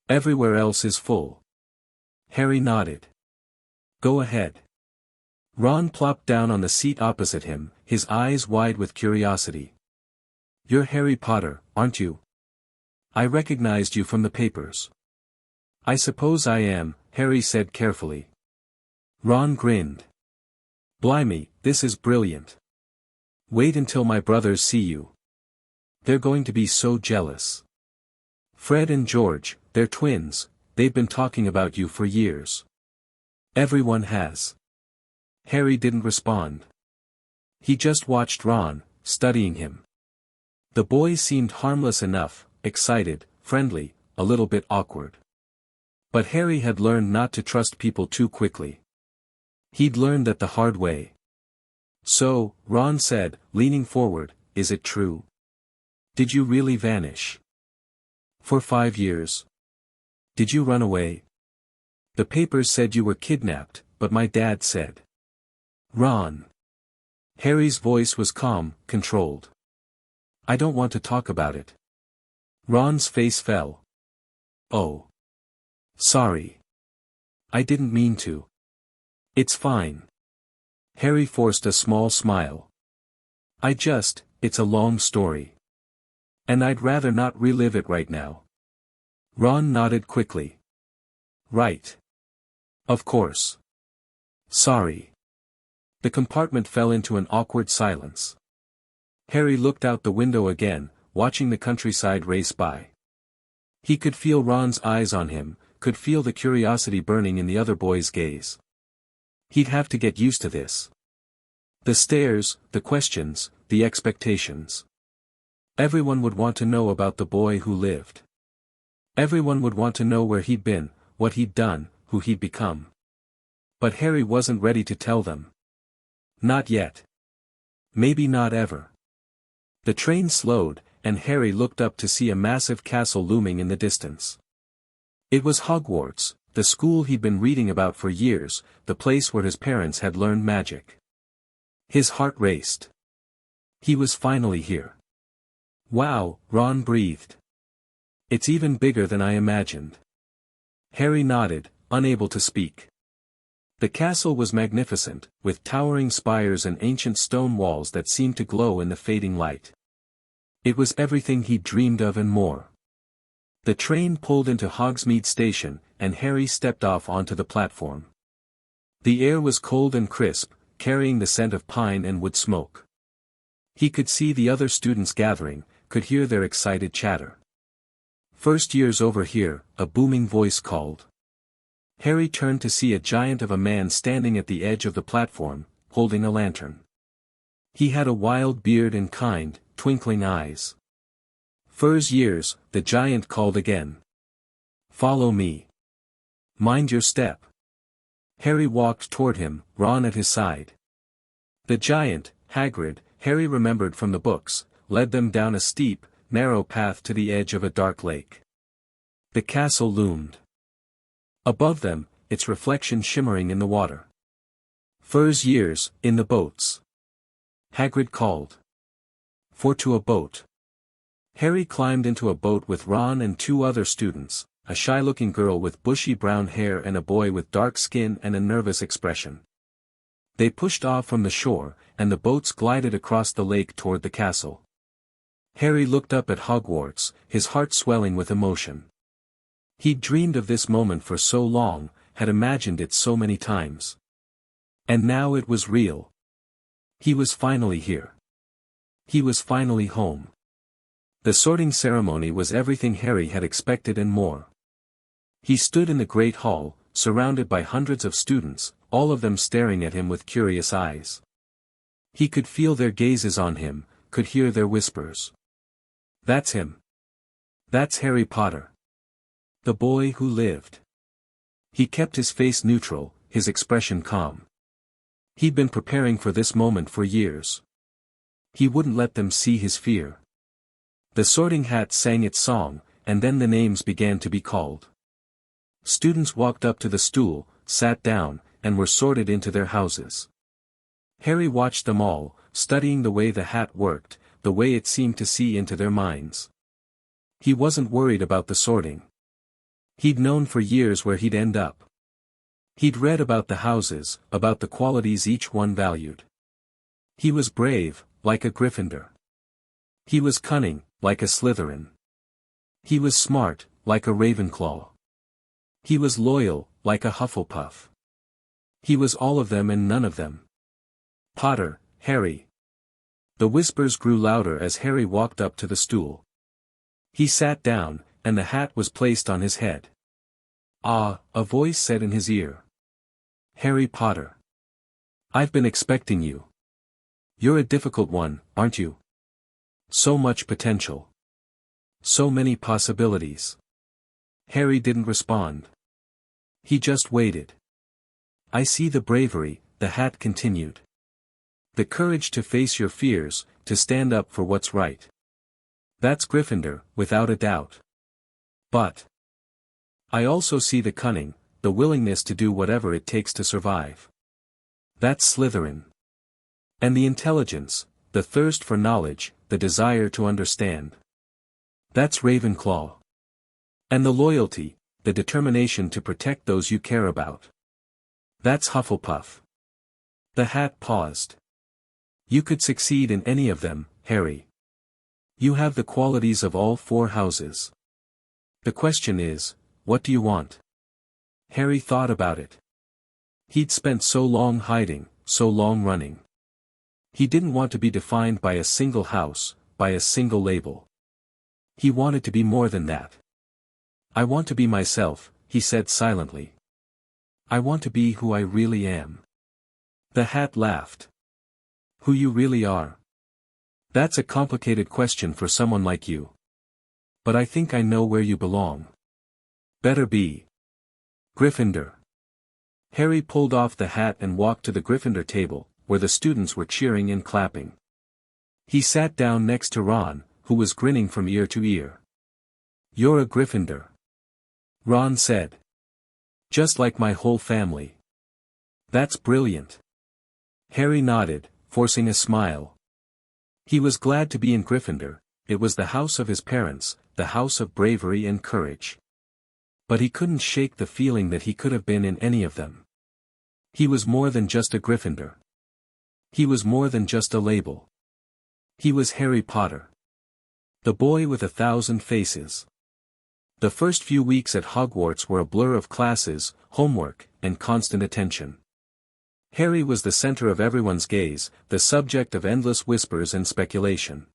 "Everywhere else is full." Harry nodded. "Go ahead." Ron plopped down on the seat opposite him, his eyes wide with curiosity. "You're Harry Potter, aren't you? I recognized you from the papers." "I suppose I am," Harry said carefully. Ron grinned. "Blimey, this is brilliant. Wait until my brothers see you. They're going to be so jealous. Fred and George, they're twins, they've been talking about you for years. Everyone has." Harry didn't respond. He just watched Ron, studying him. The boy seemed harmless enough, excited, friendly, a little bit awkward. But Harry had learned not to trust people too quickly. He'd learned that the hard way. So, Ron said, leaning forward, "Is it true? Did you really vanish? For 5 years? Did you run away? The papers said you were kidnapped, but my dad said." "Ron." Harry's voice was calm, controlled. "I don't want to talk about it." Ron's face fell. "Oh. Sorry. I didn't mean to." "It's fine." Harry forced a small smile. It's a long story. And I'd rather not relive it right now." Ron nodded quickly. "Right. Of course. Sorry." The compartment fell into an awkward silence. Harry looked out the window again, watching the countryside race by. He could feel Ron's eyes on him, could feel the curiosity burning in the other boy's gaze. He'd have to get used to this. The stares, the questions, the expectations. Everyone would want to know about the boy who lived. Everyone would want to know where he'd been, what he'd done, who he'd become. But Harry wasn't ready to tell them. Not yet. Maybe not ever. The train slowed, and Harry looked up to see a massive castle looming in the distance. It was Hogwarts, the school he'd been reading about for years, the place where his parents had learned magic. His heart raced. He was finally here. "Wow," Ron breathed. "It's even bigger than I imagined." Harry nodded, unable to speak. The castle was magnificent, with towering spires and ancient stone walls that seemed to glow in the fading light. It was everything he'd dreamed of and more. The train pulled into Hogsmeade Station, and Harry stepped off onto the platform. The air was cold and crisp, carrying the scent of pine and wood smoke. He could see the other students gathering, could hear their excited chatter. "First year's over here," a booming voice called. Harry turned to see a giant of a man standing at the edge of the platform, holding a lantern. He had a wild beard and kind, twinkling eyes. "First years," the giant called again. "Follow me. Mind your step." Harry walked toward him, Ron at his side. The giant, Hagrid, Harry remembered from the books, led them down a steep, narrow path to the edge of a dark lake. The castle loomed. Above them, its reflection shimmering in the water. "First years, in the boats." Hagrid called. "For to a boat." Harry climbed into a boat with Ron and 2 other students, a shy-looking girl with bushy brown hair and a boy with dark skin and a nervous expression. They pushed off from the shore, and the boats glided across the lake toward the castle. Harry looked up at Hogwarts, his heart swelling with emotion. He'd dreamed of this moment for so long, had imagined it so many times. And now it was real. He was finally here. He was finally home. The sorting ceremony was everything Harry had expected and more. He stood in the great hall, surrounded by hundreds of students, all of them staring at him with curious eyes. He could feel their gazes on him, could hear their whispers. "That's him. That's Harry Potter. The boy who lived." He kept his face neutral, his expression calm. He'd been preparing for this moment for years. He wouldn't let them see his fear. The sorting hat sang its song, and then the names began to be called. Students walked up to the stool, sat down, and were sorted into their houses. Harry watched them all, studying the way the hat worked, the way it seemed to see into their minds. He wasn't worried about the sorting. He'd known for years where he'd end up. He'd read about the houses, about the qualities each one valued. He was brave, like a Gryffindor. He was cunning, like a Slytherin. He was smart, like a Ravenclaw. He was loyal, like a Hufflepuff. He was all of them and none of them. "Potter, Harry." The whispers grew louder as Harry walked up to the stool. He sat down, and the hat was placed on his head. "Ah," a voice said in his ear. "Harry Potter. I've been expecting you." You're a difficult one, aren't you? So much potential. So many possibilities. Harry didn't respond. He just waited. I see the bravery, the hat continued. The courage to face your fears, to stand up for what's right. That's Gryffindor, without a doubt. But I also see the cunning, the willingness to do whatever it takes to survive. That's Slytherin. And the intelligence, the thirst for knowledge, the desire to understand. That's Ravenclaw. And the loyalty, the determination to protect those you care about. That's Hufflepuff. The hat paused. You could succeed in any of them, Harry. You have the qualities of all four houses. The question is, what do you want? Harry thought about it. He'd spent so long hiding, so long running. He didn't want to be defined by a single house, by a single label. He wanted to be more than that. I want to be myself, he said silently. I want to be who I really am. The hat laughed. Who you really are? That's a complicated question for someone like you. But I think I know where you belong. Better be Gryffindor. Harry pulled off the hat and walked to the Gryffindor table, where the students were cheering and clapping. He sat down next to Ron, who was grinning from ear to ear. You're a Gryffindor. Ron said. Just like my whole family. That's brilliant. Harry nodded, forcing a smile. He was glad to be in Gryffindor. It was the house of his parents, the house of bravery and courage. But he couldn't shake the feeling that he could have been in any of them. He was more than just a Gryffindor. He was more than just a label. He was Harry Potter. The boy with 1,000 faces. The first few weeks at Hogwarts were a blur of classes, homework, and constant attention. Harry was the center of everyone's gaze, the subject of endless whispers and speculation.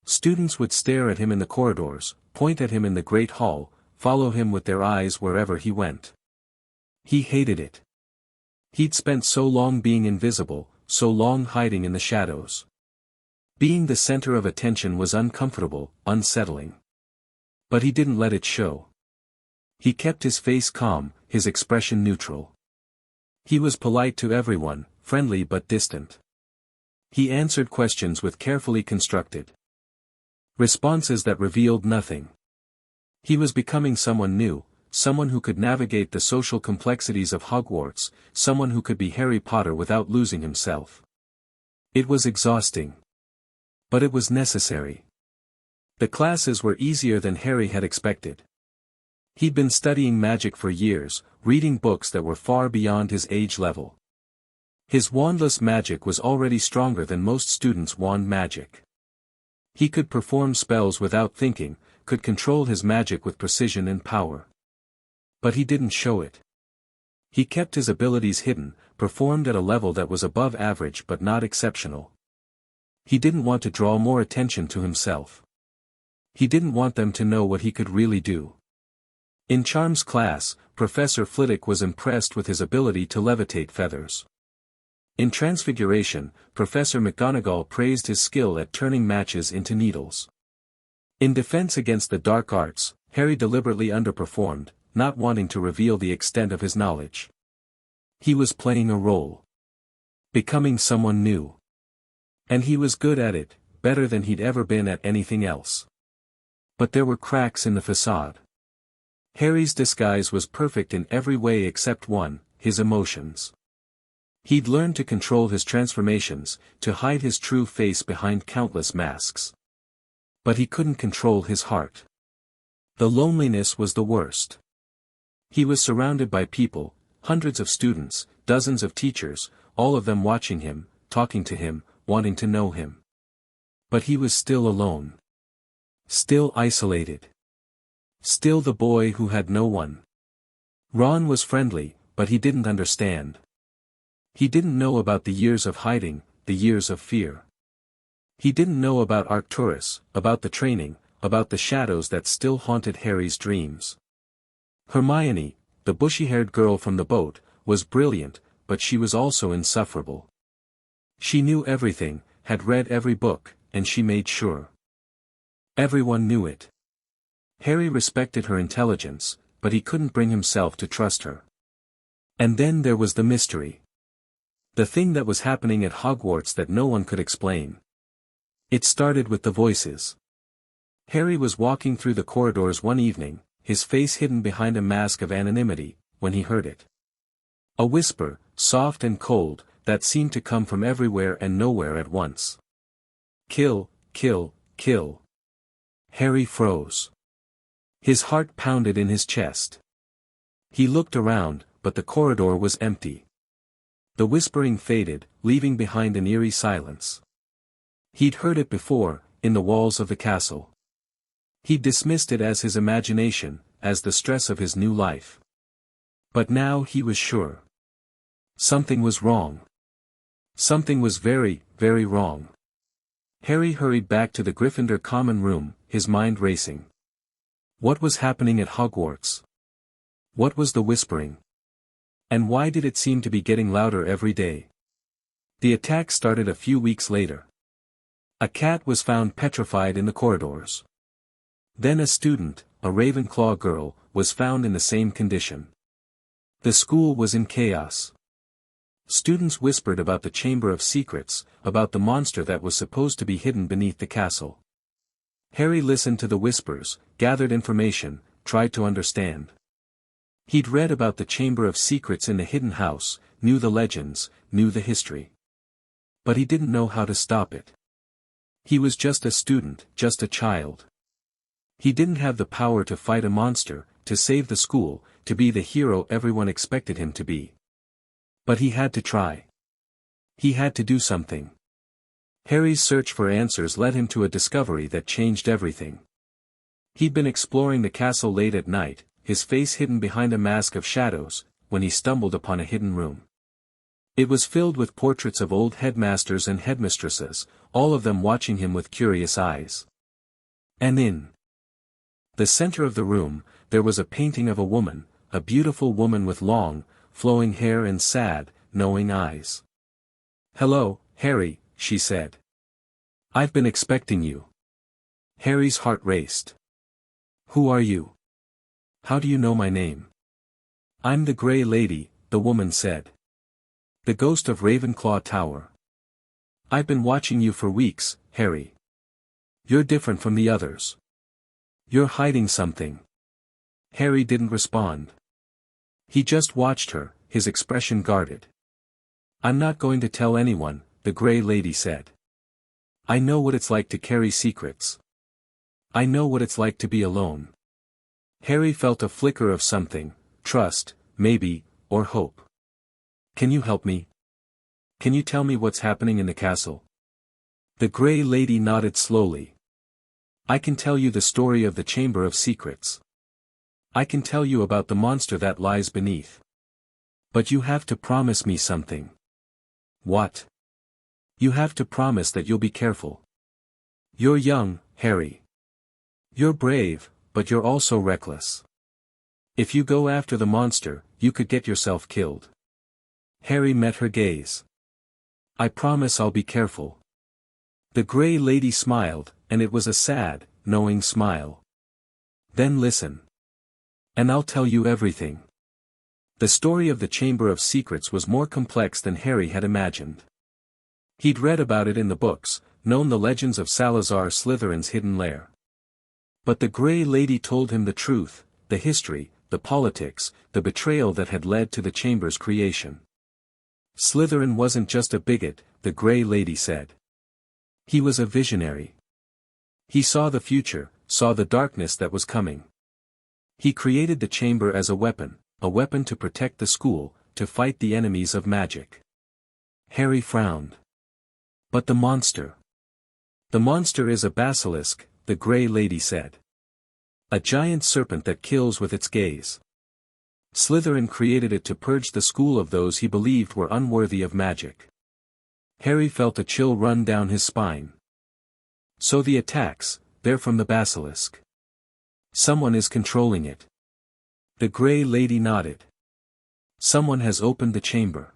Students would stare at him in the corridors, point at him in the Great Hall, follow him with their eyes wherever he went. He hated it. He'd spent so long being invisible, so long hiding in the shadows. Being the center of attention was uncomfortable, unsettling. But he didn't let it show. He kept his face calm, his expression neutral. He was polite to everyone, friendly but distant. He answered questions with carefully constructed responses that revealed nothing. He was becoming someone new, someone who could navigate the social complexities of Hogwarts, someone who could be Harry Potter without losing himself. It was exhausting. But it was necessary. The classes were easier than Harry had expected. He'd been studying magic for years, reading books that were far beyond his age level. His wandless magic was already stronger than most students' wand magic. He could perform spells without thinking, could control his magic with precision and power. But he didn't show it. He kept his abilities hidden, performed at a level that was above average but not exceptional. He didn't want to draw more attention to himself. He didn't want them to know what he could really do. In Charms class, Professor Flitwick was impressed with his ability to levitate feathers. In Transfiguration, Professor McGonagall praised his skill at turning matches into needles. In Defense Against the Dark Arts, Harry deliberately underperformed, not wanting to reveal the extent of his knowledge. He was playing a role. Becoming someone new. And he was good at it, better than he'd ever been at anything else. But there were cracks in the facade. Harry's disguise was perfect in every way except one, his emotions. He'd learned to control his transformations, to hide his true face behind countless masks. But he couldn't control his heart. The loneliness was the worst. He was surrounded by people, hundreds of students, dozens of teachers, all of them watching him, talking to him, wanting to know him. But he was still alone. Still isolated. Still the boy who had no one. Ron was friendly, but he didn't understand. He didn't know about the years of hiding, the years of fear. He didn't know about Arcturus, about the training, about the shadows that still haunted Harry's dreams. Hermione, the bushy-haired girl from the boat, was brilliant, but she was also insufferable. She knew everything, had read every book, and she made sure. Everyone knew it. Harry respected her intelligence, but he couldn't bring himself to trust her. And then there was the mystery. The thing that was happening at Hogwarts that no one could explain. It started with the voices. Harry was walking through the corridors one evening, his face hidden behind a mask of anonymity, when he heard it. A whisper, soft and cold, that seemed to come from everywhere and nowhere at once. Kill, kill, kill. Harry froze. His heart pounded in his chest. He looked around, but the corridor was empty. The whispering faded, leaving behind an eerie silence. He'd heard it before, in the walls of the castle. He dismissed it as his imagination, as the stress of his new life. But now he was sure. Something was wrong. Something was very, very wrong. Harry hurried back to the Gryffindor common room, his mind racing. What was happening at Hogwarts? What was the whispering? And why did it seem to be getting louder every day? The attack started a few weeks later. A cat was found petrified in the corridors. Then a student, a Ravenclaw girl, was found in the same condition. The school was in chaos. Students whispered about the Chamber of Secrets, about the monster that was supposed to be hidden beneath the castle. Harry listened to the whispers, gathered information, tried to understand. He'd read about the Chamber of Secrets in the hidden house, knew the legends, knew the history. But he didn't know how to stop it. He was just a student, just a child. He didn't have the power to fight a monster, to save the school, to be the hero everyone expected him to be. But he had to try. He had to do something. Harry's search for answers led him to a discovery that changed everything. He'd been exploring the castle late at night, his face hidden behind a mask of shadows, when he stumbled upon a hidden room. It was filled with portraits of old headmasters and headmistresses, all of them watching him with curious eyes. And in the center of the room, there was a painting of a woman, a beautiful woman with long, flowing hair and sad, knowing eyes. "Hello, Harry," she said. "I've been expecting you." Harry's heart raced. "Who are you? How do you know my name?" "I'm the Grey Lady," the woman said. "The ghost of Ravenclaw Tower. I've been watching you for weeks, Harry. You're different from the others. You're hiding something." Harry didn't respond. He just watched her, his expression guarded. "I'm not going to tell anyone," the Grey Lady said. "I know what it's like to carry secrets. I know what it's like to be alone." Harry felt a flicker of something, trust, maybe, or hope. "Can you help me? Can you tell me what's happening in the castle?" The Grey Lady nodded slowly. "I can tell you the story of the Chamber of Secrets. I can tell you about the monster that lies beneath. But you have to promise me something." "What?" "You have to promise that you'll be careful. You're young, Harry. You're brave, but you're also reckless. If you go after the monster, you could get yourself killed." Harry met her gaze. "I promise I'll be careful." The Grey Lady smiled, and it was a sad, knowing smile. "Then listen. And I'll tell you everything." The story of the Chamber of Secrets was more complex than Harry had imagined. He'd read about it in the books, known the legends of Salazar Slytherin's hidden lair. But the Grey Lady told him the truth, the history, the politics, the betrayal that had led to the Chamber's creation. Slytherin wasn't just a bigot, the Grey Lady said. He was a visionary. He saw the future, saw the darkness that was coming. He created the chamber as a weapon to protect the school, to fight the enemies of magic. Harry frowned. "But the monster." "The monster is a basilisk," the Grey Lady said. "A giant serpent that kills with its gaze. Slytherin created it to purge the school of those he believed were unworthy of magic." Harry felt a chill run down his spine. "So the attacks, they're from the basilisk. Someone is controlling it." The Grey Lady nodded. "Someone has opened the chamber.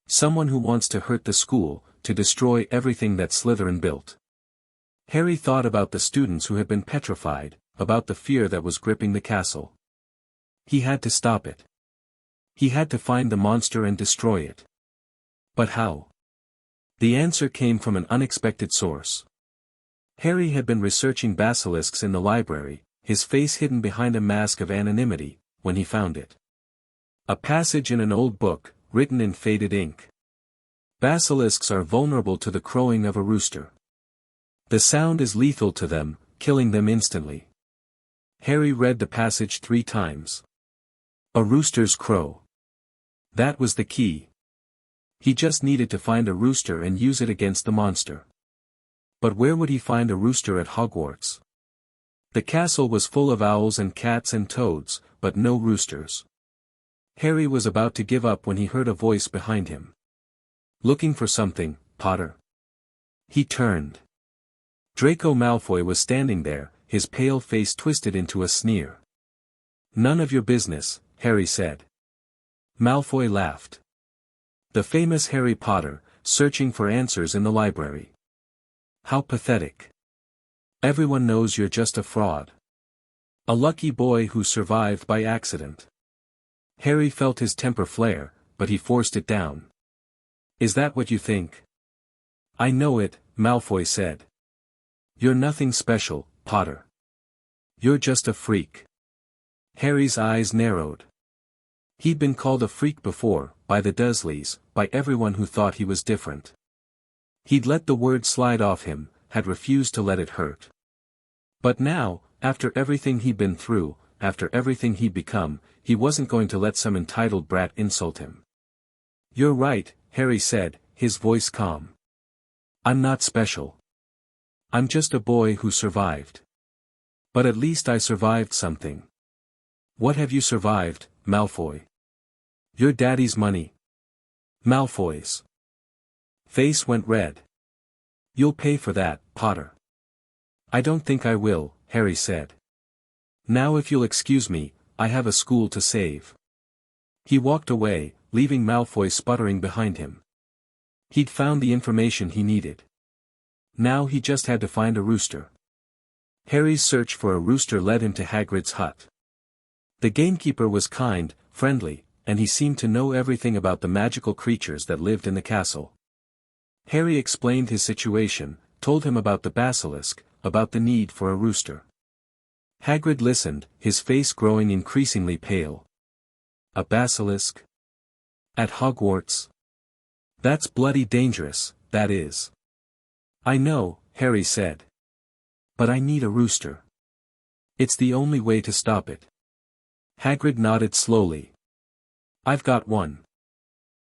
Someone who wants to hurt the school, to destroy everything that Slytherin built. Harry thought about the students who had been petrified, about the fear that was gripping the castle. He had to stop it. He had to find the monster and destroy it. But how? The answer came from an unexpected source. Harry had been researching basilisks in the library, his face hidden behind a mask of anonymity, when he found it. A passage in an old book, written in faded ink. Basilisks are vulnerable to the crowing of a rooster. The sound is lethal to them, killing them instantly. Harry read the passage 3 times. A rooster's crow. That was the key. He just needed to find a rooster and use it against the monster. But where would he find a rooster at Hogwarts? The castle was full of owls and cats and toads, but no roosters. Harry was about to give up when he heard a voice behind him. Looking for something, Potter? He turned. Draco Malfoy was standing there, his pale face twisted into a sneer. None of your business, Harry said. Malfoy laughed. The famous Harry Potter, searching for answers in the library. How pathetic. Everyone knows you're just a fraud. A lucky boy who survived by accident. Harry felt his temper flare, but he forced it down. Is that what you think? I know it, Malfoy said. You're nothing special, Potter. You're just a freak. Harry's eyes narrowed. He'd been called a freak before, by the Dursleys, by everyone who thought he was different. He'd let the word slide off him, had refused to let it hurt. But now, after everything he'd been through, after everything he'd become, he wasn't going to let some entitled brat insult him. You're right, Harry said, his voice calm. I'm not special. I'm just a boy who survived. But at least I survived something. What have you survived, Malfoy? Your daddy's money. Malfoy's face went red. You'll pay for that, Potter. I don't think I will, Harry said. Now if you'll excuse me, I have a school to save. He walked away, leaving Malfoy sputtering behind him. He'd found the information he needed. Now he just had to find a rooster. Harry's search for a rooster led him to Hagrid's hut. The gamekeeper was kind, friendly, and he seemed to know everything about the magical creatures that lived in the castle. Harry explained his situation, told him about the basilisk, about the need for a rooster. Hagrid listened, his face growing increasingly pale. A basilisk? At Hogwarts? That's bloody dangerous, that is. I know, Harry said. But I need a rooster. It's the only way to stop it. Hagrid nodded slowly. I've got one.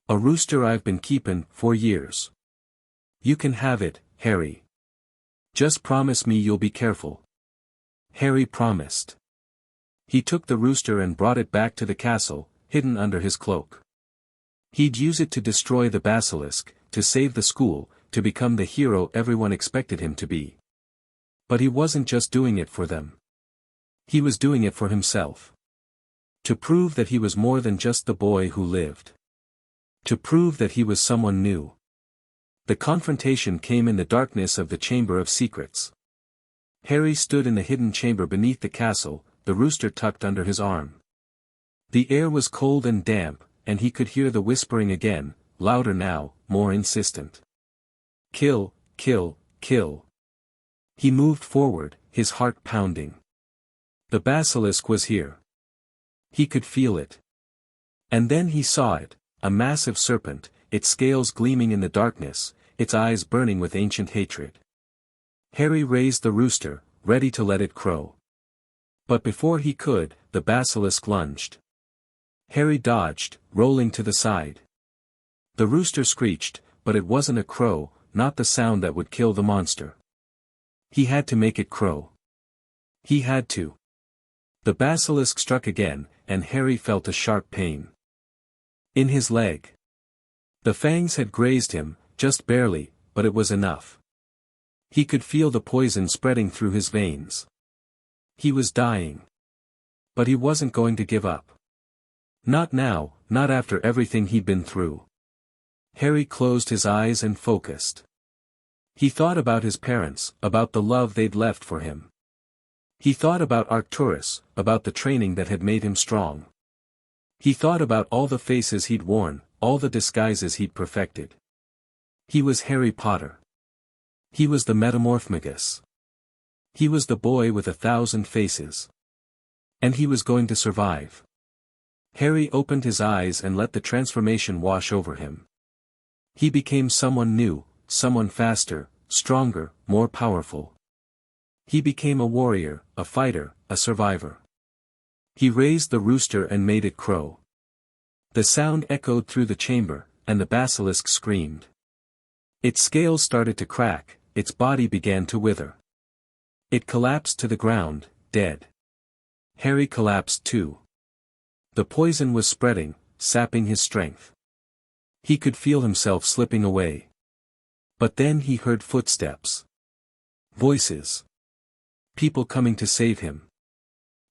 A rooster I've been keepin' for years. You can have it, Harry. Just promise me you'll be careful. Harry promised. He took the rooster and brought it back to the castle, hidden under his cloak. He'd use it to destroy the basilisk, to save the school, to become the hero everyone expected him to be. But he wasn't just doing it for them. He was doing it for himself. To prove that he was more than just the boy who lived. To prove that he was someone new. The confrontation came in the darkness of the Chamber of Secrets. Harry stood in the hidden chamber beneath the castle, the rooster tucked under his arm. The air was cold and damp, and he could hear the whispering again, louder now, more insistent. Kill, kill, kill. He moved forward, his heart pounding. The basilisk was here. He could feel it. And then he saw it, a massive serpent, its scales gleaming in the darkness, its eyes burning with ancient hatred. Harry raised the rooster, ready to let it crow. But before he could, the basilisk lunged. Harry dodged, rolling to the side. The rooster screeched, but it wasn't a crow, not the sound that would kill the monster. He had to make it crow. He had to. The basilisk struck again, and Harry felt a sharp pain. In his leg. The fangs had grazed him, just barely, but it was enough. He could feel the poison spreading through his veins. He was dying. But he wasn't going to give up. Not now, not after everything he'd been through. Harry closed his eyes and focused. He thought about his parents, about the love they'd left for him. He thought about Arcturus, about the training that had made him strong. He thought about all the faces he'd worn, all the disguises he'd perfected. He was Harry Potter. He was the Metamorphmagus. He was the boy with 1,000 faces. And he was going to survive. Harry opened his eyes and let the transformation wash over him. He became someone new, someone faster, stronger, more powerful. He became a warrior, a fighter, a survivor. He raised the rooster and made it crow. The sound echoed through the chamber, and the basilisk screamed. Its scales started to crack, its body began to wither. It collapsed to the ground, dead. Harry collapsed too. The poison was spreading, sapping his strength. He could feel himself slipping away. But then he heard footsteps. Voices. People coming to save him.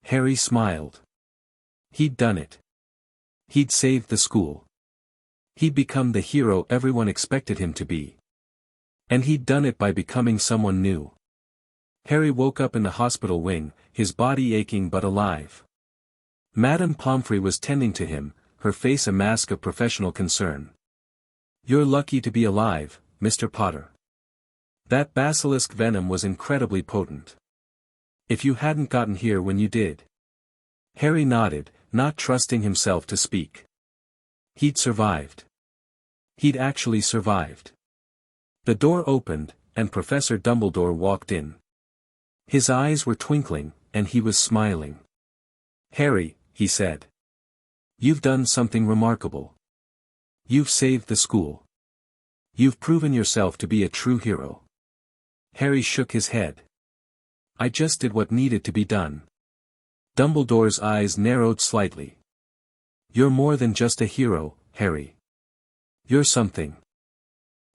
Harry smiled. He'd done it. He'd saved the school. He'd become the hero everyone expected him to be. And he'd done it by becoming someone new. Harry woke up in the hospital wing, his body aching but alive. Madame Pomfrey was tending to him, her face a mask of professional concern. "You're lucky to be alive, Mr. Potter. That basilisk venom was incredibly potent. If you hadn't gotten here when you did." Harry nodded, not trusting himself to speak. He'd survived. He'd actually survived. The door opened, and Professor Dumbledore walked in. His eyes were twinkling, and he was smiling. "Harry," he said. "You've done something remarkable. You've saved the school. You've proven yourself to be a true hero." Harry shook his head. "I just did what needed to be done." Dumbledore's eyes narrowed slightly. "You're more than just a hero, Harry. You're something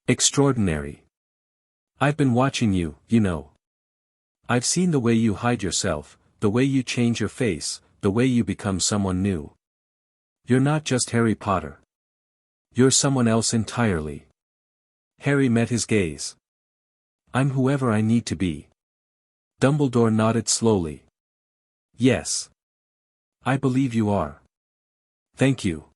extraordinary. I've been watching you, you know. I've seen the way you hide yourself, the way you change your face, the way you become someone new. You're not just Harry Potter. You're someone else entirely." Harry met his gaze. "I'm whoever I need to be." Dumbledore nodded slowly. "Yes. I believe you are. Thank you."